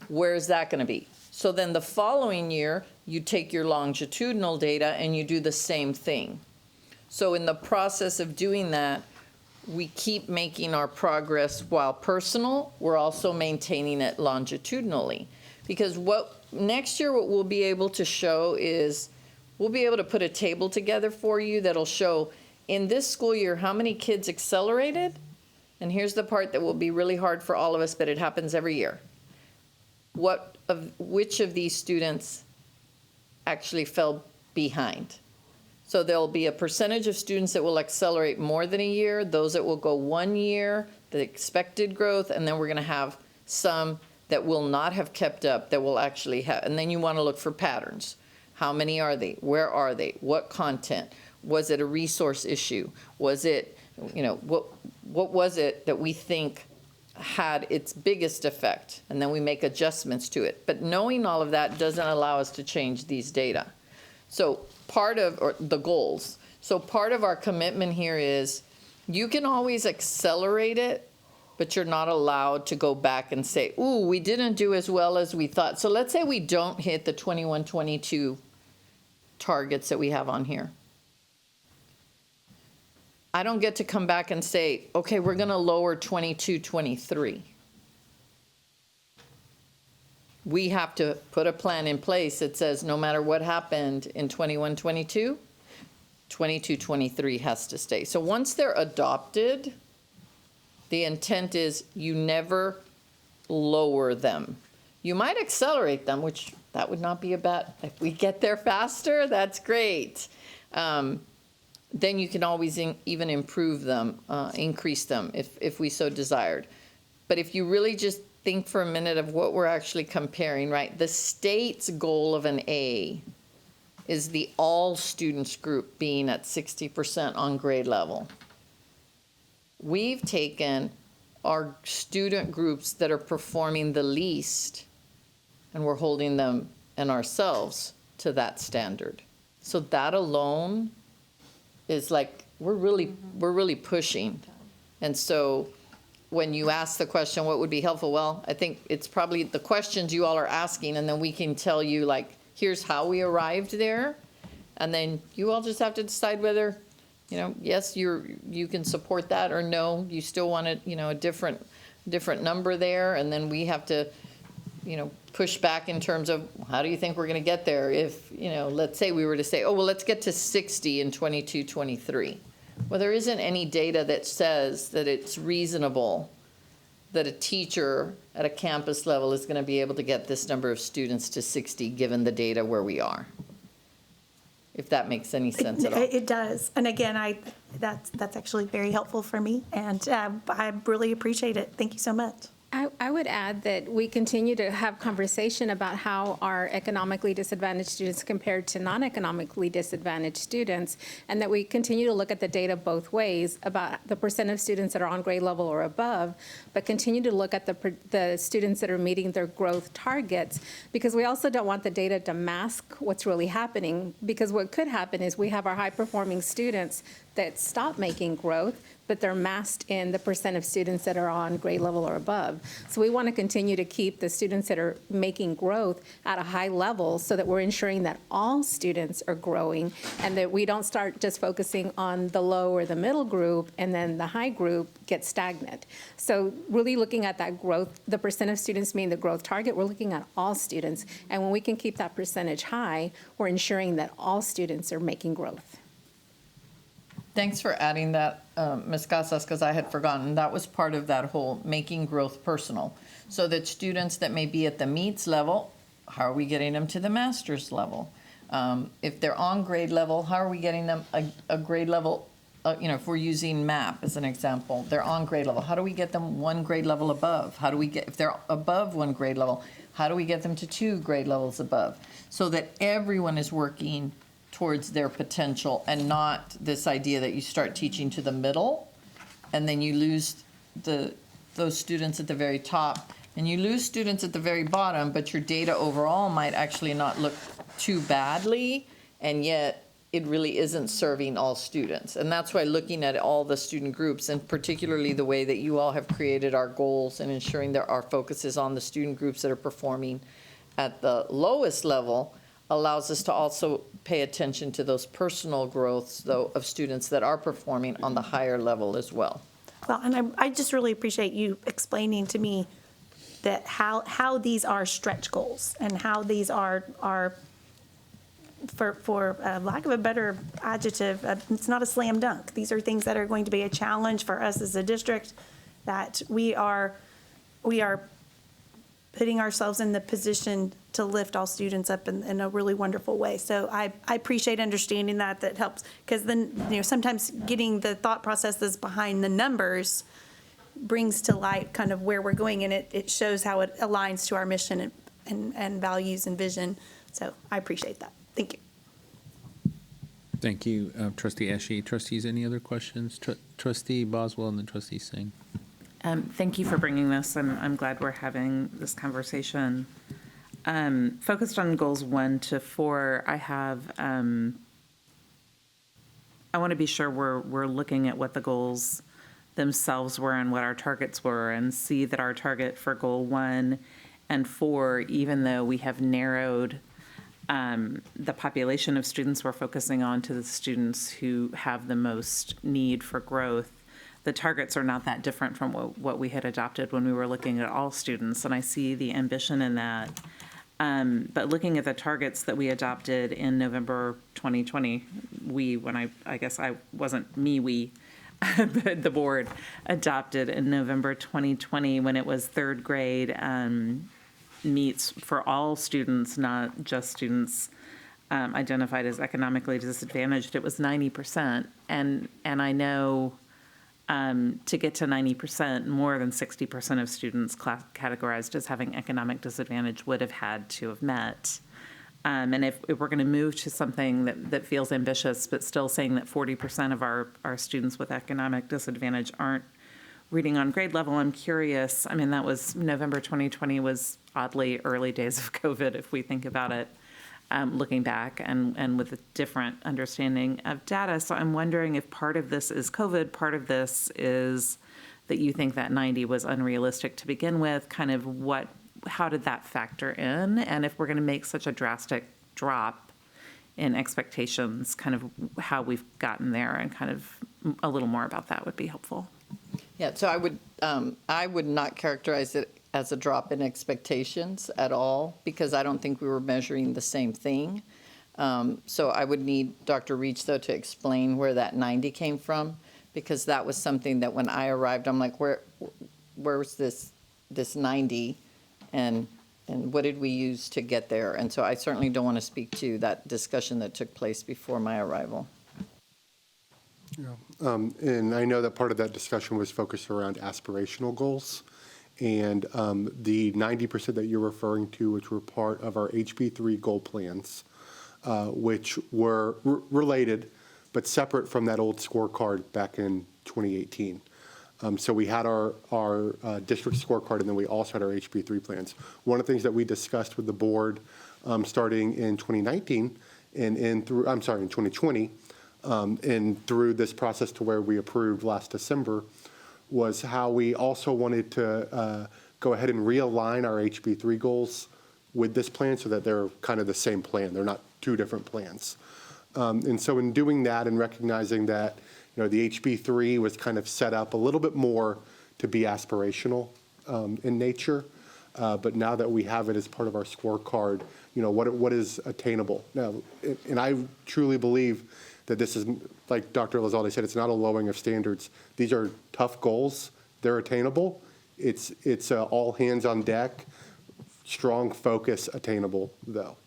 Where is that going to be? So then the following year, you take your longitudinal data and you do the same thing. So in the process of doing that, we keep making our progress while personal, we're also maintaining it longitudinally. Because next year, what we'll be able to show is, we'll be able to put a table together for you that'll show in this school year how many kids accelerated. And here's the part that will be really hard for all of us, but it happens every year. Which of these students actually fell behind? So there'll be a percentage of students that will accelerate more than a year, those that will go 1 year, the expected growth, and then we're going to have some that will not have kept up, that will actually have, and then you want to look for patterns. How many are they? Where are they? What content? Was it a resource issue? Was it, what was it that we think had its biggest effect? And then we make adjustments to it. But knowing all of that doesn't allow us to change these data. So part of the goals. So part of our commitment here is you can always accelerate it, but you're not allowed to go back and say, ooh, we didn't do as well as we thought. So let's say we don't hit the 21-22 targets that we have on here. I don't get to come back and say, okay, we're going to lower 22-23. We have to put a plan in place that says no matter what happened in 21-22, 22-23 has to stay. So once they're adopted, the intent is you never lower them. You might accelerate them, which that would not be a bad, if we get there faster, that's great. Then you can always even improve them, increase them if we so desired. But if you really just think for a minute of what we're actually comparing, right? The state's goal of an A is the all students group being at 60% on grade level. We've taken our student groups that are performing the least, and we're holding them and ourselves to that standard. So that alone is like, we're really pushing. And so when you ask the question, what would be helpful? Well, I think it's probably the questions you all are asking, and then we can tell you, like, here's how we arrived there. And then you all just have to decide whether, yes, you can support that, or no, you still want it, a different number there. And then we have to, push back in terms of how do you think we're going to get there? If, let's say we were to say, oh, well, let's get to 60 in 22, 23. Well, there isn't any data that says that it's reasonable that a teacher at a campus level is going to be able to get this number of students to 60 given the data where we are. If that makes any sense at all. It does. And again, that's actually very helpful for me, and I really appreciate it. Thank you so much. I would add that we continue to have conversation about how our economically disadvantaged students compared to non-economically disadvantaged students, and that we continue to look at the data both ways about the percent of students that are on grade level or above, but continue to look at the students that are meeting their growth targets, because we also don't want the data to mask what's really happening, because what could happen is we have our high-performing students that stop making growth, but they're masked in the percent of students that are on grade level or above. So we want to continue to keep the students that are making growth at a high level so that we're ensuring that all students are growing, and that we don't start just focusing on the low or the middle group and then the high group gets stagnant. So really looking at that growth, the percent of students meeting the growth target, we're looking at all students. And when we can keep that percentage high, we're ensuring that all students are making growth. Thanks for adding that, Ms. Casas, because I had forgotten. That was part of that whole making growth personal. So that students that may be at the meets level, how are we getting them to the master's level? If they're on grade level, how are we getting them a grade level? If we're using MAP as an example, they're on grade level. How do we get them one grade level above? How do we get, if they're above one grade level, how do we get them to 2 grade levels above? So that everyone is working towards their potential, and not this idea that you start teaching to the middle and then you lose those students at the very top, and you lose students at the very bottom, but your data overall might actually not look too badly, and yet it really isn't serving all students. And that's why looking at all the student groups, and particularly the way that you all have created our goals and ensuring that our focus is on the student groups that are performing at the lowest level, allows us to also pay attention to those personal growths, though, of students that are performing on the higher level as well. Well, and I just really appreciate you explaining to me that how these are stretch goals, and how these are for lack of a better adjective, it's not a slam dunk. These are things that are going to be a challenge for us as a district, that we are putting ourselves in the position to lift all students up in a really wonderful way. So I appreciate understanding that helps, because then, sometimes getting the thought processes behind the numbers brings to light kind of where we're going, and it shows how it aligns to our mission and values and vision. So I appreciate that. Thank you. Thank you, Trustee Eshe. Trustees, any other questions? Trustee Boswell and then Trustee Singh. Thank you for bringing this. I'm glad we're having this conversation. Focused on goals 1 to 4, I want to be sure we're looking at what the goals themselves were and what our targets were, and see that our target for goal 1 and 4, even though we have narrowed the population of students we're focusing on to the students who have the most need for growth, the targets are not that different from what we had adopted when we were looking at all students, and I see the ambition in that. But looking at the targets that we adopted in November 2020, but the board adopted in November 2020, when it was 3rd grade meets for all students, not just students identified as economically disadvantaged, it was 90%. And I know to get to 90%, more than 60% of students categorized as having economic disadvantage would have had to have met And if we're going to move to something that feels ambitious, but still saying that 40% of our students with economic disadvantage aren't reading on grade level, I'm curious. I mean, that was November 2020 was oddly early days of COVID, if we think about it, looking back and with a different understanding of data. So I'm wondering if part of this is COVID, part of this is that you think that 90 was unrealistic to begin with, kind of how did that factor in? And if we're going to make such a drastic drop in expectations, kind of how we've gotten there and kind of a little more about that would be helpful. Yeah, so I would not characterize it as a drop in expectations at all, because I don't think we were measuring the same thing. So I would need Dr. Reach, though, to explain where that 90 came from, because that was something that when I arrived, I'm like, where's this 90? And what did we use to get there? And so I certainly don't want to speak to that discussion that took place before my arrival. Yeah. And I know that part of that discussion was focused around aspirational goals. And the 90% that you're referring to, which were part of our HB3 goal plans, which were related but separate from that old scorecard back in 2018. So we had our district scorecard, and then we also had our HB3 plans. One of the things that we discussed with the board starting in 2019 in 2020, and through this process to where we approved last December, was how we also wanted to go ahead and realign our HB3 goals with this plan so that they're kind of the same plan. They're not two different plans. And so in doing that and recognizing that, the HB3 was kind of set up a little bit more to be aspirational in nature. But now that we have it as part of our scorecard, what is attainable? Now, and I truly believe that this is, like Dr. Elizalde said, it's not a lowering of standards. These are tough goals. They're attainable. It's all hands on deck, strong focus attainable, though.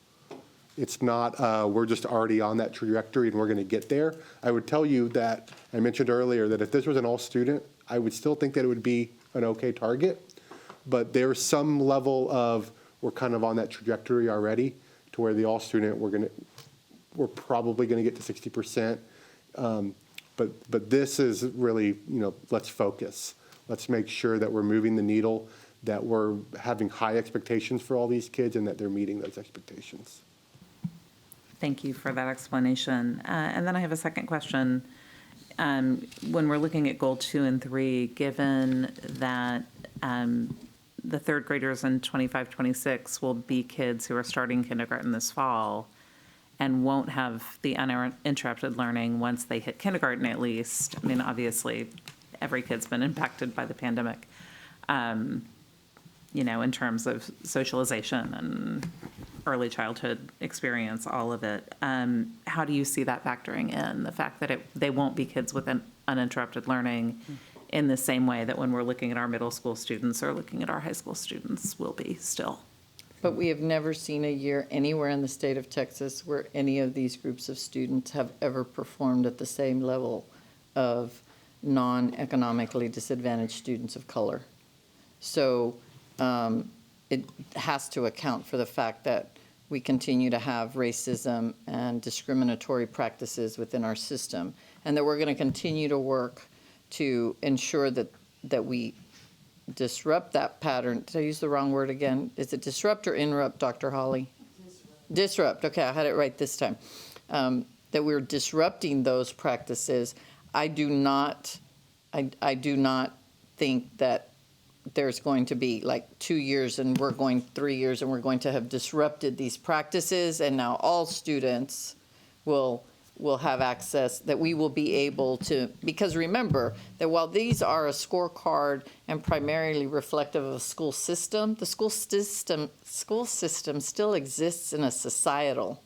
It's not, we're just already on that trajectory and we're going to get there. I would tell you that, I mentioned earlier, that if this was an all-student, I would still think that it would be an okay target. But there's some level of, we're kind of on that trajectory already to where the all-student, we're probably going to get to 60%. But this is really, let's focus. Let's make sure that we're moving the needle, that we're having high expectations for all these kids and that they're meeting those expectations. Thank you for that explanation. And then I have a second question. When we're looking at goal 2 and 3, given that the third graders in 25-26 will be kids who are starting kindergarten this fall and won't have the uninterrupted learning once they hit kindergarten at least. I mean, obviously, every kid's been impacted by the pandemic, in terms of socialization and early childhood experience, all of it. How do you see that factoring in, the fact that they won't be kids with an uninterrupted learning in the same way that when we're looking at our middle school students or looking at our high school students will be still? But we have never seen a year anywhere in the state of Texas where any of these groups of students have ever performed at the same level of non-economically disadvantaged students of color. So it has to account for the fact that we continue to have racism and discriminatory practices within our system, and that we're going to continue to work to ensure that we disrupt that pattern. Did I use the wrong word again? Is it disrupt or interrupt, Dr. Hawley? Disrupt. Okay, I had it right this time. That we're disrupting those practices. I do not think that there's going to be like 2 years and we're going 3 years and we're going to have disrupted these practices and now all students will have access, that we will be able to, because remember that while these are a scorecard and primarily reflective of a school system, the school system still exists in a societal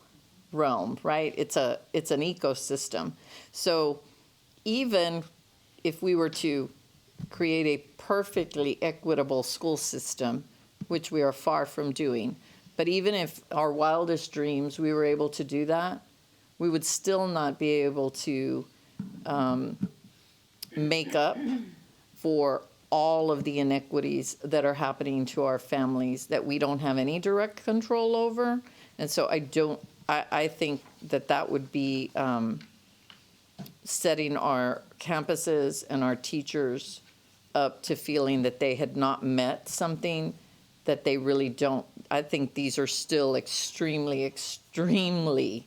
realm, right? It's an ecosystem. So even if we were to create a perfectly equitable school system, which we are far from doing, but even if our wildest dreams we were able to do that, we would still not be able to make up for all of the inequities that are happening to our families that we don't have any direct control over. And so I think that would be setting our campuses and our teachers up to feeling that they had not met something that they really don't. I think these are still extremely, extremely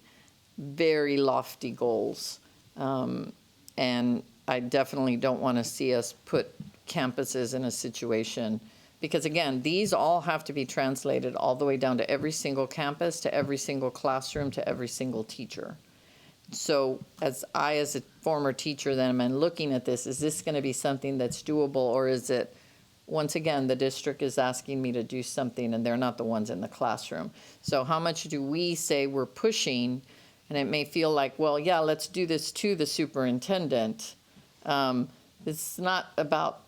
very lofty goals. And I definitely don't want to see us put campuses in a situation, because again, these all have to be translated all the way down to every single campus, to every single classroom, to every single teacher. So as a former teacher then am looking at this, is this going to be something that's doable, or is it, once again, the district is asking me to do something and they're not the ones in the classroom? So how much do we say we're pushing? And it may feel like, well, yeah, let's do this to the superintendent. It's not about,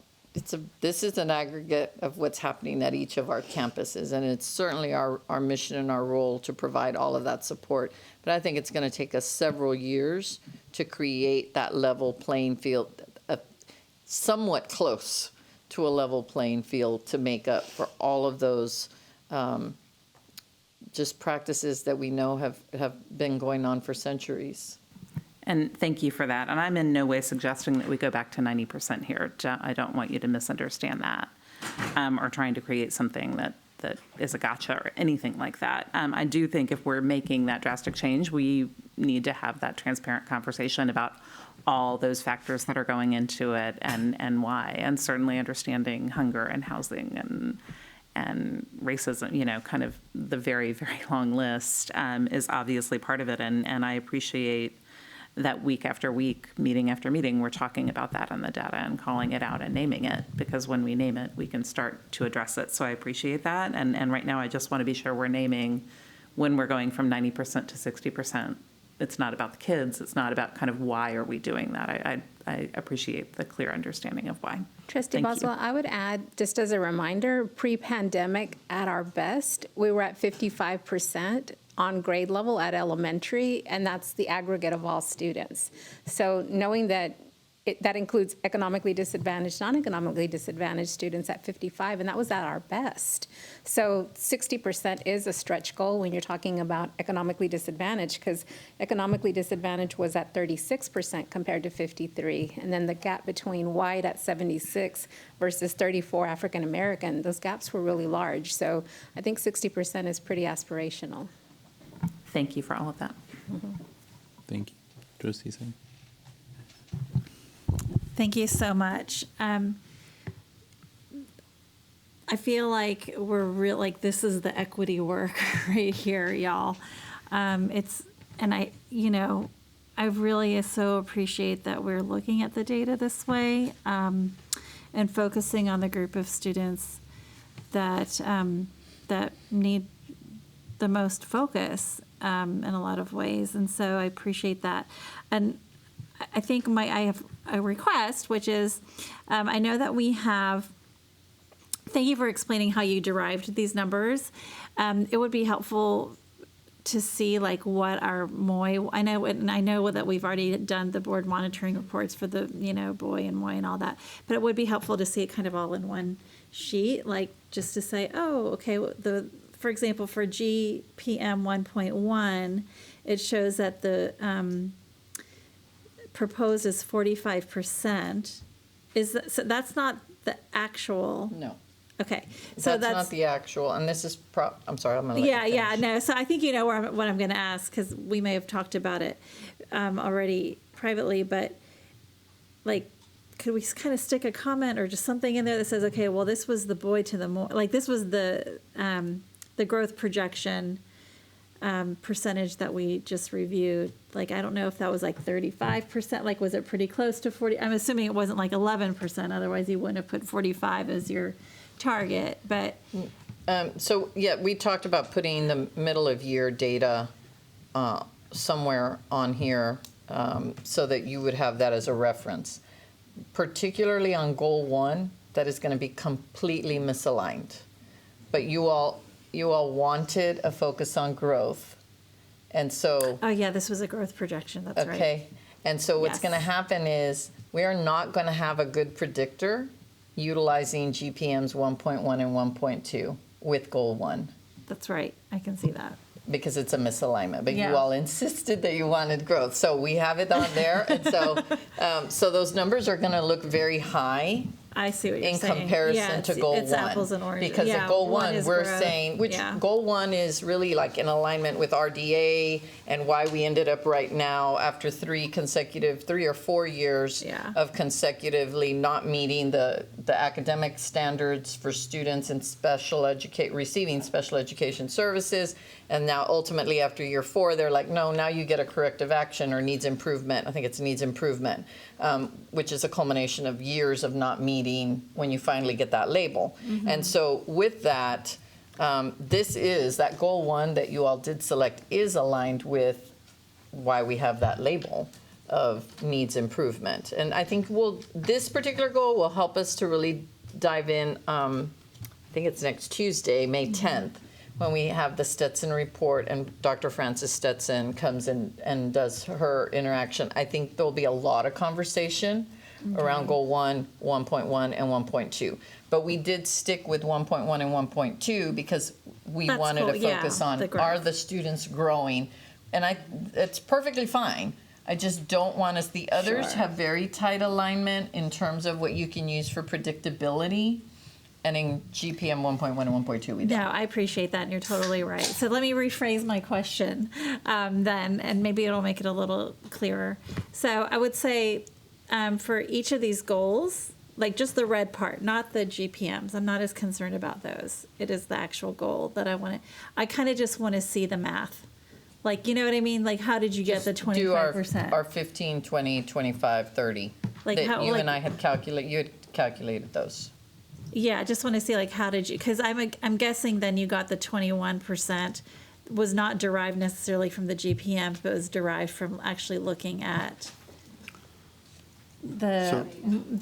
this is an aggregate of what's happening at each of our campuses. And it's certainly our mission and our role to provide all of that support. But I think it's going to take us several years to create that level playing field, somewhat close to a level playing field, to make up for all of those just practices that we know have been going on for centuries. And thank you for that. And I'm in no way suggesting that we go back to 90% here. I don't want you to misunderstand that, or trying to create something that is a gotcha or anything like that. I do think if we're making that drastic change, we need to have that transparent conversation about all those factors that are going into it and why, and certainly understanding hunger and housing and racism, kind of the very, very long list is obviously part of it. And I appreciate that week after week, meeting after meeting, we're talking about that on the data and calling it out and naming it, because when we name it, we can start to address it. So I appreciate that. And right now, I just want to be sure we're naming when we're going from 90% to 60%. It's not about the kids. It's not about kind of why are we doing that. I appreciate the clear understanding of why. Trustee Boswell, I would add, just as a reminder, pre-pandemic, at our best, we were at 55% on grade level at elementary, and that's the aggregate of all students. So knowing that that includes economically disadvantaged, non-economically disadvantaged students at 55, and that was at our best. So 60% is a stretch goal when you're talking about economically disadvantaged, because economically disadvantaged was at 36% compared to 53. And then the gap between white at 76 versus 34 African American, those gaps were really large. So I think 60% is pretty aspirational. Thank you for all of that. Mm-hmm. Thank you. Trustee Sam. Thank you so much. I feel like this is the equity work right here, y'all. I really so appreciate that we're looking at the data this way, and focusing on the group of students that need the most focus in a lot of ways. And so I appreciate that. And I think I have a request, which is, I know that we have, thank you for explaining how you derived these numbers. It would be helpful to see what our MOI, I know that we've already done the board monitoring reports for the, BOI and MOI and all that, but it would be helpful to see it kind of all in one sheet, just to say, oh, okay, for example, for GPM 1.1, it shows that the proposed is 45%. So that's not the actual? No. Okay. So that's not the actual, and this is, I'm sorry, I'm going to let you finish. No. So I think you know what I'm going to ask, because we may have talked about it already privately, but could we kind of stick a comment or just something in there that says, okay, well, this was the boy to the more, this was the growth projection percentage that we just reviewed. I don't know if that was 35%, was it pretty close to 40? I'm assuming it wasn't 11%, otherwise you wouldn't have put 45 as your target, but. So yeah, we talked about putting the middle of year data somewhere on here so that you would have that as a reference. Particularly on goal 1, that is going to be completely misaligned. But you all wanted a focus on growth. And so. Oh yeah, this was a growth projection, that's right. Okay, and so what's going to happen is we are not going to have a good predictor utilizing GPMs 1.1 and 1.2 with goal 1. That's right, I can see that. because it's a misalignment, but Yeah. you all insisted that you wanted growth. So we have it on there. And so, so those numbers are going to look very high I see what you're in saying. comparison Yeah, to it's- goal it's one. apples and oranges. Because Yeah, at goal one one, is we're growth. saying, which Yeah. goal one is really like in alignment with RDA and why we ended up right now after 3 or 4 years Yeah. of consecutively not meeting the academic standards for students in receiving special education services. And now ultimately after year 4, they're like, no, now you get a corrective action or needs improvement. I think it's needs improvement, which is a culmination of years of not meeting when you finally get that label. And so with that, that goal one that you all did select is aligned with why we have that label of needs improvement. And I think this particular goal will help us to really dive in, I think it's next Tuesday, May 10th, when we have the Stetson report and Dr. Frances Stetson comes in and does her interaction. I think there'll be a lot of conversation around goal 1, 1.1, and 1.2. But we did stick with 1.1 and 1.2 because we That's wanted cool. to Yeah, focus on, the growth. are the students growing? And it's perfectly fine. I just don't want us, the others Sure. have very tight alignment in terms of what you can use for predictability. And in GPM 1.1 and 1.2, we don't. No, I appreciate that, and you're totally right. So let me rephrase my question then, and maybe it'll make it a little clearer. So I would say for each of these goals, like just the red part, not the GPMs. I'm not as concerned about those. It is the actual goal that I want to. I kind of just want to see the math. Like, you know what I mean? Like, how did you get the 25%? Do our 15, 20, 25, 30. Like that how- you like- and I had calculated those. Yeah, I just want to see like how did you? Because I'm guessing then you got the 21% was not derived necessarily from the GPMs, but was derived from actually looking at the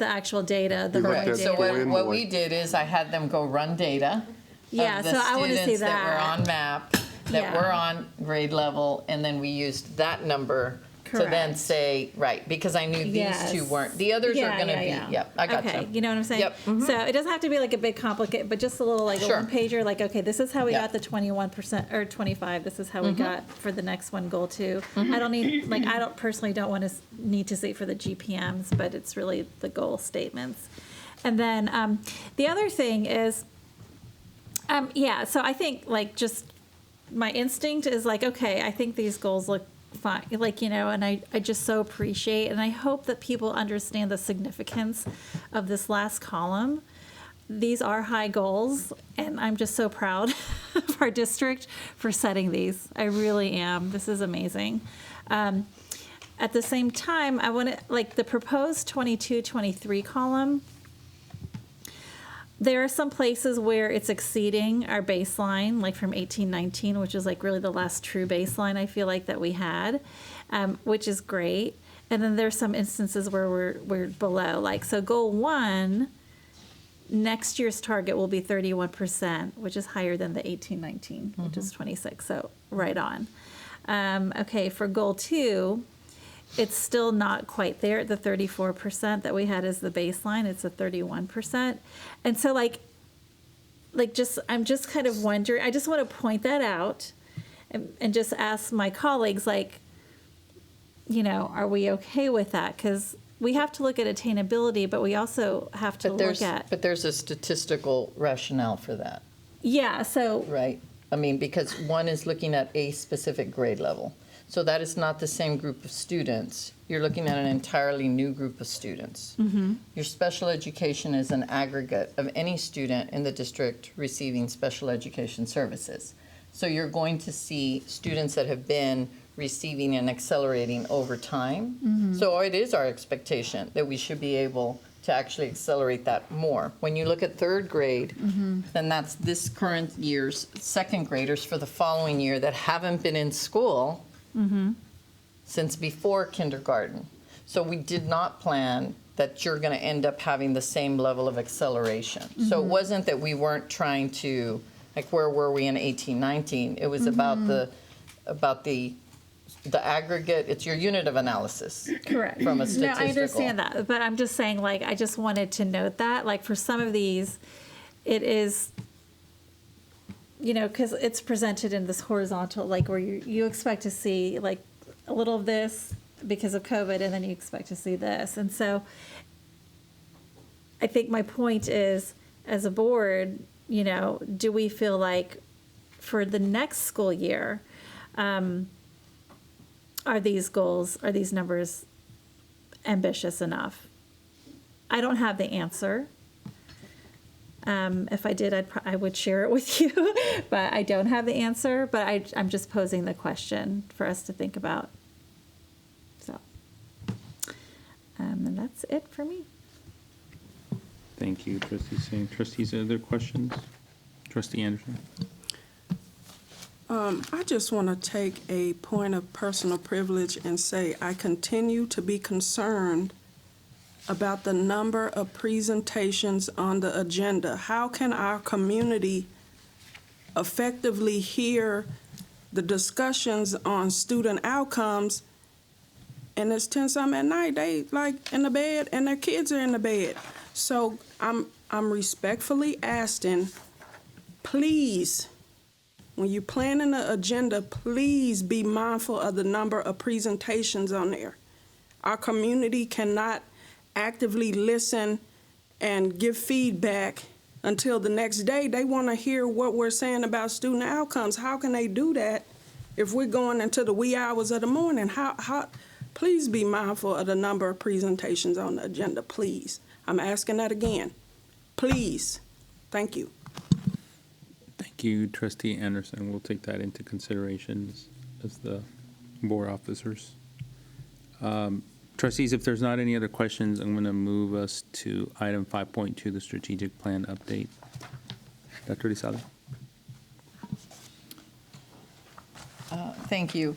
actual data, the raw Correct. data. So what we did is I had them go run data. Yeah, of the so I wanna see students that were that. on MAP, that Yeah. were on grade level, and then we used that number to then Correct. say, right, because I knew these Yes. two weren't. The others are going to be, yep, I got Okay, you. you know what I'm saying? Yep. Mhm. So it doesn't have to be like a big complicated, but just a little like Sure. a one pager, like, okay, this is how we Yep. got the 21% or 25. This is how we Mhm. got for the next one, goal 2. Mhm. I don't need, like, I don't personally don't want to need to see for the GPMs, but it's really the goal statements. And then the other thing is, so I think like just my instinct is like, okay, I think these goals look fine, like, you know, and I just so appreciate, and I hope that people understand the significance of this last column. These are high goals, and I'm just so proud of our district for setting these. I really am. This is amazing. At the same time, I want to, like, the proposed 22-23 column, there are some places where it's exceeding our baseline, like from 18-19, which is like really the last true baseline I feel like that we had, which is great. And then there's some instances where we're below. Like, so goal 1, next year's target will be 31%, which is higher than the 18-19, which is 26. So right on. Okay, for goal 2, it's still not quite there at the 34% that we had as the baseline. It's a 31%. And so I'm just kind of wondering, I just want to point that out and just ask my colleagues, like, you know, are we okay with that? Because we have to look at attainability, but we also have to look at. But there's a statistical rationale for that. Yeah, so. Right. I mean, because one is looking at a specific grade level. So that is not the same group of students. You're looking at an entirely new group of students. Mm-hmm. Your special education is an aggregate of any student in the district receiving special education services. So you're going to see students that have been receiving and accelerating over time. Mm-hmm. So it is our expectation that we should be able to actually accelerate that more. When you look at third grade, Mm-hmm. then that's this current year's second graders for the following year that haven't been in school Mm-hmm. since before kindergarten. So we did not plan that you're going to end up having the same level of acceleration. So it Mhm. wasn't that we weren't trying to, like, where were we in 18-19? It was about the aggregate. It's your unit of analysis. Correct. From a No, statistical. I understand that, but I'm just saying, like, I just wanted to note that, like, for some of these, it is, because it's presented in this horizontal, like where you expect to see like a little of this because of COVID, and then you expect to see this. And so I think my point is, as a board, do we feel like for the next school year, are these goals, are these numbers ambitious enough? I don't have the answer. If I did, I would share it with you, but I don't have the answer. But I'm just posing the question for us to think about. So, and that's it for me. Thank you, Trustee Singh. Trustees, other questions? Trustee Anderson? I just want to take a point of personal privilege and say I continue to be concerned about the number of presentations on the agenda. How can our community effectively hear the discussions on student outcomes, and it's 10-something at night, they like in the bed and their kids are in the bed? So I'm respectfully asking, please, when you plan an agenda, please be mindful of the number of presentations on there. Our community cannot actively listen and give feedback until the next day. They want to hear what we're saying about student outcomes. How can they do that if we're going into the wee hours of the morning? Please be mindful of the number of presentations on the agenda, please. I'm asking that again. Please. Thank you. Thank you, Trustee Anderson. We'll take that into consideration as the board officers. Trustees, if there's not any other questions, I'm going to move us to item 5.2, the strategic plan update. Dr. Lizalde. Thank you.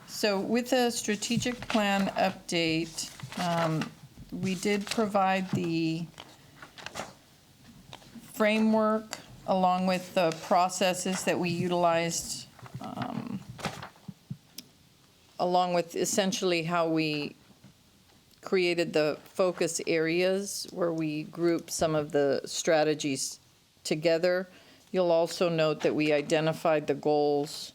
So with the strategic plan update, we did provide the framework along with the processes that we utilized, along with essentially how we created the focus areas where we group some of the strategies together. You'll also note that we identified the goals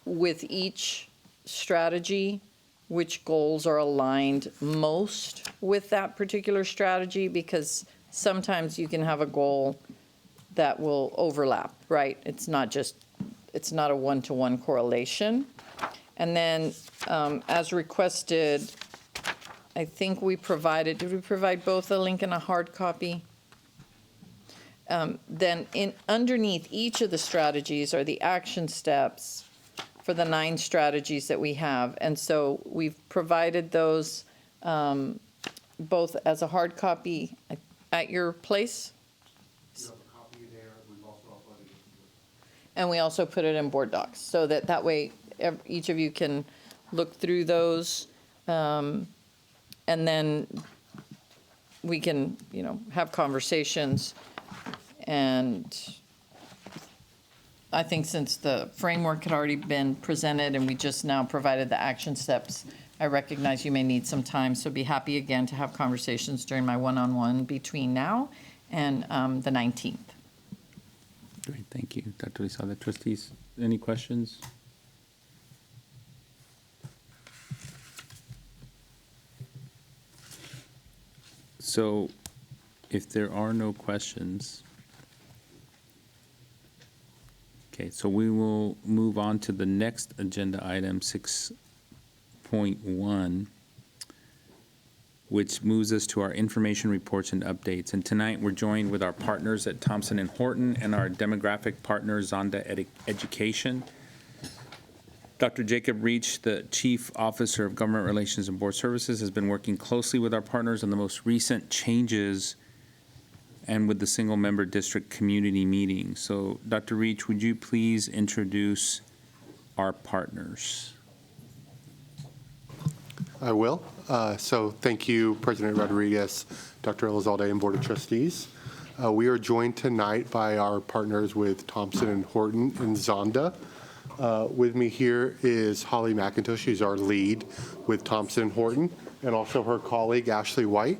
with each strategy, which goals are aligned most with that particular strategy, because sometimes you can have a goal that will overlap, right? It's not a one-to-one correlation. And then as requested, I think did we provide both a link and a hard copy? Then underneath each of the strategies are the action steps for the 9 strategies that we have. And so we've provided those both as a hard copy at your place. You have a copy there. We've also uploaded it. And we also put it in board docs so that way each of you can look through those. And then we can, have conversations. And I think since the framework had already been presented and we just now provided the action steps, I recognize you may need some time. So be happy again to have conversations during my one-on-one between now and the 19th. Great, thank you, Dr. Lizalde. Trustees, any questions? So if there are no questions, okay, so we will move on to the next agenda item, 6.1, which moves us to our information reports and updates. And tonight we're joined with our partners at Thompson and Horton and our demographic partner, Zonda Education. Dr. Jacob Reach, the Chief Officer of Government Relations and Board Services, has been working closely with our partners on the most recent changes and with the single-member district community meeting. So, Dr. Reach, would you please introduce our partners? I will. So thank you, President Rodriguez, Dr. Elizalde, and Board of Trustees. We are joined tonight by our partners with Thompson and Horton and Zonda. With me here is Holly McIntosh. She's our lead with Thompson and Horton, and also her colleague, Ashley White.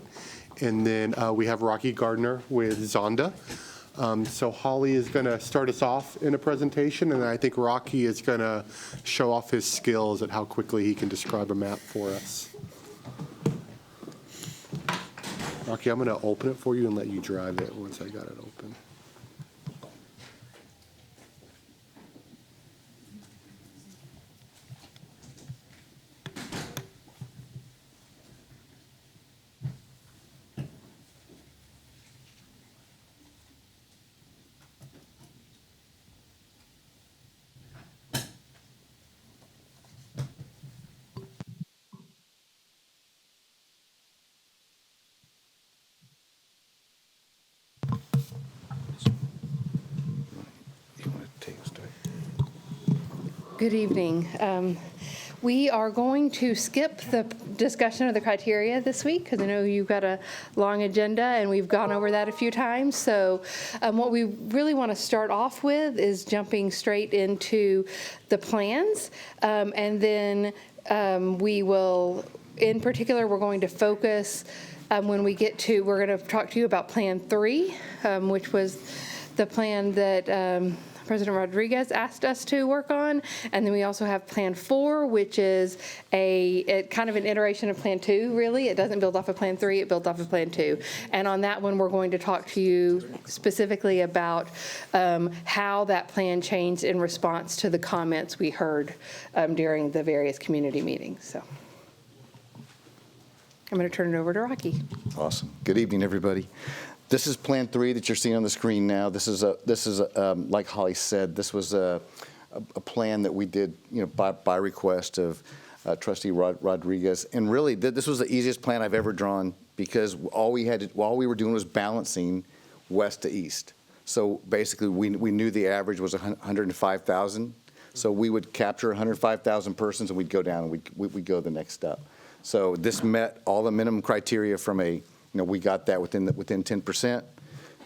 And then we have Rocky Gardner with Zonda. So Holly is going to start us off in a presentation, and I think Rocky is going to show off his skills at how quickly he can describe a map for us. Rocky, I'm going to open it for you and let you drive it once I got it open. Good evening. We are going to skip the discussion of the criteria this week because I know you've got a long agenda and we've gone over that a few times. So what we really want to start off with is jumping straight into the plans. And then we will, in particular, we're going to focus when we get to, we're going to talk to you about Plan 3, which was the plan that President Rodriguez asked us to work on. And then we also have Plan 4, which is a kind of an iteration of Plan 2, really. It doesn't build off of Plan 3, it builds off of Plan 2. And on that one, we're going to talk to you specifically about how that plan changed in response to the comments we heard during the various community meetings. So I'm going to turn it over to Rocky. Awesome. Good evening, everybody. This is Plan 3 that you're seeing on the screen now. This is like Holly said, this was a plan that we did, by request of Trustee Rodriguez. And really, this was the easiest plan I've ever drawn because all we were doing was balancing west to east. So basically, we knew the average was 105,000. So we would capture 105,000 persons, and we'd go down and we'd go the next step. So this met all the minimum criteria from we got that within 10%,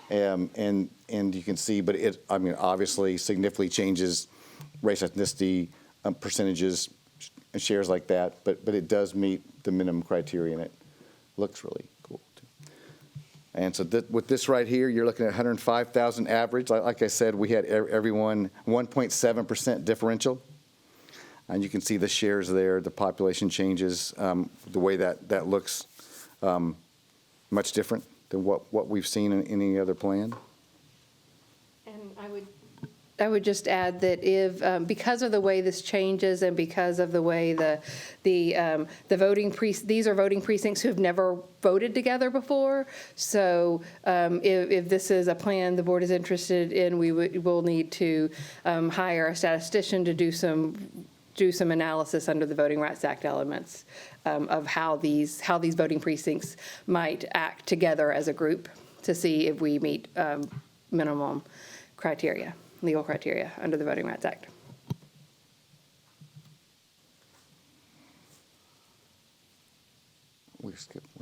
and you can see, but it, obviously significantly changes race, ethnicity, percentages, and shares like that, but it does meet the minimum criteria, and it looks really cool, too. And so with this right here, you're looking at 105,000 average. Like I said, we had everyone 1.7% differential, and you can see the shares there, the population changes, the way that looks. Much different than what we've seen in any other plan. And I would just add that if because of the way this changes and because of the way the voting these are voting precincts who've never voted together before. So if this is a plan the board is interested in, we'll need to hire a statistician to do some analysis under the Voting Rights Act elements of how these voting precincts might act together as a group to see if we meet minimum criteria, legal criteria under the Voting Rights Act. We're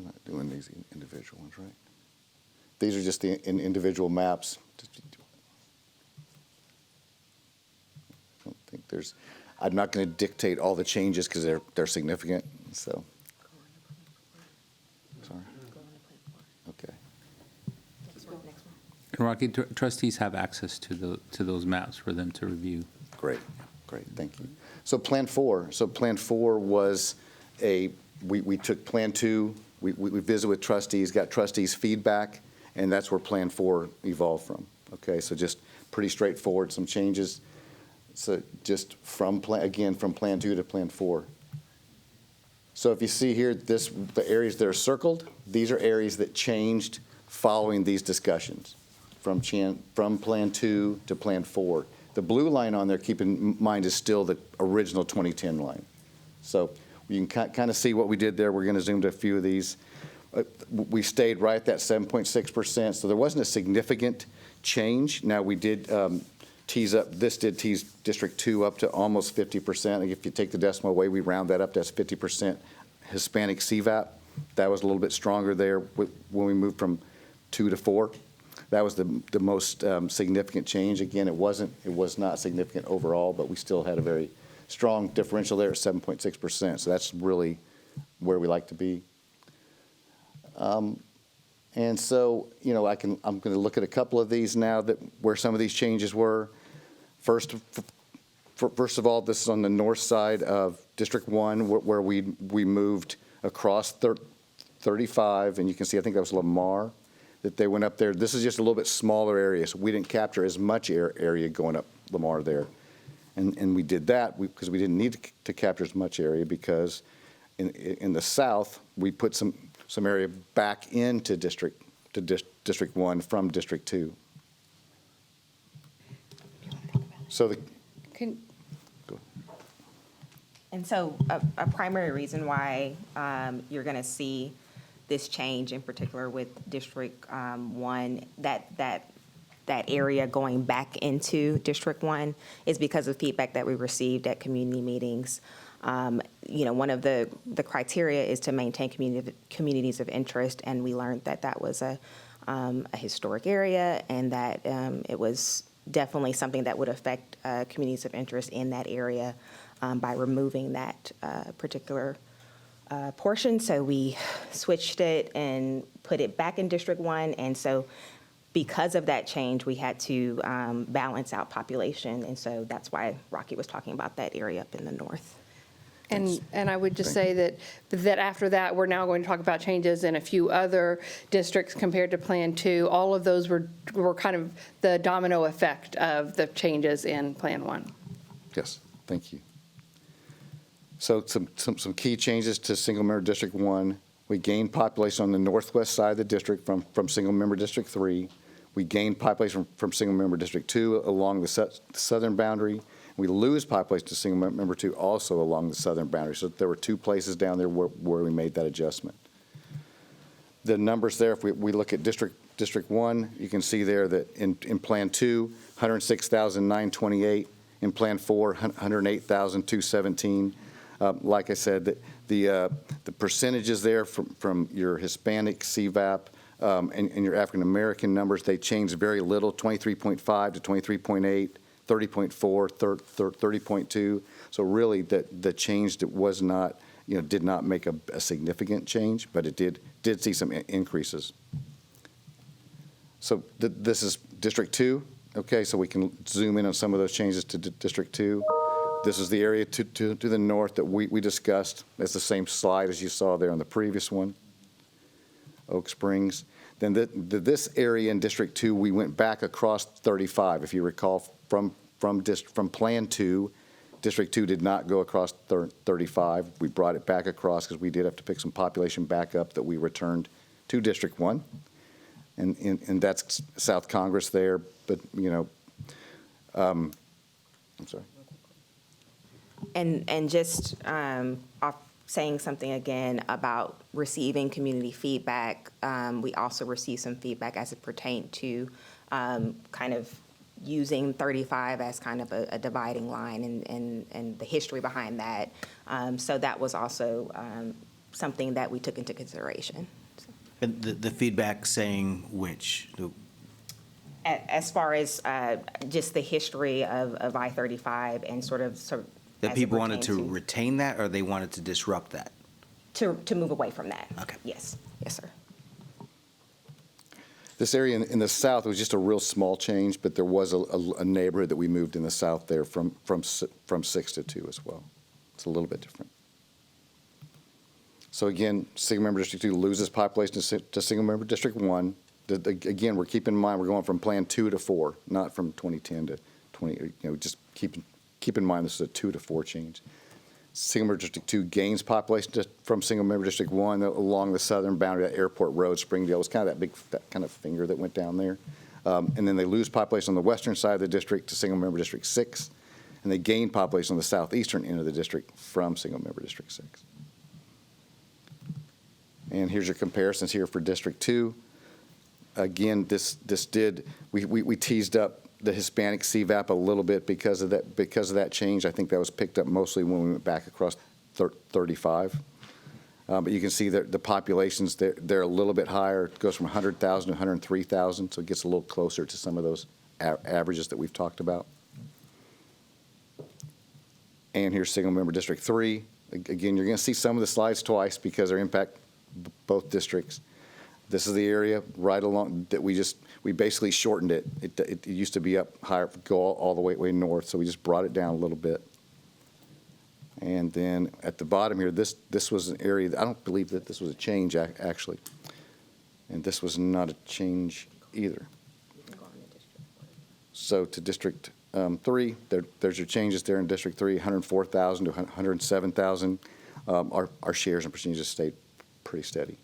not doing these individual ones, right? These are just the individual maps. I don't think there's. I'm not going to dictate all the changes because they're significant. So, sorry. Okay. And Rocky, trustees have access to those maps for them to review. Great, thank you. So Plan 4. So Plan 4 was we took Plan 2. We visited with trustees, got trustees' feedback, and that's where Plan 4 evolved from. Okay, so just pretty straightforward. Some changes. So just from Plan 2 to Plan 4. So if you see here, the areas that are circled, these are areas that changed following these discussions from Plan 2 to Plan 4. The blue line on there, keep in mind, is still the original 2010 line. So you can kind of see what we did there. We're going to zoom to a few of these. We stayed right at that 7.6%, so there wasn't a significant change. Now we did tease District 2 up to almost 50%. If you take the decimal away, we round that up, that's 50% Hispanic CVAP. That was a little bit stronger there when we moved from 2 to 4. That was the most significant change. Again, it was not significant overall, but we still had a very strong differential there at 7.6%. So that's really where we like to be. And so, I'm going to look at a couple of these now that where some of these changes were. First of all, this is on the north side of District 1 where we moved across 35, and you can see, I think that was Lamar, that they went up there. This is just a little bit smaller area, so we didn't capture as much area going up Lamar there. And we did that because we didn't need to capture as much area because in the south, we put some area back into District 1 from District 2. So And so a primary reason why you're going to see this change in particular with District 1, that area going back into District 1 is because of feedback that we received at community meetings. One of the criteria is to maintain communities of interest, and we learned that that was a historic area and that it was definitely something that would affect communities of interest in that area by removing that particular portion. So we switched it and put it back in District 1. And so because of that change, we had to balance out population. And so that's why Rocky was talking about that area up in the north. And I would just say that after that, we're now going to talk about changes in a few other districts compared to Plan 2. All of those were kind of the domino effect of the changes in Plan 1. Yes, thank you. So some key changes to single-member District 1. We gained population on the northwest side of the district from single-member District 3. We gained population from single-member District 2 along the southern boundary. We lose population to single-member 2 also along the southern boundary. So there were 2 places down there where we made that adjustment. The numbers there, if we look at District 1, you can see there that in Plan 2, 106,928. In Plan 4, 108,217. Like I said, the percentages there from your Hispanic CVAP and your African American numbers, they changed very little, 23.5 to 23.8, 30.4, 30.2. So really the change that was not, did not make a significant change, but it did see some increases. So this is District 2. Okay, so we can zoom in on some of those changes to District 2. This is the area to the north that we discussed. That's the same slide as you saw there on the previous one, Oak Springs. Then this area in District 2, we went back across 35. If you recall, from Plan 2, District 2 did not go across 35. We brought it back across because we did have to pick some population back up that we returned to District 1. And that's South Congress there, but, I'm sorry. And just saying something again about receiving community feedback, we also received some feedback as it pertained to kind of using 35 as kind of a dividing line and the history behind that. So that was also something that we took into consideration. And the feedback saying which? As far as just the history of I-35 and sort of that people wanted to retain that, or they wanted to disrupt that? To move away from that. Okay. Yes, sir. This area in the south was just a real small change, but there was a neighborhood that we moved in the south there from 6 to 2 as well. It's a little bit different. So again, single-member District 2 loses population to single-member District 1. Again, we're keeping in mind we're going from Plan 2 to 4, not from 2010 to 20. Just keep in mind this is a 2 to 4 change. Single-member District 2 gains population from single-member District 1 along the southern boundary of Airport Road, Springdale. It was kind of that kind of finger that went down there. And then they lose population on the western side of the district to single-member District 6, and they gain population on the southeastern end of the district from single-member District 6. And here's your comparisons here for District 2. Again, we teased up the Hispanic CVAP a little bit because of that change. I think that was picked up mostly when we went back across 35. But you can see that the populations, they're a little bit higher. It goes from 100,000 to 103,000, so it gets a little closer to some of those averages that we've talked about. And here's single-member District 3. Again, you're going to see some of the slides twice because they impact both districts. This is the area right along that we basically shortened it. It used to be up higher, go all the way north, so we just brought it down a little bit. And then at the bottom here, this was an area, I don't believe that this was a change, actually. And this was not a change either. So to District 3, there's your changes there in District 3, 104,000 to 107,000. Our shares and percentages stayed pretty steady.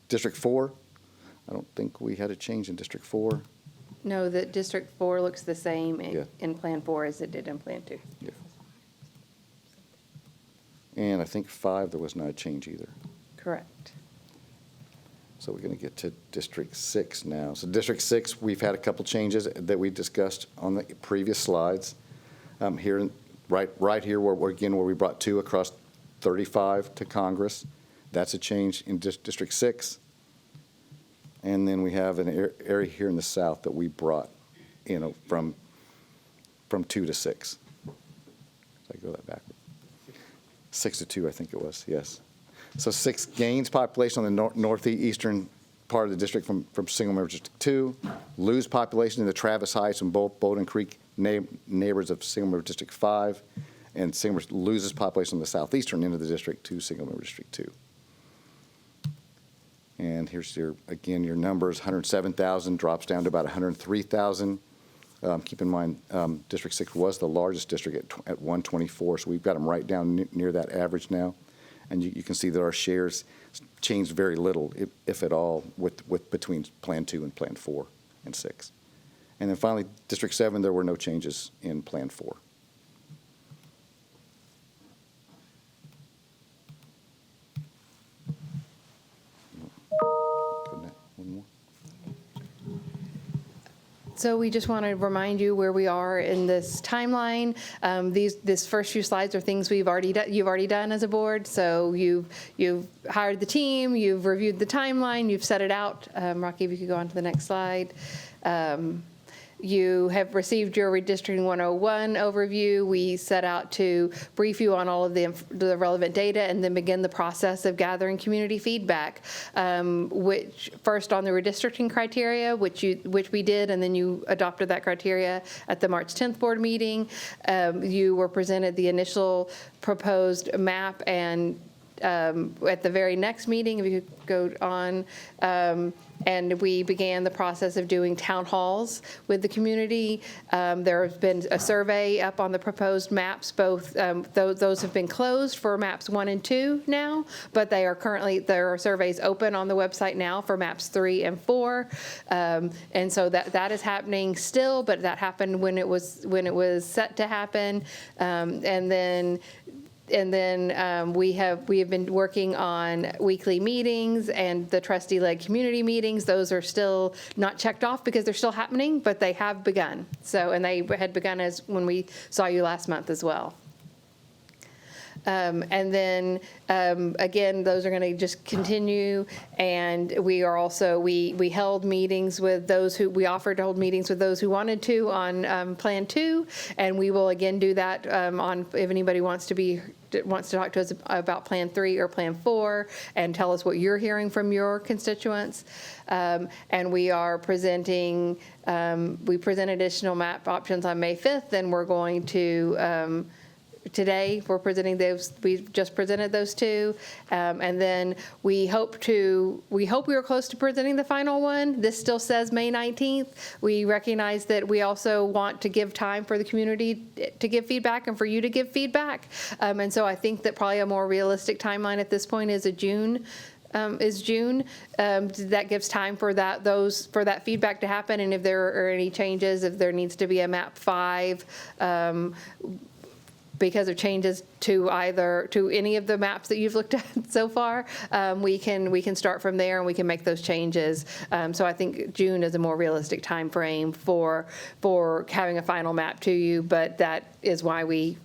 District 4, I don't think we had a change in District 4. No, the District 4 looks the same Yeah. in Plan 4 as it did in Plan 2. Yeah. And I think 5, there was not a change either. Correct. So we're going to get to District 6 now. So District 6, we've had a couple changes that we discussed on the previous slides. Here, right here, where we brought 2 across 35 to Congress. That's a change in District 6. And then we have an area here in the south that we brought, from 2 to 6. Did I go that backward? 6 to 2, I think it was, yes. So 6 gains population on the northeastern part of the district from single-member District 2, lose population in the Travis Heights and Bowden Creek neighbors of single-member District 5, and loses population on the southeastern end of the district to single-member District 2. And here's your numbers, 107,000 drops down to about 103,000. Keep in mind, District 6 was the largest district at 124, so we've got them right down near that average now. And you can see that our shares changed very little, if at all, with between Plan 2 and Plan 4 and 6. And then finally, District 7, there were no changes in Plan 4. One more. So we just want to remind you where we are in this timeline. This first few slides are things you've already done as a board. So you've hired the team, you've reviewed the timeline, you've set it out. Rocky, if you could go on to the next slide. You have received your Redistricting 101 overview. We set out to brief you on all of the relevant data and then begin the process of gathering community feedback, which first on the redistricting criteria, which we did, and then you adopted that criteria at the March 10th board meeting. You were presented the initial proposed map, and at the very next meeting, if you could go on, and we began the process of doing town halls with the community. There has been a survey up on the proposed maps. Both those have been closed for maps 1 and 2 now, but there are surveys open on the website now for maps 3 and 4. And so that is happening still, but that happened when it was set to happen. And then we have been working on weekly meetings and the trustee-led community meetings. Those are still not checked off because they're still happening, but they have begun. And they had begun as when we saw you last month as well. And then, again, those are going to just continue. And we are also, we held meetings with those we offered to hold meetings with those who wanted to on Plan 2. And we will again do that if anybody wants to talk to us about Plan 3 or Plan 4 and tell us what you're hearing from your constituents. And we are presenting, we present additional map options on May 5th, and we're going to, today, we're presenting those. We just presented those 2, and then we hope we are close to presenting the final one. This still says May 19th. We recognize that we also want to give time for the community to give feedback and for you to give feedback. And so I think that probably a more realistic timeline at this point is June. That gives time for that feedback to happen, and if there are any changes, if there needs to be a map 5. Because of changes to any of the maps that you've looked at so far, we can start from there and we can make those changes. So I think June is a more realistic time frame for having a final map to you, but that's why we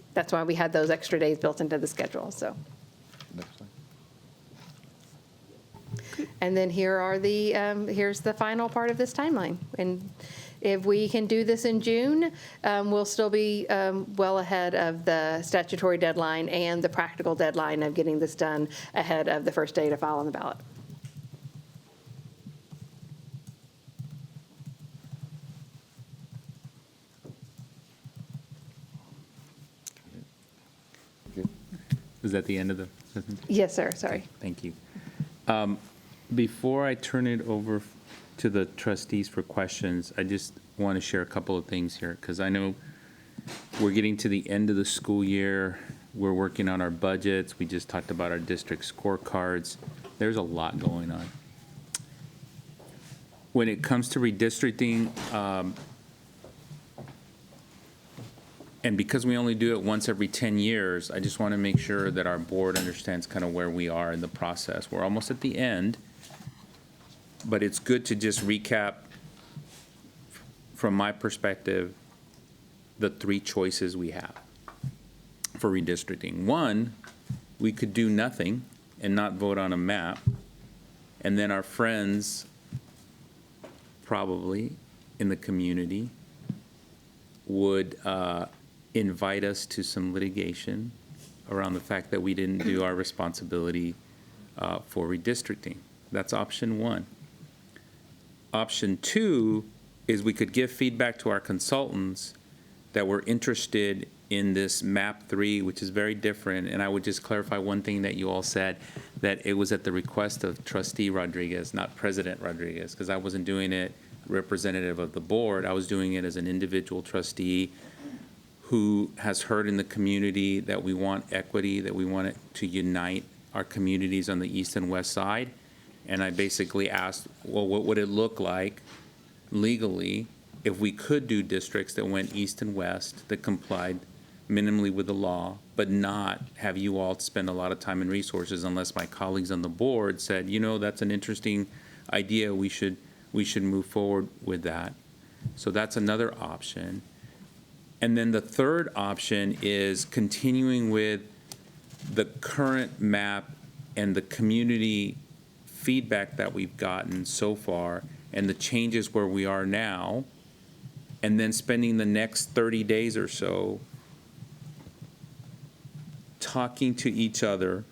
had those extra days built into the schedule. So. And then here's the final part of this timeline. And if we can do this in June, we'll still be well ahead of the statutory deadline and the practical deadline of getting this done ahead of the first day to file on the ballot. is that the end of the sentence? Yes, sir, sorry. Thank you. Before I turn it over to the trustees for questions, I just want to share a couple of things here, because I know we're getting to the end of the school year. We're working on our budgets. We just talked about our district scorecards. There's a lot going on. When it comes to redistricting, and because we only do it once every 10 years, I just want to make sure that our board understands kind of where we are in the process. We're almost at the end, but it's good to just recap, from my perspective, the three choices we have for redistricting. One, we could do nothing and not vote on a map, and then our friends, probably in the community, would invite us to some litigation around the fact that we didn't do our responsibility for redistricting. That's option one. Option two is we could give feedback to our consultants that we're interested in this map 3, which is very different. And I would just clarify one thing that you all said, that it was at the request of Trustee Rodriguez, not President Rodriguez, because I wasn't doing it representative of the board. I was doing it as an individual trustee who has heard in the community that we want equity, that we want it to unite our communities on the east and west side. And I basically asked, well, what would it look like legally if we could do districts that went east and west, that complied minimally with the law, but not have you all spend a lot of time and resources, unless my colleagues on the board said, you know, that's an interesting idea, we should move forward with that. So that's another option. And then the third option is continuing with the current map and the community feedback that we've gotten so far and the changes where we are now, and then spending the next 30 days or so talking to each other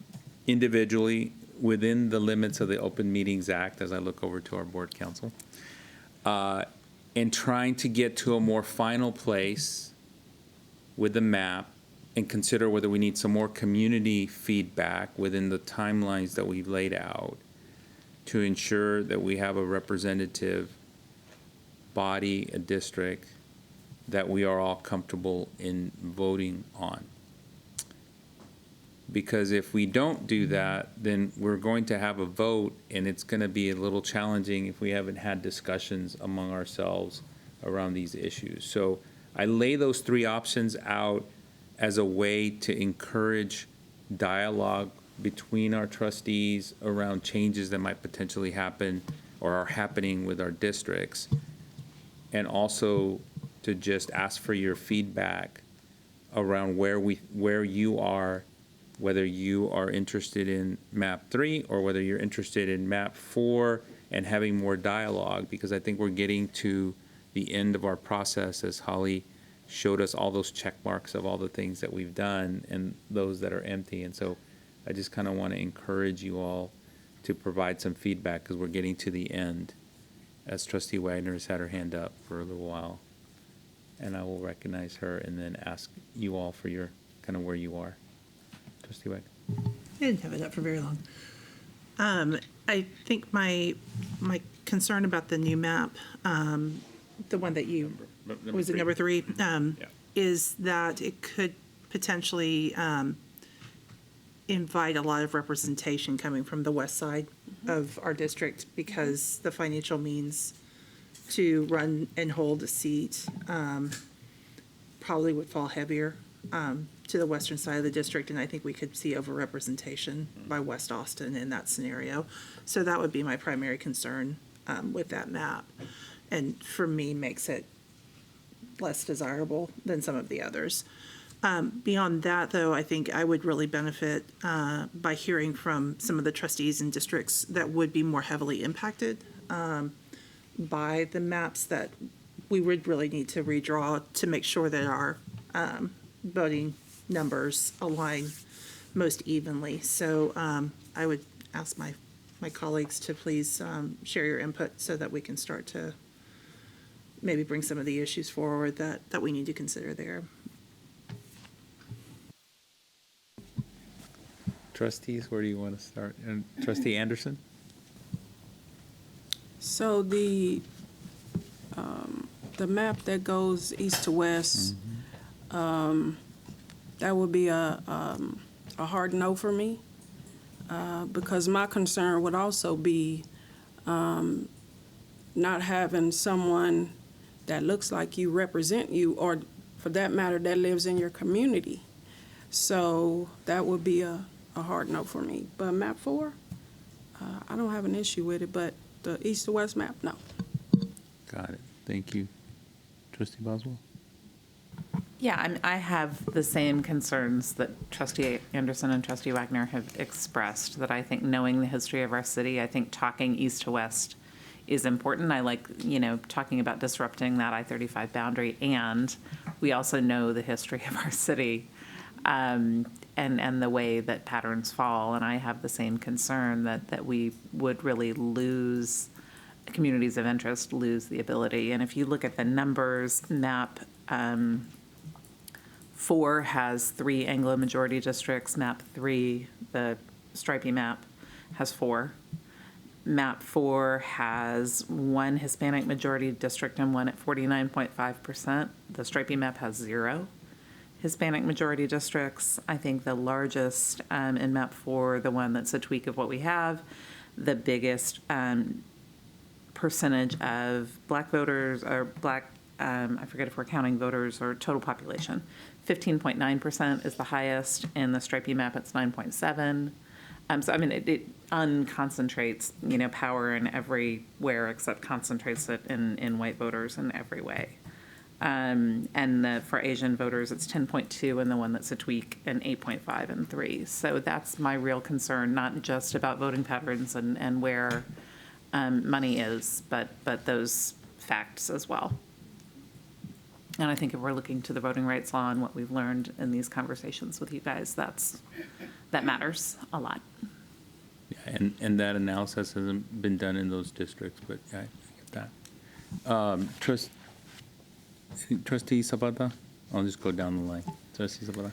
individually within the limits of the Open Meetings Act, as I look over to our board counsel, and trying to get to a more final place with the map and consider whether we need some more community feedback within the timelines that we've laid out to ensure that we have a representative body, a district, that we are all comfortable in voting on. Because if we don't do that, then we're going to have a vote, and it's going to be a little challenging if we haven't had discussions among ourselves around these issues. So I lay those three options out as a way to encourage dialogue between our trustees around changes that might potentially happen or are happening with our districts, and also to just ask for your feedback around where you are, whether you are interested in map 3 or whether you're interested in map 4, and having more dialogue, because I think we're getting to the end of our process, as Holly showed us all those check marks of all the things that we've done and those that are empty. And so I just kind of want to encourage you all to provide some feedback, because we're getting to the end, as Trustee Wagner has had her hand up for a little while. And I will recognize her and then ask you all for your, kind of where you are. Trustee Wagner. I didn't have it up for very long. I think my concern about the new map, the one that you, was it number 3? Is that it could potentially invite a lot of representation coming from the west side of our district, because the financial means to run and hold a seat probably would fall heavier to the western side of the district, and I think we could see overrepresentation by West Austin in that scenario. So that would be my primary concern with that map, and for me makes it less desirable than some of the others. Beyond that, though, I think I would really benefit by hearing from some of the trustees and districts that would be more heavily impacted by the maps that we would really need to redraw to make sure that our voting numbers align most evenly. So I would ask my colleagues to please share your input so that we can start to maybe bring some of the issues forward that we need to consider there. trustees, where do you want to start? And Trustee Anderson? So the map that goes east to west, that would be a hard no for me, because my concern would also be not having someone that looks like you represent you, or for that matter, that lives in your community. So that would be a hard no for me. But map 4, I don't have an issue with it, but the east to west map, no. Got it. Thank you. Trustee Boswell? Yeah, I have the same concerns that Trustee Anderson and Trustee Wagner have expressed, that I think knowing the history of our city, I think talking east to west is important. I like, talking about disrupting that I-35 boundary, and we also know the history of our city and the way that patterns fall, and I have the same concern that we would really lose, communities of interest lose the ability. And if you look at the numbers, map 4 has 3 Anglo majority districts. Map 3, the stripy map, has 4. Map 4 has 1 Hispanic majority district and 1 at 49.5%. The stripy map has 0 Hispanic majority districts. I think the largest in map 4, the one that's a tweak of what we have, the biggest percentage of black voters, or black, I forget if we're counting voters or total population, 15.9% is the highest. In the stripy map, it's 9.7. So, I mean, it unconcentrates, power in everywhere except concentrates it in white voters in every way. And for Asian voters, it's 10.2 in the one that's a tweak, and 8.5 in 3. So that's my real concern, not just about voting patterns and where money is, but those facts as well. And I think if we're looking to the voting rights law and what we've learned in these conversations with you guys, that matters a lot. Yeah, and that analysis hasn't been done in those districts, but yeah, I get that. Trustee Zapata? I'll just go down the line. Trustee Zapata?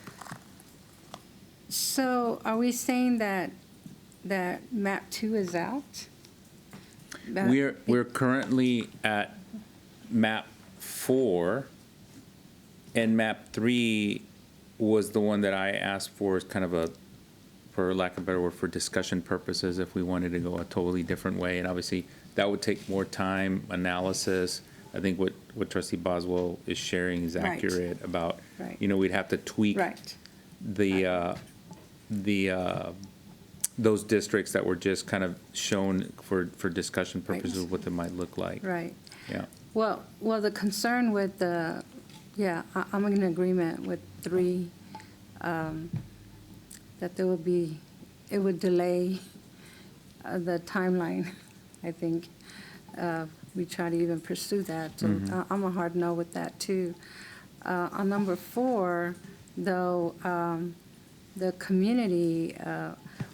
So are we saying that map 2 is out? We're currently at map 4, and map 3 was the one that I asked for as kind of a, for lack of a better word, for discussion purposes, if we wanted to go a totally different way. And obviously, that would take more time, analysis. I think what Trustee Boswell is sharing is accurate about, we'd have to tweak those districts that were just kind of shown for discussion purposes of what they might look like. Right. Yeah. Well, the concern with the, I'm in agreement with 3, that there would be, it would delay the timeline, I think. We try to even pursue that. So I'm a hard no with that, too. On number 4, though, the community,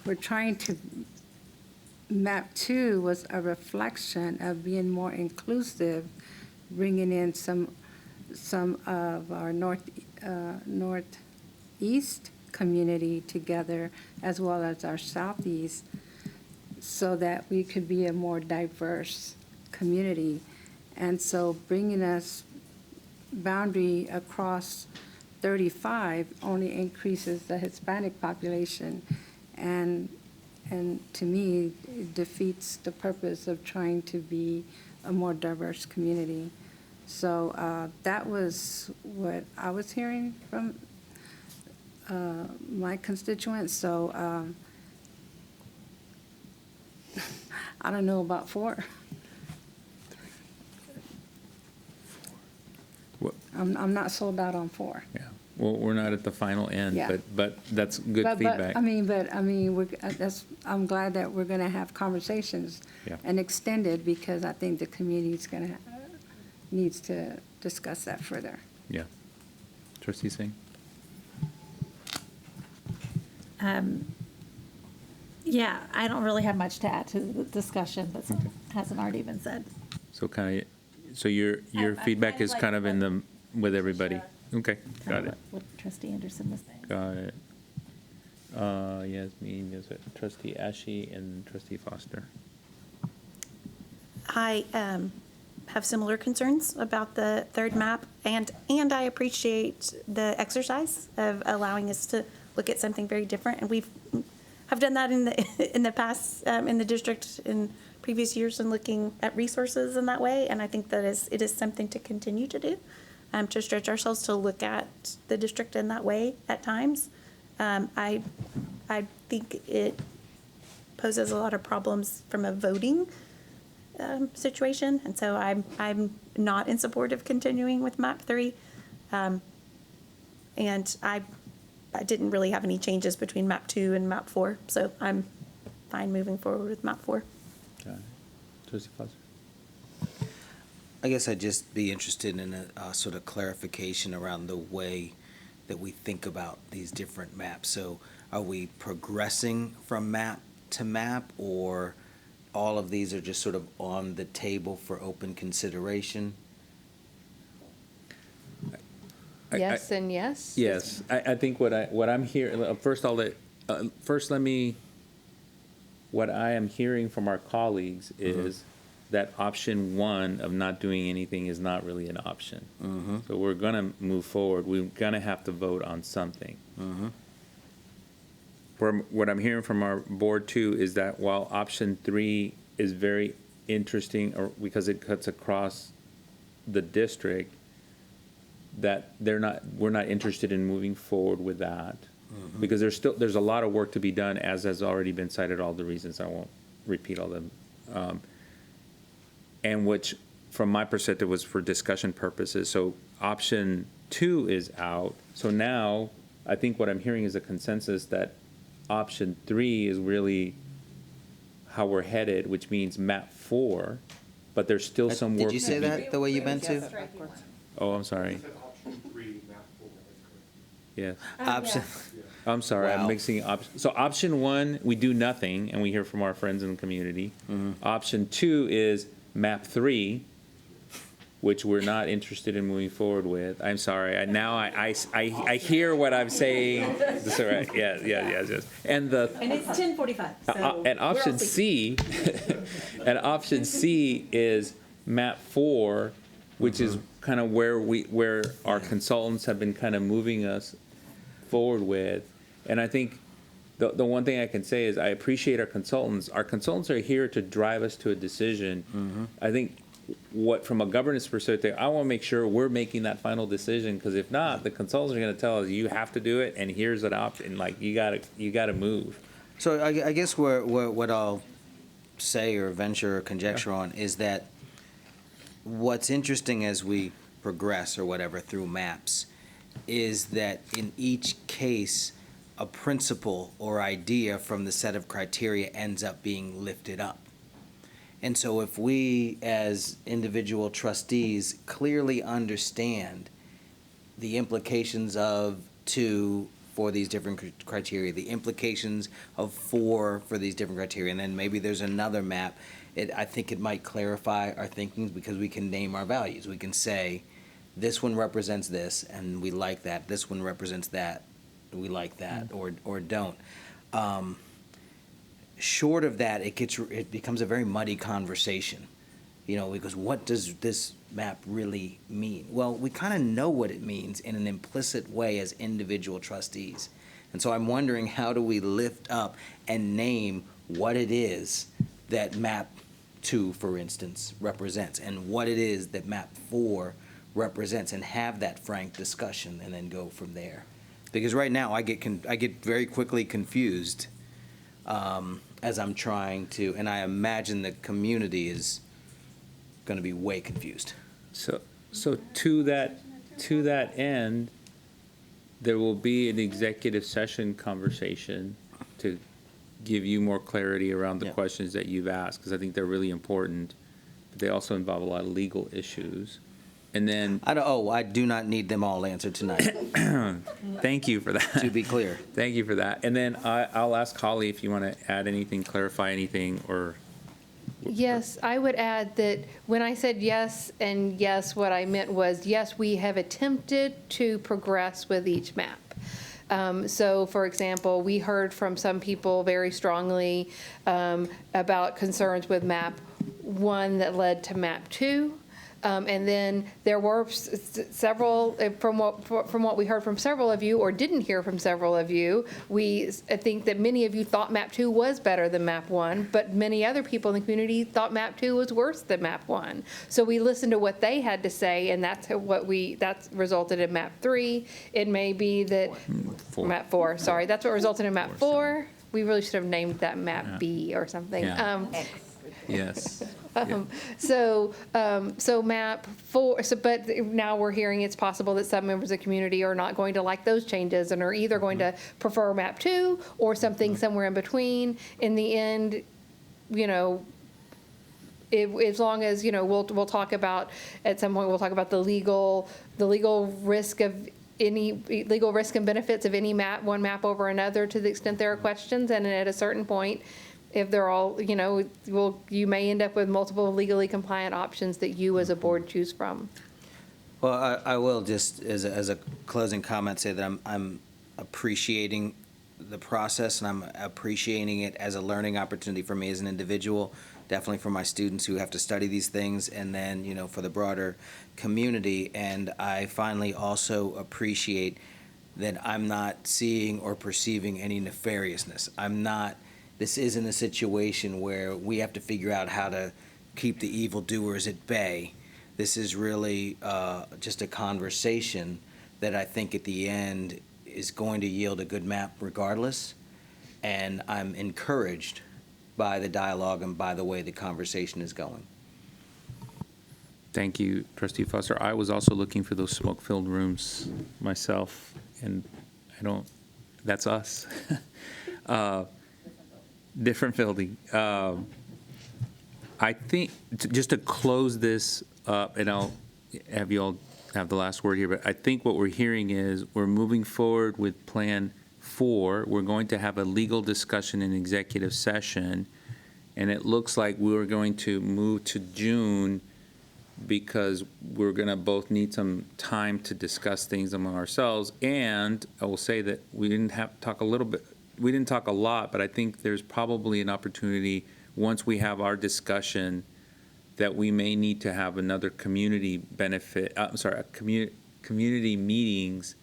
we're trying to, map 2 was a reflection of being more inclusive, bringing in some of our northeast community together, as well as our southeast, so that we could be a more diverse community. And so bringing us boundary across 35 only increases the Hispanic population, and to me, it defeats the purpose of trying to be a more diverse community. So that was what I was hearing from my constituents. So I don't know about 4. I'm not sold out on 4. Yeah. Well, we're not at the final end, Yeah. but that's good feedback. I'm glad that we're going to have conversations and extended, because I think the community's needs to discuss that further. Yeah. Trustee Singh? Yeah, I don't really have much to add to the discussion that hasn't already been said. So your feedback is kind of in the, with everybody? Okay, got it. What Trustee Anderson was saying. Got it. Yasmin, is it Trustee Ashe and Trustee Foster? I have similar concerns about the third map, and I appreciate the exercise of allowing us to look at something very different. And have done that in the past in the district in previous years, and looking at resources in that way. And I think that it is something to continue to do, to stretch ourselves to look at the district in that way at times. I think it poses a lot of problems from a voting situation, and so I'm not in support of continuing with map 3. And I didn't really have any changes between map 2 and map 4, so I'm fine moving forward with map 4. Okay. Trustee Foster? I guess I'd just be interested in a sort of clarification around the way that we think about these different maps. So are we progressing from map to map, or all of these are just sort of on the table for open consideration? Yes and yes? Yes, I think what I'm hearing, what I am hearing from our colleagues is that option 1 of not doing anything is not really an option. So we're gonna move forward, we're gonna have to vote on something. What I'm hearing from our board too is that while option 3 is very interesting, or because it cuts across the district, that we're not interested in moving forward with that. Because there's a lot of work to be done, as has already been cited, all the reasons, I won't repeat all them. And which, from my perspective, was for discussion purposes. So option 2 is out. So now, I think what I'm hearing is a consensus that option 3 is really how we're headed, which means map 4, but there's still some work. Did you say that the way you meant to? Oh, I'm sorry. Yes. Option. I'm sorry, Wow. I'm mixing options. So option 1, we do nothing, and we hear from our friends in the community. Option 2 is map 3, which we're not interested in moving forward with. I'm sorry, I hear what I'm saying. That's all right, yes. And it's 10:45, so and option C, and option C is map 4, which is kind of where our consultants have been kind of moving us forward with. And I think the one thing I can say is I appreciate our consultants. Our consultants are here to drive us to a decision. I think from a governance perspective, I want to make sure we're making that final decision, because if not, the consultants are going to tell us, you have to do it, and here's an option, like, you gotta move. So I guess what I'll say or venture or conjecture on is that what's interesting as we progress or whatever through maps is that in each case, a principle or idea from the set of criteria ends up being lifted up. And so if we, as individual trustees, clearly understand the implications of 2 for these different criteria, the implications of 4 for these different criteria, and then maybe there's another map, I think it might clarify our thinking, because we can name our values. We can say, this one represents this, and we like that. This one represents that, we like that, or don't. Short of that, it becomes a very muddy conversation, because what does this map really mean? Well, we kind of know what it means in an implicit way as individual trustees. And so I'm wondering, how do we lift up and name what it is that map 2, for instance, represents, and what it is that map 4 represents, and have that frank discussion, and then go from there. Because right now, I get very quickly confused as I'm trying to, and I imagine the community is going to be way confused. So to that end, there will be an executive session conversation to give you more clarity around the questions that you've asked, because I think they're really important, but they also involve a lot of legal issues. And then I do not need them all answered tonight. Thank you for that. To be clear. Thank you for that. And then I'll ask Holly if you want to add anything, clarify anything, or. Yes, I would add that when I said yes and yes, what I meant was, yes, we have attempted to progress with each map. So, for example, we heard from some people very strongly about concerns with MAP 1 that led to MAP 2. And then there were several, from what we heard from several of you, or didn't hear from several of you, I think that many of you thought MAP 2 was better than MAP 1, but many other people in the community thought MAP 2 was worse than MAP 1. So we listened to what they had to say, and that's resulted in MAP 3. It may be that, MAP 4, sorry, that's what resulted in MAP 4. We really should have named that MAP B or something. Yeah. Yes. So MAP 4, but now we're hearing it's possible that some members of the community are not going to like those changes and are either going to prefer MAP 2 or something somewhere in between. In the end, as long as, we'll talk about, at some point, we'll talk about the legal risk of any legal risk and benefits of any one map over another to the extent there are questions. And at a certain point, if they're all, you may end up with multiple legally compliant options that you as a board choose from. Well, I will just, as a closing comment, say that I'm appreciating the process, and I'm appreciating it as a learning opportunity for me as an individual, definitely for my students who have to study these things, and then, for the broader community. And I finally also appreciate that I'm not seeing or perceiving any nefariousness. This isn't a situation where we have to figure out how to keep the evildoers at bay. This is really just a conversation that I think at the end is going to yield a good map regardless. And I'm encouraged by the dialogue and by the way the conversation is going. Thank you, Trustee Foster. I was also looking for those smoke-filled rooms myself, and that's us. Different building. I think, just to close this up, and I'll have you all have the last word here, but I think what we're hearing is we're moving forward with Plan 4. We're going to have a legal discussion in executive session, and it looks like we're going to move to June because we're going to both need some time to discuss things among ourselves. And I will say that we didn't talk a lot, but I think there's probably an opportunity, once we have our discussion, that we may need to have another community meetings,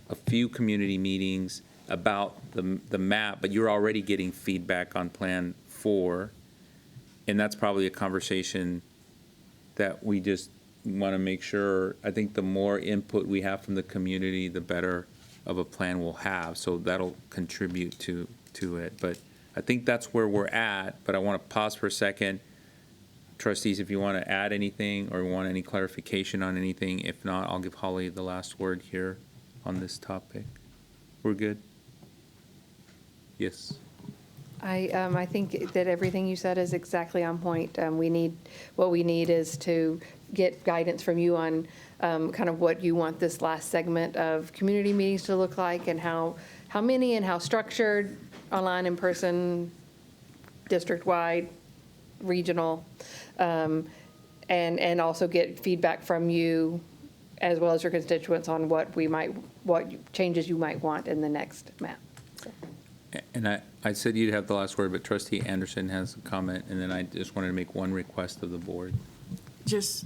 a few community meetings about the map, but you're already getting feedback on Plan 4, and that's probably a conversation that we just want to make sure. I think the more input we have from the community, the better of a plan we'll have, so that'll contribute to it. But I think that's where we're at, but I want to pause for a second. Trustees, if you want to add anything or want any clarification on anything. If not, I'll give Holly the last word here on this topic. We're good? Yes. I think that everything you said is exactly on point. What we need is to get guidance from you on kind of what you want this last segment of community meetings to look like, and how many and how structured, online, in person, district-wide, regional, and also get feedback from you as well as your constituents on what changes you might want in the next map. And I said you'd have the last word, but Trustee Anderson has a comment, and then I just wanted to make one request of the board. Just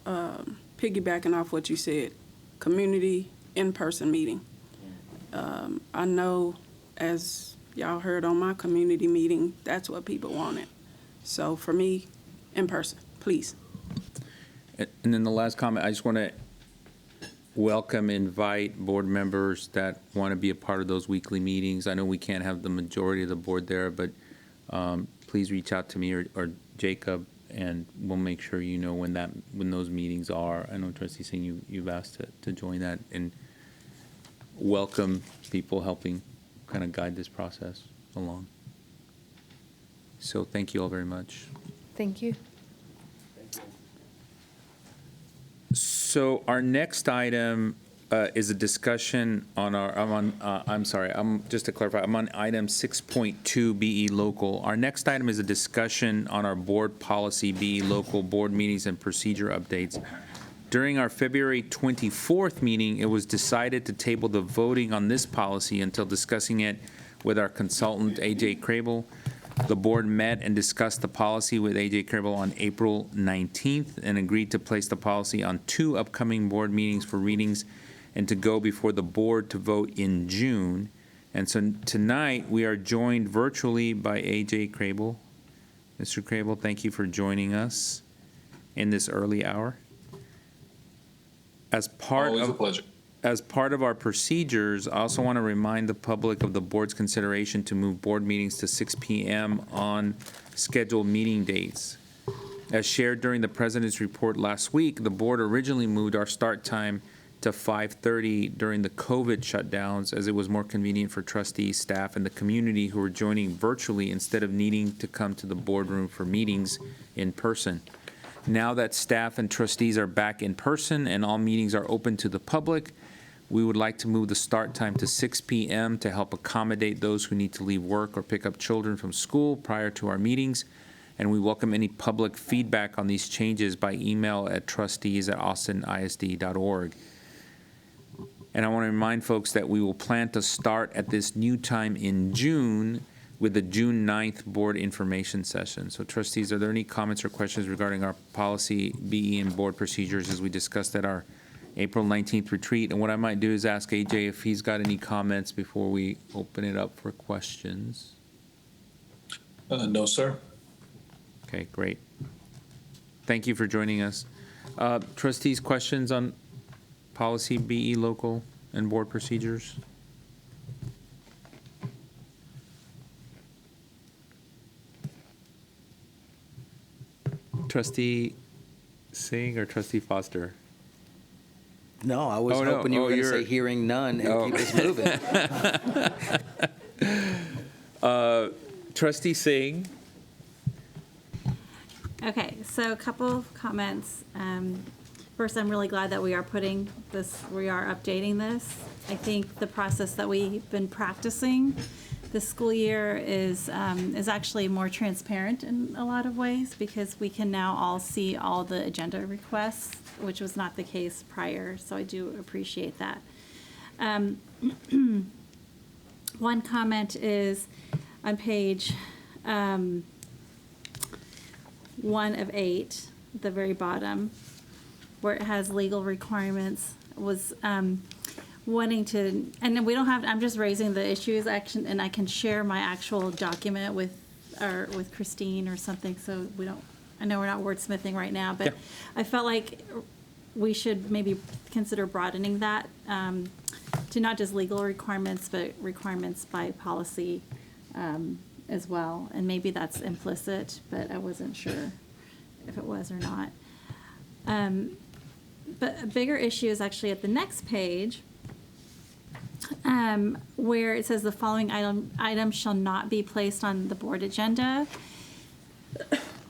piggybacking off what you said, community in-person meeting. I know, as y'all heard on my community meeting, that's what people wanted. So for me, in person, please. And then the last comment, I just want to invite board members that want to be a part of those weekly meetings. I know we can't have the majority of the board there, but please reach out to me or Jacob, and we'll make sure you know when those meetings are. I know Trustee Singh, you've asked to join that, and welcome people helping kind of guide this process along. So thank you all very much. Thank you. So our next item is a discussion on just to clarify, I'm on item 6.2 BE Local. Our next item is a discussion on our board policy BE Local board meetings and procedure updates. During our February 24th meeting, it was decided to table the voting on this policy until discussing it with our consultant, AJ Crable. The board met and discussed the policy with AJ Crable on April 19th and agreed to place the policy on 2 upcoming board meetings for readings and to go before the board to vote in June. And so tonight, we are joined virtually by AJ Crable. Mr. Crable, thank you for joining us in this early hour. Always a pleasure. As part of our procedures, I also want to remind the public of the board's consideration to move board meetings to 6 p.m. on scheduled meeting dates. As shared during the president's report last week, the board originally moved our start time to 5:30 during the COVID shutdowns, as it was more convenient for trustees, staff, and the community who were joining virtually instead of needing to come to the boardroom for meetings in person. Now that staff and trustees are back in person and all meetings are open to the public, we would like to move the start time to 6 p.m. to help accommodate those who need to leave work or pick up children from school prior to our meetings. And we welcome any public feedback on these changes by email at trustees@austinisd.org. And I want to remind folks that we will plan to start at this new time in June with the June 9th board information session. So trustees, are there any comments or questions regarding our policy, BE, and board procedures as we discussed at our April 19th retreat? And what I might do is ask AJ if he's got any comments before we open it up for questions. No, sir. Okay, great. Thank you for joining us. Trustees, questions on policy, BE, local, and board procedures? Trustee Singh or Trustee Foster? No, I was Oh, no. hoping you were Oh, going to you're- say hearing none and keep us moving. Trustee Singh? Okay, so a couple of comments. First, I'm really glad that we are updating this. I think the process that we've been practicing this school year is actually more transparent in a lot of ways, because we can now all see all the agenda requests, which was not the case prior, so I do appreciate that. One comment is on page 1 of 8, the very bottom, where it has legal requirements, was wanting to, and we don't have, I'm just raising the issues action, and I can share my actual document with Christine or something, so we don't, I know we're not wordsmithing right now, but I felt like we should maybe consider broadening that to not just legal requirements, but requirements by policy as well. And maybe that's implicit, but I wasn't sure if it was or not. But a bigger issue is actually at the next page, where it says the following item shall not be placed on the board agenda.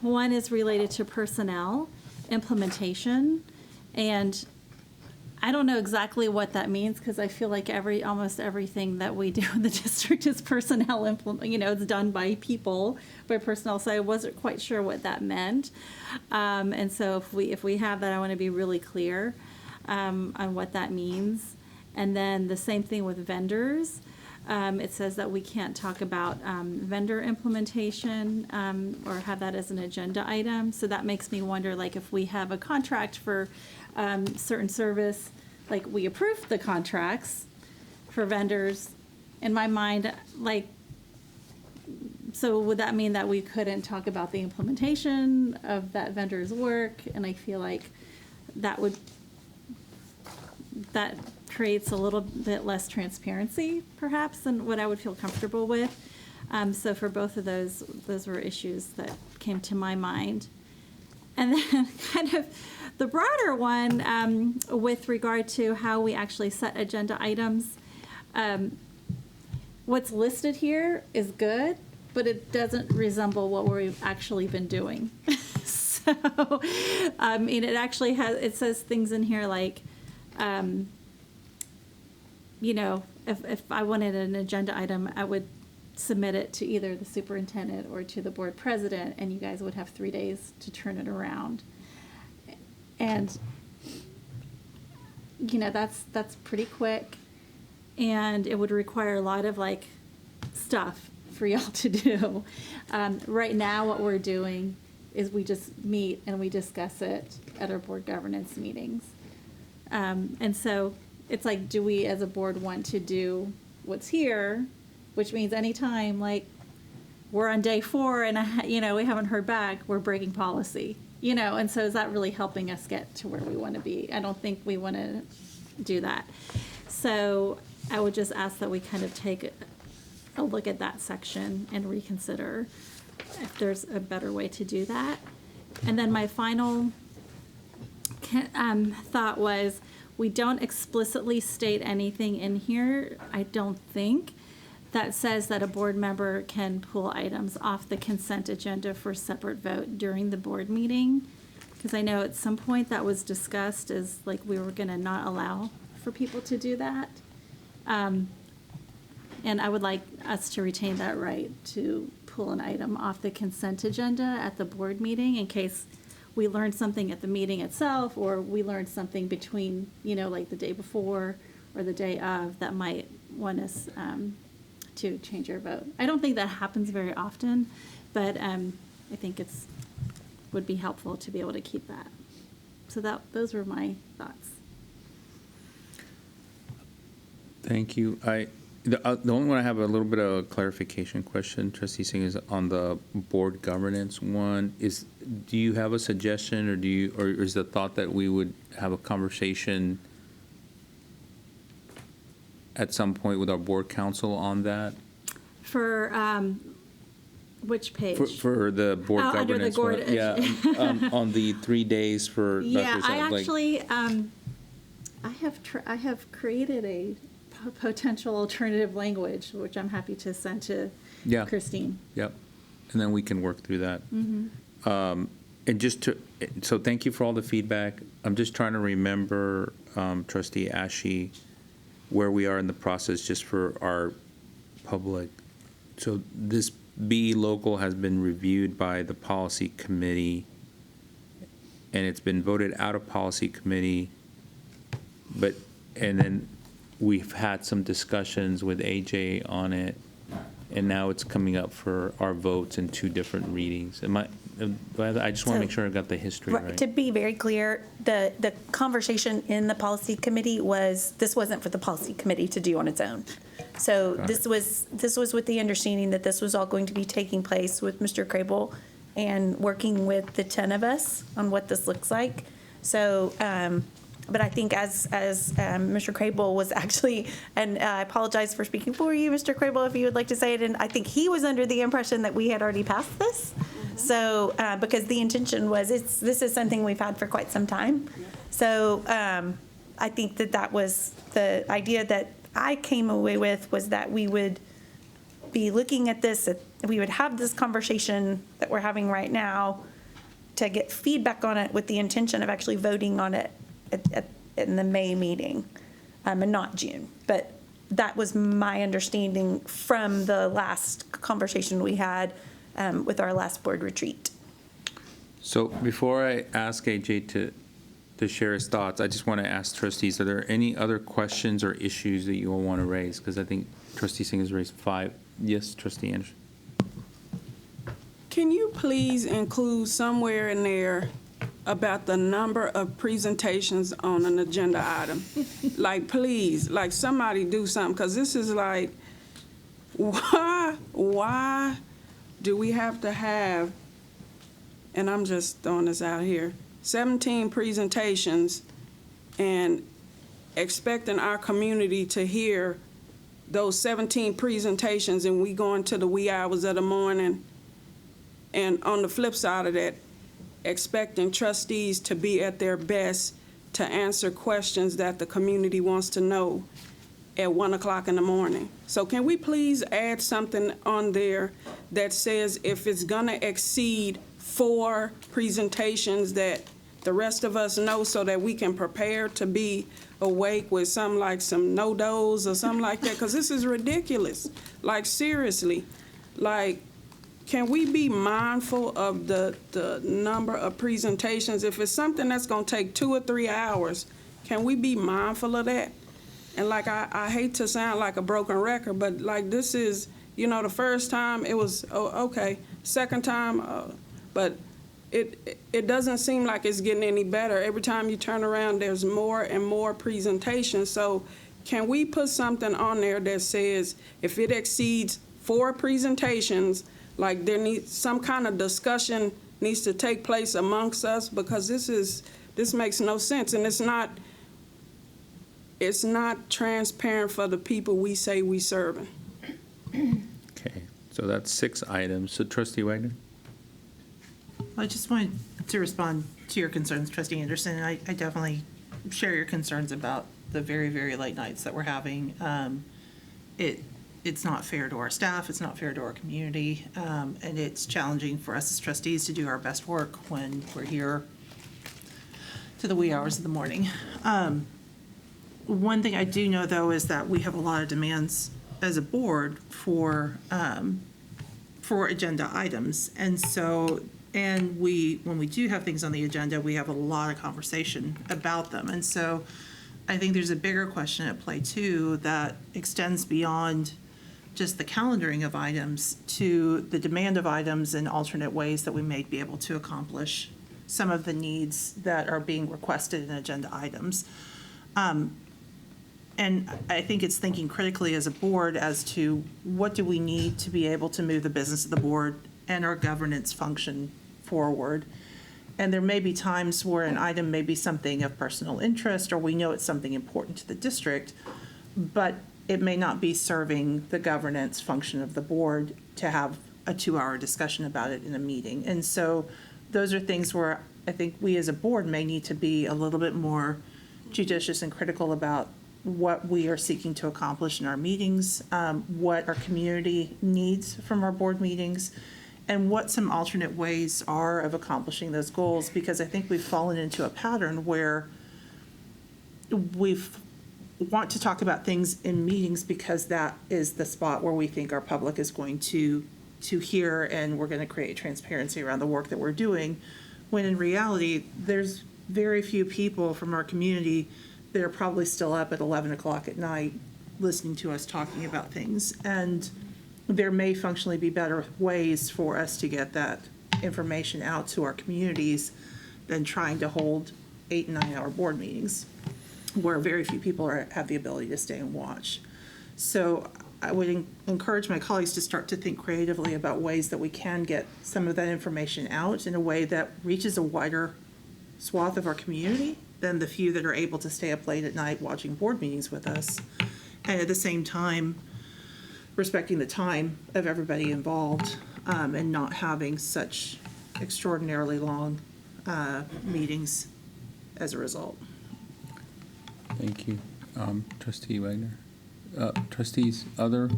One is related to personnel implementation, and I don't know exactly what that means, because I feel like almost everything that we do in the district is personnel it's done by people, by personnel, so I wasn't quite sure what that meant. And so if we have that, I want to be really clear on what that means. And then the same thing with vendors. It says that we can't talk about vendor implementation or have that as an agenda item. So that makes me wonder, like, if we have a contract for certain service, like we approved the contracts for vendors, in my mind, like, so would that mean that we couldn't talk about the implementation of that vendor's work? And I feel like that creates a little bit less transparency, perhaps, than what I would feel comfortable with. So for both of those were issues that came to my mind. And then kind of the broader one, with regard to how we actually set agenda items, what's listed here is good, but it doesn't resemble what we've actually been doing. So, I mean, it says things in here like, if I wanted an agenda item, I would submit it to either the superintendent or to the board president, and you guys would have 3 days to turn it around. And that's pretty quick. And it would require a lot of like stuff for y'all to do. Right now, what we're doing is we just meet and we discuss it at our board governance meetings. And so it's like, do we as a board want to do what's here, which means anytime like we're on day 4 and we haven't heard back, we're breaking policy, and so is that really helping us get to where we want to be? I don't think we want to do that. So I would just ask that we kind of take a look at that section and reconsider if there's a better way to do that. And then my final thought was, we don't explicitly state anything in here, I don't think, that says that a board member can pull items off the consent agenda for separate vote during the board meeting. Because I know at some point that was discussed as like we were going to not allow for people to do that. And I would like us to retain that right to pull an item off the consent agenda at the board meeting in case we learned something at the meeting itself, or we learned something between, like the day before or the day of that might want us to change our vote. I don't think that happens very often, but I think would be helpful to be able to keep that. So those were my thoughts. Thank you. The only one I have a little bit of a clarification question, Trustee Singh, is on the board governance one. Do you have a suggestion, or is the thought that we would have a conversation at some point with our board council on that? For which page? For the board under the governance board. one. Yeah, on the 3 days for. Yeah, Dr. I Like- actually, I have created a potential alternative language, which I'm happy to send to Yeah. Christine. Yep, and then we can work through that. And so thank you for all the feedback. I'm just trying to remember, Trustee Ashe, where we are in the process just for our public. So this B local has been reviewed by the policy committee, and it's been voted out of policy committee, and then we've had some discussions with AJ on it, and now it's coming up for our votes in 2 different readings. I just want to make sure I got the history right. To be very clear, the conversation in the policy committee this wasn't for the policy committee to do on its own. So this was with the understanding that this was all going to be taking place with Mr. Crable and working with the 10 of us on what this looks like. So, but I think as Mr. Crable was actually, and I apologize for speaking for you, Mr. Crable, if you would like to say it, and I think he was under the impression that we had already passed this. So, because the intention was, this is something we've had for quite some time. So, I think that was the idea that I came away with, was that we would be looking at this, we would have this conversation that we're having right now to get feedback on it with the intention of actually voting on it in the May meeting, and not June. But that was my understanding from the last conversation we had with our last board retreat. So before I ask AJ to share his thoughts, I just want to ask trustees, are there any other questions or issues that you all want to raise? Because I think Trustee Singh has raised 5. Yes, Trustee Anderson. Can you please include somewhere in there about the number of presentations on an agenda item? Like, please, like somebody do something, because this is like, why do we have to have, and I'm just throwing this out here, 17 presentations and expecting our community to hear those 17 presentations, and we go into the wee hours of the morning, and on the flip side of that, expecting trustees to be at their best to answer questions that the community wants to know at 1 o'clock in the morning. So can we please add something on there that says if it's gonna exceed 4 presentations, that the rest of us know, so that we can prepare to be awake with some no-dos or something like that? Because this is ridiculous. Like, seriously, like, can we be mindful of the number of presentations? If it's something that's going to take 2 or 3 hours, Can we be mindful of that? And like, I hate to sound like a broken record, but like, this is, you know, the first time it was, oh, okay. Second time, but it doesn't seem like it's getting any better. Every time you turn around, there's more and more presentations. So can we put something on there that says if it exceeds 4 presentations, like there needs some kind of discussion needs to take place amongst us, because this makes no sense, and it's not transparent for the people we say we serving. Okay, so that's 6 items. So Trustee Wagner? I just wanted to respond to your concerns, Trustee Anderson. I definitely share your concerns about the very, very late nights that we're having. It's not fair to our staff, it's not fair to our community, and it's challenging for us as trustees to do our best work when we're here to the wee hours of the morning. One thing I do know, though, is that we have a lot of demands as a board for agenda items. And so, when we do have things on the agenda, we have a lot of conversation about them. And so I think there's a bigger question at play, too, that extends beyond just the calendaring of items to the demand of items and alternate ways that we may be able to accomplish some of the needs that are being requested in agenda items. And I think it's thinking critically as a board as to what do we need to be able to move the business of the board and our governance function forward. And there may be times where an item may be something of personal interest, or we know it's something important to the district, but it may not be serving the governance function of the board to have a 2-hour discussion about it in a meeting. And so those are things where I think we as a board may need to be a little bit more judicious and critical about what we are seeking to accomplish in our meetings, what our community needs from our board meetings, and what some alternate ways are of accomplishing those goals, because I think we've fallen into a pattern where we want to talk about things in meetings because that is the spot where we think our public is going to hear, and we're going to create transparency around the work that we're doing, when in reality, there's very few people from our community that are probably still up at 11 o'clock at night listening to us talking about things. And there may functionally be better ways for us to get that information out to our communities than trying to hold 8 and 9 hour board meetings where very few people have the ability to stay and watch. So I would encourage my colleagues to start to think creatively about ways that we can get some of that information out in a way that reaches a wider swath of our community than the few that are able to stay up late at night watching board meetings with us. And at the same time, respecting the time of everybody involved, and not having such extraordinarily long meetings as a result. Thank you. Trustee Wagner. Trustees, other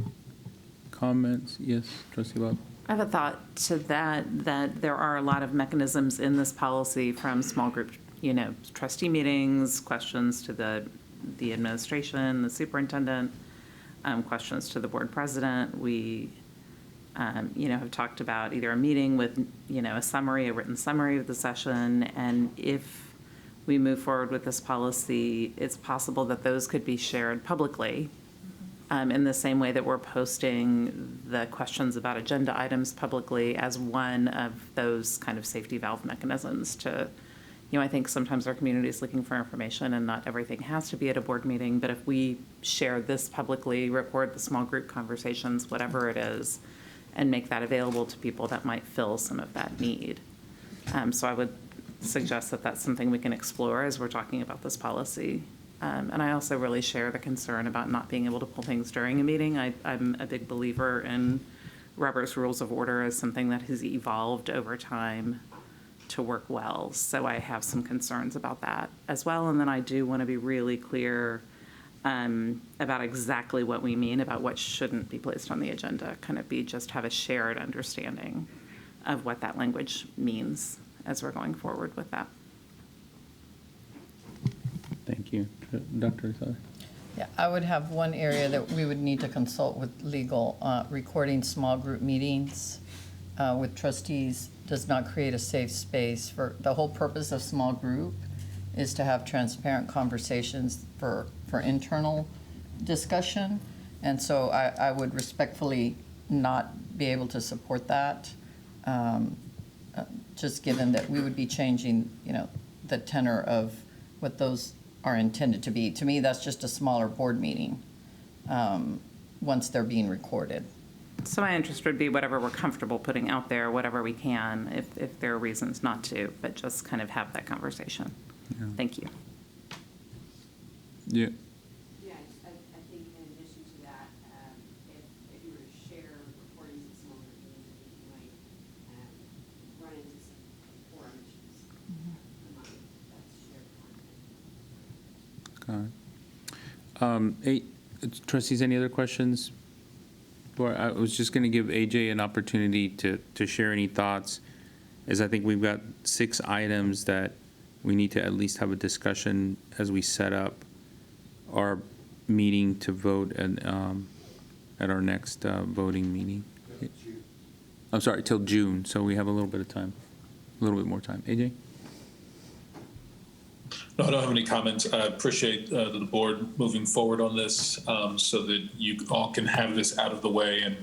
comments? Yes, Trustee Bob? I have a thought to that there are a lot of mechanisms in this policy, from small group, trustee meetings, questions to the administration, the superintendent, questions to the board president. We, have talked about either a meeting with, a written summary of the session. And if we move forward with this policy, it's possible that those could be shared publicly, in the same way that we're posting the questions about agenda items publicly as one of those kind of safety valve mechanisms to, I think sometimes our community is looking for information and not everything has to be at a board meeting, but if we share this publicly, record the small group conversations, whatever it is, and make that available to people, that might fill some of that need. So I would suggest that that's something we can explore as we're talking about this policy. And I also really share the concern about not being able to pull things during a meeting. I'm a big believer in Robert's Rules of Order as something that has evolved over time to work well. So I have some concerns about that as well. And then I do want to be really clear about exactly what we mean about what shouldn't be placed on the agenda, just have a shared understanding of what that language means as we're going forward with that. Thank you. Dr. Isada? Yeah, I would have one area that we would need to consult with legal. Recording small group meetings with trustees does not create a safe space. For the whole purpose of small group is to have transparent conversations for internal discussion. And so I would respectfully not be able to support that, just given that we would be changing, the tenor of what those are intended to be. To me, that's just a smaller board meeting once they're being recorded. So my interest would be whatever we're comfortable putting out there, whatever we can, if there are reasons not to, but just kind of have that conversation. Yeah. Thank you. Yeah. Yeah, I think in addition to that, if you were to share recordings of some older meetings, I think you might run into some forum issues among that shared content. Got it. Trustees, any other questions? I was just going to give AJ an opportunity to share any thoughts, as I think we've got 6 items that we need to at least have a discussion as we set up our meeting to vote at our next voting meeting. I'm sorry, till June, so we have a little bit of time, a little bit more time. AJ? No, I don't have any comments. I appreciate the board moving forward on this so that you all can have this out of the way and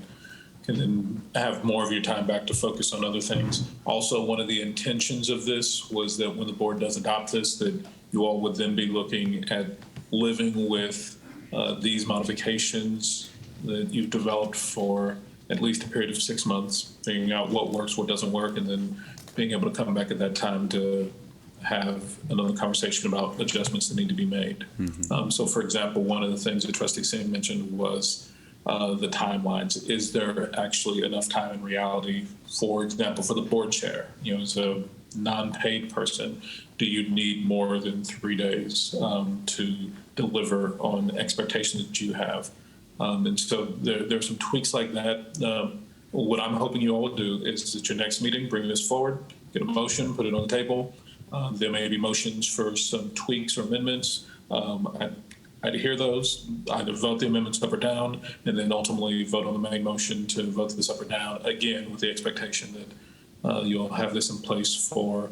can then have more of your time back to focus on other things. Also, one of the intentions of this was that when the board does adopt this, that you all would then be looking at living with these modifications that you've developed for at least a period of 6 months, figuring out what works, what doesn't work, and then being able to come back at that time to have another conversation about adjustments that need to be made. So, for example, one of the things that Trustee Singh mentioned was the timelines. Is there actually enough time in reality, for example, for the board chair? As a non-paid person, do you need more than 3 days to deliver on expectations that you have? And so there are some tweaks like that. What I'm hoping you all will do is at your next meeting, bring this forward, get a motion, put it on the table. There may be motions for some tweaks or amendments. I'd hear those, either vote the amendments up or down, and then ultimately vote on the main motion to vote this up or down, again, with the expectation that you'll have this in place for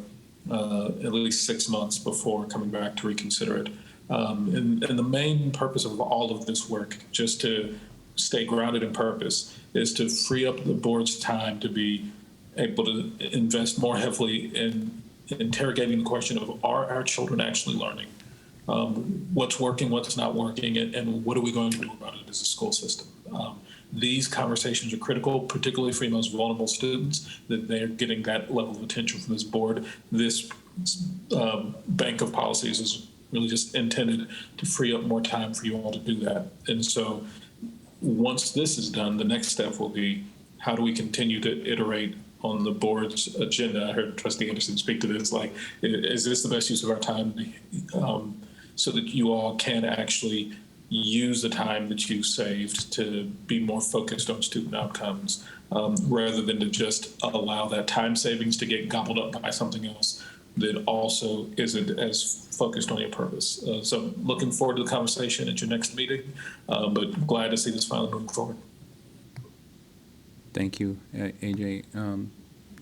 at least 6 months before coming back to reconsider it. And the main purpose of all of this work, just to stay grounded in purpose, is to free up the board's time to be able to invest more heavily in interrogating the question of, are our children actually learning? What's working, what's not working, and what are we going to do about it as a school system? These conversations are critical, particularly for your most vulnerable students, that they're getting that level of attention from this board. This bank of policies is really just intended to free up more time for you all to do that. And so once this is done, the next step will be, how do we continue to iterate on the board's agenda? I heard Trustee Anderson speak to this, like, is this the best use of our time, so that you all can actually use the time that you saved to be more focused on student outcomes, rather than to just allow that time savings to get gobbled up by something else that also isn't as focused on your purpose. So looking forward to the conversation at your next meeting, but glad to see this finally moving forward. Thank you, AJ.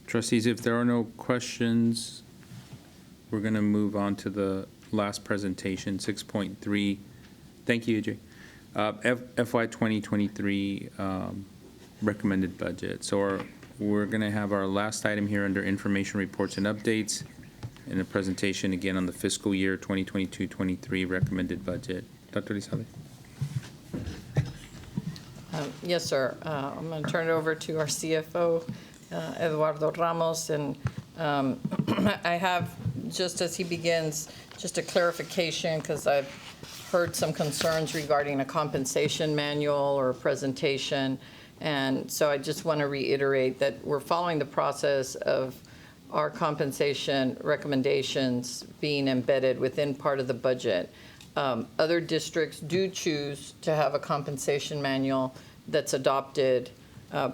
Trustees, if there are no questions, we're going to move on to the last presentation, 6.3. Thank you, AJ. FY 2023 recommended budget. So we're going to have our last item here under information reports and updates, and a presentation again on the fiscal year 2022-23 recommended budget. Dr. Elizalde. Yes, sir. I'm going to turn it over to our CFO, Eduardo Ramos, and I have, just as he begins, just a clarification, because I've heard some concerns regarding a compensation manual or a presentation, and so I just want to reiterate that we're following the process of our compensation recommendations being embedded within part of the budget. Other districts do choose to have a compensation manual that's adopted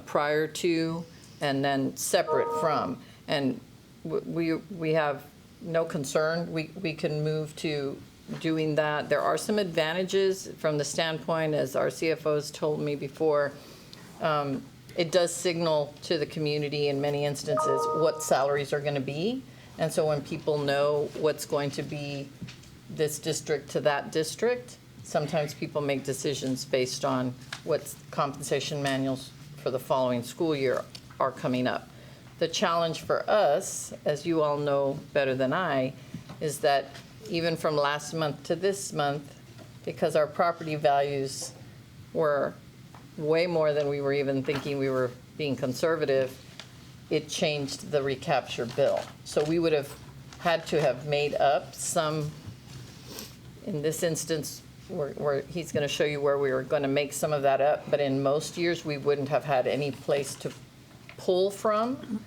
prior to and then separate from. And we have no concern. We can move to doing that. There are some advantages from the standpoint, as our CFOs told me before, it does signal to the community in many instances what salaries are going to be. And so when people know what's going to be this district to that district, sometimes people make decisions based on what compensation manuals for the following school year are coming up. The challenge for us, as you all know better than I, is that even from last month to this month, because our property values were way more than we were even thinking we were being conservative, it changed the recapture bill. So we would have had to have made up some, in this instance, where he's going to show you where we were going to make some of that up, but in most years, we wouldn't have had any place to pull from,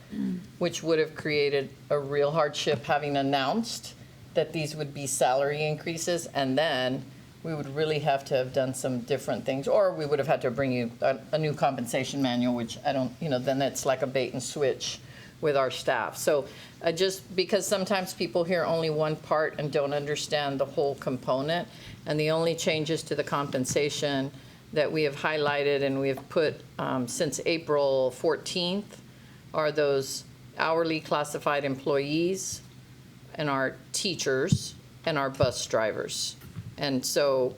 which would have created a real hardship having announced that these would be salary increases, and then we would really have to have done some different things, or we would have had to bring you a new compensation manual, which I don't, then it's like a bait and switch with our staff. So just because sometimes people hear only one part and don't understand the whole component, and the only changes to the compensation that we have highlighted and we have put since April 14th are those hourly classified employees and our teachers and our bus drivers. And so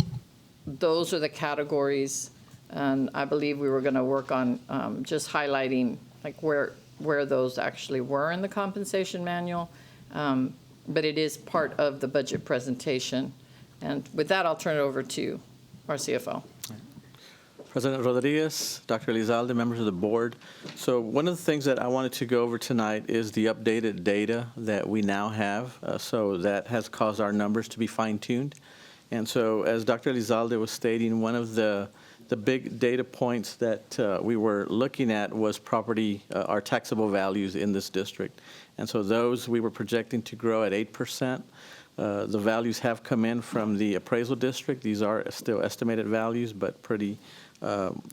those are the categories, and I believe we were going to work on just highlighting like where those actually were in the compensation manual. But it is part of the budget presentation. And with that, I'll turn it over to our CFO. President Rodriguez, Dr. Elizalde, members of the board. So one of the things that I wanted to go over tonight is the updated data that we now have. So that has caused our numbers to be fine-tuned. And so as Dr. Elizalde was stating, one of the big data points that we were looking at was property, our taxable values in this district. And so those we were projecting to grow at 8%. The values have come in from the appraisal district. These are still estimated values, but pretty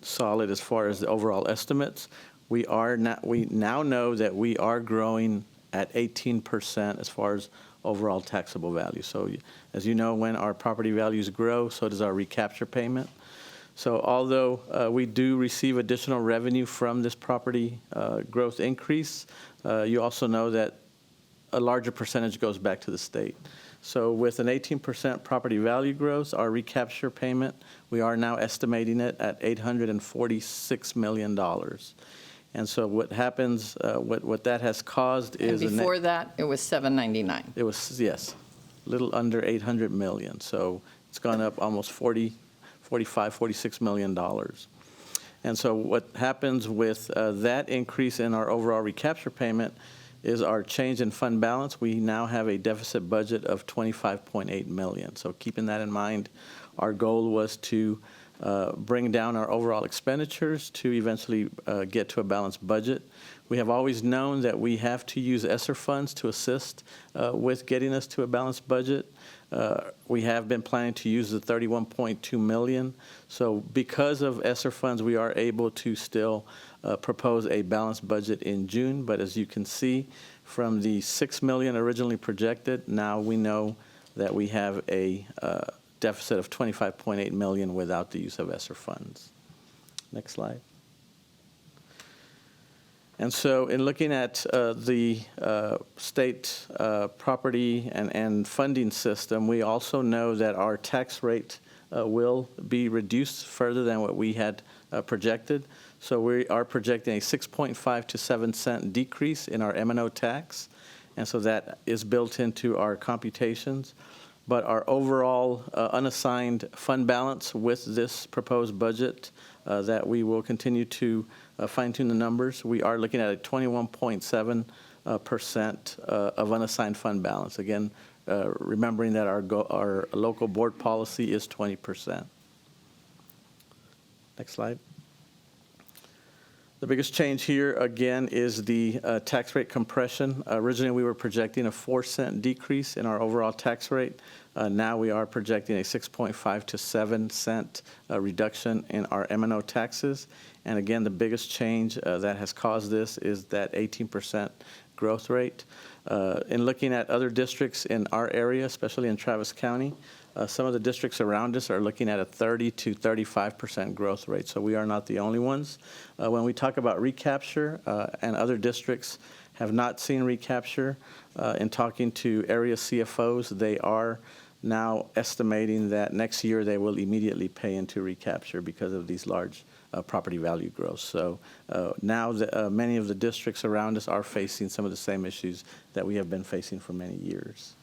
solid as far as the overall estimates. We now know that we are growing at 18% as far as overall taxable value. So as you know, when our property values grow, so does our recapture payment. So although we do receive additional revenue from this property growth increase, you also know that a larger percentage goes back to the state. So with an 18% property value growth, our recapture payment, we are now estimating it at $846 million. And so what happens, what that has caused is... And before that, it was $799. It was, yes, a little under $800 million. So it's gone up almost $46 million. And so what happens with that increase in our overall recapture payment is our change in fund balance. We now have a deficit budget of $25.8 million. So keeping that in mind, our goal was to bring down our overall expenditures to eventually get to a balanced budget. We have always known that we have to use ESSER funds to assist with getting us to a balanced budget. We have been planning to use the $31.2 million. So because of ESSER funds, we are able to still propose a balanced budget in June. But as you can see from the $6 million originally projected, now we know that we have a deficit of $25.8 million without the use of ESSER funds. Next slide. And so in looking at the state property and funding system, we also know that our tax rate will be reduced further than what we had projected. So we are projecting a 6.5 to 7 cent decrease in our M&O tax. And so that is built into our computations. But our overall unassigned fund balance with this proposed budget that we will continue to fine-tune the numbers, we are looking at a 21.7% of unassigned fund balance. Again, remembering that our local board policy is 20%. Next slide. The biggest change here, again, is the tax rate compression. Originally, we were projecting a 4-cent decrease in our overall tax rate. Now we are projecting a 6.5 to 7 cent reduction in our M&O taxes. And again, the biggest change that has caused this is that 18% growth rate. In looking at other districts in our area, especially in Travis County, some of the districts around us are looking at a 30 to 35% growth rate. So we are not the only ones. When we talk about recapture and other districts have not seen recapture. In talking to area CFOs, they are now estimating that next year they will immediately pay into recapture because of these large property value growth. So now many of the districts around us are facing some of the same issues that we have been facing for many years.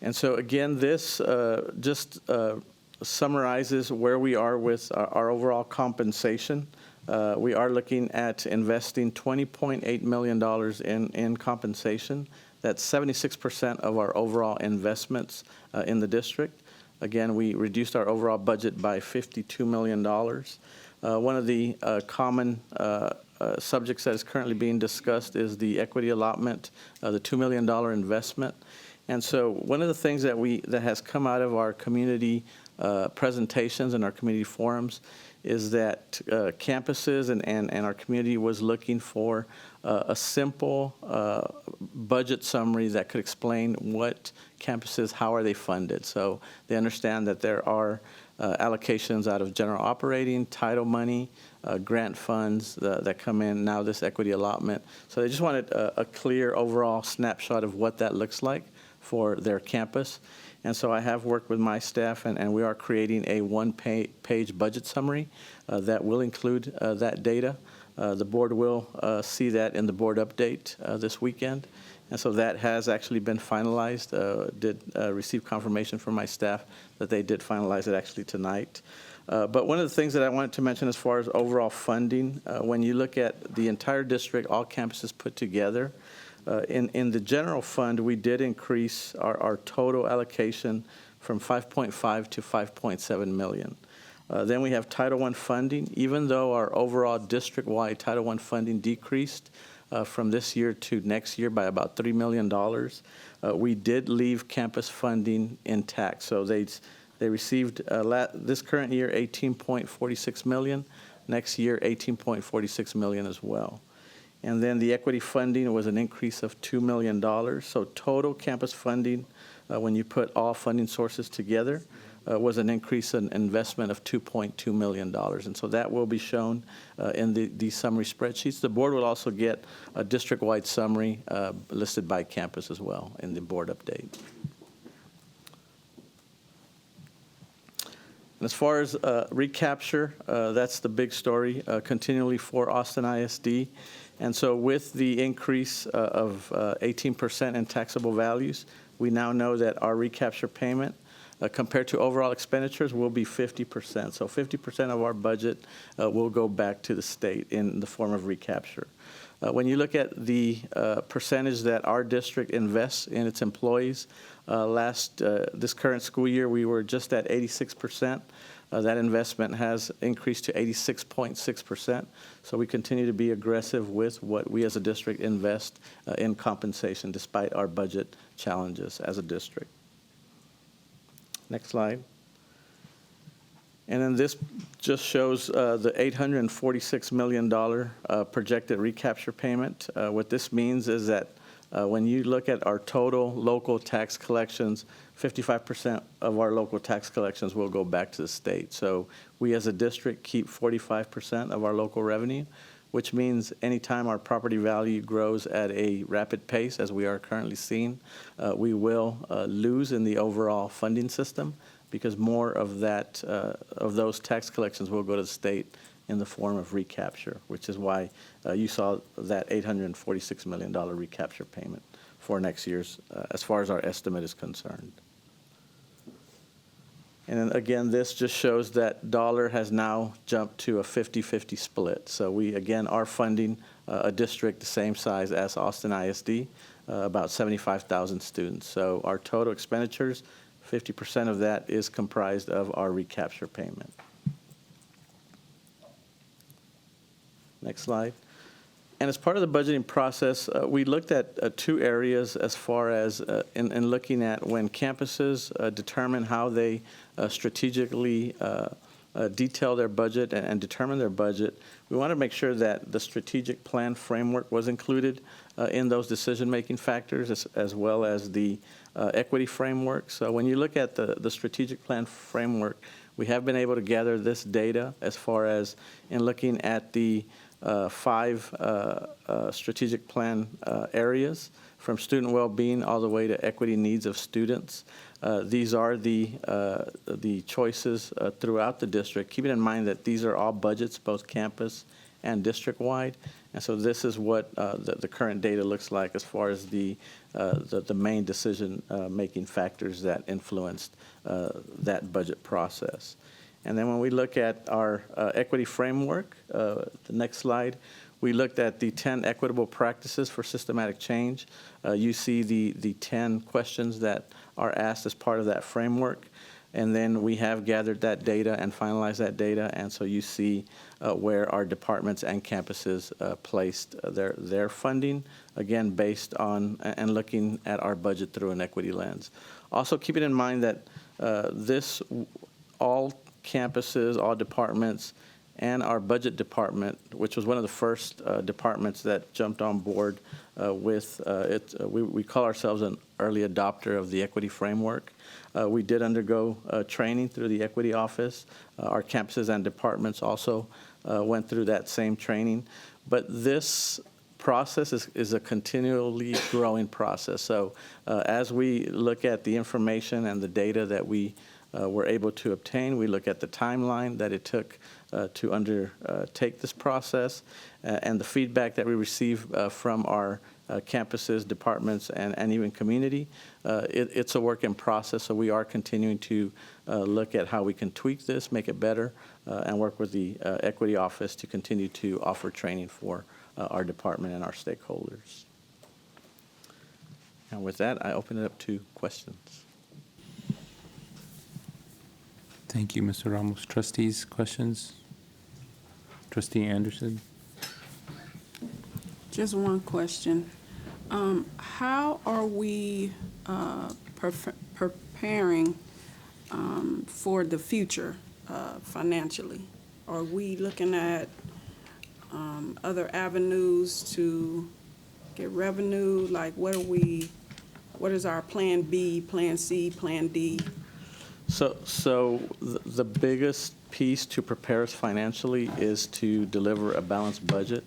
And so again, this just summarizes where we are with our overall compensation. We are looking at investing $20.8 million in compensation. That's 76% of our overall investments in the district. Again, we reduced our overall budget by $52 million. One of the common subjects that is currently being discussed is the equity allotment, the $2 million investment. And so one of the things that has come out of our community presentations and our community forums is that campuses and our community was looking for a simple budget summary that could explain what campuses, how are they funded. So they understand that there are allocations out of general operating, title money, grant funds that come in, now this equity allotment. So they just wanted a clear overall snapshot of what that looks like for their campus. And so I have worked with my staff, and we are creating a one-page budget summary that will include that data. The board will see that in the board update this weekend. And so that has actually been finalized. Did receive confirmation from my staff that they did finalize it actually tonight. But one of the things that I wanted to mention as far as overall funding, when you look at the entire district, all campuses put together, in the general fund, we did increase our total allocation from 5.5 to 5.7 million. Then we have Title I funding. Even though our overall district-wide Title I funding decreased from this year to next year by about $3 million, we did leave campus funding intact. So they received this current year $18.46 million, next year $18.46 million as well. And then the equity funding was an increase of $2 million. So total campus funding, when you put all funding sources together, was an increase in investment of $2.2 million. And so that will be shown in the summary spreadsheets. The board will also get a district-wide summary listed by campus as well in the board update. And as far as recapture, that's the big story continually for Austin ISD. And so with the increase of 18% in taxable values, we now know that our recapture payment compared to overall expenditures will be 50%. So 50% of our budget will go back to the state in the form of recapture. When you look at the percentage that our district invests in its employees, this current school year, we were just at 86%. That investment has increased to 86.6%. So we continue to be aggressive with what we as a district invest in compensation despite our budget challenges as a district. Next slide. And then this just shows the $846 million projected recapture payment. What this means is that when you look at our total local tax collections, 55% of our local tax collections will go back to the state. So we as a district keep 45% of our local revenue, which means anytime our property value grows at a rapid pace, as we are currently seeing, we will lose in the overall funding system because more of that, of those tax collections will go to the state in the form of recapture, which is why you saw that $846 million recapture payment for next year's, as far as our estimate is concerned. And then again, this just shows that dollar has now jumped to a 50-50 split. So we, again, are funding a district the same size as Austin ISD, about 75,000 students. So our total expenditures, 50% of that is comprised of our recapture payment. Next slide. And as part of the budgeting process, we looked at two areas as far as in looking at when campuses determine how they strategically detail their budget and determine their budget. We want to make sure that the strategic plan framework was included in those decision-making factors as well as the equity framework. So when you look at the strategic plan framework, we have been able to gather this data as far as in looking at the 5 strategic plan areas, from student well-being all the way to equity needs of students. These are the choices throughout the district, keeping in mind that these are all budgets, both campus and district-wide. And so this is what the current data looks like as far as the main decision-making factors that influenced that budget process. And then when we look at our equity framework, the next slide, we looked at the 10 equitable practices for systematic change. You see the 10 questions that are asked as part of that framework. And then we have gathered that data and finalized that data. And so you see where our departments and campuses placed their funding, again, based on and looking at our budget through an equity lens. Also keeping in mind that all campuses, all departments, and our budget department, which was one of the first departments that jumped on board with it. We call ourselves an early adopter of the equity framework. We did undergo training through the equity office. Our campuses and departments also went through that same training. But this process is a continually growing process. So as we look at the information and the data that we were able to obtain, we look at the timeline that it took to undertake this process and the feedback that we receive from our campuses, departments, and even community. It's a work in process, so we are continuing to look at how we can tweak this, make it better, and work with the equity office to continue to offer training for our department and our stakeholders. And with that, I open it up to questions. Thank you, Mr. Ramos. Trustees, questions? Trustee Anderson? Just one question. How are we preparing for the future financially? Are we looking at other avenues to get revenue? Like, what is our plan B, plan C, plan D? So the biggest piece to prepare us financially is to deliver a balanced budget.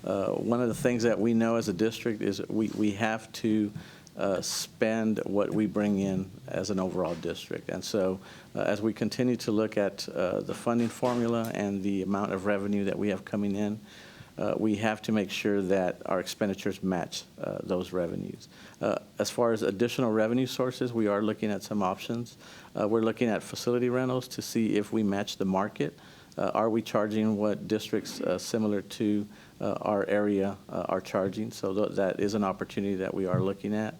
One of the things that we know as a district is we have to spend what we bring in as an overall district. And so as we continue to look at the funding formula and the amount of revenue that we have coming in, we have to make sure that our expenditures match those revenues. As far as additional revenue sources, we are looking at some options. We're looking at facility rentals to see if we match the market. Are we charging what districts similar to our area are charging? So that is an opportunity that we are looking at.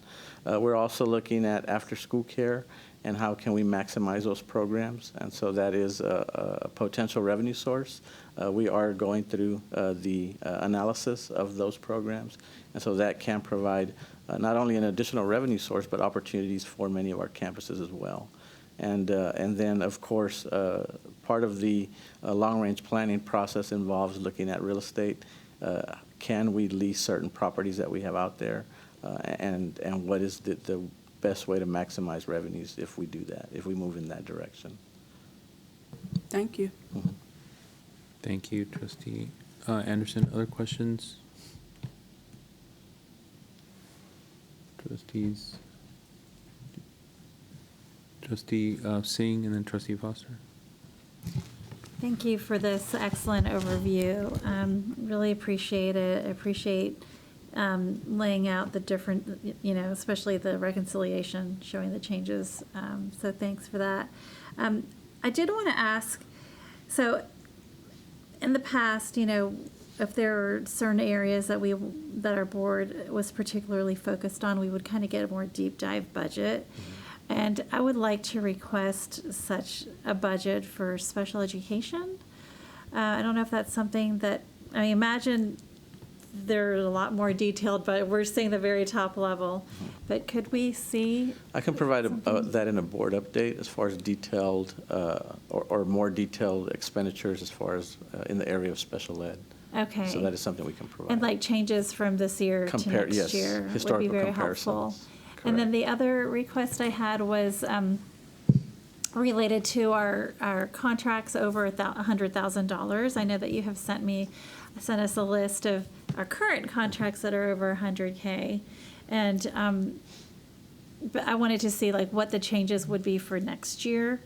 We're also looking at after-school care and how can we maximize those programs. And so that is a potential revenue source. We are going through the analysis of those programs. And so that can provide not only an additional revenue source, but opportunities for many of our campuses as well. And then, of course, part of the long-range planning process involves looking at real estate. Can we lease certain properties that we have out there? And what is the best way to maximize revenues if we do that, if we move in that direction? Thank you. Mm-hmm. Thank you, Trustee Anderson. Other questions? Trustees? Trustee Singh and then Trustee Foster. Thank you for this excellent overview. Really appreciate it. I appreciate laying out the different, especially the reconciliation, showing the changes. So thanks for that. I did want to ask, so in the past, if there are certain areas that our board was particularly focused on, we would kind of get a more deep dive budget. And I would like to request such a budget for special education. I don't know if that's something that, I imagine they're a lot more detailed, but we're seeing the very top level. But could we see? I can provide that in a board update as far as detailed or more detailed expenditures as far as in the area of special ed. Okay. So that is something we can provide. And like changes from this year to next yes, year would be historical very comparisons. helpful. And then the other request I had was related to our contracts over $100,000. I know that you have sent us a list of our current contracts that are over 100K. And, but I wanted to see like what the changes would be for next year,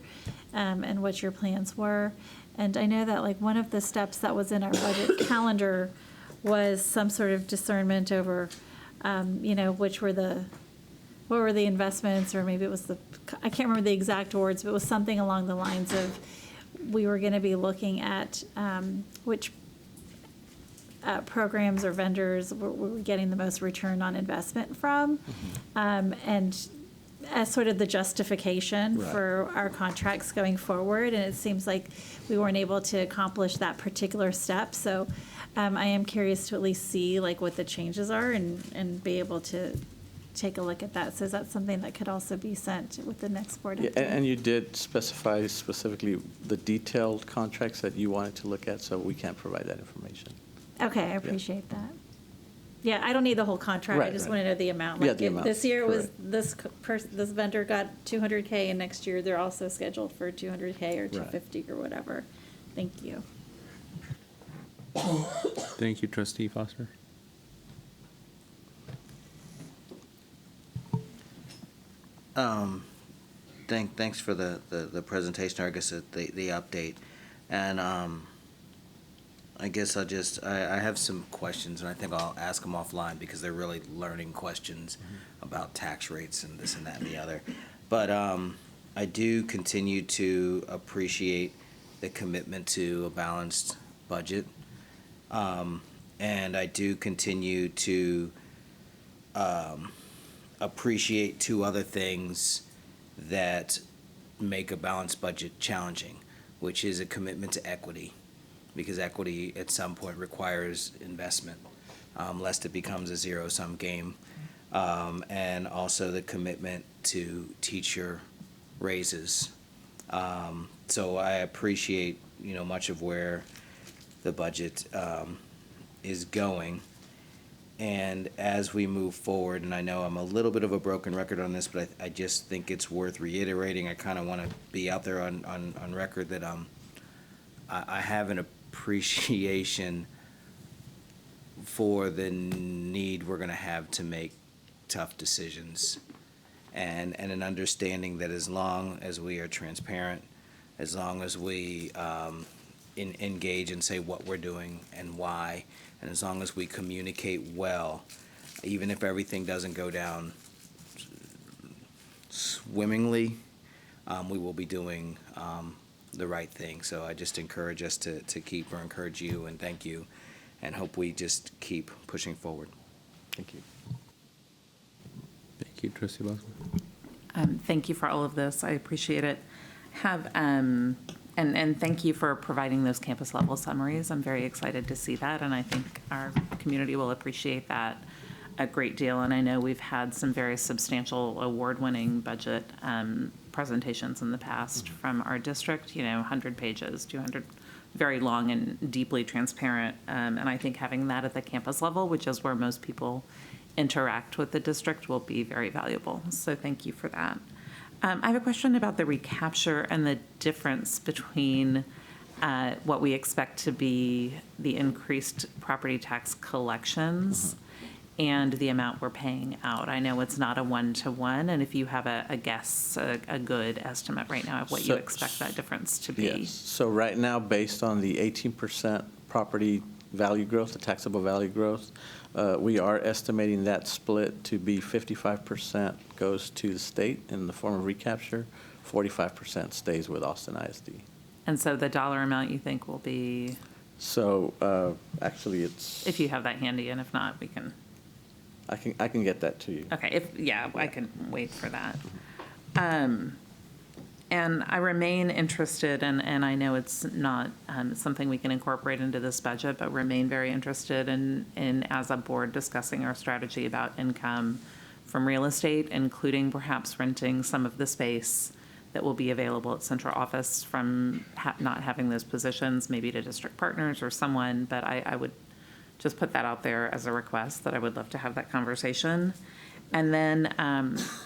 and what your plans were. And I know that like one of the steps that was in our budget calendar was some sort of discernment over, what were the investments, or maybe it was I can't remember the exact words, but it was something along the lines of, we were going to be looking at which programs or vendors were getting the most return on investment from, and as sort of the justification for our contracts going forward. And it seems like we weren't able to accomplish that particular step. So I am curious to at least see like what the changes are, and be able to take a look at that. So is that something that could also be sent with the next board Yeah, update? and you did specify specifically the detailed contracts that you wanted to look at, so we can't provide that information. Okay, I appreciate that. Yeah, I don't need the whole contract. I Right, just right. want to know the amount. Yeah, Like the if amount, this year it was correct. this vendor got 200K, and next year they're also scheduled for 200K or Right. 250 or whatever. Thank you. Thank you, Trustee Foster. Thanks for the presentation, or I guess the update. And I guess I have some questions, and I think I'll ask them offline because they're really learning questions about tax rates and this and that and the other. But I do continue to appreciate the commitment to a balanced budget. And I do continue to appreciate two other things that make a balanced budget challenging, which is a commitment to equity, because equity at some point requires investment, lest it becomes a zero-sum game, and also the commitment to teacher raises. So I appreciate, much of where the budget is going. And as we move forward, and I know I'm a little bit of a broken record on this, but I just think it's worth reiterating. I kind of want to be out there on record that I have an appreciation for the need we're going to have to make tough decisions, and an understanding that as long as we are transparent, as long as we engage and say what we're doing and why, and as long as we communicate well, even if everything doesn't go down swimmingly, we will be doing the right thing. So I just encourage us to encourage you and thank you, and hope we just keep pushing forward. Thank you. Thank you, Trustee Boswell. Thank you for all of this. I appreciate it. And thank you for providing those campus level summaries. I'm very excited to see that, and I think our community will appreciate that a great deal. And I know we've had some very substantial award-winning budget presentations in the past from our district, 100 pages, 200, very long and deeply transparent. And I think having that at the campus level, which is where most people interact with the district, will be very valuable. So thank you for that. I have a question about the recapture and the difference between what we expect to be the increased property tax collections and the amount we're paying out. I know it's not a one-to-one, and if you have a guess, a good estimate right now of what you expect that difference to be. Yes. So right now, based on the 18% property value growth, the taxable value growth, we are estimating that split to be 55% goes to the state in the form of recapture, 45% stays with Austin ISD. And so the dollar amount you think will be? So actually it's. If you have that handy, and if not, we can. I can get that to you. Okay, I can wait for that. And I remain interested, and I know it's not something we can incorporate into this budget, but remain very interested in, as a board, discussing our strategy about income from real estate, including perhaps renting some of the space that will be available at central office from not having those positions, maybe to district partners or someone, but I would just put that out there as a request that I would love to have that conversation. And then,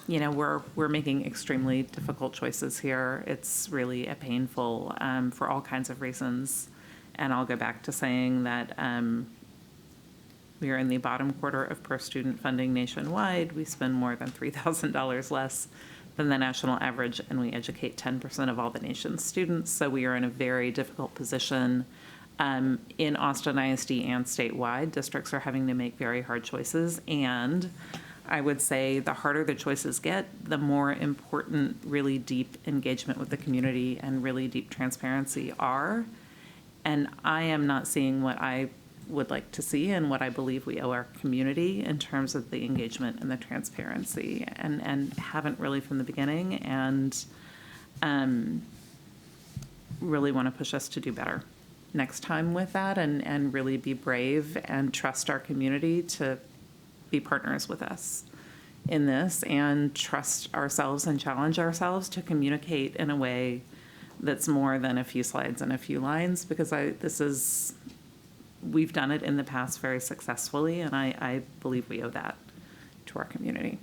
we're making extremely difficult choices here. It's really a painful, for all kinds of reasons. And I'll go back to saying that we are in the bottom quarter of per-student funding nationwide. We spend more than $3,000 less than the national average, and we educate 10% of all the nation's students. So we are in a very difficult position. In Austin ISD and statewide, districts are having to make very hard choices. And I would say the harder the choices get, the more important really deep engagement with the community and really deep transparency are. And I am not seeing what I would like to see and what I believe we owe our community in terms of the engagement and the transparency, and haven't really from the beginning, and really want to push us to do better next time with that, and really be brave and trust our community to be partners with us in this, and trust ourselves and challenge ourselves to communicate in a way that's more than a few slides and a few lines, because we've done it in the past very successfully, and I believe we owe that to our community.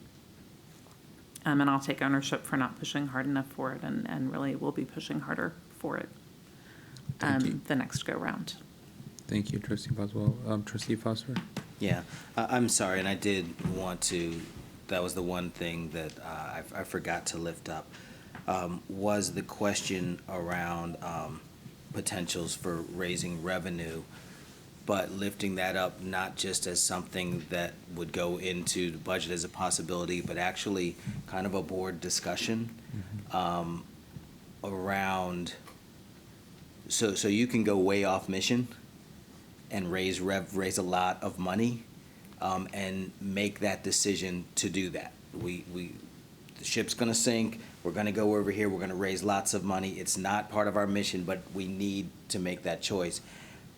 And I'll take ownership for not pushing hard enough for it, and really will be pushing harder for it the next go round. Thank you, Trustee Boswell. Trustee Foster? Yeah, I'm sorry, and I did want to, that was the one thing that I forgot to lift up, was the question around potentials for raising revenue, but lifting that up not just as something that would go into the budget as a possibility, but actually kind of a board discussion around, so you can go way off mission and raise a lot of money, and make that decision to do that. The ship's gonna sink, we're gonna go over here, we're gonna raise lots of money. It's not part of our mission, but we need to make that choice.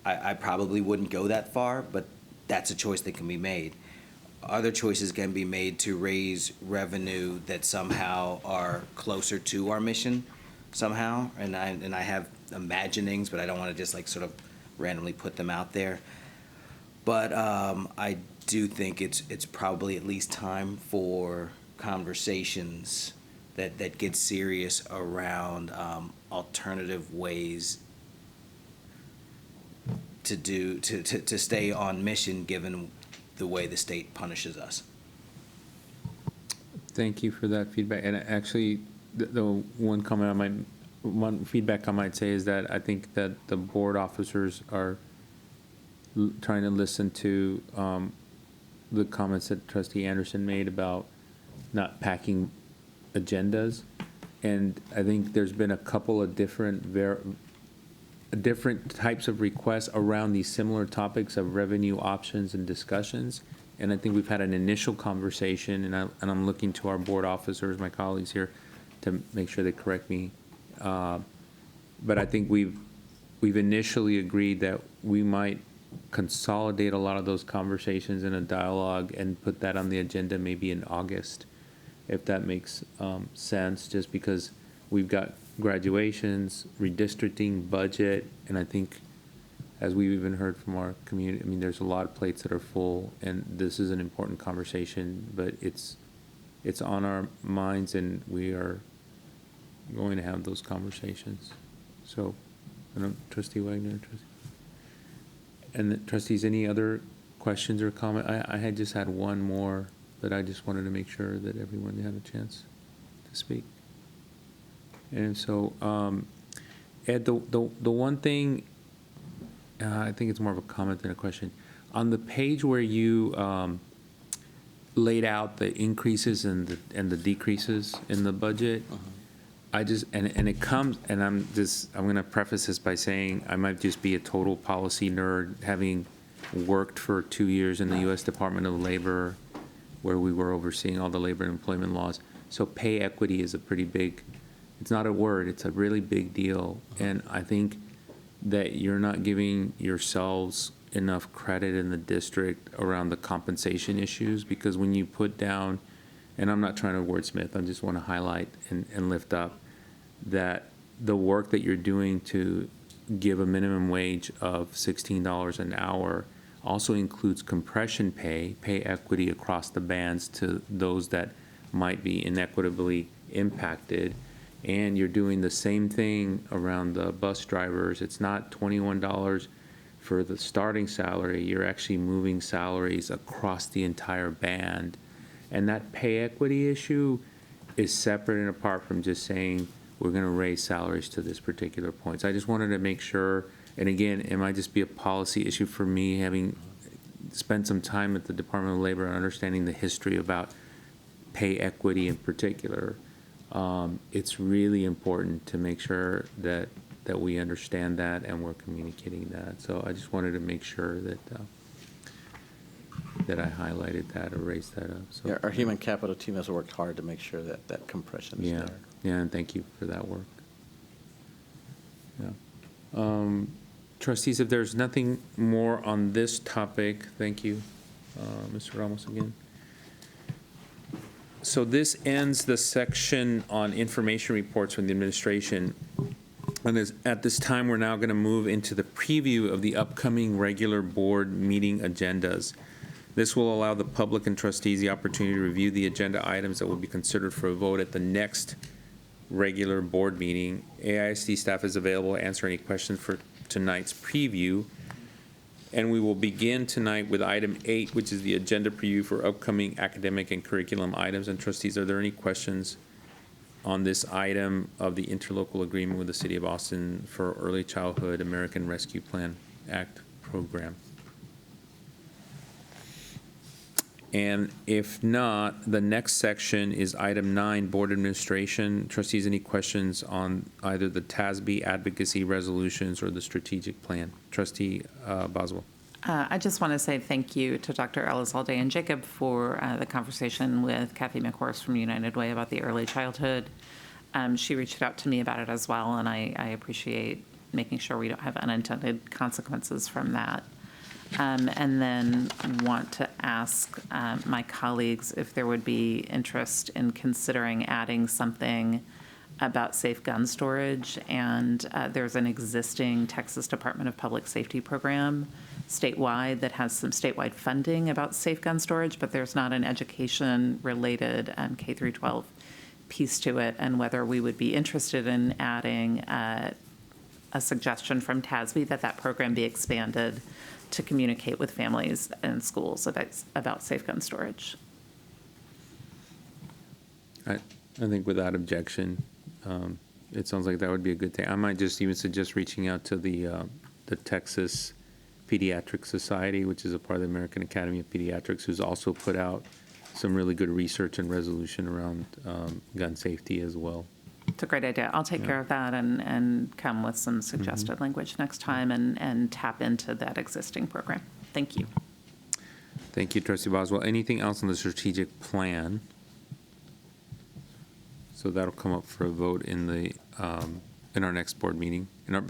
I probably wouldn't go that far, but that's a choice that can be made. Other choices can be made to raise revenue that somehow are closer to our mission somehow, and I have imaginings, but I don't want to just like sort of randomly put them out there. But I do think it's probably at least time for conversations that get serious around alternative ways to stay on mission, given the way the state punishes us. Thank you for that feedback. And actually, the one feedback I might say is that I think that the board officers are trying to listen to the comments that Trustee Anderson made about not packing agendas. And I think there's been a couple of different types of requests around these similar topics of revenue options and discussions. And I think we've had an initial conversation, and I'm looking to our board officers, my colleagues here, to make sure they correct me. But I think we've initially agreed that we might consolidate a lot of those conversations in a dialogue and put that on the agenda maybe in August, if that makes sense, just because we've got graduations, redistricting, budget, and I think, as we've even heard from our community, I mean, there's a lot of plates that are full, and this is an important conversation, but it's on our minds, and we are going to have those conversations. So, Trustee Wagner, and the trustees, any other questions or comment? I had just had one more, but I just wanted to make sure that everyone had a chance to speak. And so, Ed, the one thing, I think it's more of a comment than a question. On the page where you laid out the increases and the decreases in the budget, I just, and it comes, and I'm going to preface this by saying I might just be a total policy nerd, having worked for 2 years in the U.S. Department of Labor, where we were overseeing all the labor and employment laws. So pay equity is a pretty big, it's not a word, it's a really big deal. And I think that you're not giving yourselves enough credit in the district around the compensation issues, because when you put down, and I'm not trying to wordsmith, I just want to highlight and lift up that the work that you're doing to give a minimum wage of $16 an hour also includes compression pay, pay equity across the bands to those that might be inequitably impacted. And you're doing the same thing around the bus drivers. It's not $21 for the starting salary. You're actually moving salaries across the entire band. And that pay equity issue is separate and apart from just saying we're going to raise salaries to this particular point. So I just wanted to make sure, and again, it might just be a policy issue for me, having spent some time at the Department of Labor and understanding the history about pay equity in particular. It's really important to make sure that we understand that and we're communicating that. So I just wanted to make sure that I highlighted that or raised that up. So Yeah, our human capital team has worked hard to make sure that that compression is yeah, there. yeah, and thank you for that work. Yeah. Trustees, if there's nothing more on this topic, thank you, Mr. Ramos again. So this ends the section on information reports from the administration. And at this time, we're now going to move into the preview of the upcoming regular board meeting agendas. This will allow the public and trustees the opportunity to review the agenda items that will be considered for a vote at the next regular board meeting. AISD staff is available to answer any questions for tonight's preview. And we will begin tonight with item 8, which is the agenda preview for upcoming academic and curriculum items. And trustees, are there any questions on this item of the interlocal agreement with the City of Austin for Early Childhood American Rescue Plan Act program? And if not, the next section is item 9, board administration. Trustees, any questions on either the TASB advocacy resolutions or the strategic plan? Trustee Boswell. I just want to say thank you to Dr. Elizalde and Jacob for the conversation with Kathy McHorse from United Way about the early childhood. She reached out to me about it as well, and I appreciate making sure we don't have unintended consequences from that. And then want to ask my colleagues if there would be interest in considering adding something about safe gun storage. And there's an existing Texas Department of Public Safety program statewide that has some statewide funding about safe gun storage, but there's not an education-related K through 12 piece to it, and whether we would be interested in adding a suggestion from TASB that program be expanded to communicate with families and schools about safe gun storage. I think without objection, it sounds like that would be a good thing. I might just even suggest reaching out to the Texas Pediatric Society, which is a part of the American Academy of Pediatrics, who's also put out some really good research and resolution around gun safety as well. It's a great idea. I'll take care of that and come with some suggested language next time and tap into that existing program. Thank you. Thank you, Trustee Boswell. Anything else on the strategic plan? So that'll come up for a vote in our next board meeting, in our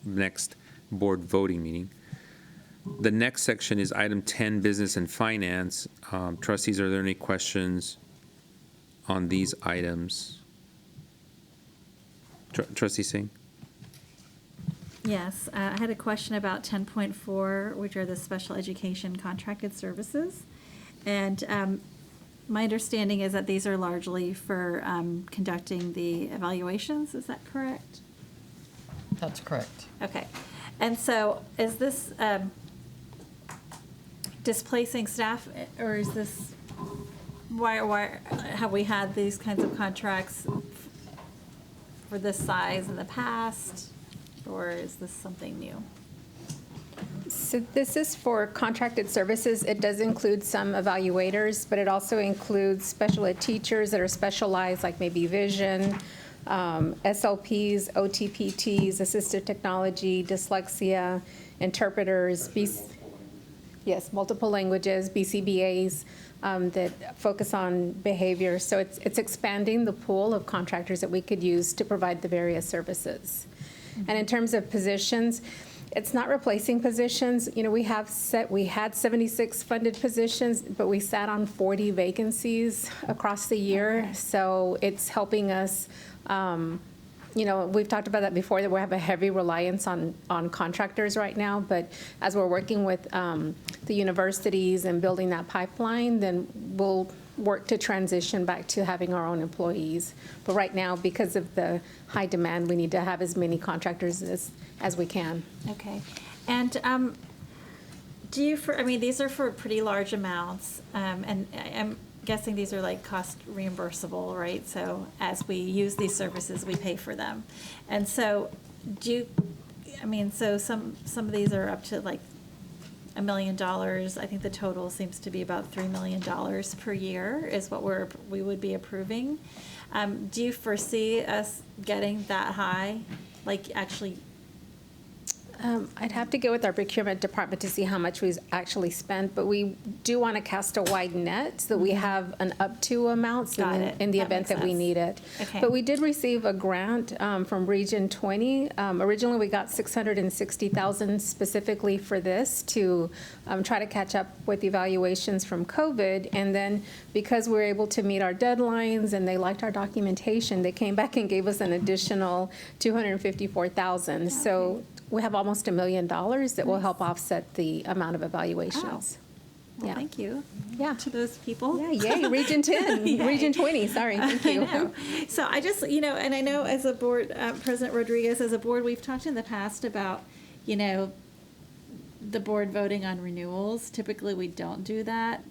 next board voting meeting. The next section is item 10, business and finance. Trustees, are there any questions on these items? Trustee Singh? Yes, I had a question about 10.4, which are the special education contracted services. And my understanding is that these are largely for conducting the evaluations. Is that correct? That's correct. Okay. And so is this displacing staff, or is this, why have we had these kinds of contracts for this size in the past, or is this something new? So this is for contracted services. It does include some evaluators, but it also includes special ed teachers that are specialized, like maybe vision, SLPs, OTPTs, assistive technology, dyslexia, interpreters, multiple languages, BCBAs, that focus on behavior. So it's expanding the pool of contractors that we could use to provide the various services. Mm-hmm. And in terms of positions, it's not replacing positions. You know, we had 76 funded positions, but we sat on 40 vacancies across the year. Okay. So it's helping us we've talked about that before, that we have a heavy reliance on contractors right now, but as we're working with the universities and building that pipeline, then we'll work to transition back to having our own employees. But right now, because of the high demand, we need to have as many contractors as we can. Okay. And do you, these are for pretty large amounts, and I'm guessing these are like cost reimbursable, right? So as we use these services, we pay for them. And so so some of these are up to like $1 million. I think the total seems to be about $3 million per year is what we would be approving. Do you foresee us getting that high? Like actually? I'd have to get with our procurement department to see how much we've actually spent, but we do want to cast a wide net so that we have an up to amount in the event that we need it. Okay. But we did receive a grant from Region 20. Originally, we got $660,000 specifically for this to try to catch up with evaluations from COVID. And then because we were able to meet our deadlines and they liked our documentation, they came back and gave us an additional $254,000. So we have almost $1 million that will help offset the amount of evaluations. Well, thank you. Yeah. To those people. Yeah, yay, Region 10, Yay. Region 20, sorry, thank you. I know. So I just, and I know as a board, President Rodriguez, as a board, we've talked in the past about, the board voting on renewals. Typically, we don't do that,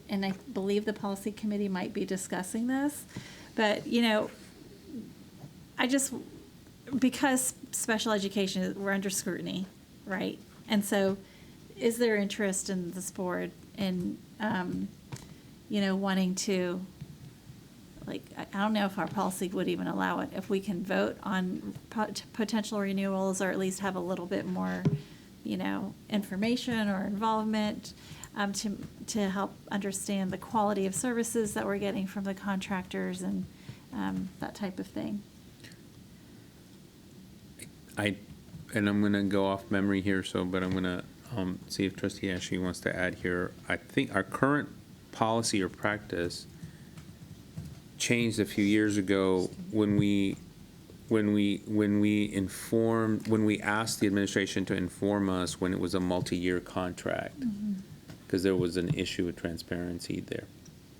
and I believe the policy committee might be discussing this. But, because special education, we're under scrutiny, right? And so is there interest in this board in, wanting to, I don't know if our policy would even allow it, if we can vote on potential renewals or at least have a little bit more, information or involvement to help understand the quality of services that we're getting from the contractors and that type of thing. And I'm going to go off memory here, but I'm going to see if Trustee Ashley wants to add here. I think our current policy or practice changed a few years ago when we asked the administration to inform us when it was a multi-year contract, because there was an issue of transparency there.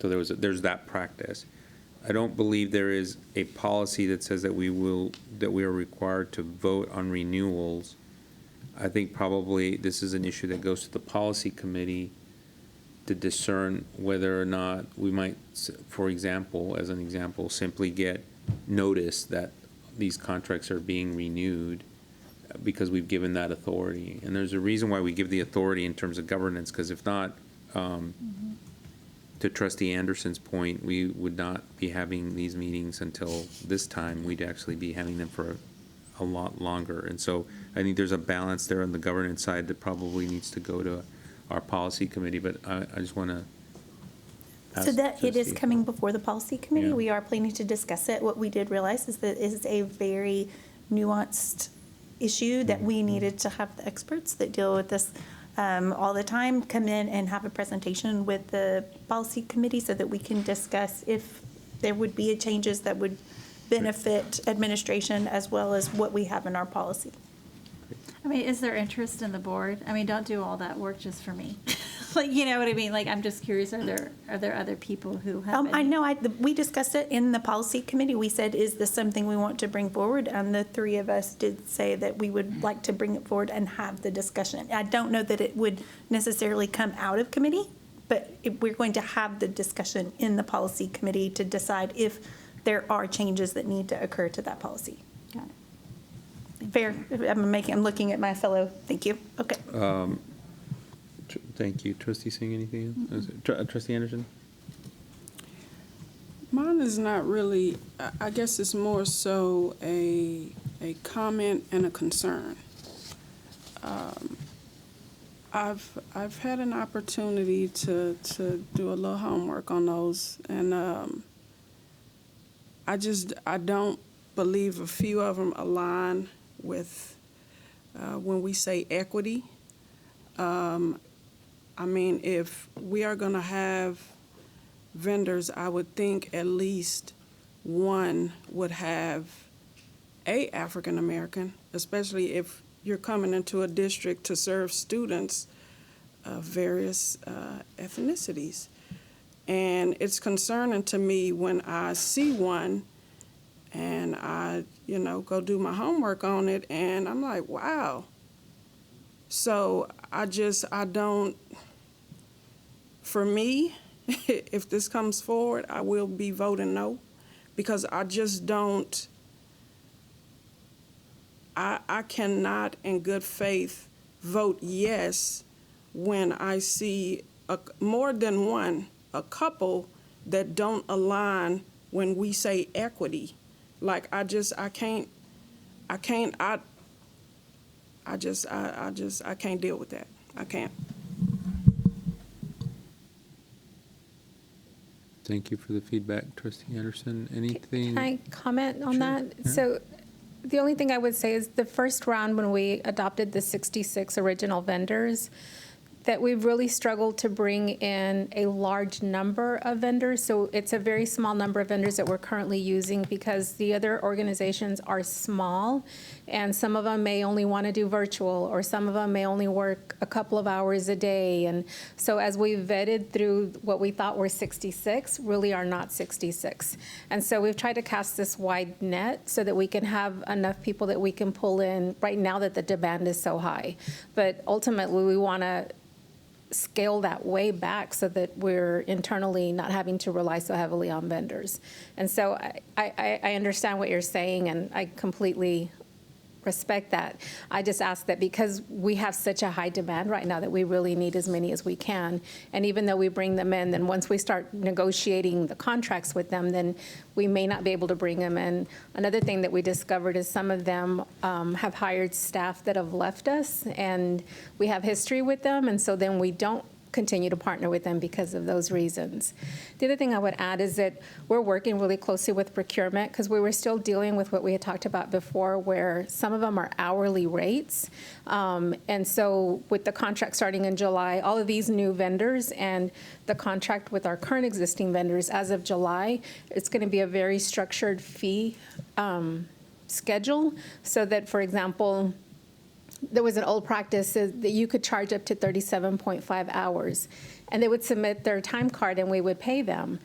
So there's that practice. I don't believe there is a policy that says that we are required to vote on renewals. I think probably this is an issue that goes to the policy committee to discern whether or not we might, for example, as an example, simply get notice that these contracts are being renewed because we've given that authority. And there's a reason why we give the authority in terms of governance, because if not, to Trustee Anderson's point, we would not be having these meetings until this time. We'd actually be having them for a lot longer. And so I think there's a balance there on the governance side that probably needs to go to our policy committee, but I just want to ask So that it is Trustee. coming before the policy committee. Yeah. We are planning to discuss it. What we did realize is that it is a very nuanced issue that we needed to have the experts that deal with this all the time come in and have a presentation with the policy committee so that we can discuss if there would be changes that would benefit administration as well as what we have in our policy. Is there interest in the board? Don't do all that work just for me. You know what I mean? I'm just curious, are there other people who have been? I know, we discussed it in the policy committee. We said, is this something we want to bring forward? And the three of us did say that we would like to bring it forward and have the discussion. I don't know that it would necessarily come out of committee, but we're going to have the discussion in the policy committee to decide if there are changes that need to occur to that policy. Got it. Fair. I'm looking at my fellow. Thank you. Okay. Thank you. Trustee Singh, anything else? Trustee Anderson? Mine is not really, I guess it's more so a comment and a concern. I've had an opportunity to do a little homework on those, and I don't believe a few of them align with when we say equity. If we are going to have vendors, I would think at least one would have a African American, especially if you're coming into a district to serve students of various ethnicities. And it's concerning to me when I see one and I, go do my homework on it, and I'm like, wow. So I don't, for me, if this comes forward, I will be voting no, because I just don't, I cannot in good faith vote yes when I see more than one, a couple that don't align when we say equity. Like I can't deal with that. I can't. Thank you for the feedback, Trustee Anderson. Anything? Can I comment on Sure, that? yeah. So the only thing I would say is the first round when we adopted the 66 original vendors, that we've really struggled to bring in a large number of vendors. So it's a very small number of vendors that we're currently using because the other organizations are small, and some of them may only want to do virtual, or some of them may only work a couple of hours a day. And so as we vetted through what we thought were 66, really are not 66. And so we've tried to cast this wide net so that we can have enough people that we can pull in right now that the demand is so high. But ultimately, we want to scale that way back so that we're internally not having to rely so heavily on vendors. And so I understand what you're saying, and I completely respect that. I just ask that because we have such a high demand right now that we really need as many as we can. And even though we bring them in, then once we start negotiating the contracts with them, then we may not be able to bring them in. Another thing that we discovered is some of them have hired staff that have left us, and we have history with them, and so then we don't continue to partner with them because of those reasons. The other thing I would add is that we're working really closely with procurement because we were still dealing with what we had talked about before, where some of them are hourly rates. And so with the contract starting in July, all of these new vendors and the contract with our current existing vendors as of July, it's going to be a very structured fee schedule so that, for example, there was an old practice that you could charge up to 37.5 hours, and they would submit their time card and we would pay them.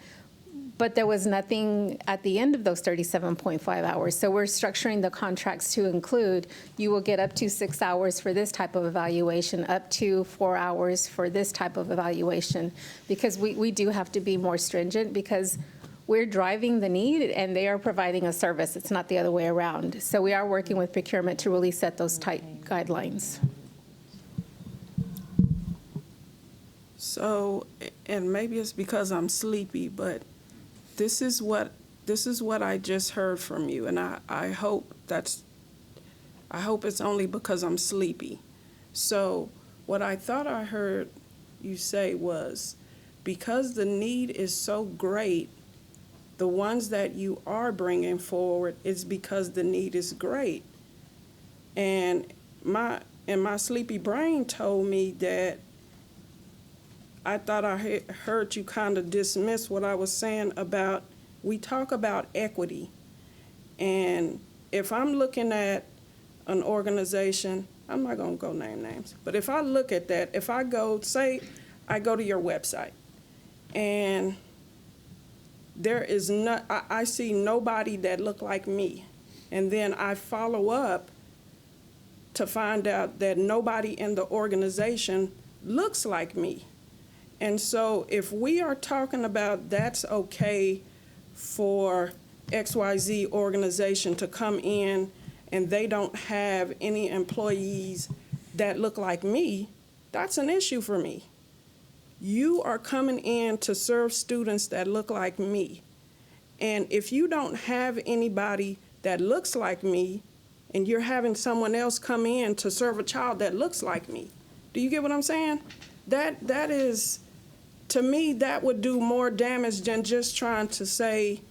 But there was nothing at the end of those 37.5 hours. So we're structuring the contracts to include, you will get up to 6 hours for this type of evaluation, up to 4 hours for this type of evaluation, because we do have to be more stringent because we're driving the need and they are providing a service. It's not the other way around. So we are working with procurement to really set those tight guidelines. So, and maybe it's because I'm sleepy, but this is what I just heard from you, and I hope it's only because I'm sleepy. So what I thought I heard you say was, because the need is so great, the ones that you are bringing forward is because the need is great. And my sleepy brain told me that I thought I heard you kind of dismiss what I was saying about, we talk about equity. And if I'm looking at an organization, I'm not going to go name names, but if I look at that, if I go, say I go to your website and there is not, I see nobody that look like me. And then I follow up to find out that nobody in the organization looks like me. And so if we are talking about that's okay for XYZ organization to come in and they don't have any employees that look like me, that's an issue for me. You are coming in to serve students that look like me. And if you don't have anybody that looks like me, and you're having someone else come in to serve a child that looks like me, do you get what I'm saying? That is, to me, that would do more damage than just trying to say,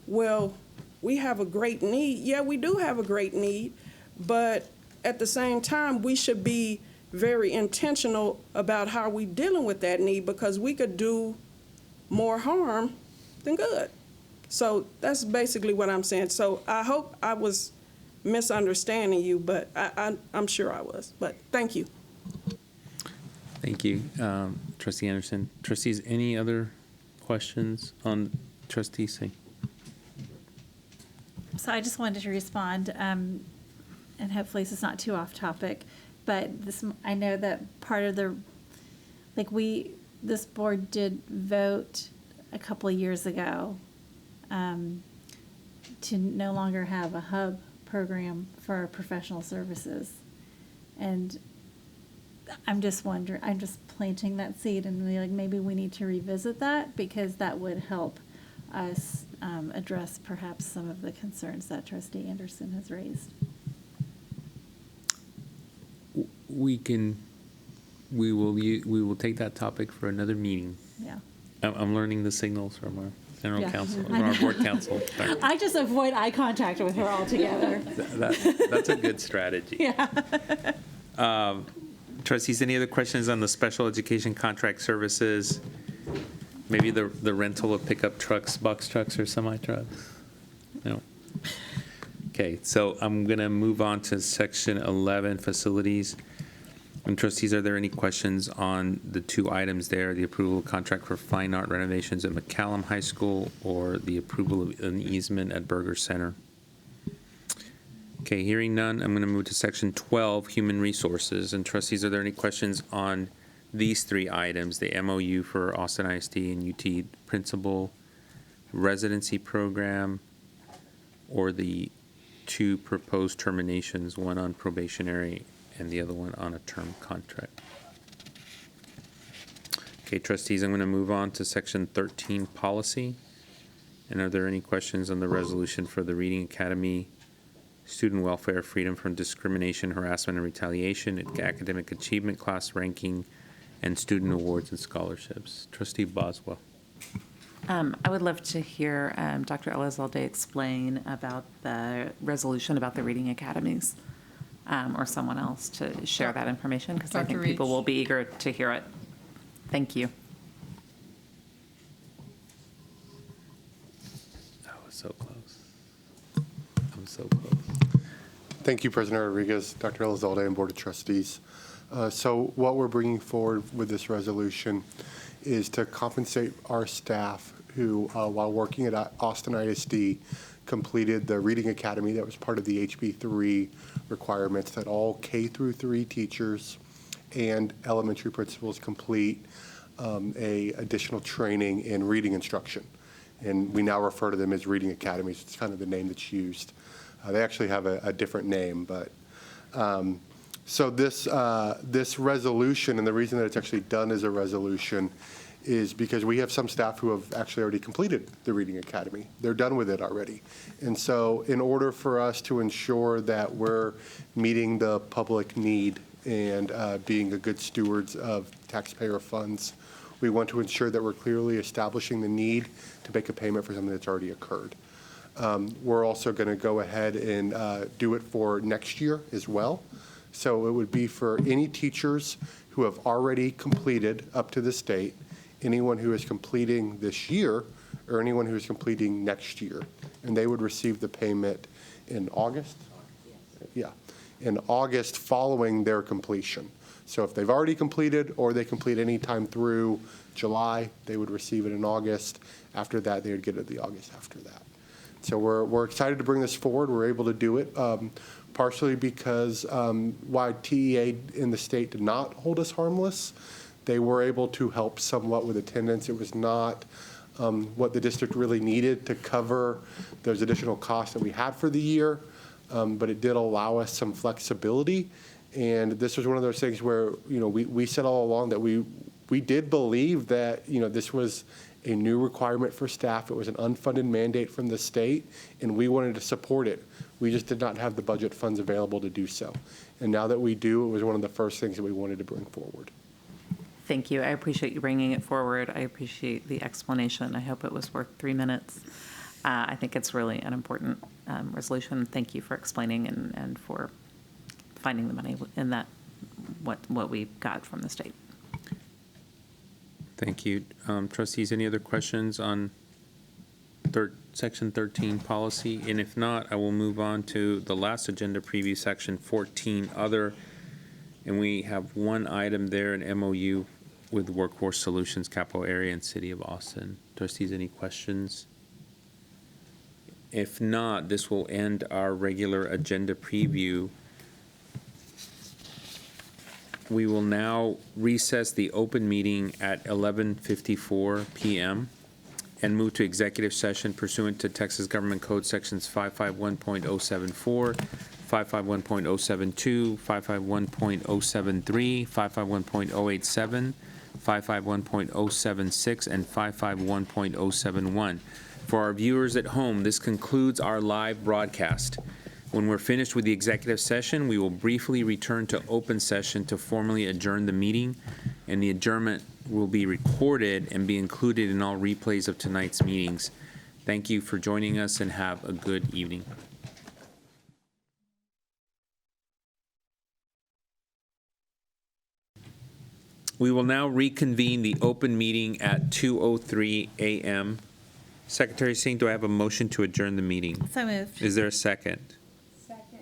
well, we have a great need. Yeah, we do have a great need, but at the same time, we should be very intentional about how we dealing with that need, because we could do more harm than good. So that's basically what I'm saying. So I hope I was misunderstanding you, but I'm sure I was. But thank you. Thank you, Trustee Anderson. Trustees, any other questions on Trustee Singh? So I just wanted to respond, and hopefully this is not too off topic, but this, I know that part of the, this board did vote a couple of years ago to no longer have a hub program for our professional services. And I'm just wondering, I'm just planting that seed and maybe we need to revisit that because that would help us address perhaps some of the concerns that Trustee Anderson has raised. We will take that topic for another meeting. Yeah. I'm learning the signals from our general Yeah. counsel, from our board counsel. I just avoid eye contact with her altogether. That's a good strategy. Yeah. Trustees, any other questions on the special education contract services? Maybe the rental of pickup trucks, box trucks, or semi-trucks? No? Okay, so I'm going to move on to section 11, facilities. And trustees, are there any questions on the two items there, the approval of contract for fine art renovations at McCallum High School or the approval of an easement at Burger Center? Okay, hearing none, I'm going to move to section 12, human resources. And trustees, are there any questions on these three items, the MOU for Austin ISD and UT principal residency program, or the two proposed terminations, one on probationary and the other one on a term contract? Okay, trustees, I'm going to move on to section 13, policy. And are there any questions on the resolution for the Reading Academy, student welfare, freedom from discrimination, harassment, and retaliation, academic achievement class ranking, and student awards and scholarships? Trustee Boswell. I would love to hear Dr. Elizalde explain about the resolution about the reading academies, or someone else to share that information, because I Dr. think people Reach. will be eager to hear it. Thank you. That was so close. I'm so close. Thank you, President Rodriguez, Dr. Elizalde, and Board of Trustees. So what we're bringing forward with this resolution is to compensate our staff who, while working at Austin ISD, completed the Reading Academy that was part of the HB3 requirements that all K through 3 teachers and elementary principals complete a additional training in reading instruction. And we now refer to them as Reading Academies. It's kind of the name that's used. They actually have a different name, but so this resolution, and the reason that it's actually done as a resolution is because we have some staff who have actually already completed the Reading Academy. They're done with it already. And so in order for us to ensure that we're meeting the public need and being a good stewards of taxpayer funds, we want to ensure that we're clearly establishing the need to make a payment for something that's already occurred. We're also going to go ahead and do it for next year as well. So it would be for any teachers who have already completed up to this date, anyone who is completing this year, or anyone who is completing next year. And they would receive the payment in August? Yeah, in August following their completion. So if they've already completed or they complete any time through July, they would receive it in August. After that, they would get it the August after that. So we're excited to bring this forward. We're able to do it partially because while TEA in the state did not hold us harmless, they were able to help somewhat with attendance. It was not what the district really needed to cover those additional costs that we had for the year, but it did allow us some flexibility. And this was one of those things where, we said all along that we did believe that, this was a new requirement for staff. It was an unfunded mandate from the state, and we wanted to support it. We just did not have the budget funds available to do so. And now that we do, it was one of the first things that we wanted to bring forward. Thank you. I appreciate you bringing it forward. I appreciate the explanation. I hope it was worth 3 minutes. I think it's really an important resolution. Thank you for explaining and for finding the money in that, what we got from the state. Thank you. Trustees, any other questions on Section 13 policy? And if not, I will move on to the last agenda preview, Section 14 other. And we have one item there, an MOU with Workforce Solutions, Capital Area and City of Austin. Trustees, any questions? If not, this will end our regular agenda preview. We will now recess the open meeting at 11:54 p.m. and move to executive session pursuant to Texas Government Code Sections 551.074, 551.072, 551.073, 551.087, 551.076, and 551.071. For our viewers at home, this concludes our live broadcast. When we're finished with the executive session, we will briefly return to open session to formally adjourn the meeting, and the adjournment will be recorded and be included in all replays of tonight's meetings. Thank you for joining us and have a good evening. We will now reconvene the open meeting at 2:03 a.m. Secretary Singh, do I have a motion to adjourn the meeting? So moved. Is there a second? Second.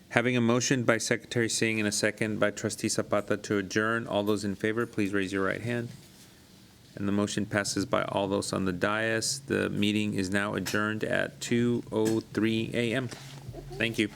Having a motion by Secretary Singh and a second by Trustee Zapata to adjourn, all those in favor, please raise your right hand. And the motion passes by all those on the dais. The meeting is now adjourned at 2:03 a.m. Thank you.